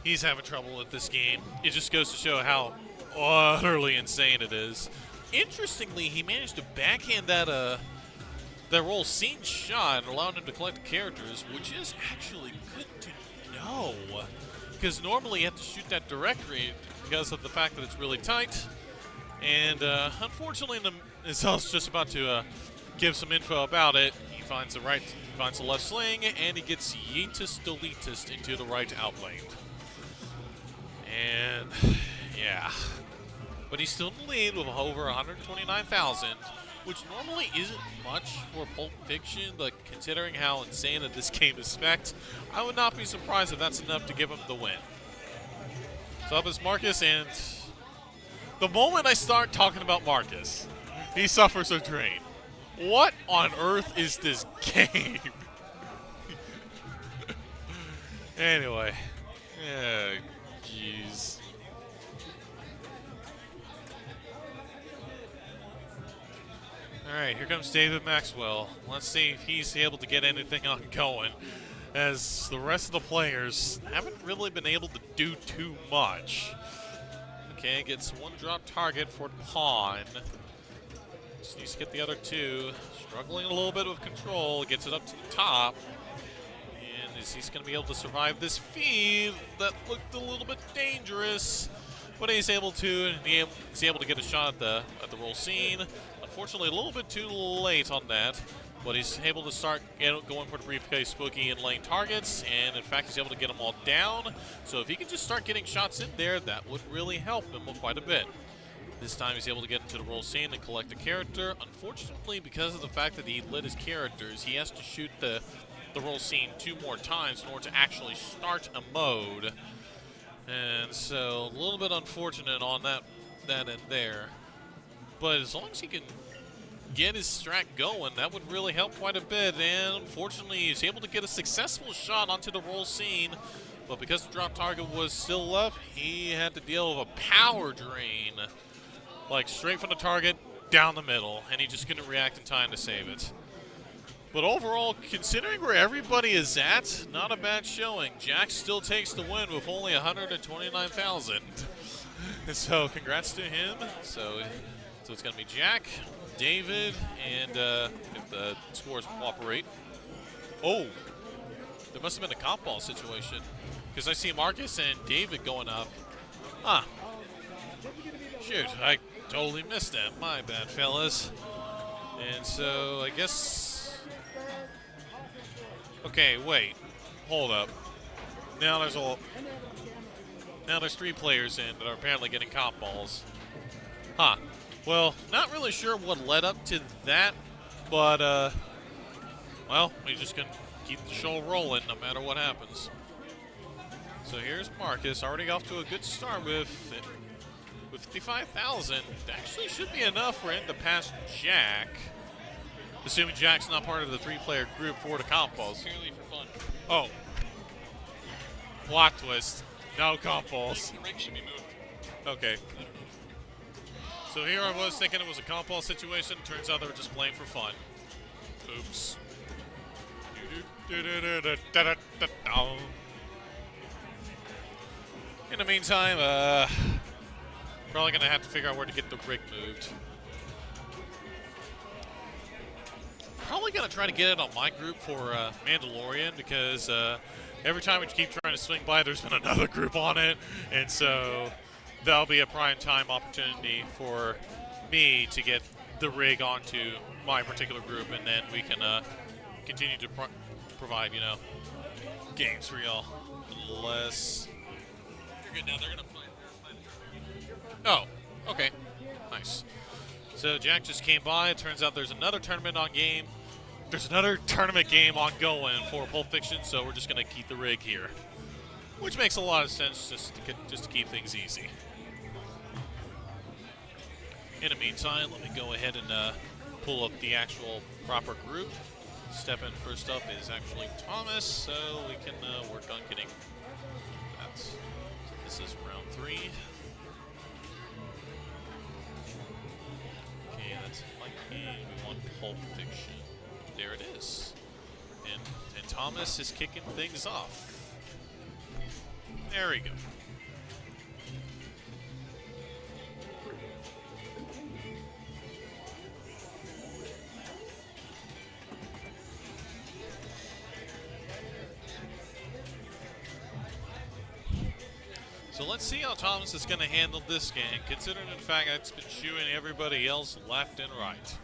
he's having trouble with this game, it just goes to show how utterly insane it is. Interestingly, he managed to backhand that roll scene shot and allowed him to collect the characters, which is actually good to know. Because normally you have to shoot that directly because of the fact that it's really tight. And unfortunately, as I was just about to give some info about it, he finds the left sling, and he gets yeetus deletus into the right out lane. And yeah. But he's still in the lead with over 129,000. Which normally isn't much for Pulp Fiction, but considering how insane that this game is spec'd, I would not be surprised if that's enough to give him the win. So up is Marcus, and the moment I start talking about Marcus, he suffers a drain. What on earth is this game? Anyway. Jeez. All right, here comes David Maxwell. Let's see if he's able to get anything on going, as the rest of the players haven't really been able to do too much. Okay, gets one drop target for pawn. Just needs to get the other two. Struggling a little bit with control, gets it up to the top. And is he's going to be able to survive this feed that looked a little bit dangerous? but he's able to, and he's able to get a shot at the roll scene. Unfortunately, a little bit too late on that, but he's able to start going for the briefcase spooky and lane targets, and in fact, he's able to get them all down. So if he can just start getting shots in there, that would really help him quite a bit. This time he's able to get into the roll scene and collect a character. Unfortunately, because of the fact that he lit his characters, he has to shoot the roll scene 2 more times in order to actually start a mode. And so a little bit unfortunate on that end there. But as long as he can get his strat going, that would really help quite a bit. And unfortunately, he's able to get a successful shot onto the roll scene. But because the drop target was still up, he had to deal with a power drain. Like straight from the target, down the middle. And he just couldn't react in time to save it. But overall, considering where everybody is at, not a bad showing. Jack still takes the win with only 129,000. So congrats to him. So it's going to be Jack, David, and if the scores cooperate. Oh, there must have been a comp ball situation. Because I see Marcus and David going up. Huh. Shoot, I totally missed that. My bad, fellas. And so I guess... Okay, wait. Hold up. Now there's 3 players in that are apparently getting comp balls. Huh. Well, not really sure what led up to that, but, well, we're just going to keep the show rolling no matter what happens. So here's Marcus, already off to a good start with 55,000. Actually should be enough for him to pass Jack. Assuming Jack's not part of the 3-player group for the comp balls. Purely for fun. Oh. Plot twist. No comp balls. The rig should be moved. Okay. So here I was thinking it was a comp ball situation. Turns out they were just playing for fun. Oops. In the meantime, probably going to have to figure out where to get the rig moved. Probably going to try to get it on my group for Mandalorian because every time we keep trying to swing by, there's been another group on it. And so that'll be a prime time opportunity for me to get the rig onto my particular group, and then we can continue to provide, you know, games for y'all. Unless... You're good now. They're going to play. Oh, okay. Nice. So Jack just came by. It turns out there's another tournament on game. There's another tournament game ongoing for Pulp Fiction, so we're just going to keep the rig here. Which makes a lot of sense just to keep things easy. In the meantime, let me go ahead and pull up the actual proper group. Step in first up is actually Thomas, so we can work on getting that. So this is round 3. Okay, that's Lightning. We want Pulp Fiction. There it is. And Thomas is kicking things off. There we go. So let's see how Thomas is going to handle this game, considering the fact that it's been shooing everybody else left and right.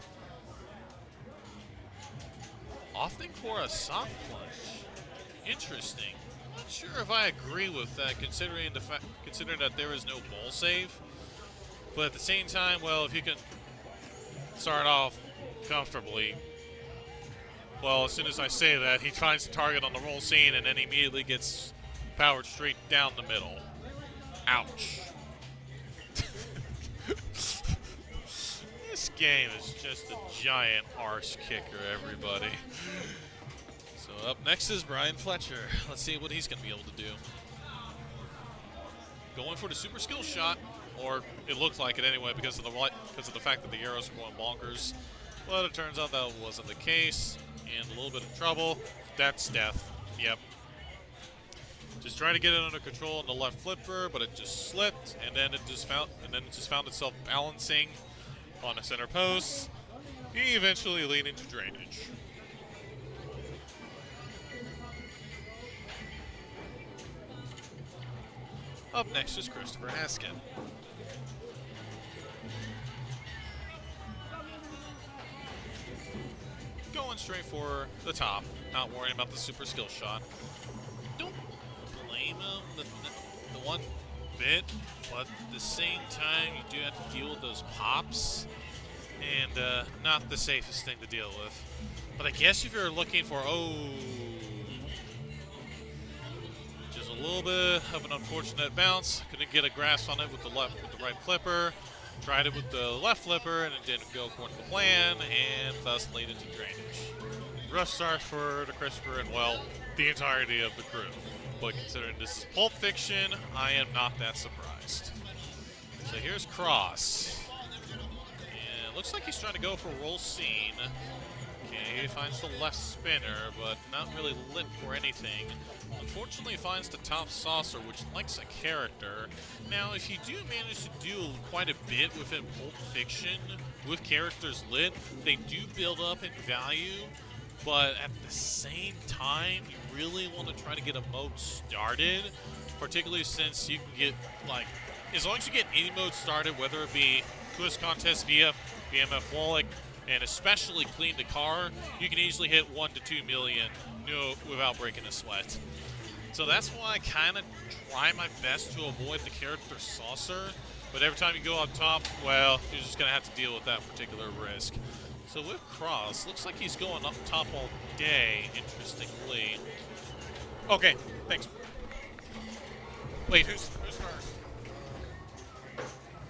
Opting for a soft plunge. Interesting. I'm not sure if I agree with that, considering that there is no ball save. But at the same time, well, if you can start off comfortably, well, as soon as I say that, he finds the target on the roll scene and then he immediately gets powered straight down the middle. Ouch. This game is just a giant arse kicker, everybody. So up next is Brian Fletcher. Let's see what he's going to be able to do. Going for the super skill shot, or it looked like it anyway because of the fact that the arrows are going bonkers. But it turns out that wasn't the case, and a little bit of trouble. That's death. Yep. Just trying to get it under control on the left flipper, but it just slipped, and then it just found itself balancing on the center post, eventually leading to drainage. Up next is Christopher Haskin. Going straight for the top, not worrying about the super skill shot. Don't blame him the one bit, but at the same time, you do have to deal with those pops, and not the safest thing to deal with. But I guess if you're looking for, just a little bit of an unfortunate bounce, couldn't get a grasp on it with the right flipper. Tried it with the left flipper, and it didn't go according to plan, and thus led into drainage. Rough start for the Christopher and, well, the entirety of the crew. But considering this is Pulp Fiction, I am not that surprised. So here's Cross. And it looks like he's trying to go for roll scene. Okay, he finds the left spinner, but not really lit for anything. Unfortunately, he finds the top saucer, which likes a character. Now, if you do manage to do quite a bit within Pulp Fiction with characters lit, they do build up in value, but at the same time, you really want to try to get a mode started, particularly since you can get, like, as long as you get any mode started, whether it be Twist Contest VF, BMF Wallach, and especially Clean the Car, you can easily hit 1 to 2 million without breaking a sweat. So that's why I kind of try my best to avoid the character saucer, but every time you go up top, well, you're just going to have to deal with that particular risk. So with Cross, looks like he's going up top all day, interestingly. Okay, thanks. Wait, who's first?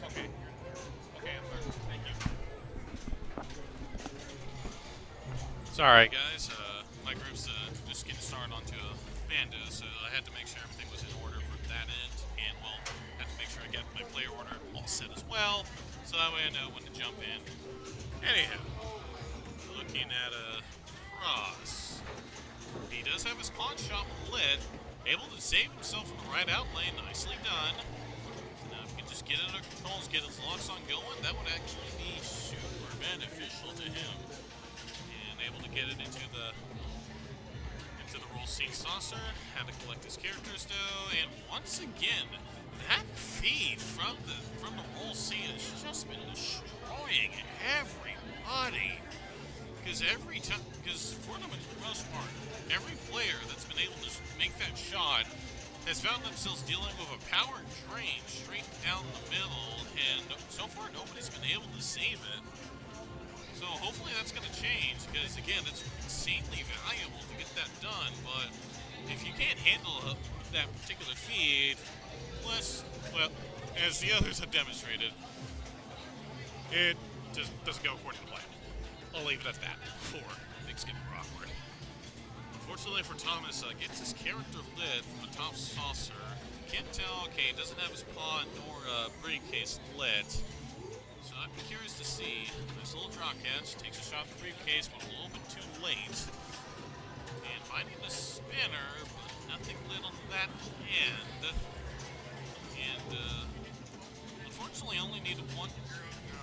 Okay. Okay, I'm first. Thank you. Sorry, guys. My group's just getting started onto a bando, so I had to make sure everything was in order for that end, and, well, had to make sure I got my player order all set as well, so that way I know when to jump in. Anyhow, looking at Cross. He does have his pawn shop lit, able to save himself in the right out lane. Nicely done. Now, if he can just get it under controls, get his locks on going, that would actually be super beneficial to him. And able to get it into the roll scene saucer. Had to collect his characters though, and once again, that feed from the roll scene has just been destroying everybody. Because for the most part, every player that's been able to make that shot has found themselves dealing with a power drain straight down the middle, and so far nobody's been able to save it. So hopefully that's going to change, because again, it's insanely valuable to get that done, but if you can't handle that particular feed, well, as the others have demonstrated, it just doesn't go according to plan. I'll leave it at that before things get more awkward. Unfortunately for Thomas, gets his character lit from the top saucer. Can't tell, okay, doesn't have his pawn nor briefcase lit. So I'd be curious to see. Nice little drop catch, takes a shot at the briefcase, but a little bit too late. And finding the spinner, but nothing lit on that end. And unfortunately only needed one.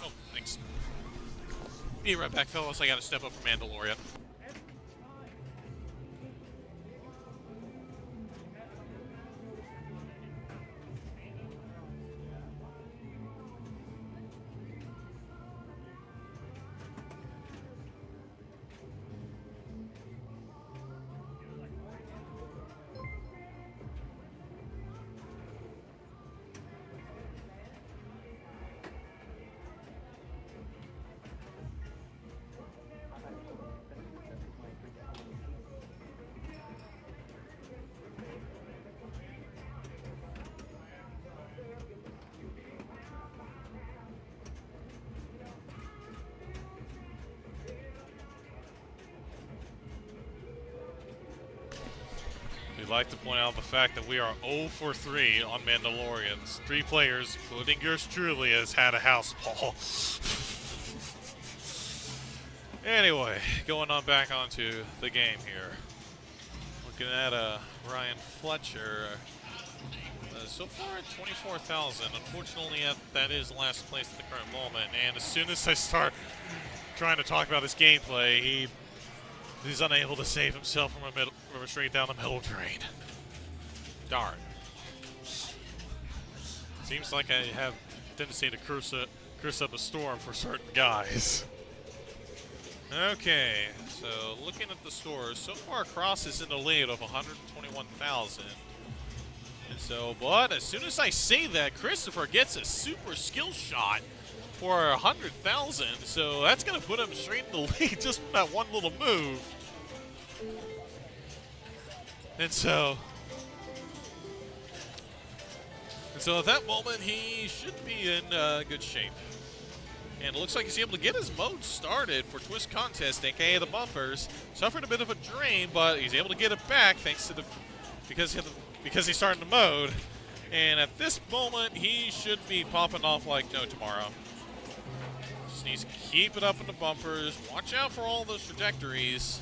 Oh, thanks. Be right back, fellas. I gotta step up for Mandalorian. We'd like to point out the fact that we are 0 for 3 on Mandalorians. 3 players, including yours truly, has had a house ball. Anyway, going on back onto the game here. Looking at Ryan Fletcher. So far at 24,000. Unfortunately, that is last place at the current moment. And as soon as I start trying to talk about his gameplay, he's unable to save himself from a straight down the middle drain. Darn. Seems like I have a tendency to curse up a storm for certain guys. Okay, so looking at the scores, so far Cross is in the lead of 121,000. And so, but as soon as I say that, Christopher gets a super skill shot for 100,000. So that's going to put him straight in the lead just from that one little move. And so at that moment, he should be in good shape. And it looks like he's able to get his mode started for Twist Contest, aka the bumpers. Suffered a bit of a drain, but he's able to get it back thanks to because he started the mode. And at this moment, he should be popping off like no tomorrow. Just needs to keep it up in the bumpers. Watch out for all those trajectories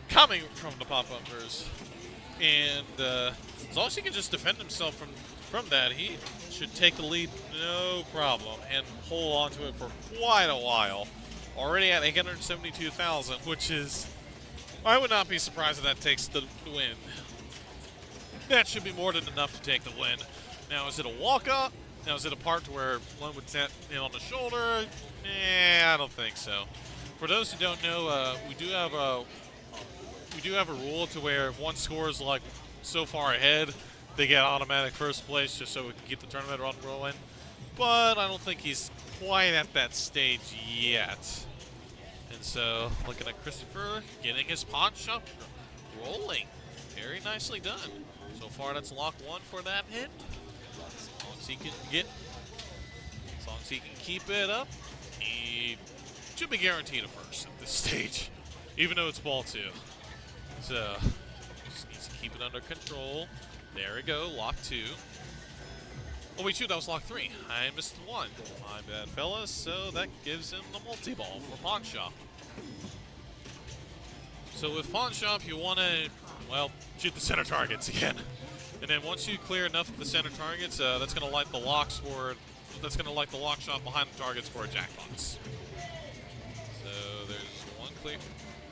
coming from the pop bumpers. And as long as he can just defend himself from that, he should take the lead no problem and hold on to it for quite a while. Already at 872,000, which is, I would not be surprised if that takes the win. That should be more than enough to take the win. Now, is it a walk-up? Now, is it a part to where one would tap in on the shoulder? I don't think so. For those who don't know, we do have a rule to where if one scores like so far ahead, they get automatic first place just so we can keep the tournament rolling. But I don't think he's quite at that stage yet. And so, looking at Christopher getting his pawn shop rolling. Very nicely done. So far, that's lock one for that hit. As long as he can keep it up, he should be guaranteed a first at this stage, even though it's ball two. So, just needs to keep it under control. There we go, lock two. Oh, wait, shoot, that was lock three. I missed one. My bad, fellas. So that gives him the multi-ball for Pawn Shop. So with Pawn Shop, you want to, well, shoot the center targets again. And then once you clear enough of the center targets, that's going to light the lock shot behind the targets for a jackbox. So there's one clear.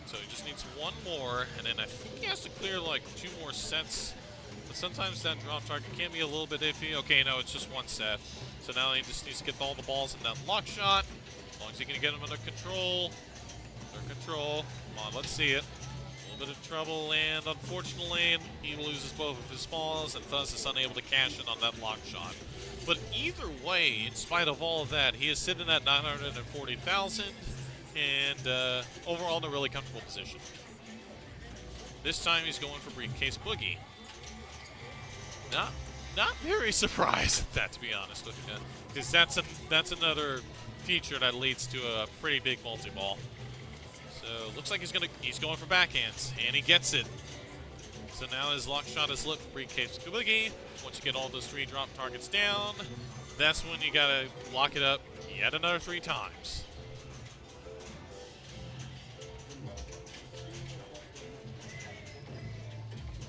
So he just needs one more, and then I think he has to clear like 2 more sets. But sometimes that drop target can be a little bit iffy. Okay, no, it's just one set. So now he just needs to get all the balls in that lock shot. As long as he can get them under control. Under control. Come on, let's see it. A little bit of trouble, and unfortunately, he loses both of his balls and thus is unable to cash in on that lock shot. But either way, in spite of all of that, he is sitting at 940,000 and overall in a really comfortable position. This time he's going for Briefcase Boogie. Not very surprised at that, to be honest with you, because that's another feature that leads to a pretty big multi-ball. So looks like he's going for backhands, and he gets it. So now his lock shot is lit for Briefcase Boogie. Once you get all those 3 drop targets down, that's when you gotta lock it up yet another 3 times.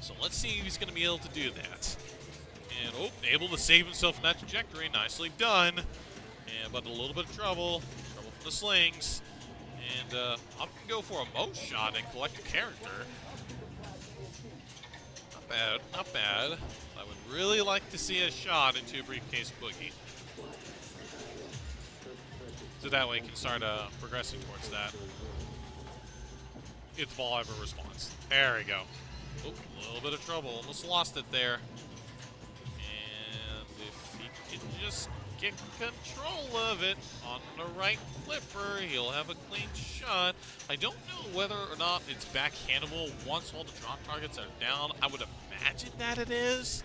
So let's see if he's gonna be able to do that. And, oh, able to save himself in that trajectory. Nicely done. And, but a little bit of trouble. Trouble from the slings. And I'm going to go for a mode shot and collect a character. Not bad, not bad. I would really like to see a shot into a Briefcase Boogie. So that way he can start progressing towards that. If the ball ever responds. There we go. Oh, a little bit of trouble. Almost lost it there. If he can just get control of it on the right flipper, he'll have a clean shot. I don't know whether or not it's backhandable once all the drop targets are down. I would imagine that it is,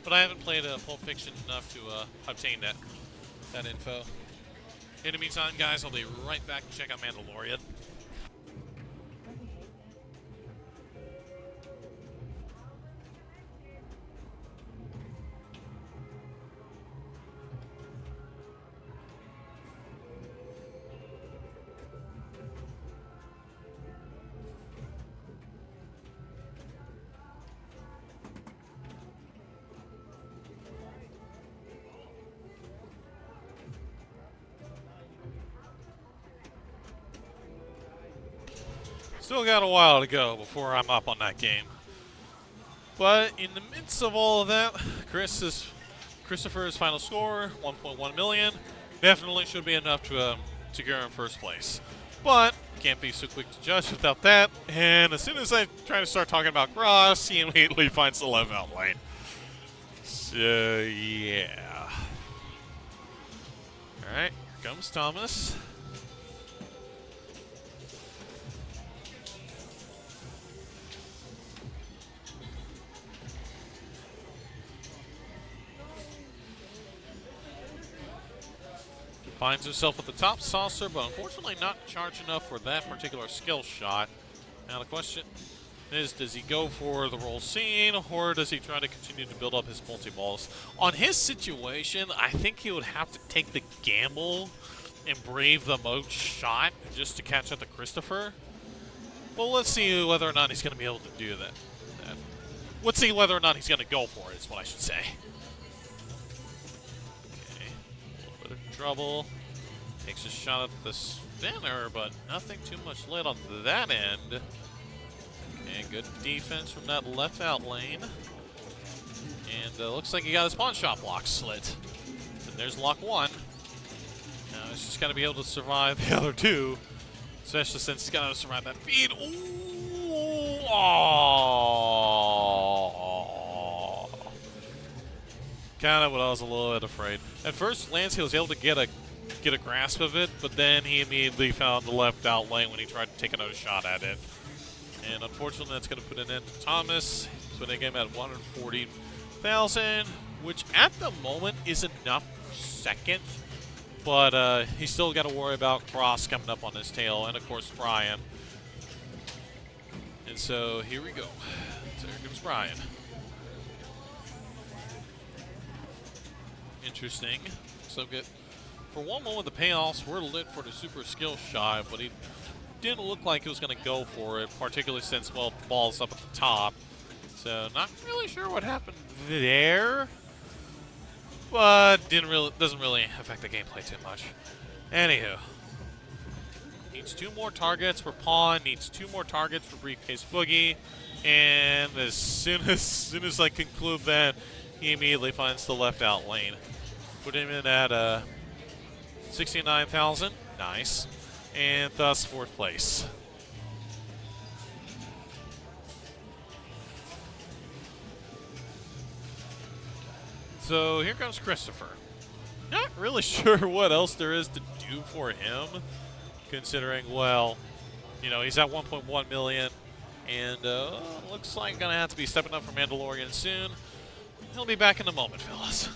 but I haven't played Pulp Fiction enough to obtain that info. In the meantime, guys, I'll be right back to check out Mandalorian. Still got a while to go before I'm up on that game. But in the midst of all of that, Chris Christopher's final score, 1.1 million. Definitely should be enough to secure him first place. But can't be so quick to judge without that. And as soon as I try to start talking about Gross, he immediately finds the left out lane. So, yeah. Alright, here comes Thomas. Finds himself at the top saucer, but unfortunately not charged enough for that particular skill shot. Now the question is, does he go for the roll scene, or does he try to continue to build up his multi-balls? On his situation, I think he would have to take the gamble and brave the moat shot just to catch up to Christopher. Well, let's see whether or not he's going to be able to do that. Let's see whether or not he's going to go for it, is what I should say. Trouble. Takes a shot at the spinner, but nothing too much lit on that end. And good defense from that left out lane. And looks like he got his pawn shot block slit. And there's lock one. Now he's just got to be able to survive the other two, especially since he's got to survive that feed. Ooh! Oh! Kind of what I was a little bit afraid. At first, Lancey was able to get a grasp of it, but then he immediately found the left out lane when he tried to take another shot at it. And unfortunately, that's going to put an end to Thomas. Putting him at 140,000, which at the moment is enough for second. But he's still got to worry about Cross coming up on his tail, and of course Brian. And so here we go. So here comes Brian. Interesting. So good. For one moment, the payoffs were lit for the super skill shot, but he didn't look like he was going to go for it, particularly since, well, the ball's up at the top. So not really sure what happened there, but doesn't really affect the gameplay too much. Anywho, needs 2 more targets for Pawn, needs 2 more targets for Briefcase Boogie, and as soon as I conclude that, he immediately finds the left out lane. Put him in at 69,000. Nice. And thus 4th place. So here comes Christopher. Not really sure what else there is to do for him, considering, well, you know, he's at 1.1 million, and looks like gonna have to be stepping up for Mandalorian soon. He'll be back in a moment, fellas.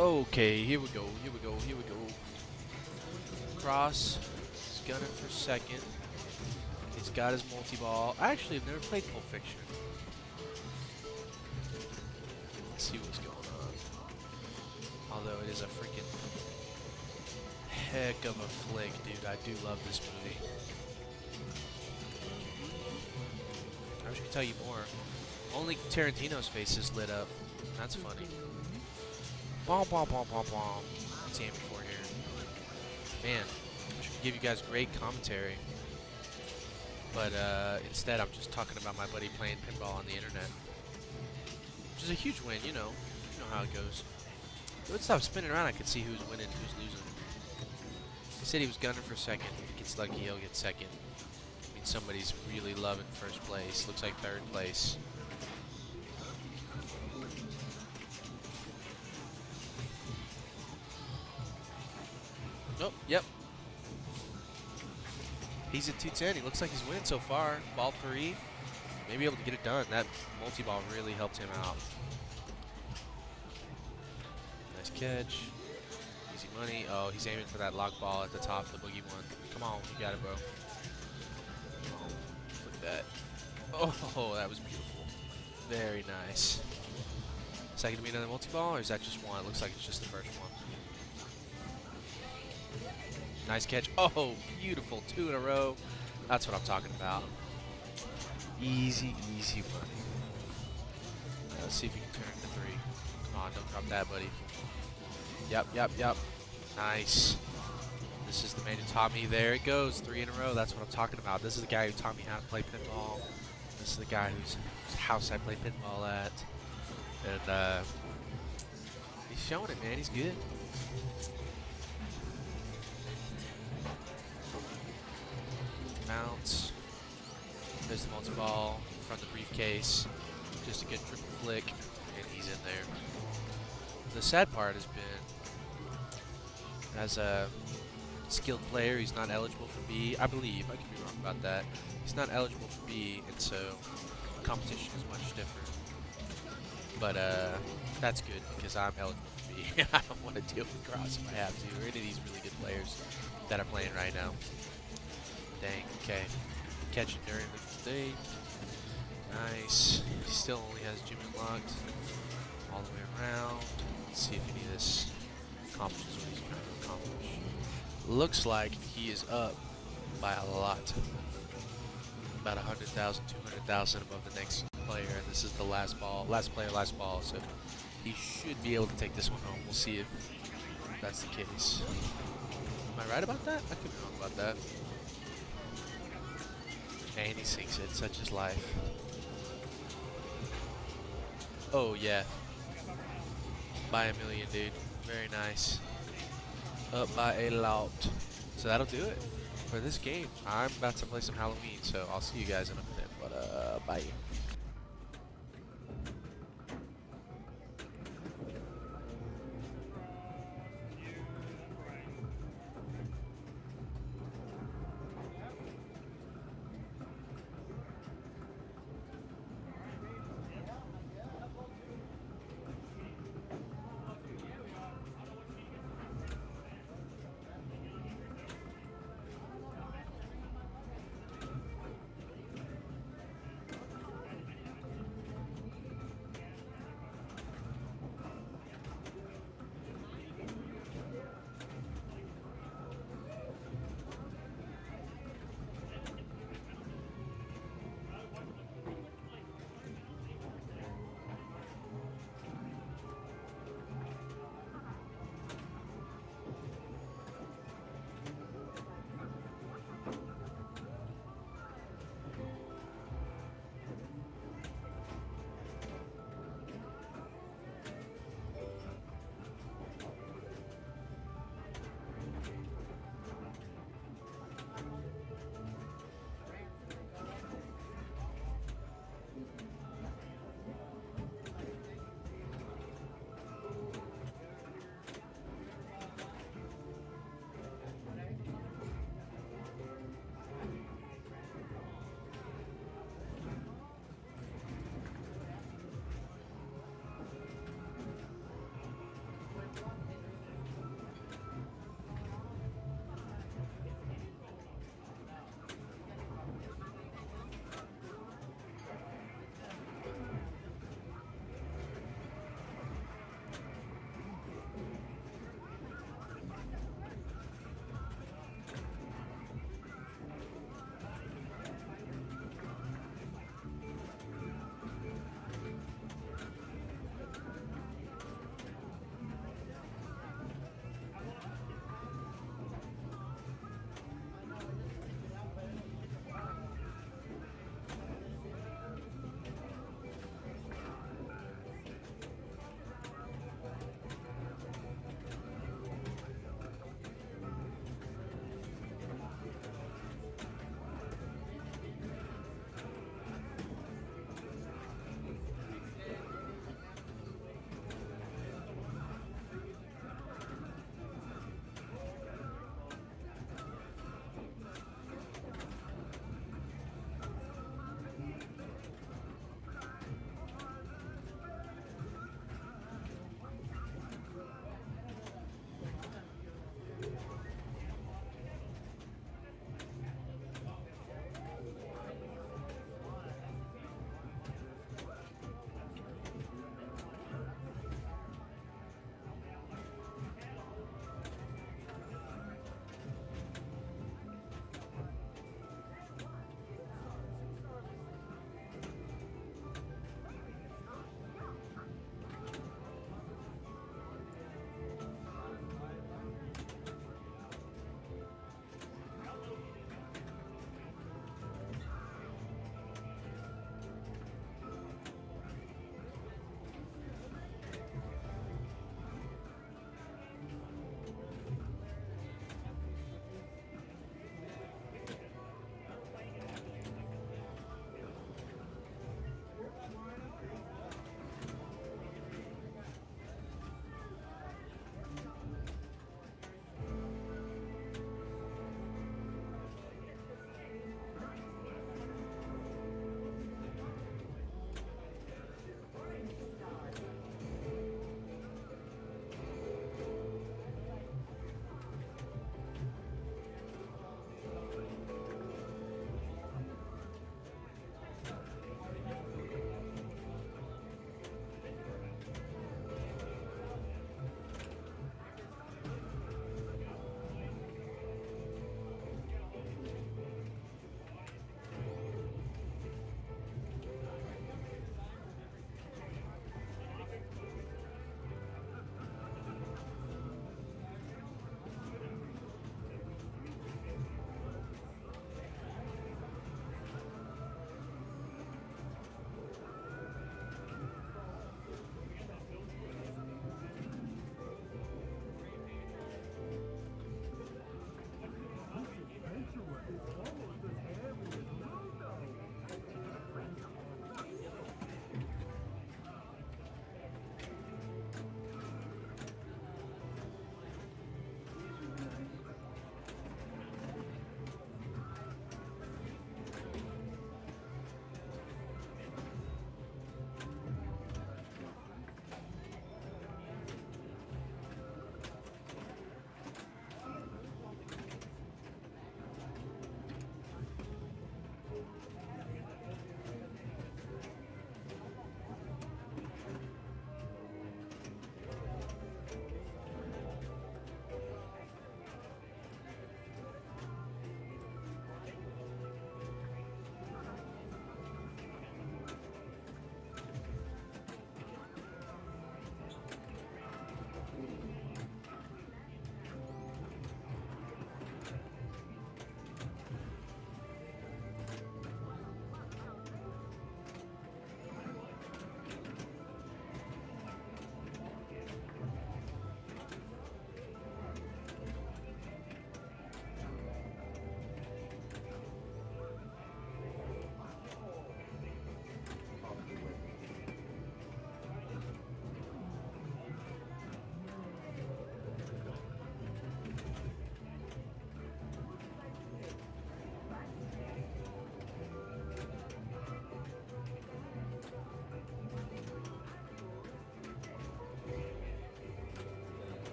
Okay, here we go. Here we go. Here we go. Cross. He's gunning for second. He's got his multi-ball. I actually have never played Pulp Fiction. Let's see what's going on. Although it is a freaking heck of a flick, dude. I do love this movie. I wish I could tell you more. Only Tarantino's face is lit up. That's funny. Bom, bom, bom, bom, bom. What's he aiming for here? Man, I should give you guys great commentary. But instead, I'm just talking about my buddy playing pinball on the internet. Which is a huge win, you know. You know how it goes. If it would stop spinning around, I could see who's winning, who's losing. He said he was gunning for second. If he gets lucky, he'll get second. I mean, somebody's really loving first place. Looks like third place. Oh, yep. He's at 210. He looks like he's winning so far. Ball 3. Maybe able to get it done. That multi-ball really helped him out. Nice catch. Easy money. Oh, he's aiming for that lock ball at the top, the boogie one. Come on, you got it, bro. Oh, look at that. Oh, that was beautiful. Very nice. Is that going to be another multi-ball, or is that just one? It looks like it's just the first one. Nice catch. Oh, beautiful. 2 in a row. That's what I'm talking about. Easy, easy money. Let's see if you can turn it to 3. Come on, don't drop that, buddy. Yep, yep, yep. Nice. This is the man who taught me. There it goes. 3 in a row. That's what I'm talking about. This is the guy who taught me how to play pinball. This is the guy whose house I play pinball at. And he's showing it, man. He's good. Bounce. There's the multi-ball from the briefcase. Just a good triple flick, and he's in there. The sad part has been, as a skilled player, he's not eligible for B. I believe, I could be wrong about that. He's not eligible for B, and so competition is much different. But that's good, because I'm eligible for B. I don't want to deal with Cross if I have to, or any of these really good players that are playing right now. Dang, okay. Catching during the day. Nice. He still only has Jim unlocked. All the way around. Let's see if any of this accomplishes what he's trying to accomplish. Looks like he is up by a lot. About 100,000, 200,000 above the next player. And this is the last ball. Last player, last ball. So he should be able to take this one home. We'll see if that's the case. Am I right about that? I could be wrong about that. And he sinks it, such is life. Oh yeah. By a million, dude. Very nice. Up by a lot. So that'll do it for this game. I'm about to play some Halloween, so I'll see you guys in a minute. But bye.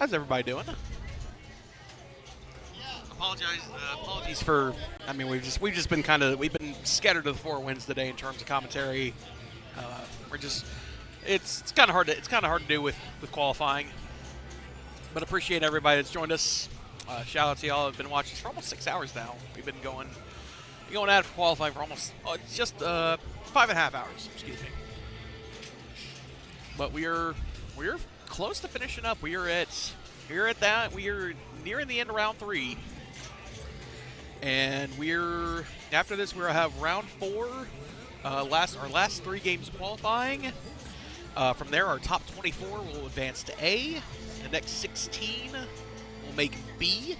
How's everybody doing? Apologies for. I mean, we've just been we've been scattered to the four winds today in terms of commentary. It's kind of hard to do with qualifying. But appreciate everybody that's joined us. Shout out to y'all who've been watching for almost 6 hours now. We've been going at it for qualifying for almost 5.5 hours. Excuse me. But we're close to finishing up. We are at that. We are nearing the end of round 3. And after this we'll have round 4. Our last 3 games of qualifying. From there, our top 24 will advance to A. The next 16 will make B.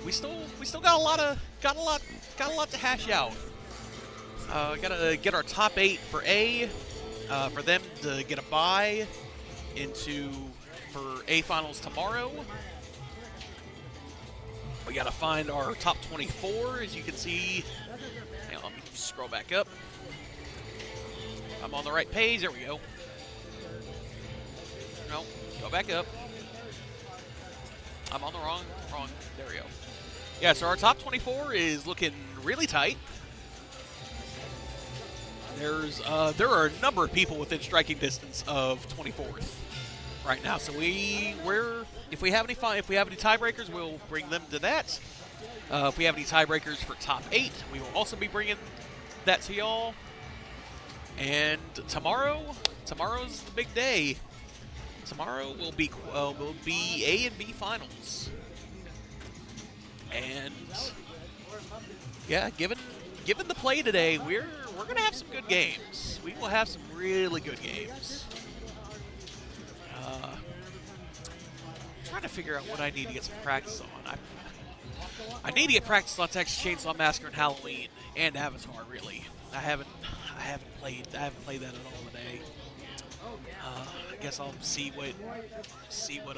We still got a lot to hash out. Gotta get our top 8 for A. For them to get a bye for A finals tomorrow. We gotta find our top 24, as you can see. Hang on, let me scroll back up. I'm on the right page. There we go. No, go back up. I'm on the wrong. There we go. Yeah, so our top 24 is looking really tight. There are a number of people within striking distance of 24th right now. So if we have any tiebreakers, we'll bring them to that. If we have any tiebreakers for top 8, we will also be bringing that to y'all. And tomorrow's the big day. Tomorrow will be A and B finals. And yeah, given the play today, we're gonna have some good games. We will have some really good games. I'm trying to figure out what I need to get some practice on. I need to get practice on Texas Chainsaw Massacre and Halloween and Avatar. Really, I haven't played that at all today. I guess I'll see what the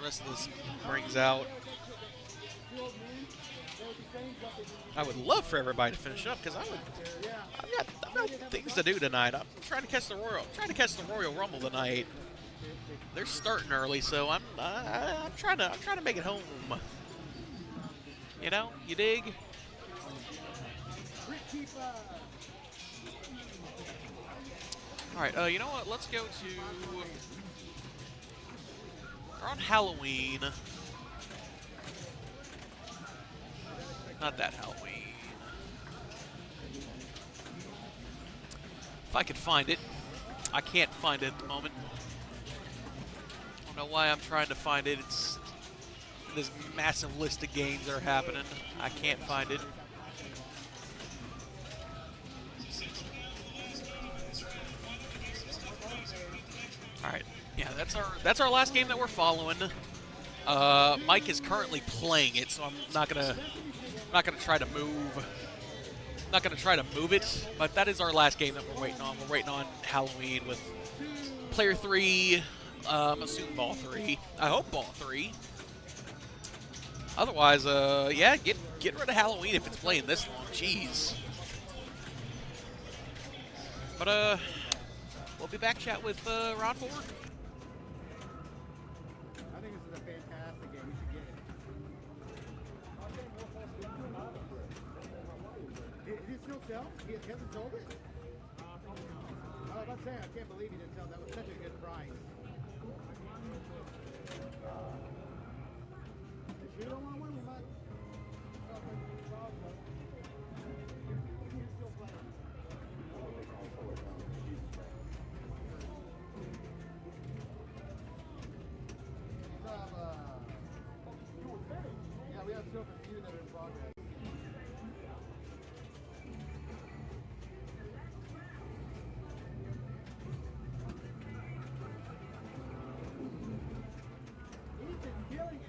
rest of this brings out. I would love for everybody to finish up because I've got things to do tonight. I'm trying to catch the Royal Rumble tonight. They're starting early, so I'm trying to make it home. You know, you dig? All right, you know what? Let's go to. We're on Halloween. Not that Halloween. If I could find it. I can't find it at the moment. I don't know why I'm trying to find it. It's this massive list of games that are happening. I can't find it. All right. Yeah, that's our last game that we're following. Mike is currently playing it, so I'm not gonna try to move. Not gonna try to move it, but that is our last game that we're waiting on. We're waiting on Halloween with player 3. I'm assuming ball 3. I hope ball 3. Otherwise, yeah, get rid of Halloween if it's playing this long. Jeez. But we'll be back chat with round 4. I think this is a fantastic game. You should get it. Is it still sell? He hasn't sold it? I was about to say, I can't believe he didn't sell. That was such a good price. If you don't want to win, we might. Yeah, we have still a few that are in progress. He's been killing it.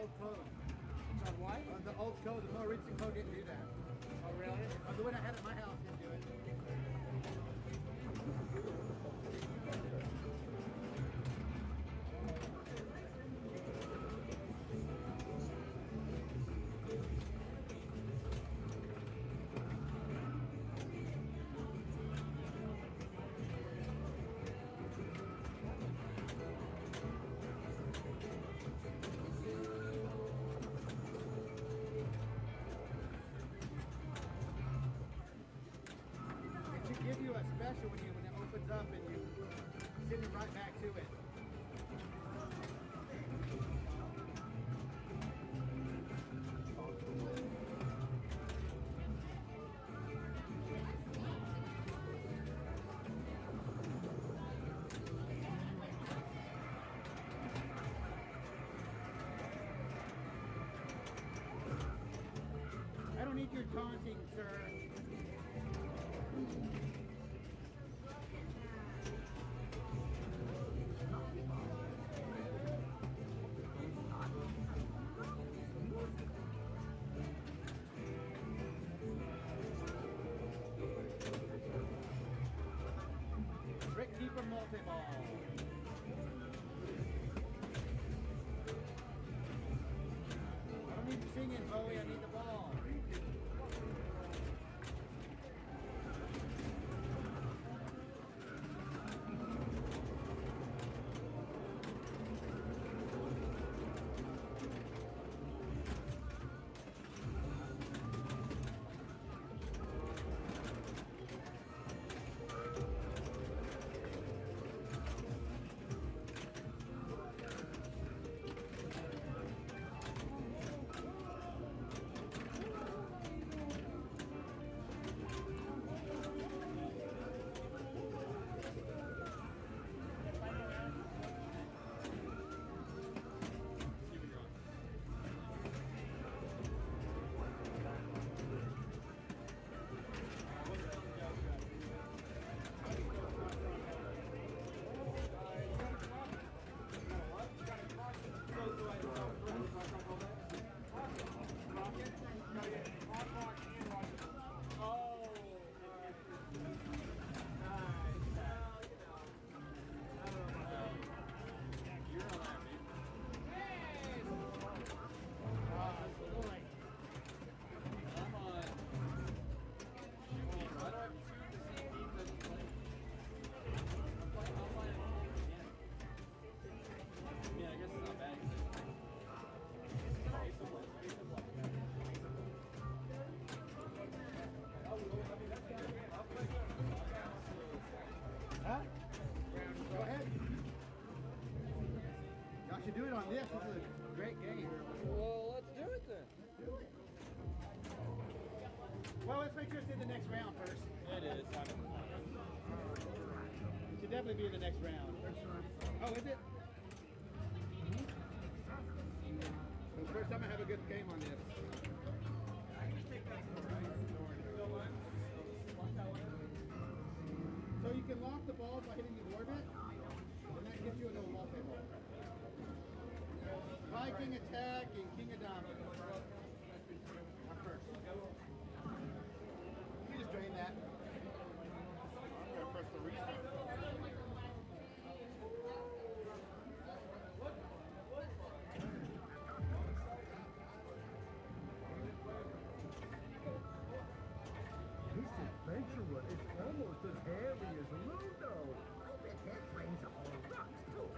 old code. It's on what? On the old code, the more recent code didn't do that. Oh, really? The one I had at my house didn't do it. It should give you a special when it opens up and you send it right back to it. I don't need your taunting, sir. Rick Keeper multi-ball. I don't need you singing, Bowie. I need the ball. Huh? Go ahead. Y'all should do it on this. This is a great game. Well, let's do it then. Well, let's make sure it's in the next round first. It is. It should definitely be in the next round. Oh, is it? Well, first I'm gonna have a good game on this. So you can lock the ball by hitting the orbit, and that gives you a little multi-ball. Viking attack and King of Diamonds. Not first. You just drain that. I'm gonna press the restart. This adventurer is almost as hairy as Ludo. I bet that brings up all rocks too.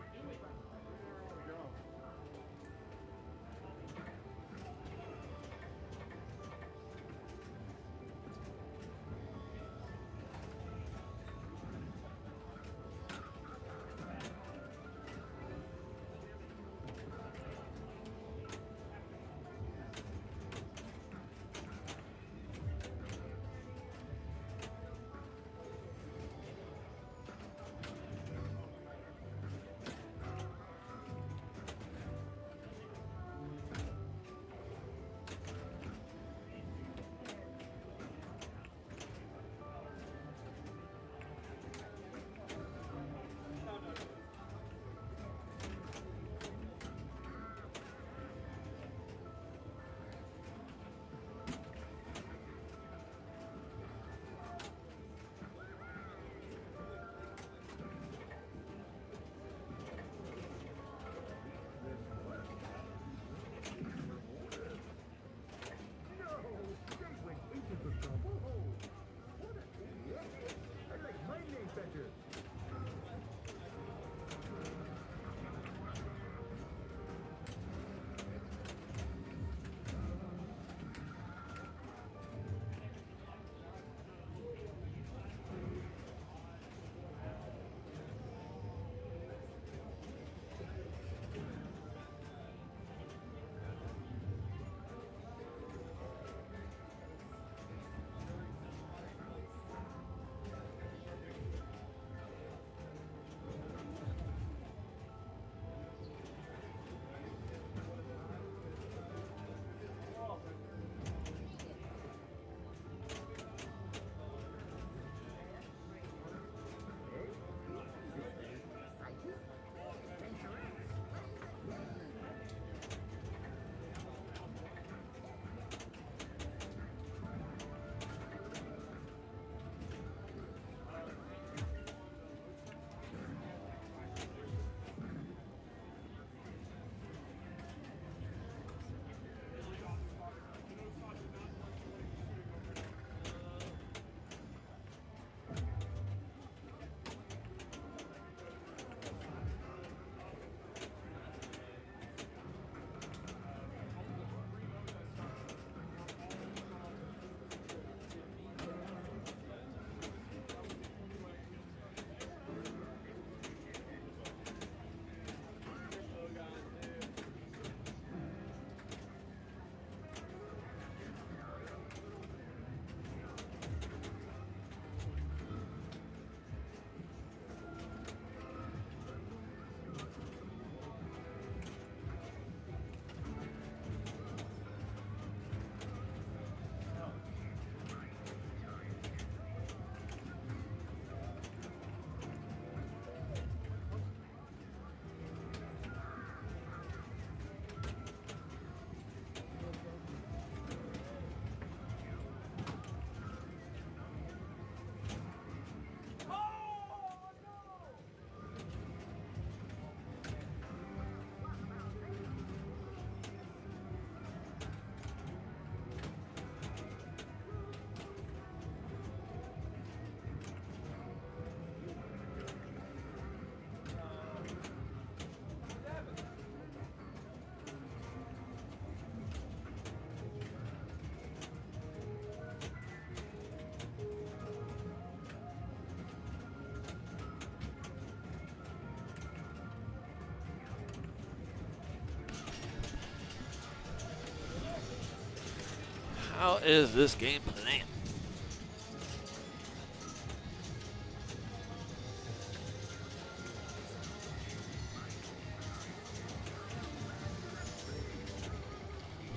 How is this game playing?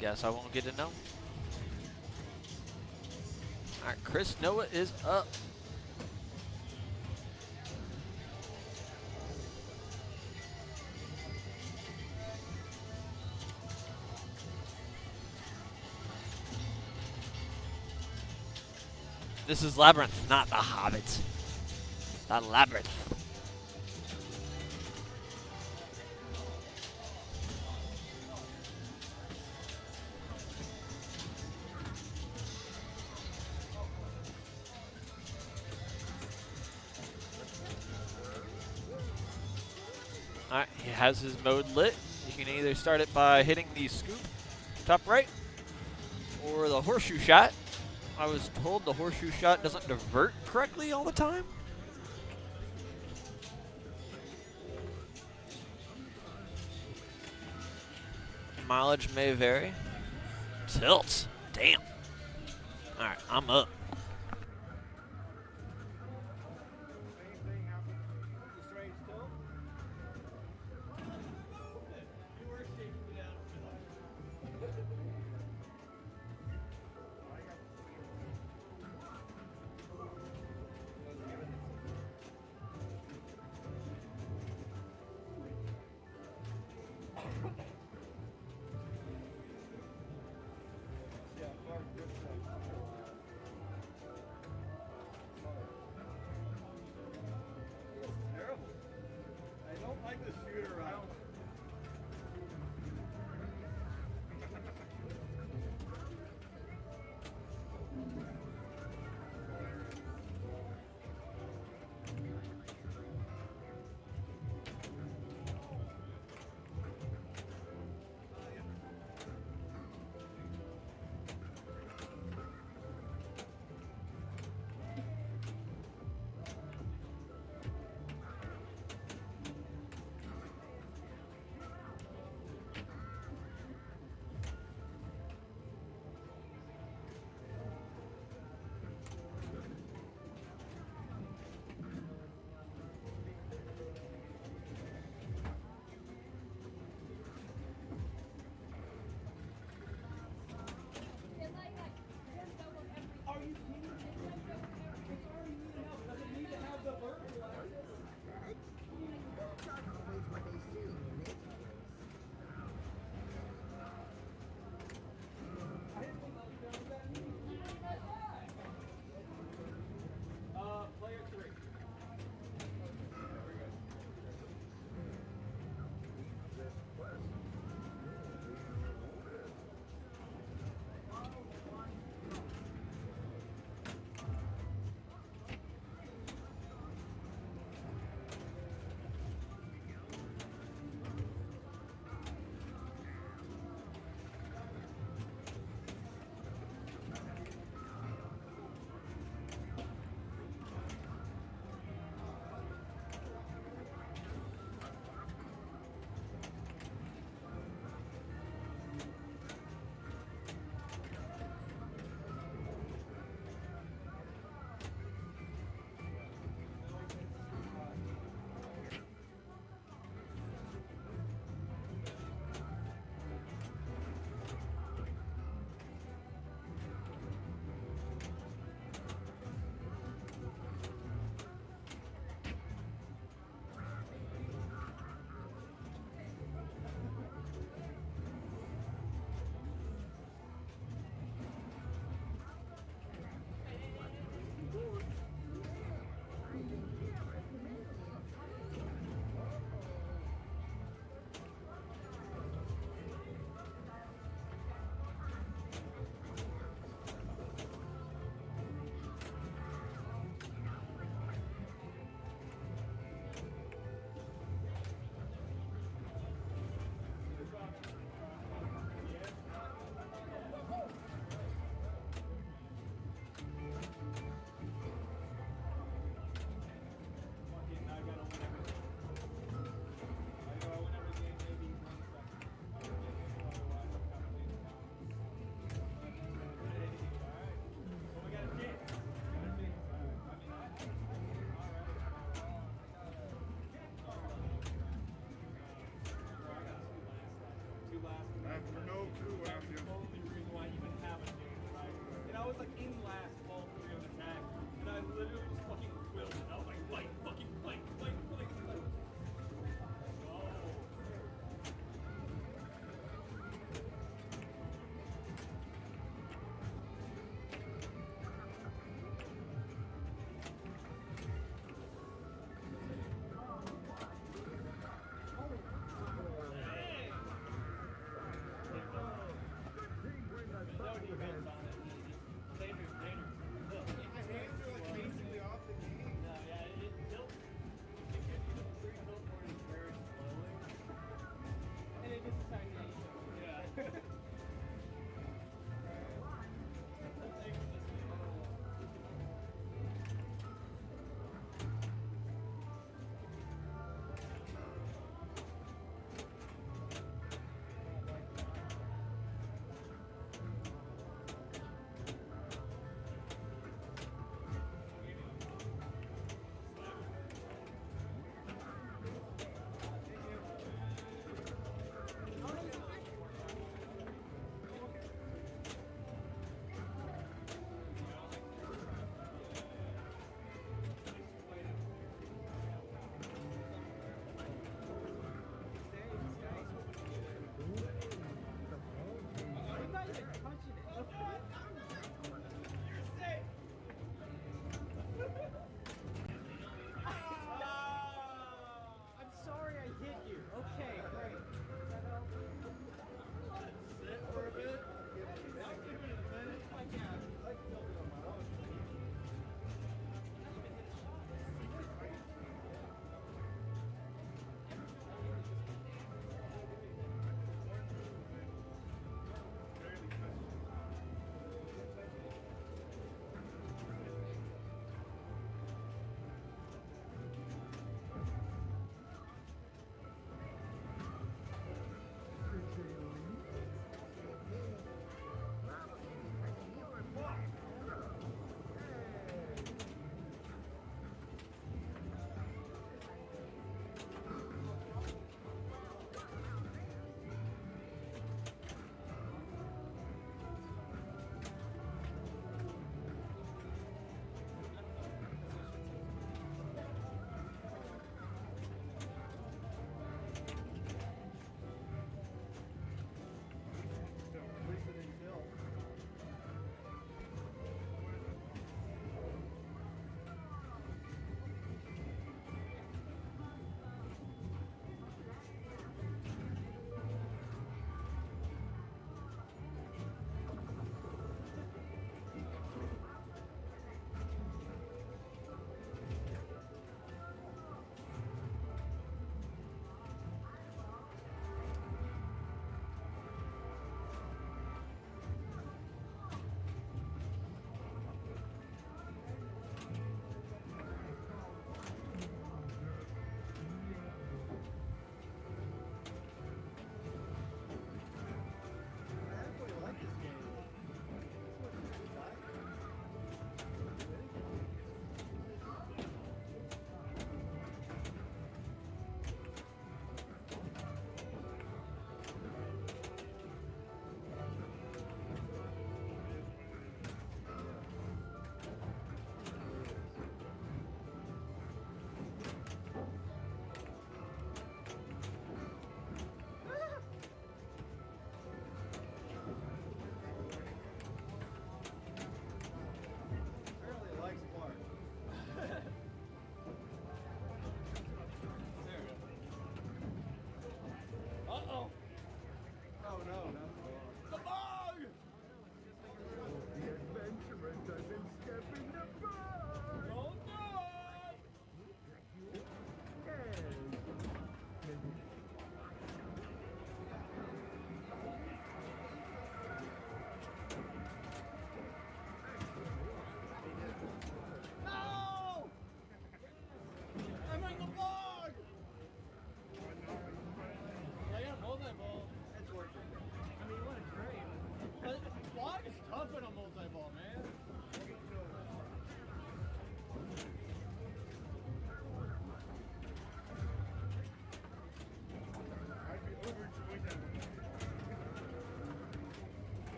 Guess I won't get to know. All right, Chris Noah is up. This is Labyrinth, not The Hobbit. The Labyrinth. All right, he has his mode lit. You can either start it by hitting the scoop, top right, or the horseshoe shot. I was told the horseshoe shot doesn't divert correctly all the time. Mileage may vary. Tilt. Damn. All right, I'm up.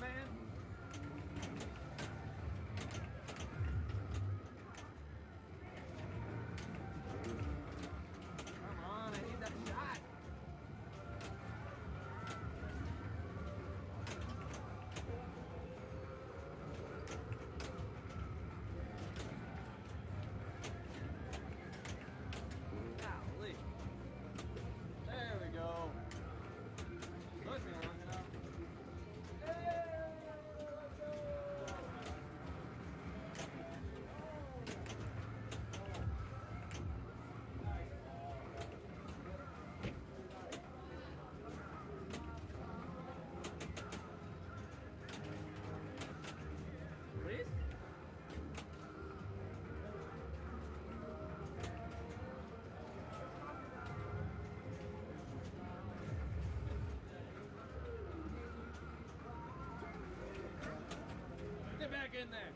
man. Come on, I need that shot. Golly. There we go. Took me long enough. Please? Get back in there.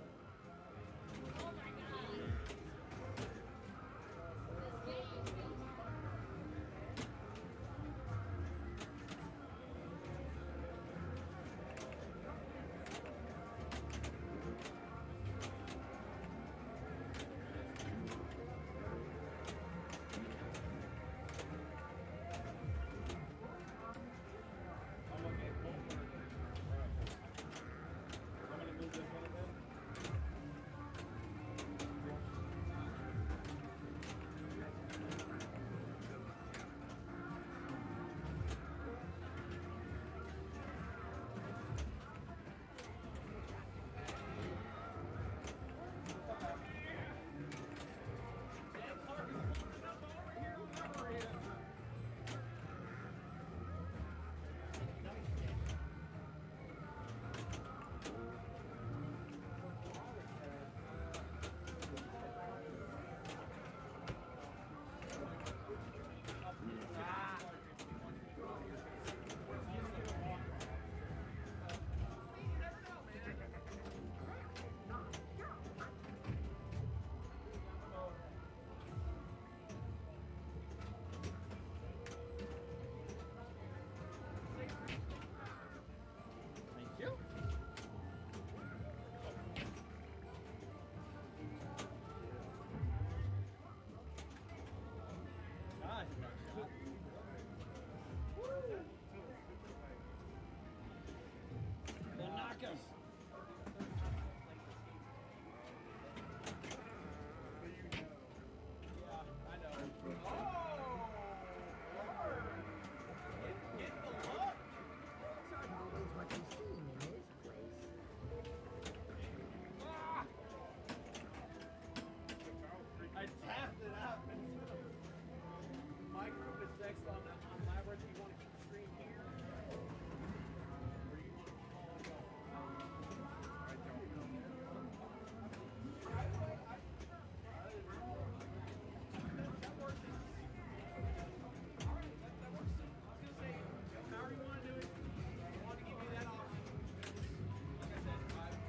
Thank you. They'll knock us. Yeah, I know. Oh! Lord. Get the look. It's not always what you see in this place. Ah! I tapped it out. My group is next on Labyrinth. You want to keep the screen here? Or you want to keep all of them? That works. All right, that works. I was going to say, however you want to do it, I want to give you that option. Like I said,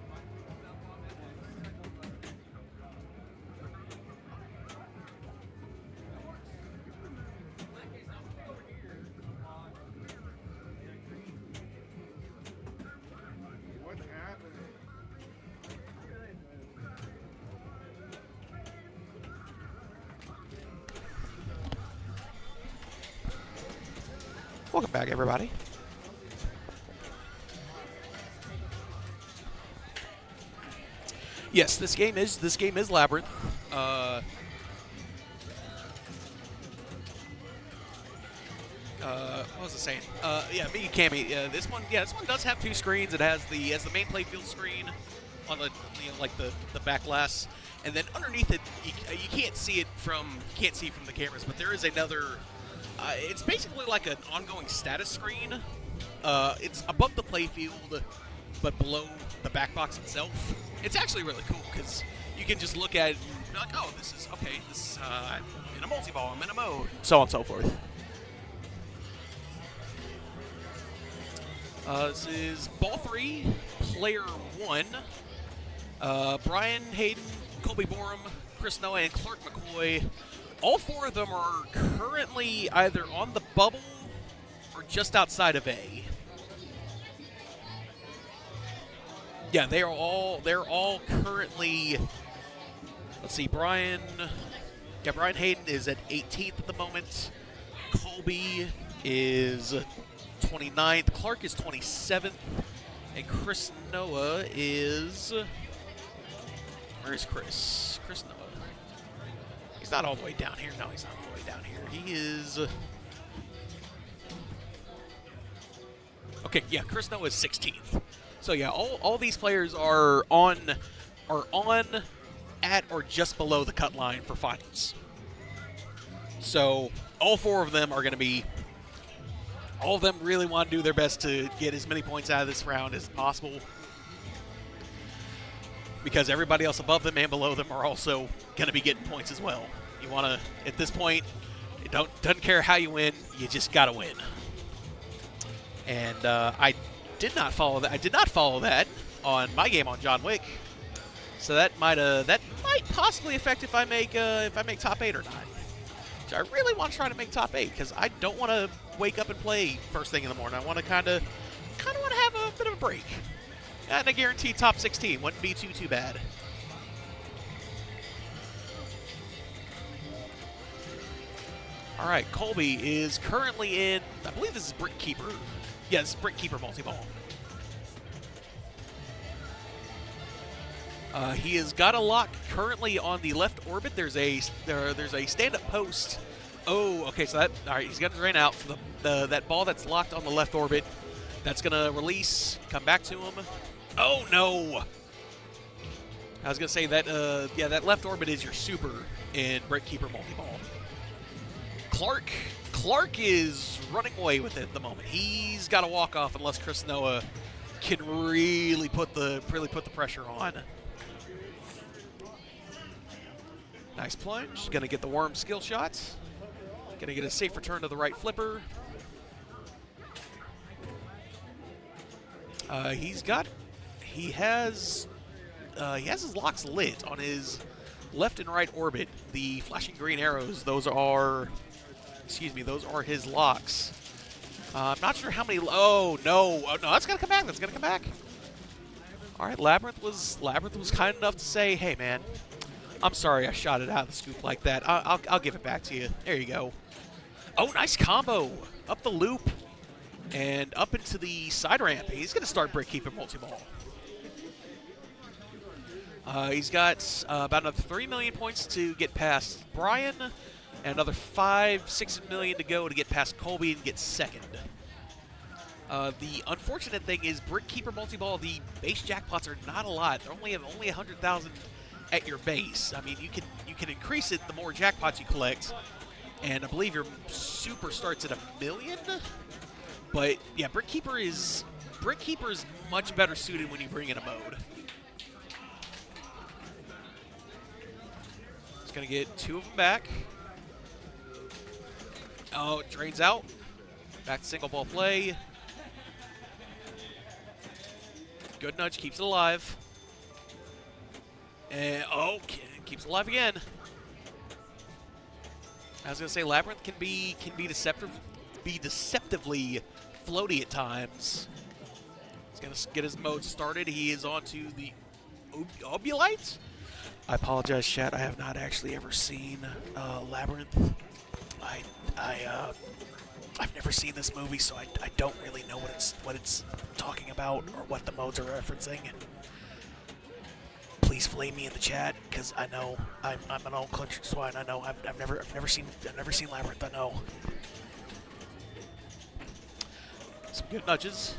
my group is up on that next. What's happening? Welcome back, everybody. Yes, this game is Labyrinth. What was I saying? Yeah, me and Cammy. This one does have two screens. It has the main playfield screen on the like the back glass, and then underneath it, you can't see from the cameras, but there is another. It's basically like an ongoing status screen. It's above the playfield, but below the back box itself. It's actually really cool because you can just look at it and be like, oh, this is okay. This I'm in a multi-ball. I'm in a mode, so on and so forth. This is Ball 3, Player 1. Brian Hayden, Colby Borum, Chris Noah, and Clark McCoy. All four of them are currently either on the bubble or just outside of A. Yeah, they're all currently. Let's see, Brian Hayden is at 18th at the moment. Colby is 29th. Clark is 27th. And Chris Noah is. Where is Chris? Chris Noah. He's not all the way down here. No, he's not all the way down here. He is. Okay, yeah, Chris Noah is 16th. So yeah, all these players are on, at or just below the cut line for finals. So all 4 of them are going to be. All of them really want to do their best to get as many points out of this round as possible, because everybody else above them and below them are also going to be getting points as well. You want to, at this point, it doesn't care how you win, you just got to win. And I did not follow that. I did not follow that on my game on John Wick, so that might possibly affect if I make top 8 or not. So I really want to try to make top 8 because I don't want to wake up and play first thing in the morning. I want to kind of want to have a bit of a break. And a guaranteed top 16 wouldn't be too bad. All right, Colby is currently in, I believe this is Brick Keeper. Yeah, this is Brick Keeper multi-ball. He has got a lock currently on the left orbit. There's a stand-up post. Oh, okay. So that, all right. He's got to drain out for that ball that's locked on the left orbit. That's gonna release. Come back to him. Oh no! I was gonna say that. Yeah, that left orbit is your super in Brick Keeper multi-ball. Clark is running away with it at the moment. He's got to walk off unless Chris Noah can really put the pressure on. Nice plunge. Going to get the worm skill shots. Going to get a safe return to the right flipper. He has his locks lit on his left and right orbit. The flashing green arrows, those are his locks. I'm not sure how many. Oh no, that's gonna come back. That's gonna come back. All right, Labyrinth was kind enough to say, "Hey man, I'm sorry I shot it out of the scoop like that. I'll give it back to you. There you go." Oh, nice combo up the loop and up into the side ramp. He's gonna start Brick Keeper multi-ball. He's got about another 3 million points to get past Brian, and another 5-6 million to go to get past Colby and get second. The unfortunate thing is Brick Keeper multi-ball, the base jackpots are not a lot. They're only 100,000 at your base. I mean, you can increase it the more jackpots you collect, and I believe your super starts at 1 million. But yeah, Brick Keeper is much better suited when you bring in a mode. It's gonna get 2 of them back. Oh, it drains out. Back to single ball play. Good nudge, keeps it alive. And keeps it alive again. I was gonna say Labyrinth can be deceptively floaty at times. He's gonna get his mode started. He is onto the Obulite. I apologize, chat. I have not actually ever seen Labyrinth. I've never seen this movie, so I don't really know what it's talking about or what the modes are referencing. Please flame me in the chat, because I know I'm an old country swine. I know I've never seen Labyrinth. I know. Some good nudges.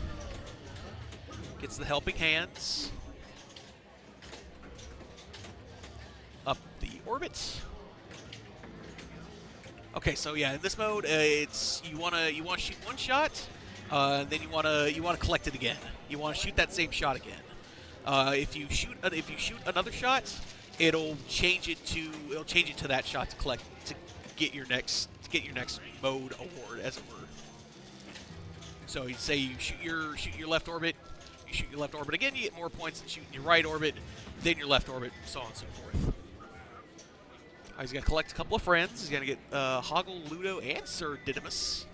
Gets the helping hands. Up the orbit. Okay, so yeah, in this mode, it's you wanna shoot one shot, then you wanna collect it again. You wanna shoot that same shot again. If you shoot another shot, it'll change it to that shot to get your next mode award, as it were. So you say you shoot your left orbit, you shoot your left orbit again, you get more points than shooting your right orbit, then your left orbit, so on and so forth. He's going to collect a couple of friends. He's going to get Hoggle, Ludo, and Sir Didymus.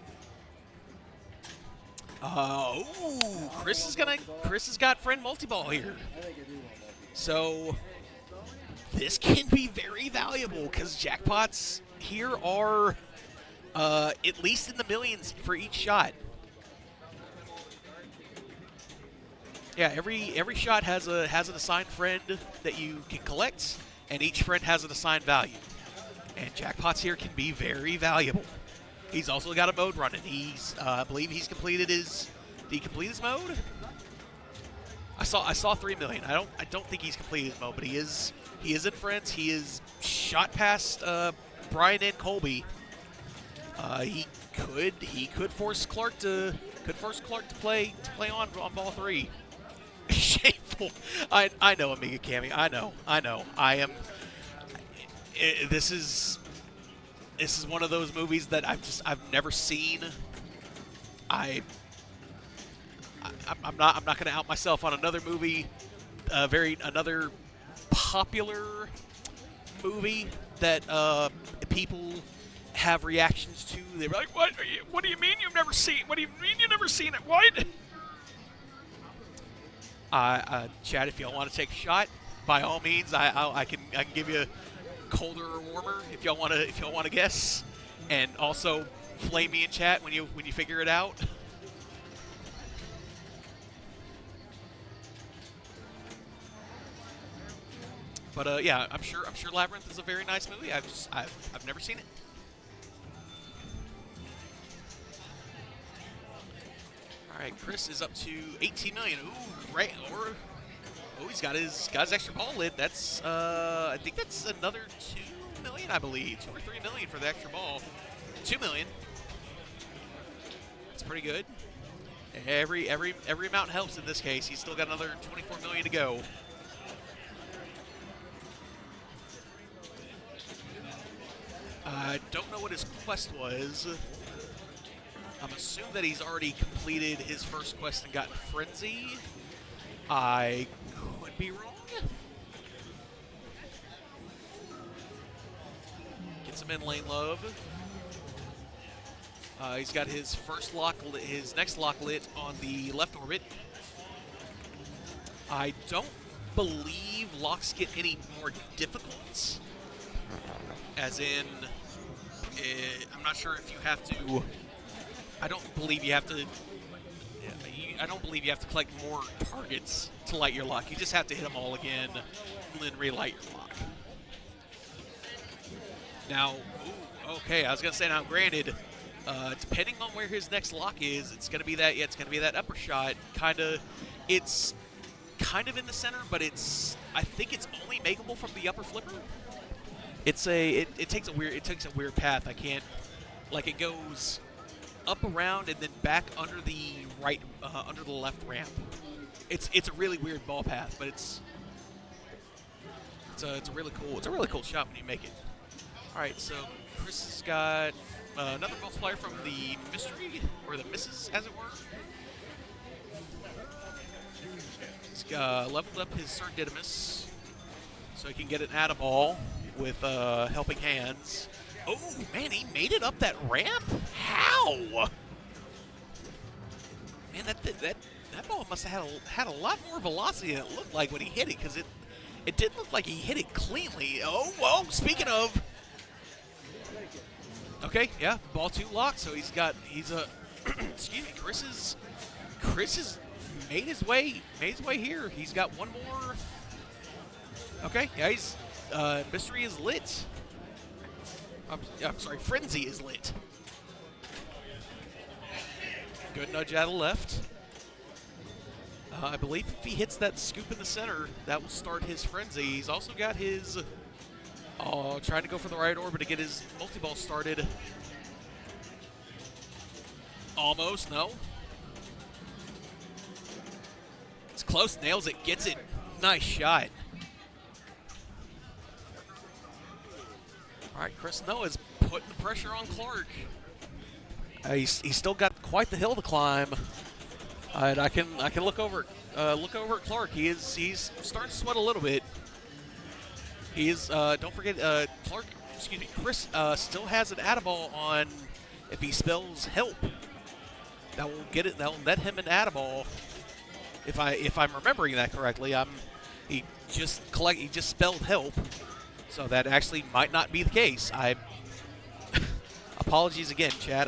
Ooh, Chris has got friend multi-ball here. So this can be very valuable because jackpots here are at least in the millions for each shot. Yeah, every shot has an assigned friend that you can collect, and each friend has an assigned value. And jackpots here can be very valuable. He's also got a mode running. I believe he's completed his. Did he complete his mode? I saw 3 million. I don't think he's completed his mode, but he is in friends. He is shot past Brian and Colby. He could force Clark to play on ball 3. Shameful. I know, Amiga Cammy. I know. I am. This is one of those movies that I've never seen. I'm not going to out myself on another movie, another popular movie that people have reactions to. They're like, "What do you mean you've never seen? What do you mean you've never seen it? What?" Chad, if y'all want to take a shot, by all means, I can give you colder or warmer if y'all want to guess, and also flame me in chat when you figure it out. But yeah, I'm sure Labyrinth is a very nice movie. I've never seen it. All right, Chris is up to 18 million. Ooh, right, he's got his extra ball lit. That's I think that's another 2 million, I believe, 2 or 3 million for the extra ball. 2 million. That's pretty good. Every amount helps in this case. He's still got another 24 million to go. I don't know what his quest was. I'm assuming that he's already completed his first quest and gotten Frenzy. I could be wrong. Get some in-lane love. He's got his his next lock lit on the left orbit. I don't believe locks get any more difficult. As in, I'm not sure if you have to. I don't believe you have to. I don't believe you have to collect more targets to light your lock. You just have to hit them all again, and then relight your lock. Now, okay, I was gonna say now. Granted, depending on where his next lock is, it's gonna be that. Yeah, it's gonna be that upper shot. It's kind of in the center, but I think it's only makeable from the upper flipper. It takes a weird path. I can't, like, it goes up around and then back under the left ramp. It's a really weird ball path, but it's a really cool shot when you make it. All right, so Chris has got another multiplier from the mystery, or the misses, as it were. He's leveled up his Sir Didymus, so he can get an Add-a-Ball with helping hands. Oh, man, he made it up that ramp? How? Man, that ball must have had a lot more velocity than it looked like when he hit it, because it didn't look like he hit it cleanly. Oh, whoa, speaking of. Okay, yeah, ball 2 locked, so he's a excuse me, Chris has made his way here. He's got one more. Okay, yeah, mystery is lit. I'm sorry, Frenzy is lit. Good nudge out of the left. I believe if he hits that scoop in the center, that will start his Frenzy. He's also got his... trying to go for the right orbit to get his multi-ball started. Almost, no. It's close, nails it, gets it. Nice shot. All right, Chris Noah's putting the pressure on Clark. He's still got quite the hill to climb. And I can look over at Clark. He's starting to sweat a little bit. He is. Don't forget, Chris still has an Add-a-Ball on if he spells help. that will get it. That will net him an Adaball. If I'm remembering that correctly, he just spelled help, so that actually might not be the case. Apologies again, Chad.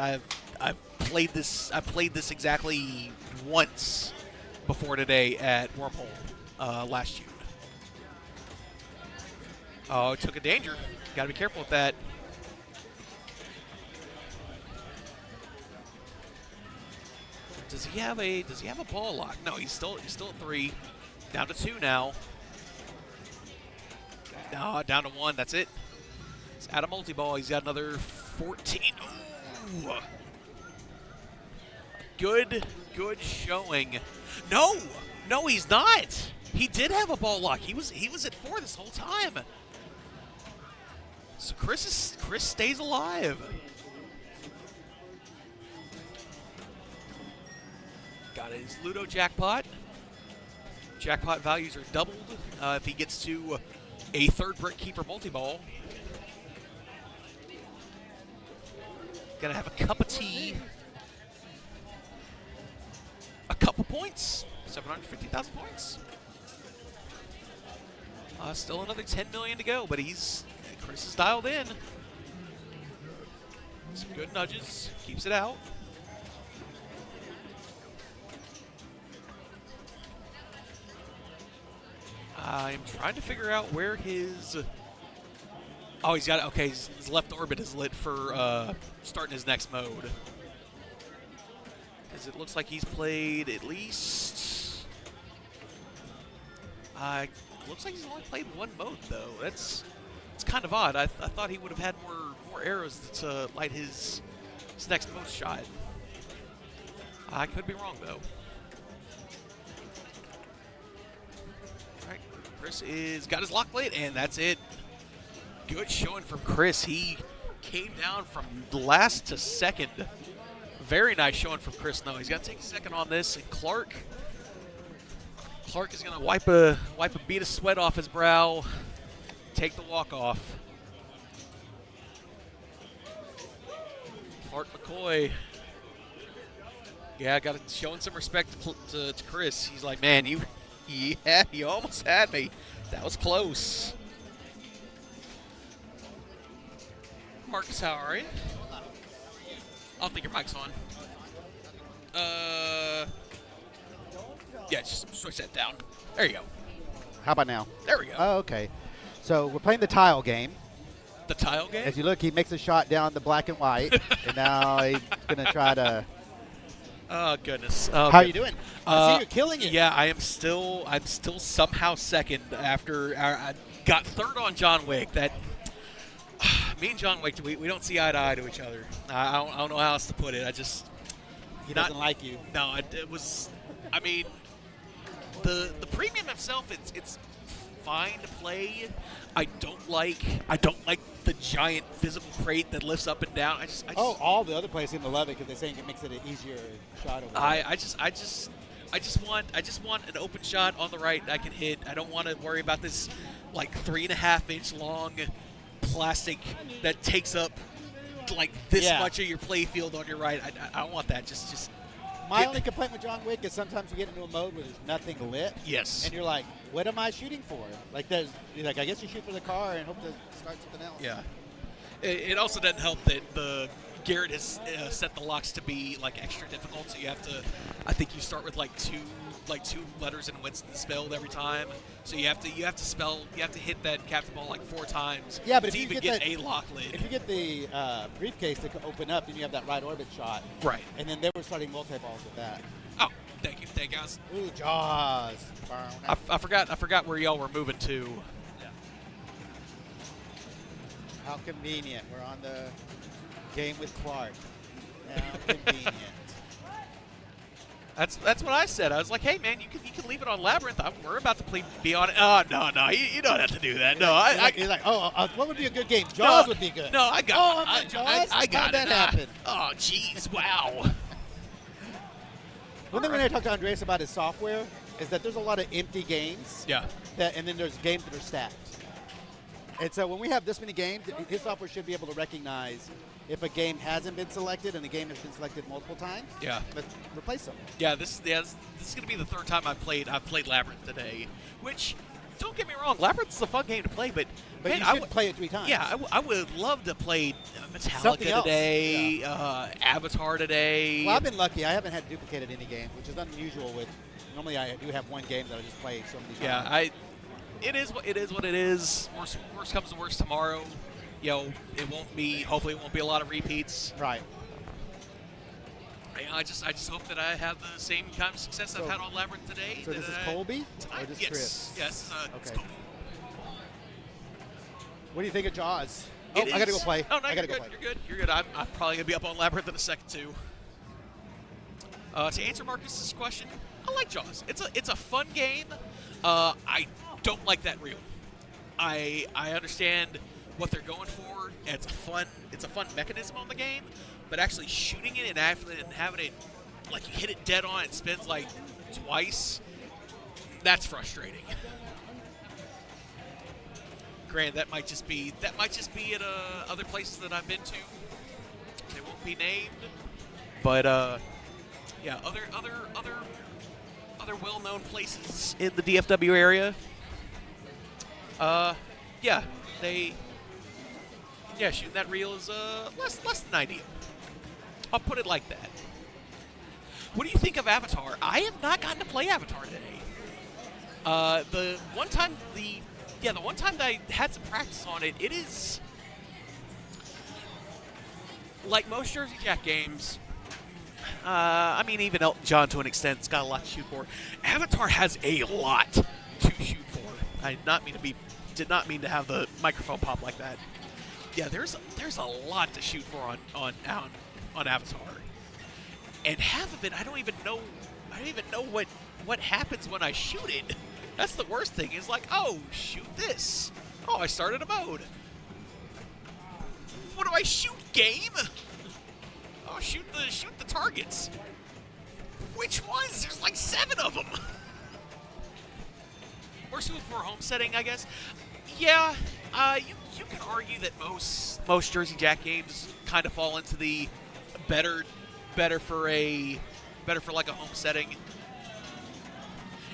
I've played this exactly once before today at Wormhole last June. Oh, it took a danger. Got to be careful with that. Does he have a ball lock? No, he's still at 3. Down to 2 now. No, down to 1. That's it. He's out of multi-ball. He's got another 14. Ooh. Good showing. No, he's not. He did have a ball lock. He was at 4 this whole time. So Chris stays alive. Got his Ludo jackpot. Jackpot values are doubled if he gets to a 3rd Brick Keeper multi-ball. Gonna have a cup of tea. A couple points. 750,000 points. Still another 10 million to go, but Chris is dialed in. Some good nudges. Keeps it out. I'm trying to figure out where his... Oh, he's got it. Okay, his left orbit is lit for starting his next mode. Because it looks like he's played at least... looks like he's only played 1 mode, though. It's kind of odd. I thought he would have had more arrows to light his next mode shot. I could be wrong, though. Chris got his lock lit, and that's it. Good showing from Chris. He came down from last to 2nd. Very nice showing from Chris. No, he's got to take a 2nd on this. And Clark is going to wipe a bead of sweat off his brow, take the walk off. Clark McCoy. Yeah, got to showing some respect to Chris. He's like, man, you almost had me. That was close. Marcus, how are you? I don't think your mic's on. Yeah, just switch that down. There you go. How about now? There we go. Oh, okay. So we're playing the tile game. The tile game? As you look, he makes a shot down the black and white, and now he's going to try to... Oh, goodness. How are you doing? I see you're killing it. Yeah, I'm still somehow 2nd after I got 3rd on John Wick. That me and John Wick, we don't see eye to eye to each other. I don't know how else to put it. He doesn't like you. No, it was. I mean, the premium himself, it's fine to play. I don't like the giant physical crate that lifts up and down. All the other players seem to love it because they're saying it makes it an easier shot over there. I just want an open shot on the right I can hit. I don't want to worry about this like 3.5-inch long plastic that takes up like this much of your play field on your right. I don't want that. Just My only complaint with John Wick is sometimes you get into a mode where there's nothing lit. Yes. And you're like, what am I shooting for? Like, I guess you shoot for the car and hope to start something else. Yeah. It also doesn't help that Garrett has set the locks to be like extra difficult, so you have to. I think you start with like two letters in Winston spelled every time. So you have to hit that captain ball like 4 times. Yeah, but to if you even get a lock lid. If you get the briefcase to open up, then you have that right orbit shot. Right. And then they were starting multi-balls with that. Oh, thank you, guys. Ooh, Jaws. I forgot where y'all were moving to. Yeah. How convenient. We're on the game with Clark. How convenient. That's what I said. I was like, hey man, you can leave it on Labyrinth. We're about to be on it. Oh no, you don't have to do that. No, he's like, what would be a good game? Jaws would be good. No, I got. Jaws. I got How'd that it. happen? Oh jeez, wow. One thing when I talked to Andreas about his software is that there's a lot of empty games. Yeah. And then there's games that are stacked. And so when we have this many games, his software should be able to recognize if a game hasn't been selected and a game has been selected multiple times. Yeah. Let's replace them. Yeah, this is going to be the third time I've played Labyrinth today, which, don't get me wrong, Labyrinth's a fun game to play, but man, you should play it 3 times. Yeah, I would love to play Something Metallica else. today, Avatar today. Well, I've been lucky. I haven't had duplicated any games, which is unusual. Normally I do have one game that I just play so many times. Yeah, it is what it is. Worst comes to worst tomorrow. You know, hopefully it won't be a lot of repeats. Right. I just hope that I have the same kind of success I've had on Labyrinth today. So this is Colby? Or just yes, Chris? yes. It's Okay. Colby. What do you think of Jaws? Oh, I gotta go play. Oh, no, I gotta go you're play. good. You're good. You're good. I'm probably gonna be up on Labyrinth in a second too. To answer Marcus's question, I like Jaws. It's a fun game. I don't like that reel. I understand what they're going for. And it's a fun mechanism on the game, but actually shooting it and having it like you hit it dead on, it spins like twice. That's frustrating. Granted, that might just be at other places that I've been to. They won't be named, but yeah, other well-known places in the DFW area. Shooting that reel is less than ideal. I'll put it like that. What do you think of Avatar? I have not gotten to play Avatar today. The one time that I had some practice on it, it is like most Jersey Jack games. I mean, even Elton John to an extent, it's got a lot to shoot for. Avatar has a lot to shoot for. I did not mean to have the microphone pop like that. Yeah, there's a lot to shoot for on Avatar, and half of it I don't even know what happens when I shoot it. That's the worst thing. Is like, oh, shoot this. Oh, I started a mode. What do I shoot, game? Oh, shoot the targets. Which ones? There's like 7 of them. Or suited for home setting, I guess. Yeah, you can argue that most Jersey Jack games kind of fall into the better for like a home setting.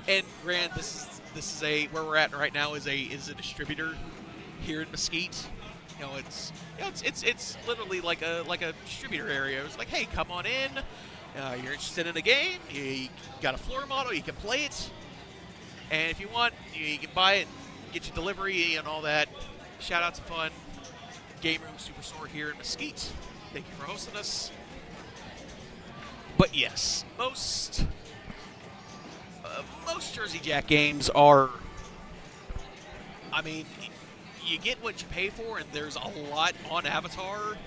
And Grant, this is where we're at right now is a distributor here in Mesquite. It's literally like a distributor area. It's like, hey, come on in. You're interested in a game. You got a floor model. You can play it. And if you want, you can buy it, and get your delivery and all that. Shout out to Fun Game Room Superstore here in Mesquite. Thank you for hosting us. But yes, most Jersey Jack games are, I mean, you get what you pay for, and there's a lot on Avatar,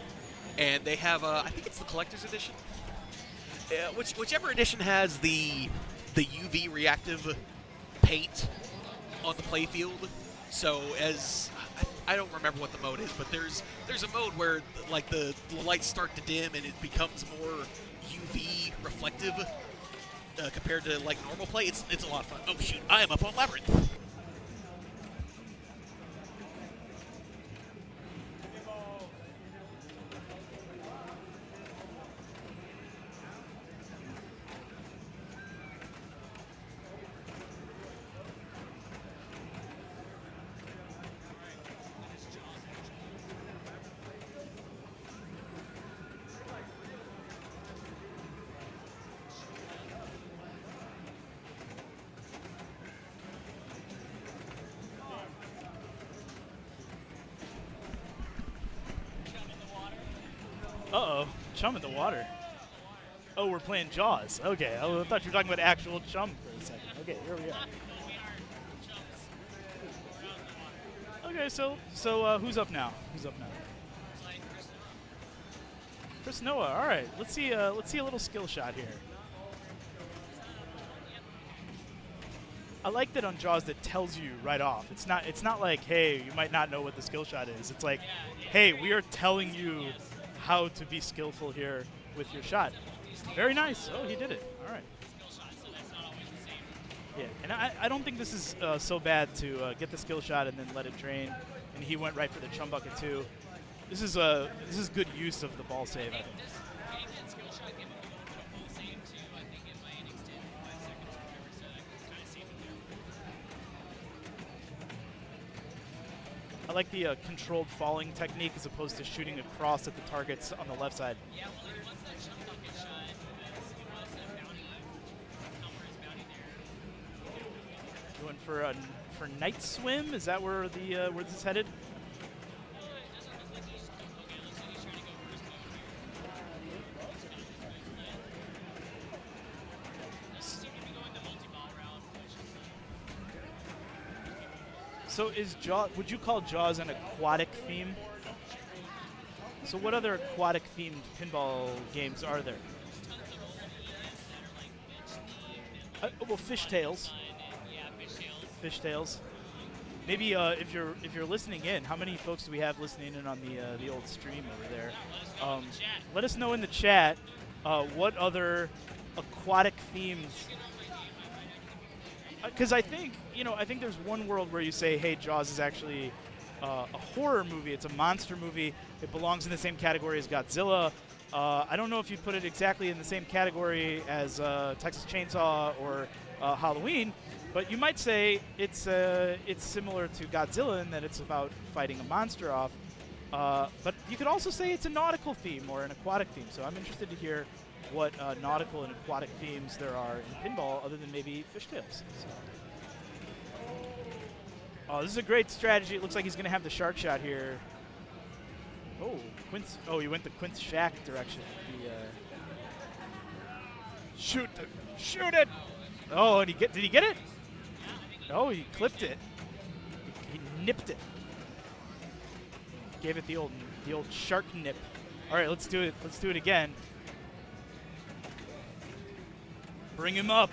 and they have I think it's the collector's edition, whichever edition has the UV reactive paint on the playfield. So I don't remember what the mode is, but there's a mode where like the lights start to dim and it becomes more UV reflective compared to like normal play. It's a lot of fun. Oh shoot, I am up on Labyrinth. Uh-oh. Chum in the water. Oh, we're playing Jaws. Okay, I thought you were talking about actual chum for a second. Okay, here we are. Okay, so who's up now? Chris Noah. All right, let's see a little skill shot here. I like that on Jaws that tells you right off. It's not like, hey, you might not know what the skill shot is. It's like, hey, we are telling you how to be skillful here with your shot. Very nice. Oh, he did it. All right. Yeah, and I don't think this is so bad to get the skill shot and then let it drain. And he went right for the chum bucket too. This is good use of the ball save, I think. I like the controlled falling technique as opposed to shooting across at the targets on the left side. Going for night swim? Is that where where this is headed? So is Jaws? Would you call Jaws an aquatic theme? So what other aquatic themed pinball games are there? Well, Fishtails. Fishtails. Maybe if you're listening in, how many folks do we have listening in on the old stream over there? Let us know in the chat what other aquatic themed. Because I think there's one world where you say, hey, Jaws is actually a horror movie. It's a monster movie. It belongs in the same category as Godzilla. I don't know if you'd put it exactly in the same category as Texas Chainsaw or Halloween, but you might say it's similar to Godzilla in that it's about fighting a monster off. But you could also say it's a nautical theme or an aquatic theme. So I'm interested to hear what nautical and aquatic themes there are in pinball other than maybe Fishtails. So. Oh, this is a great strategy. It looks like he's going to have the shark shot here. Oh, Quince. Oh, he went the Quince Shack direction. Shoot it! Oh, and did he get it? Oh, he clipped it. He nipped it. Gave it the old shark nip. All right, let's do it. Let's do it again. Bring him up.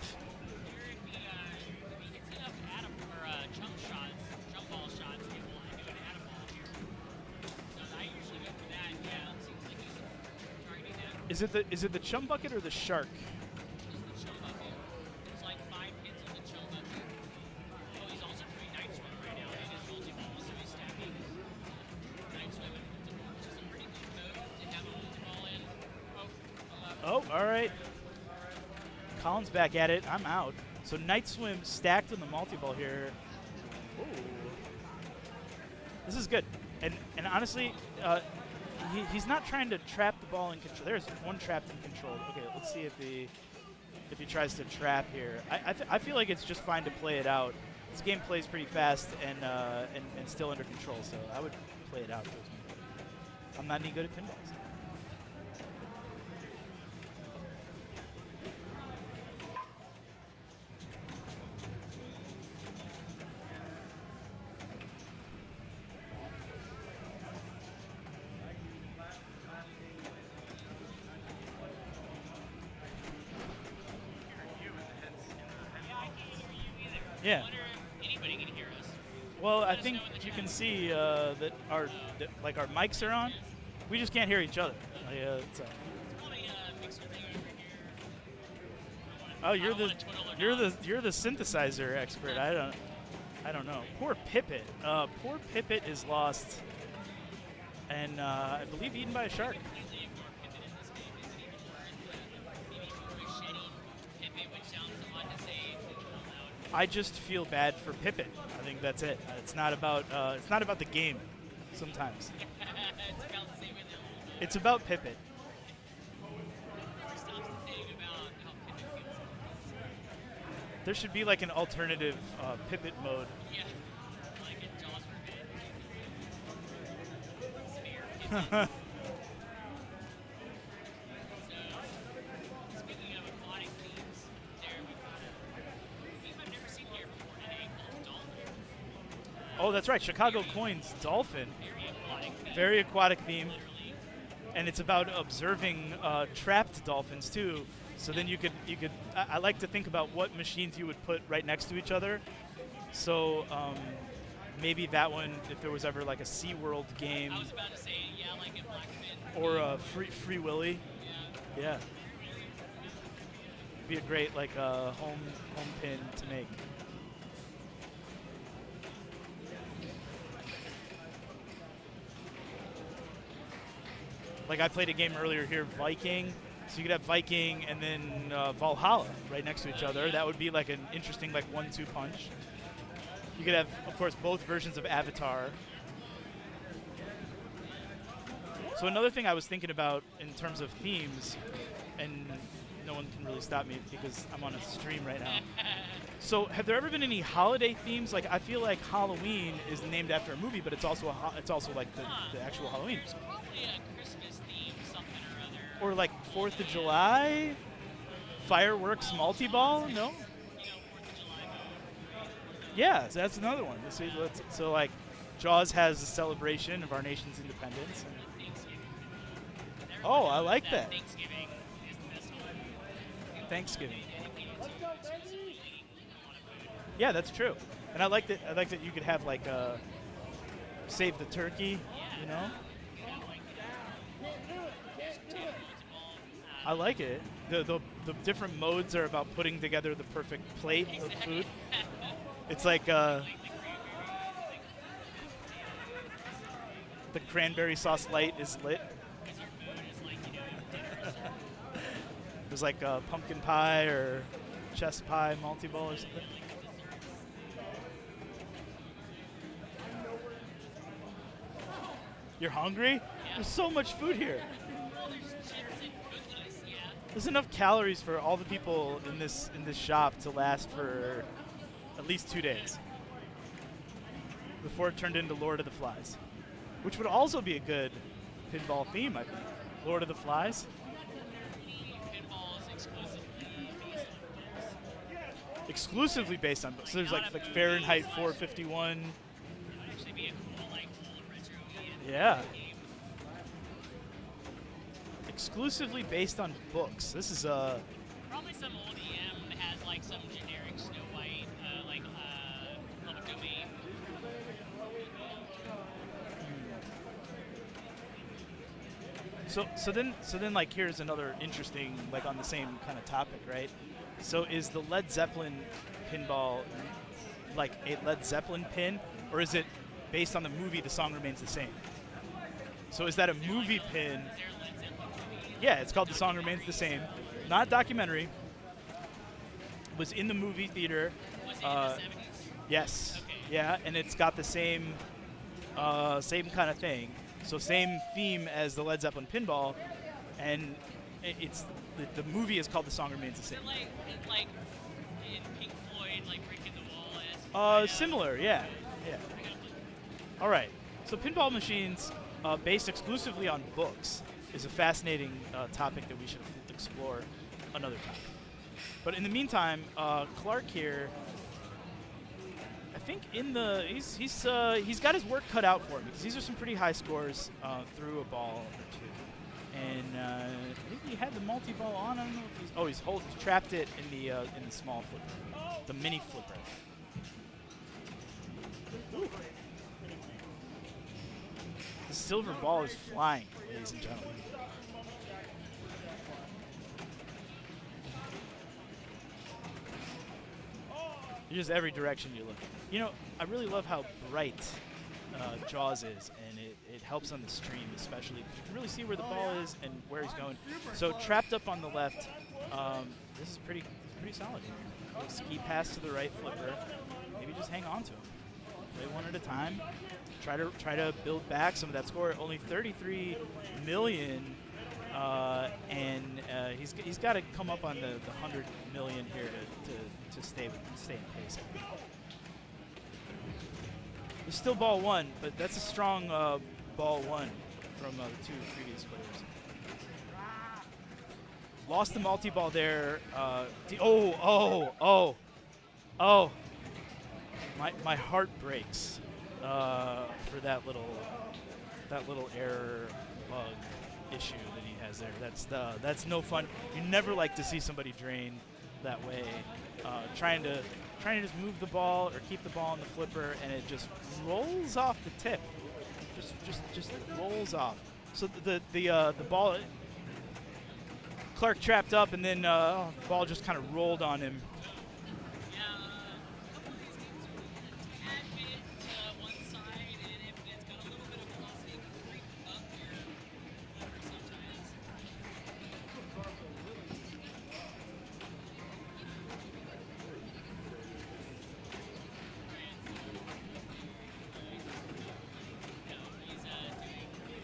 Is it the chum bucket or the shark? Oh, all right. Colin's back at it. I'm out. So Night Swim stacked in the multi-ball here. Ooh. This is good. And honestly, he's not trying to trap the ball in control. There's one trapped in control. Okay, let's see if he tries to trap here. I feel like it's just fine to play it out. This game plays pretty fast and still under control, so I would play it out. I'm not any good at pinballs. Yeah. Well, I think you can see that our mics are on. We just can't hear each other. Oh, you're the synthesizer expert. I don't know. Poor Pippet. Poor Pippet is lost, and I believe eaten by a shark. I just feel bad for Pippet. I think that's it. It's not about the game. Sometimes. It's about Pippet. There should be like an alternative Pippet mode. Oh, that's right. Chicago Coins Dolphin. Very aquatic theme. And it's about observing trapped dolphins too. So then you could I like to think about what machines you would put right next to each other. So maybe that one, if there was ever like a SeaWorld game. I was about to say, yeah, like a Black Fin. Or a Free Willy. Yeah. be a great like home pin to make. Like I played a game earlier here, Viking. So you could have Viking and then Valhalla right next to each other. That would be like an interesting like 1-2 punch. You could have, of course, both versions of Avatar. So another thing I was thinking about in terms of themes, and no one can really stop me because I'm on a stream right now. So have there ever been any holiday themes? Like I feel like Halloween is named after a movie, but it's also it's also like the actual Halloween. Probably a Christmas theme, something or other. Or like 4th of July, fireworks, multi-ball. No. Yeah, so that's another one. So like, Jaws has a celebration of our nation's independence. Oh, I like that. Thanksgiving is the best one. Thanksgiving. Yeah, that's true. And I like that. I like that you could have like save the turkey. You know. I like it. The different modes are about putting together the perfect plate of food. It's like the cranberry sauce light is lit. There's like pumpkin pie or chess pie multi-ball or something. You're hungry? There's so much food here. There's enough calories for all the people in this shop to last for at least 2 days before it turned into Lord of the Flies, which would also be a good pinball theme, I think. Lord of the Flies. Exclusively based on books. So there's like Fahrenheit 451. Actually be a cool, like, old retro Yeah. Exclusively based on books. This is probably some old EM that has like some generic Snow White, public domain. So then like here's another interesting like on the same kind of topic, right? So is the Led Zeppelin pinball like a Led Zeppelin pin, or is it based on the movie The Song Remains the Same? So is that a movie pin? Yeah, it's called The Song Remains the Same. Not documentary. Was in the movie theater. Was it in the 70s? Yes. Okay. Yeah, and it's got the same kind of thing. So same theme as the Led Zeppelin pinball, and it's the movie is called The Song Remains the Same. Is it like in Pink Floyd, like Breaking the Wall? Similar, yeah. Yeah. All right. So pinball machines based exclusively on books is a fascinating topic that we should explore another time. But in the meantime, Clark here, I think he's got his work cut out for him because these are some pretty high scores through a ball or two. And I think he had the multi-ball on. I don't know if he's trapped it in the small flipper, the mini flipper. Ooh. The silver ball is flying, ladies and gentlemen. Just every direction you look. You know, I really love how bright Jaws is, and it helps on the stream especially. You can really see where the ball is and where he's going. So trapped up on the left, this is pretty solid. Ski pass to the right flipper. Maybe just hang on to him. Play one at a time. Try to build back some of that score. Only 33 million, and he's got to come up on the 100 million here to stay in pace. There's still ball one, but that's a strong ball one from the two previous players. Lost the multi-ball there. My heart breaks for that little error bug issue that he has there. That's no fun. You never like to see somebody drain that way. Trying to just move the ball or keep the ball on the flipper, and it just rolls off the tip. Just rolls off. So the ball. Clark trapped up, and then the ball just kind of rolled on him.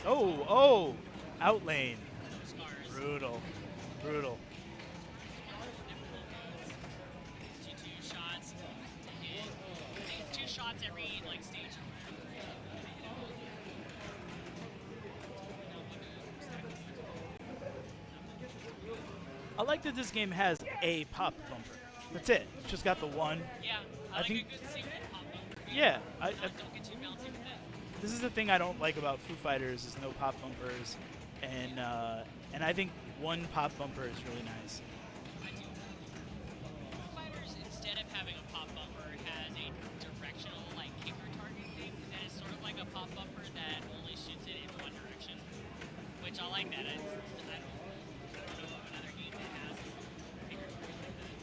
Oh, out lane. Brutal, brutal. Two shots to hit. I think it's 2 shots every like stage. I like that this game has a pop bumper. That's it. It's just got the one. Yeah, I like think. a good single pop bumper. Yeah, Don't get too bouncy with it. this is the thing I don't like about Foo Fighters is no pop bumpers, and I think one pop bumper is really nice. Foo Fighters, instead of having a pop bumper, has a directional like kicker target thing that is sort of like a pop bumper that only shoots it in one direction, which I like that. I don't know of another game that has a kicker target like that.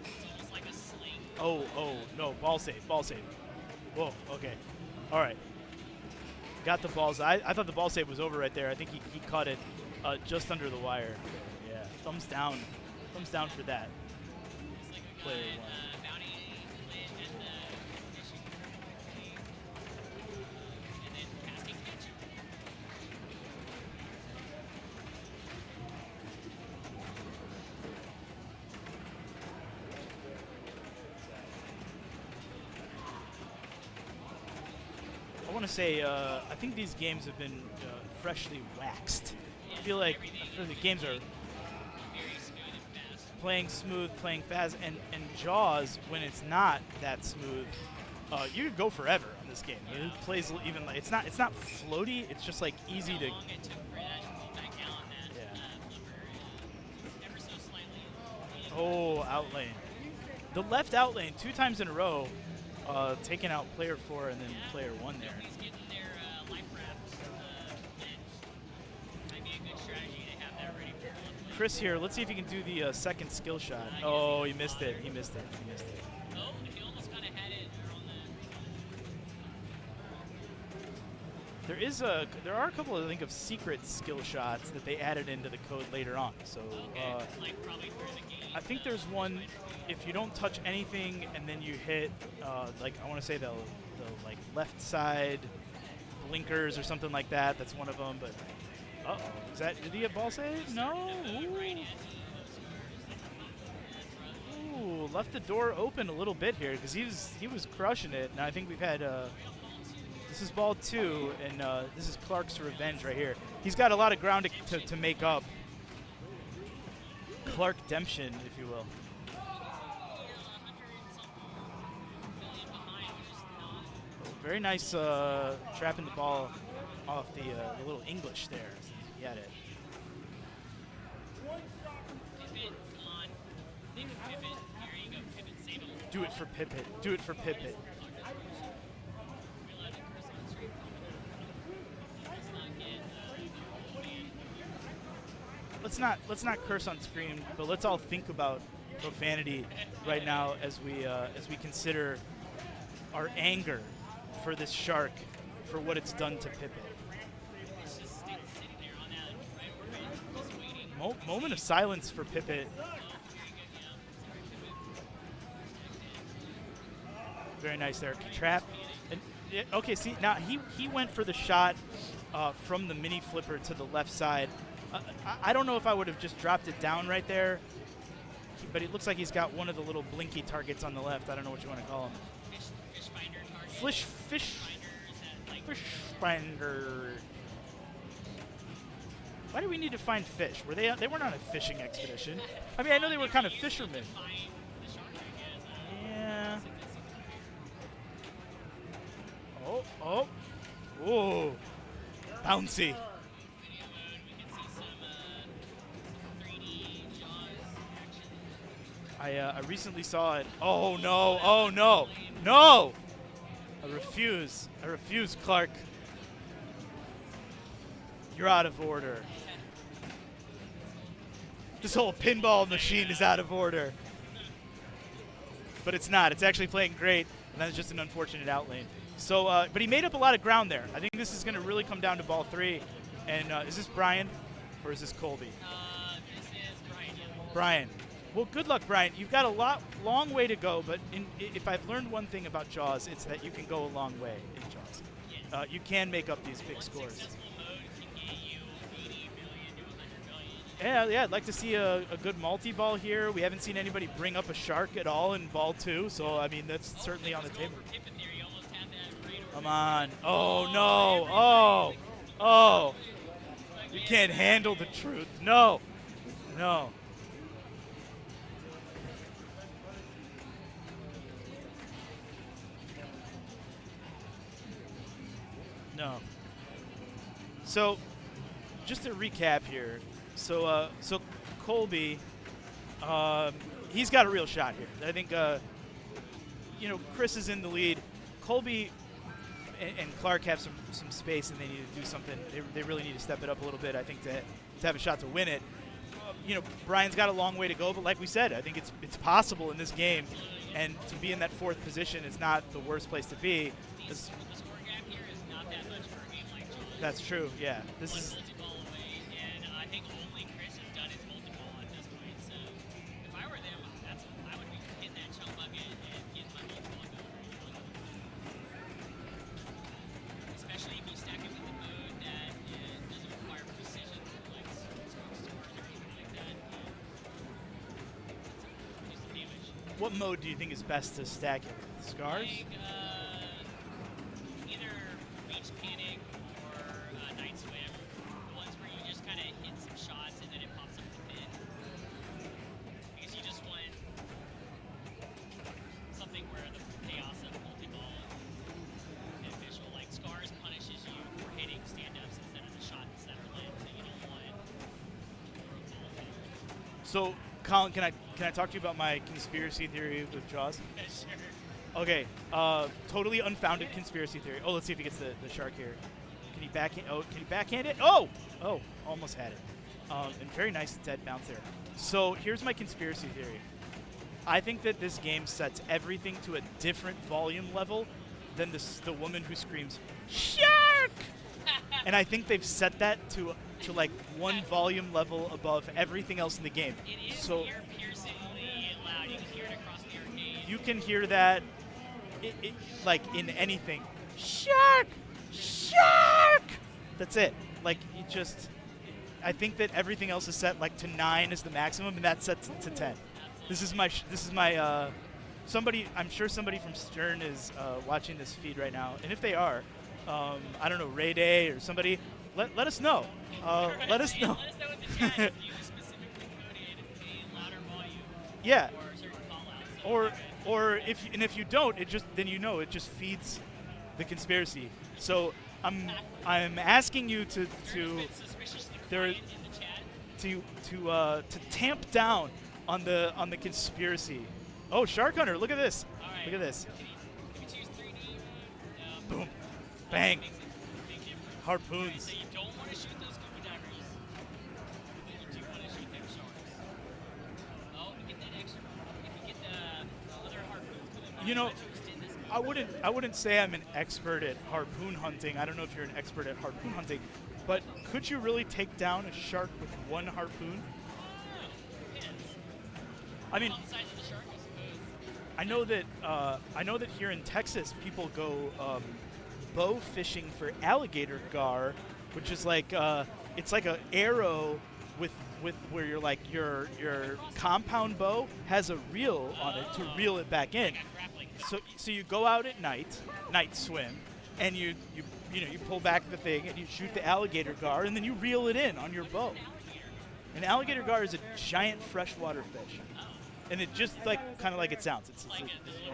It's almost like a sling. Oh, no, ball save. Whoa, okay. All right. Got the balls. I thought the ball save was over right there. I think he caught it just under the wire. Yeah, thumbs down. Thumbs down for that. Player one. I want to say, I think these games have been freshly waxed. I feel like the games are playing smooth, playing fast, and Jaws, when it's not that smooth, you could go forever on this game. It plays even like it's not floaty. It's just like easy to. Oh, out lane. The left out lane 2 times in a row, taking out player 4 and then player 1 there. Chris here, let's see if he can do the second skill shot. Oh, he missed it. He missed it. Oh, he almost kind of had it on the. There are a couple, I think, of secret skill shots that they added into the code later on. So like probably through the game. I think there's one if you don't touch anything and then you hit like I want to say the like left side blinkers or something like that. That's one of them. But did he get ball save? No. Ooh, left the door open a little bit here because he was crushing it. And I think we've had. This is ball 2, and this is Clark's revenge right here. He's got a lot of ground to make up. Clark Demption, if you will. Very nice trapping the ball off the little English there. He had it. Do it for Pippet. Do it for Pippet. Let's not curse on screen, but let's all think about profanity right now as we consider our anger for this shark for what it's done to Pippet. Moment of silence for Pippet. Very nice there. Trap. And, okay, see, now he went for the shot from the mini flipper to the left side. I don't know if I would have just dropped it down right there, but it looks like he's got one of the little blinky targets on the left. I don't know what you want to call him. Fish finder target. Fish finder. Why do we need to find fish? They weren't on a fishing expedition. I mean, I know they were kind of fishermen. Yeah. Oh. Whoa. Bouncy. I recently saw it. Oh no! I refuse, Clark. You're out of order. this whole pinball machine is out of order. But it's not. It's actually playing great, and that's just an unfortunate out lane. So, but he made up a lot of ground there. I think this is going to really come down to ball 3. And is this Brian, or is this Colby? This is Brian. Yeah. Brian. Well, good luck, Brian. You've got a long way to go, but if I've learned one thing about Jaws, it's that you can go a long way in Jaws. Yes. You can make up these big scores. Successful mode can get you 80 million to 100 million. Yeah, I'd like to see a good multi-ball here. We haven't seen anybody bring up a shark at all in ball 2, so, I mean, that's certainly on the table. Come on. Oh, no. Oh. You can't handle the truth. No. No. No. So, just to recap here. So Colby, he's got a real shot here. I think, Chris is in the lead. Colby and Clark have some space, and they need to do something. They really need to step it up a little bit, I think, to have a shot to win it. Brian's got a long way to go, but like we said, I think it's possible in this game, and to be in that 4th position is not the worst place to be. The score gap here is not that much for a game like Jaws. That's true, yeah. This is multi-ball away, and I think only Chris has done his multi-ball at this point. So if I were them, I would be hitting that chunk bucket and getting my multi-ball going. Especially if you stack it with a mode that doesn't require precision, like scores or anything like that. Do some damage. what mode do you think is best to stack it? Scars? Like, either Beach Panic or Night Swim. The ones where you just kind of hit some shots and then it pops up the pin. Because you just want something where the chaos of multi-ball is beneficial. Like Scars punishes you for hitting stand-ups instead of the shot in center lane, so you don't want rogue ball failure. So, Colin, can I talk to you about my conspiracy theory with Jaws? Sure. Okay, totally unfounded conspiracy theory. Oh, let's see if he gets the shark here. Can he backhand? Oh, can he backhand it? Oh, almost had it. And very nice dead bounce there. So here's my conspiracy theory. I think that this game sets everything to a different volume level than the woman who screams shark. And I think they've set that to like one volume level above everything else in the game. It is so ear-piercingly loud. You can hear it across the arcade. you can hear that like in anything. Shark! Shark! That's it. Like, you just... I think that everything else is set like to 9 is the maximum, and that's set to 10. This is my somebody, I'm sure somebody from Stern is watching this feed right now, and if they are, I don't know, Ray Day or somebody, let us know. Let us know. Let us know in the chat if you specifically coded a louder volume Yeah. for certain callouts. Or if you don't, it just feeds the conspiracy. So I'm asking you to tamp down on the conspiracy. Oh, Shark Hunter, look at this. Right. Look at this. If you choose 3D, Boom. Bang. Makes a big difference. Harpoons. So you don't want to shoot those scuba divers, but you do want to shoot them sharks. Oh, you get that extra. If you get the other harpoons coming by, You know, to extend this I wouldn't say I'm an expert at harpoon hunting. I don't know if you're an expert at harpoon hunting, but could you really take down a shark with one harpoon? I mean, all the size of the shark, I suppose. I know that here in Texas people go bow fishing for alligator gar, which is like it's like an arrow with where you're like your compound bow has a reel on it to reel it back in. So you go out at night swim, and you pull back the thing and you shoot the alligator gar, and then you reel it in on your bow. An alligator gar is a giant freshwater fish, and it just kind of like it sounds. Does it look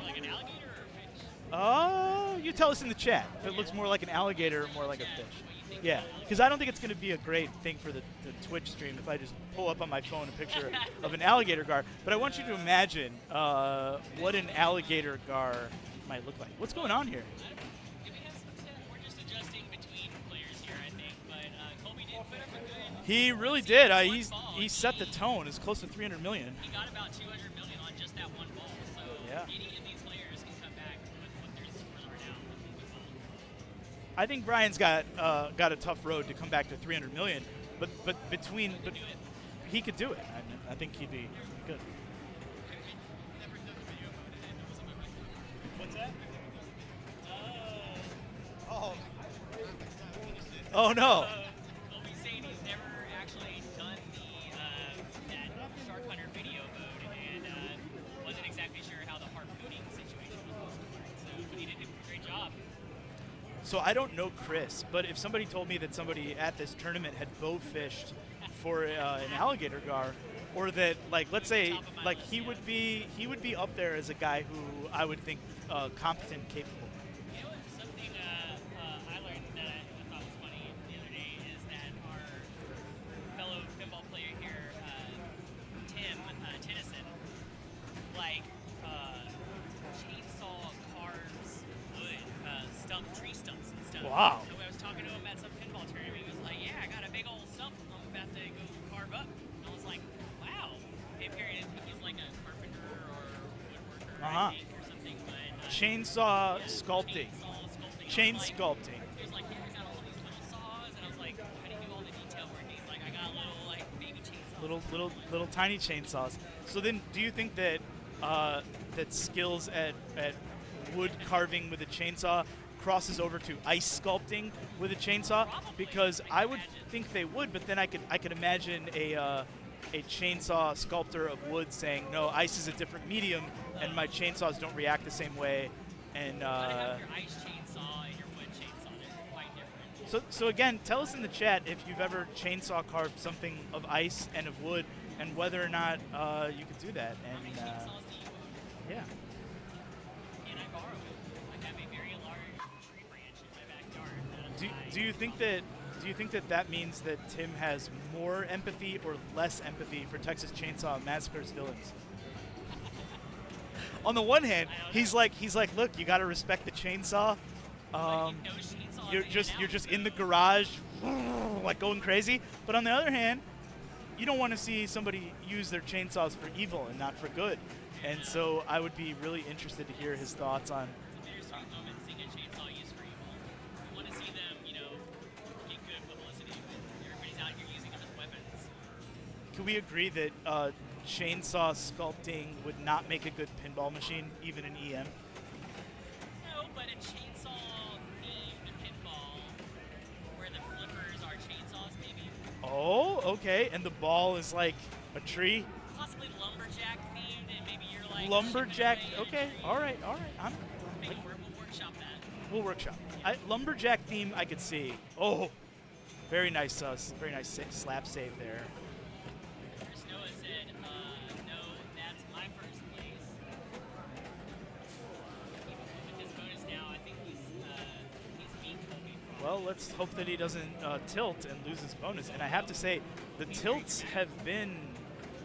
like an alligator or a fish? Oh, you tell us in the chat if it looks more like an alligator or more like a fish. Yeah, because I don't think it's going to be a great thing for the Twitch stream if I just pull up on my phone a picture of an alligator gar. But I want you to imagine what an alligator gar might look like. What's going on here? We're just adjusting between players here, I think. But Colby did put up a good. He really did. One He's ball. he set the tone. It's close to 300 million. He got about 200 million on just that one ball. So Yeah. any of these players can come back with what their scores are now with one good ball. I think Brian's got a tough road to come back to 300 million, but he could do it. I think he'd be good. What's that? Oh no. Colby's saying he's never actually done that Shark Hunter video mode and wasn't exactly sure how the harpooning situation was supposed to work. So, but he did a great job. So I don't know Chris, but if somebody told me that somebody at this tournament had bow fished for an alligator gar, or that, like, let's say, like, he would be up there as a guy who I would think competent, capable. You know, something I learned that I thought was funny the other day is that our fellow pinball player here, Tim Tennyson, like chainsaw carves wood, tree stumps and stuff. Wow. So I was talking to him at some pinball tournament. He was like, "Yeah, I got a big old stump I'm about to go carve up." And I was like, "Wow." Maybe he's like a carpenter or woodworker, I think, or something. But Chainsaw sculpting. Chain sculpting. he was like, "Yeah, I got all these little saws," and I was like, "How do you do all the detail work?" And he's like, "I got little like baby chainsaws." Little tiny chainsaws. So then, do you think that that skills at wood carving with a chainsaw crosses over to ice sculpting with a chainsaw? Because I would think they would, but then I could imagine a chainsaw sculptor of wood saying, "No, ice is a different medium, and my chainsaws don't react the same way." And But have your ice chainsaw and your wood chainsaw, they're quite different. so again, tell us in the chat if you've ever chainsaw carved something of ice and of wood, and whether or not you could do that. And yeah. Can I borrow it? I have a very large tree branch in my backyard. Do you think that means that Tim has more empathy or less empathy for Texas Chainsaw Massacre's villains? On the one hand, he's like, look, you got to respect the chainsaw. You're just in the garage, like going crazy. But on the other hand, you don't want to see somebody use their chainsaws for evil and not for good. And so I would be really interested to hear his thoughts on. Bittersweet moment seeing a chainsaw used for evil. We want to see them, get good publicity, but everybody's out here using them as weapons. Can we agree that chainsaw sculpting would not make a good pinball machine, even in EM? No, but a chainsaw-themed pinball where the flippers are chainsaws, maybe. Oh, okay. And the ball is like a tree? Possibly lumberjack themed, and maybe you're like Lumberjack. Okay. All right. Maybe we'll workshop that. We'll workshop. Lumberjack theme, I could see. Oh, very nice slap save there. Chris Noah said, no, that's my first place. With his bonus now, I think he's beat Colby. Well, let's hope that he doesn't tilt and lose his bonus. And I have to say, the tilts have been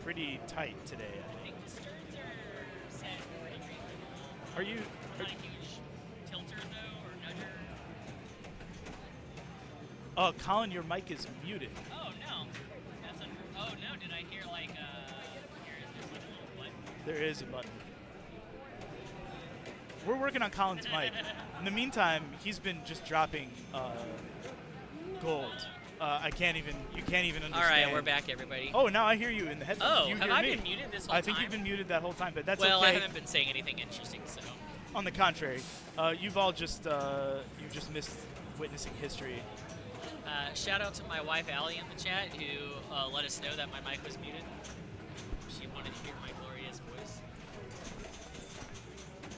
pretty tight today. I think the Stearns are set pretty reasonable. Are you? Not a huge tilter though, or nudger. Colin, your mic is muted. Oh no, oh no, did I hear like here is there's like a little button? There is a button. We're working on Colin's mic. In the meantime, he's been just dropping gold. You can't even understand. All right, we're back, everybody. Oh, now I hear you in the headphones. Oh, you have hear I me. been muted this whole I think time? you've been muted that whole time, but that's well, okay. I haven't been saying anything interesting, so. On the contrary, you've all just you've just missed witnessing history. Shout out to my wife Allie in the chat who let us know that my mic was muted. She wanted to hear my glorious voice.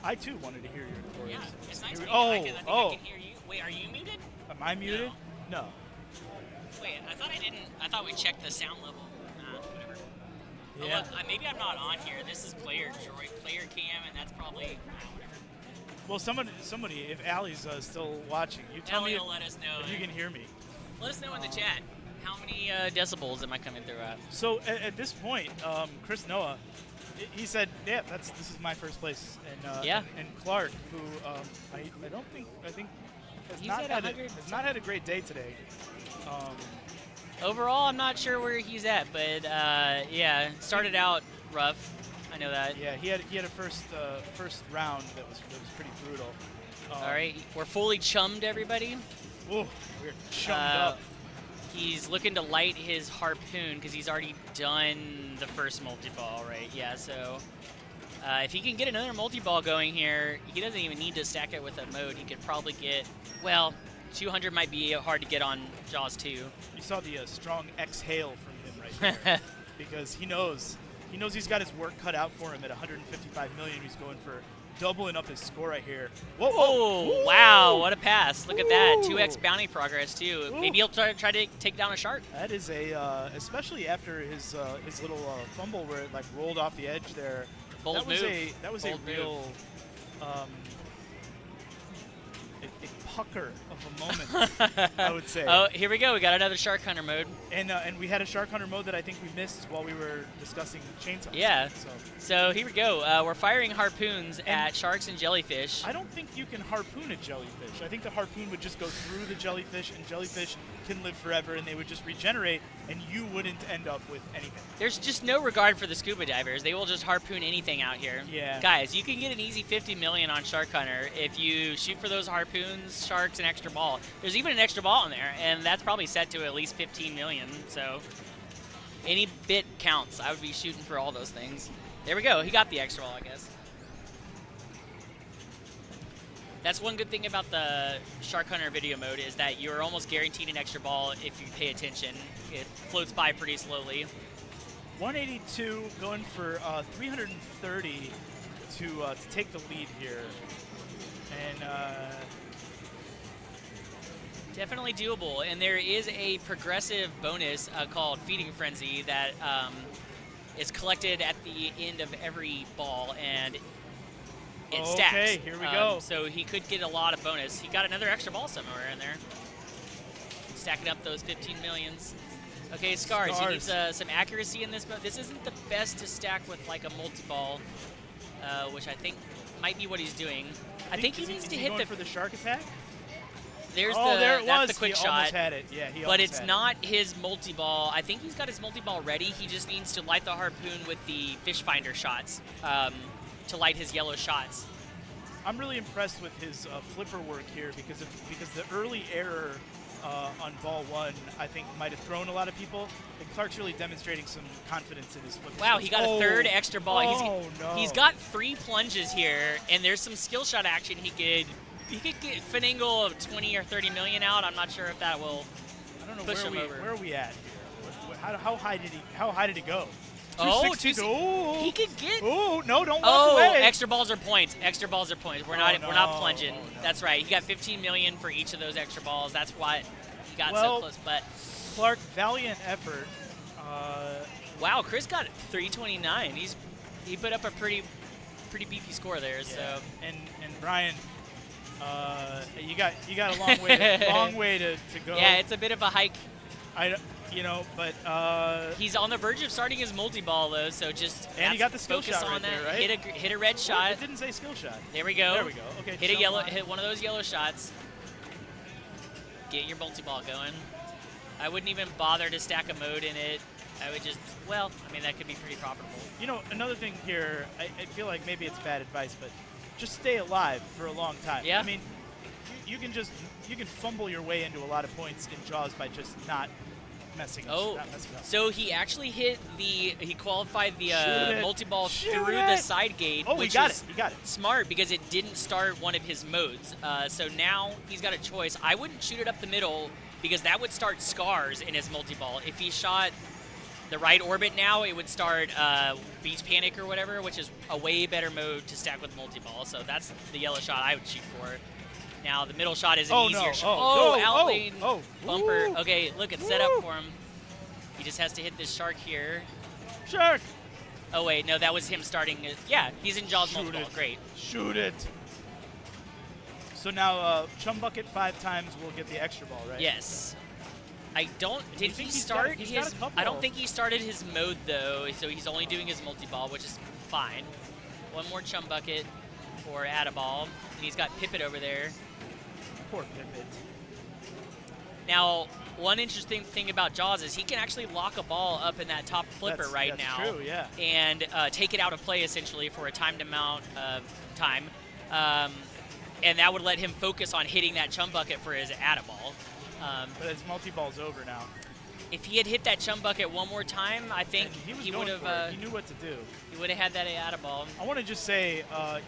I too wanted to hear your glorious. Yeah, it's nice. I think I can hear you. Wait, are you muted? Am I muted? No. Wait, I thought we checked the sound level. Whatever. Yeah. Oh, look, maybe I'm not on here. This is player cam, and that's probably whatever. Well, somebody, if Allie's still watching, you tell Allie me will let us know. if you can hear me. Let us know in the chat. How many decibels am I coming through at? So at this point, Chris Noah, he said, "Yeah, this is my first place." And Clark, who I think has not had a great day today. Overall, I'm not sure where he's at, but yeah, started out rough. I know that. Yeah, he had a first round that was pretty brutal. All right, we're fully chummed, everybody. Ooh, we're chummed up. He's looking to light his harpoon because he's already done the first multi-ball, right? Yeah, so if he can get another multi-ball going here, he doesn't even need to stack it with a mode. He could probably get, well, 200 might be hard to get on Jaws 2. You saw the strong exhale from him right there because he knows he's got his work cut out for him at 155 million. He's going for doubling up his score right here. Whoa, Oh, wow, what a pass. Look at that. 2x bounty progress, too. Maybe he'll try to take down a shark. That is especially after his little fumble where it like rolled off the edge there. Bold move. That was Bold a real a pucker of a moment, I would say. Oh, here we go. We got another Shark Hunter mode. And we had a Shark Hunter mode that I think we missed while we were discussing chainsaws. Yeah. So here we go. We're firing harpoons at sharks and jellyfish. I don't think you can harpoon a jellyfish. I think the harpoon would just go through the jellyfish, and jellyfish can live forever, and they would just regenerate, and you wouldn't end up with anything. There's just no regard for the scuba divers. They will just harpoon anything out here. Yeah. Guys, you can get an easy 50 million on Shark Hunter if you shoot for those harpoons, sharks, and extra ball. There's even an extra ball in there, and that's probably set to at least 15 million. So any bit counts. I would be shooting for all those things. There we go. He got the extra ball, I guess. That's one good thing about the Shark Hunter video mode is that you're almost guaranteed an extra ball if you pay attention. It floats by pretty slowly. 182 going for 330 to take the lead here. And definitely doable. And there is a progressive bonus called Feeding Frenzy that is collected at the end of every ball, and it stacks. Okay, here we go. So he could get a lot of bonus. He got another extra ball somewhere in there. Stacking up those 15 millions. Okay, Scars. He needs some accuracy in this mode. This isn't the best to stack with like a multi-ball, which I think might be what he's doing. I think he needs to hit for the shark attack. There's there it that's was. the quick He shot. almost had it. Yeah, he but almost it's had not his multi-ball. I think he's got his multi-ball ready. He just needs to light the harpoon with the fish finder shots to light his yellow shots. I'm really impressed with his flipper work here because the early error on ball one, I think, might have thrown a lot of people. And Clark's really demonstrating some confidence in his flipper. Wow, he got a third extra ball. No. He's got 3 plunges here, and there's some skill shot action he could get finagle of 20 or 30 million out. I'm not sure if that will push him over. Where are we at here? How high did he go? Oh, 260. he could get. Oh no! Don't walk away. Extra balls are points. Extra balls are points. We're not plunging. Oh, no. That's right. He got 15 million for each of those extra balls. That's why he got so close. But Clark, valiant effort. Wow, Chris got 329. He put up a pretty beefy score there. Yeah. So and Brian, you got a long way to go. Yeah, it's a bit of a hike. But he's on the verge of starting his multi-ball though, so he got the skill focus shot on right that. there, right? Hit a red shot. It didn't say skill shot. There we go. There we go. Okay. Hit one of those yellow shots. Get your multi-ball going. I wouldn't even bother to stack a mode in it. I would just, that could be pretty profitable. Another thing here, I feel like maybe it's bad advice, but just stay alive for a long time. Yeah. I mean, you can fumble your way into a lot of points in Jaws by just not messing up. So he actually he qualified the multi-ball through the side gate, which he got is it. Smart because it didn't start one of his modes. So now he's got a choice. I wouldn't shoot it up the middle because that would start Scars in his multi-ball. If he shot the right orbit now, it would start Beach Panic or whatever, which is a way better mode to stack with multi-ball. So that's the yellow shot I would shoot for. Now, the middle shot is an easier shot. Outlane bumper. Ooh. Okay, look, it's set up for him. He just has to hit this shark here. Shark! Oh, wait, no, that was him starting. Yeah, he's in Jaws multiple. Great. Shoot it. So now, Chum Bucket 5 times will get the extra ball, right? Yes. Did he start his? I don't think he started his mode though, so he's only doing his multi-ball, which is fine. One more Chum Bucket for Add-a-Ball, and he's got Pippet over there. Poor Pippet. Now, one interesting thing about Jaws is he can actually lock a ball up in that top flipper That's now. true, yeah. And take it out of play essentially for a timed amount of time. And that would let him focus on hitting that chum bucket for his atta-ball. But his multi-ball's over now. If he had hit that chum bucket one more time, I think he would have. He knew what to do. He would have had that atta-ball. I want to just say,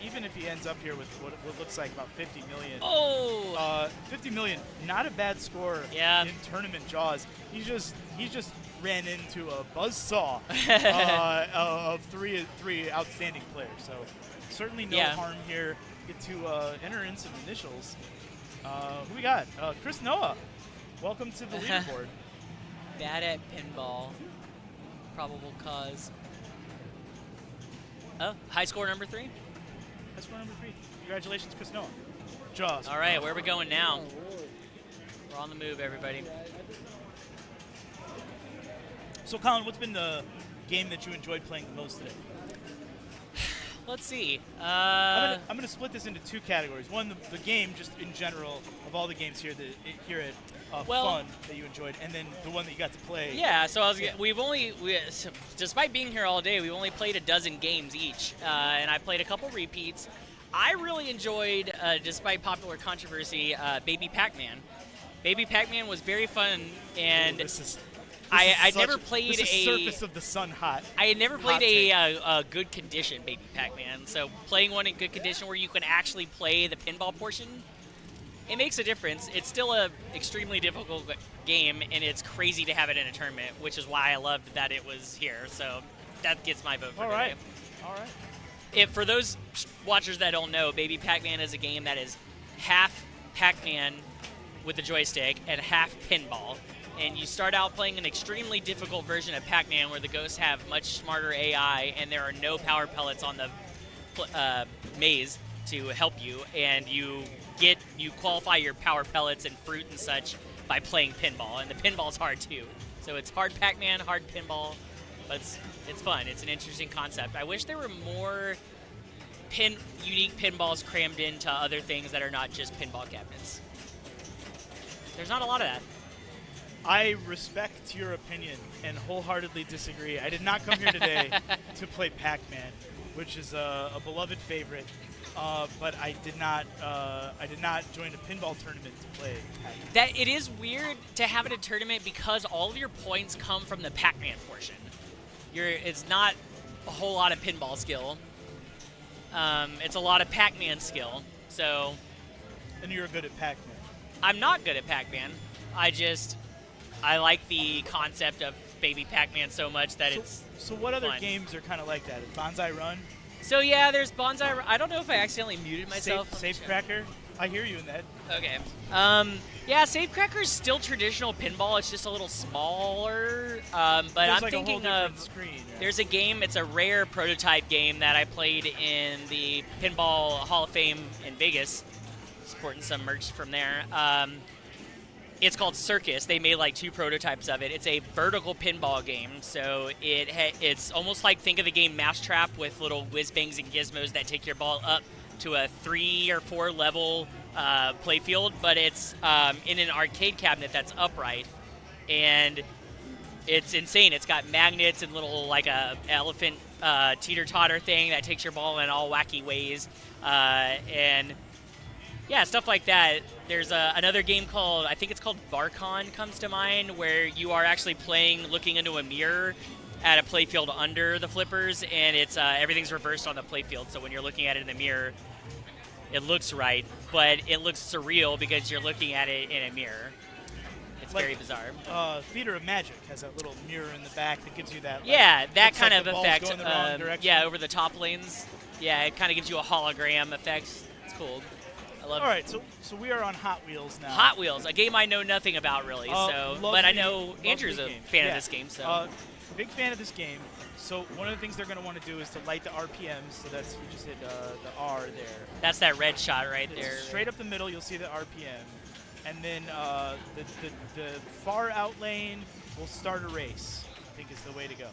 even if he ends up here with what looks like about 50 million. Oh! 50 million, not a bad score in tournament Jaws. He just ran into a buzzsaw of three outstanding players. So certainly no harm here. Get to enter in some initials. Who we got? Chris Noah. Welcome to the leaderboard. Bad at pinball. Probable cause. Oh, high score number 3? High score number 3. Congratulations, Chris Noah. Jaws. All right, where are we going now? We're on the move, everybody. So, Colin, what's been the game that you enjoyed playing the most today? Let's see. I'm gonna split this into 2 categories. One, the game, just in general, of all the games here at fun that you enjoyed, and then the one that you got to play. Yeah. So despite being here all day, we've only played a dozen games each, and I played a couple repeats. I really enjoyed, despite popular controversy, Baby Pac-Man. Baby Pac-Man was very fun, and I'd never played surface of the sun hot. I had never played a good condition Baby Pac-Man, so playing one in good condition where you can actually play the pinball portion, it makes a difference. It's still a extremely difficult game, and it's crazy to have it in a tournament, which is why I loved that it was here. So that gets my vote for today. All right. For those watchers that don't know, Baby Pac-Man is a game that is half Pac-Man with the joystick and half pinball. And you start out playing an extremely difficult version of Pac-Man where the ghosts have much smarter AI and there are no power pellets on the maze to help you. And you qualify your power pellets and fruit and such by playing pinball. And the pinball's hard too. So it's hard Pac-Man, hard pinball, but it's fun. It's an interesting concept. I wish there were more unique pinballs crammed into other things that are not just pinball cabinets. There's not a lot of that. I respect your opinion and wholeheartedly disagree. I did not come here today to play Pac-Man, which is a beloved favorite, but I did not join a pinball tournament to play Pac-Man. That it is weird to have it a tournament because all of your points come from the Pac-Man portion. It's not a whole lot of pinball skill. It's a lot of Pac-Man skill. So. And you're good at Pac-Man. I'm not good at Pac-Man. I like the concept of Baby Pac-Man so much that it's So what other fun. games are kind of like that? Is Bonsai Run? So yeah, there's Bonsai Run. I don't know if I accidentally muted myself. Safe Cracker? I hear you in that. Okay. Yeah, Safecracker's still traditional pinball. It's just a little smaller. But I'm like thinking a whole of screen, right? There's a game. It's a rare prototype game that I played in the Pinball Hall of Fame in Vegas, sporting some merch from there. It's called Circus. They made like 2 prototypes of it. It's a vertical pinball game, so it's almost like, think of the game Mousetrap with little whiz bangs and gizmos that take your ball up to a 3 or 4 level playfield, but it's in an arcade cabinet that's upright, and it's insane. It's got magnets and little like a elephant teeter-totter thing that takes your ball in all wacky ways, and yeah, stuff like that. There's another game called, I think it's called Varcon comes to mind, where you are actually playing, looking into a mirror at a playfield under the flippers, and it's everything's reversed on the playfield. So when you're looking at it in the mirror, it looks right, but it looks surreal because you're looking at it in a mirror. It's very bizarre. Theater of Magic has that little mirror in the back that gives you that. Yeah, that kind like of the ball's effect. going the wrong direction. Yeah, over the top lanes. Yeah, it kind of gives you a hologram effect. It's cool. I love All right, so we are on Hot Wheels now. Hot Wheels, a game I know nothing about really. But I know Andrew's a fan of this game. So big fan of this game. So one of the things they're going to want to do is to light the RPMs. So that's, you just hit the R there. That's that red shot right It's there. straight up the middle, you'll see the RPM, and then the far out lane will start a race. I think is the way to go.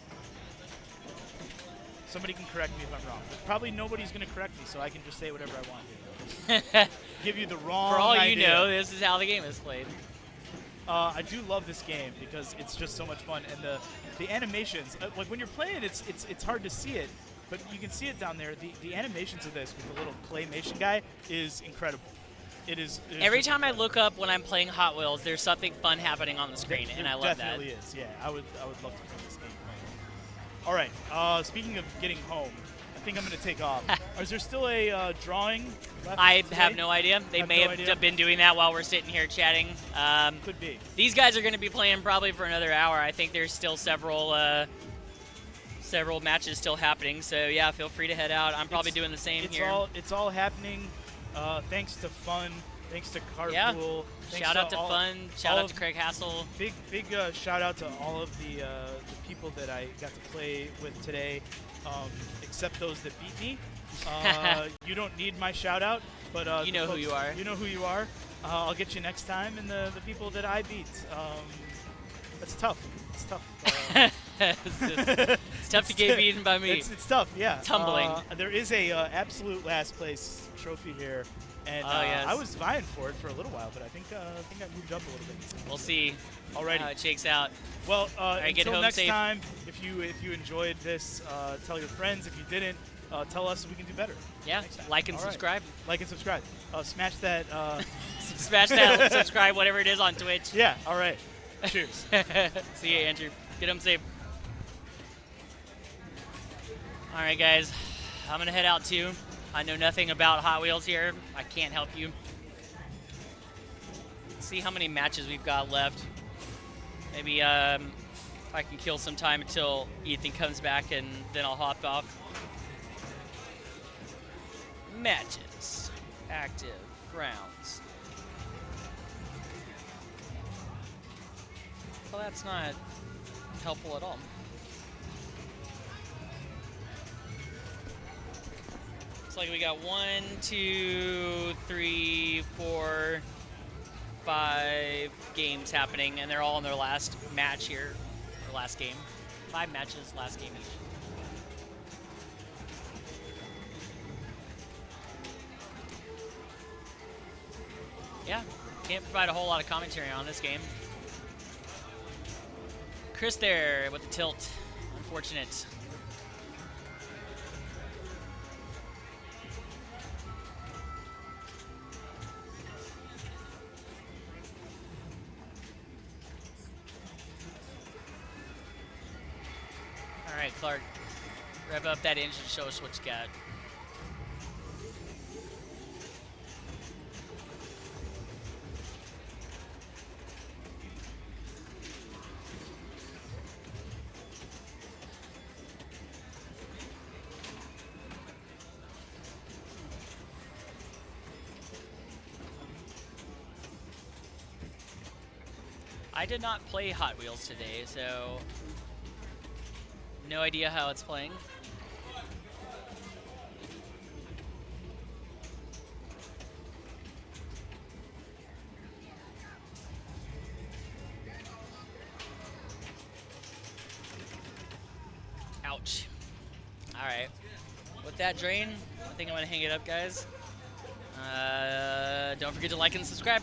Somebody can correct me if I'm wrong. But probably nobody's going to correct me, so I can just say whatever I want. Give you the wrong For all idea. you know, this is how the game is played. I do love this game because it's just so much fun, and the animations, like when you're playing, it's hard to see it, but you can see it down there. The animations of this with the little claymation guy is incredible. It is. Every time I look up when I'm playing Hot Wheels, there's something fun happening on the screen, and I love that. Definitely is. Yeah, I would love to play this game. All right. Speaking of getting home, I think I'm going to take off. Is there still a drawing left I today? have no idea. They may have been doing that while we're sitting here chatting. Could be. These guys are going to be playing probably for another hour. I think there's still several matches still happening. So yeah, feel free to head out. I'm probably doing the same here. It's all happening. Thanks to Fun. Thanks to Carpool. Yeah. Thanks Shout out to Fun. Shout out to Craig Hassel. Big shout out to all of the people that I got to play with today, except those that beat me. You don't need my shout out, but you know who you are. You know who you are. I'll get you next time, and the people that I beat. That's tough. It's tough. It's tough to get beaten by me. It's tough, yeah. It's humbling. There is a absolute last place trophy here, and yes. I was vying for it for a little while, but I think I moved up a little bit. We'll see. Alrighty. How it shakes out. Well, Right, get until home next safe. time, if you enjoyed this, tell your friends. If you didn't, tell us so we can do better. Yeah, like and All right. subscribe. Like and subscribe. Smash that. Smash that subscribe, whatever it is on Twitch. Yeah. All right. Cheers. See you, Andrew. Get home safe. All right, guys. I'm gonna head out too. I know nothing about Hot Wheels here. I can't help you. Let's see how many matches we've got left. Maybe I can kill some time until Ethan comes back, and then I'll hop off. Matches. Active rounds. Well, that's not helpful at all. Looks like we got 1, 2, 3, 4, 5 games happening, and they're all in their last match here, or last game. 5 matches, last game each. Yeah, can't provide a whole lot of commentary on this game. Chris there with the tilt. Unfortunate. All right, Clark. Rev up that engine. Show us what you got. I did not play Hot Wheels today, so no idea how it's playing. Ouch. All right. With that drain, I think I'm gonna hang it up, guys. Don't forget to like and subscribe.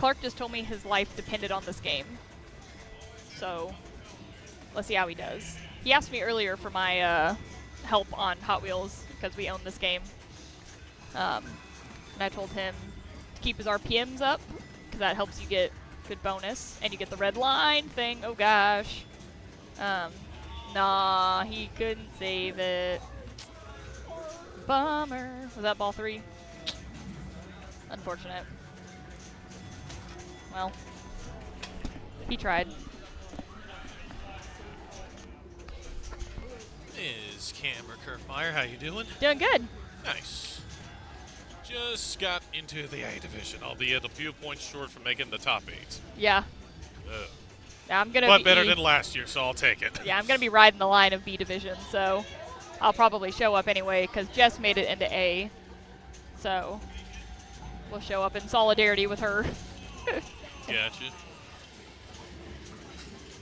Clark just told me his life depended on this game. So, let's see how he does. He asked me earlier for my help on Hot Wheels, because we own this game. And I told him to keep his RPMs up, because that helps you get good bonus. And you get the red line thing. Oh gosh. Nah, he couldn't save it. Bummer. Was that ball 3? Unfortunate. Well, he tried. Is Camber Kerfmeyer, how you doing? Doing good. Nice. Just got into the A division, albeit a few points short from making the top 8. Yeah. Ugh. I'm gonna but be better than last year, so I'll take it. Yeah, I'm gonna be riding the line of B division, so I'll probably show up anyway because Jess made it into A. So we'll show up in solidarity with her. Gotcha.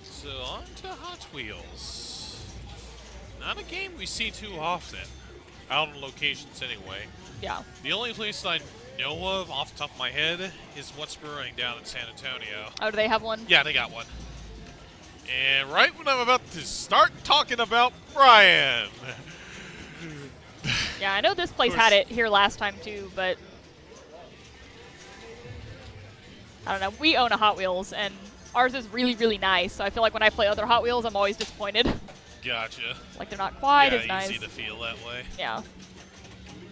So on to Hot Wheels. Not a game we see too often, out on locations anyway. Yeah. The only place I know of off the top of my head is What's Brewing down in San Antonio. Oh, do they have one? Yeah, they got one. And right when I'm about to start talking about Brian. Yeah, I know this place had it here last time too, but I don't know. We own a Hot Wheels, and ours is really, really nice. So I feel like when I play other Hot Wheels, I'm always disappointed. Gotcha. Like they're not quite yeah, as nice. easy to feel that way. Yeah.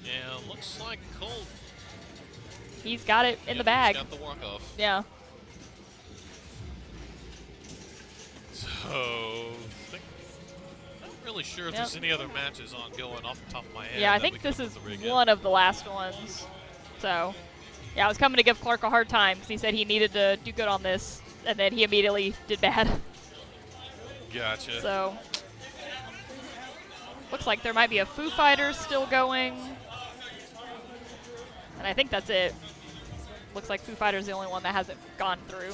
Yeah, looks like Cole. He's got it in the bag. He's got the walk-off. Yeah. So, not really sure if there's any other matches ongoing off the top of my head. Yeah, I think this is one of the last ones. So, yeah, I was coming to give Clark a hard time because he said he needed to do good on this, and then he immediately did bad. Gotcha. So, looks like there might be a Foo Fighters still going. And I think that's it. Looks like Foo Fighters is the only one that hasn't gone through.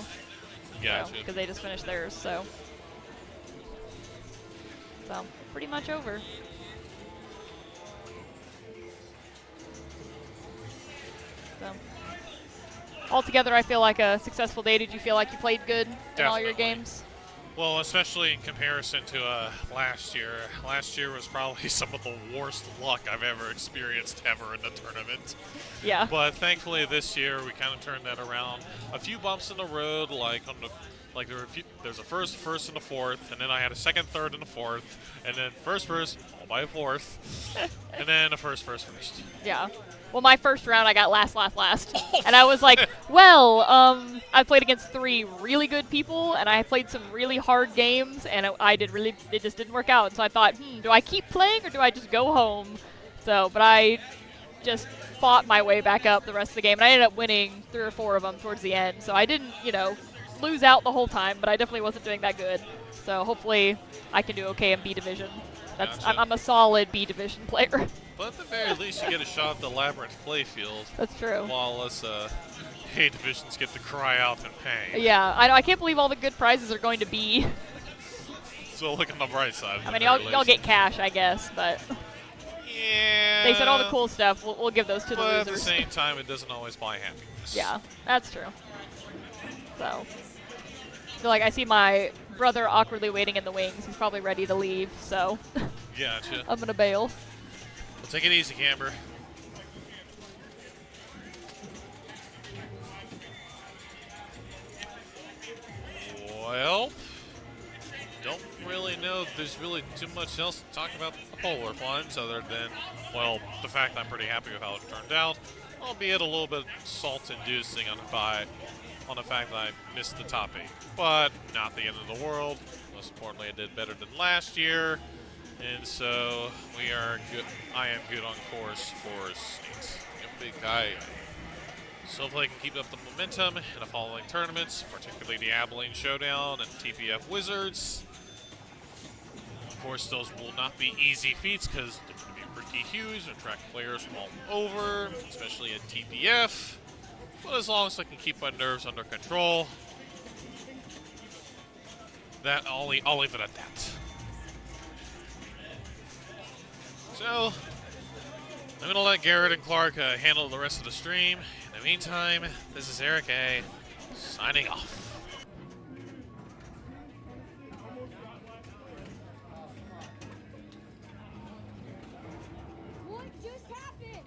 Gotcha. Because they just finished theirs, so. So, pretty much over. So, altogether, I feel like a successful day. Did you feel like you played good in all your games? Well, especially in comparison to last year. Last year was probably some of the worst luck I've ever experienced ever in the tournament. Yeah. But thankfully this year we kind of turned that around. A few bumps in the road, like on the, like there's a first, and a fourth, and then I had a second, third, and a fourth, and then first, followed by a fourth, and then a first. Yeah. Well, my first round, I got last. And I was like, well, I played against 3 really good people, and I played some really hard games, and it just didn't work out. And so I thought, do I keep playing or do I just go home? So, but I just fought my way back up the rest of the game, and I ended up winning 3 or 4 of them towards the end. So I didn't, lose out the whole time, but I definitely wasn't doing that good. So hopefully I can do okay in B Division. I'm a solid B Division player. But at the very least, you get a shot at the Labyrinth playfield. That's true. While us A divisions get to cry out in pain. Yeah, I know. I can't believe all the good prizes are going to be. So look on the bright side. I mean, y'all get cash, I guess, but. Yeah. They said all the cool stuff. We'll give those to the losers. But at the same time, it doesn't always buy happiness. Yeah, that's true. So, I feel like I see my brother awkwardly waiting in the wings. He's probably ready to leave, so. Gotcha. I'm gonna bail. Well, take it easy, Camber. Well, don't really know if there's really too much else to talk about the Polar Plunge other than, well, the fact I'm pretty happy with how it turned out, albeit a little bit salt-inducing on the fact that I missed the top 8. But not the end of the world. Most importantly, I did better than last year. And so we are good. I am good on course for states. Big guy. So hopefully I can keep up the momentum in the following tournaments, particularly the Abilene Showdown and TPF Wizards. Of course, those will not be easy feats because they're going to be pretty huge and attract players from all over, especially at TPF. But as long as I can keep my nerves under control, I'll leave it at that. So, I'm going to let Garrett and Clark handle the rest of the stream. In the meantime, this is Eric A. signing off. What just happened?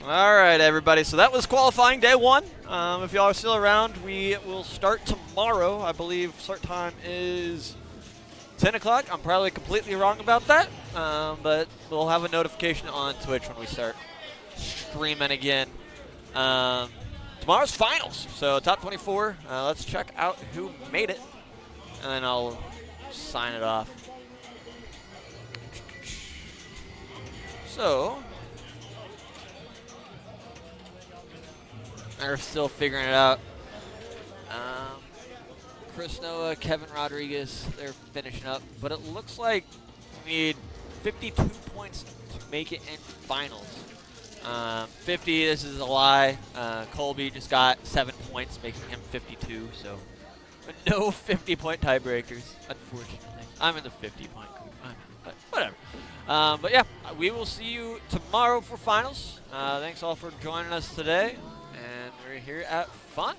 All right, everybody. So that was qualifying day 1. If y'all are still around, we will start tomorrow. I believe start time is 10 o'clock. I'm probably completely wrong about that, but we'll have a notification on Twitch when we start streaming again. Tomorrow's finals, so top 24. Let's check out who made it, and then I'll sign it off. So, they're still figuring it out. Chris Noah, Kevin Rodriguez, they're finishing up. But it looks like we need 52 points to make it in finals. 50, this is a lie. Colby just got 7 points, making him 52. So no 50-point tiebreakers, unfortunately. I'm in the 50-point group, but whatever. But yeah, we will see you tomorrow for finals. Thanks all for joining us today. And we're here at Fun.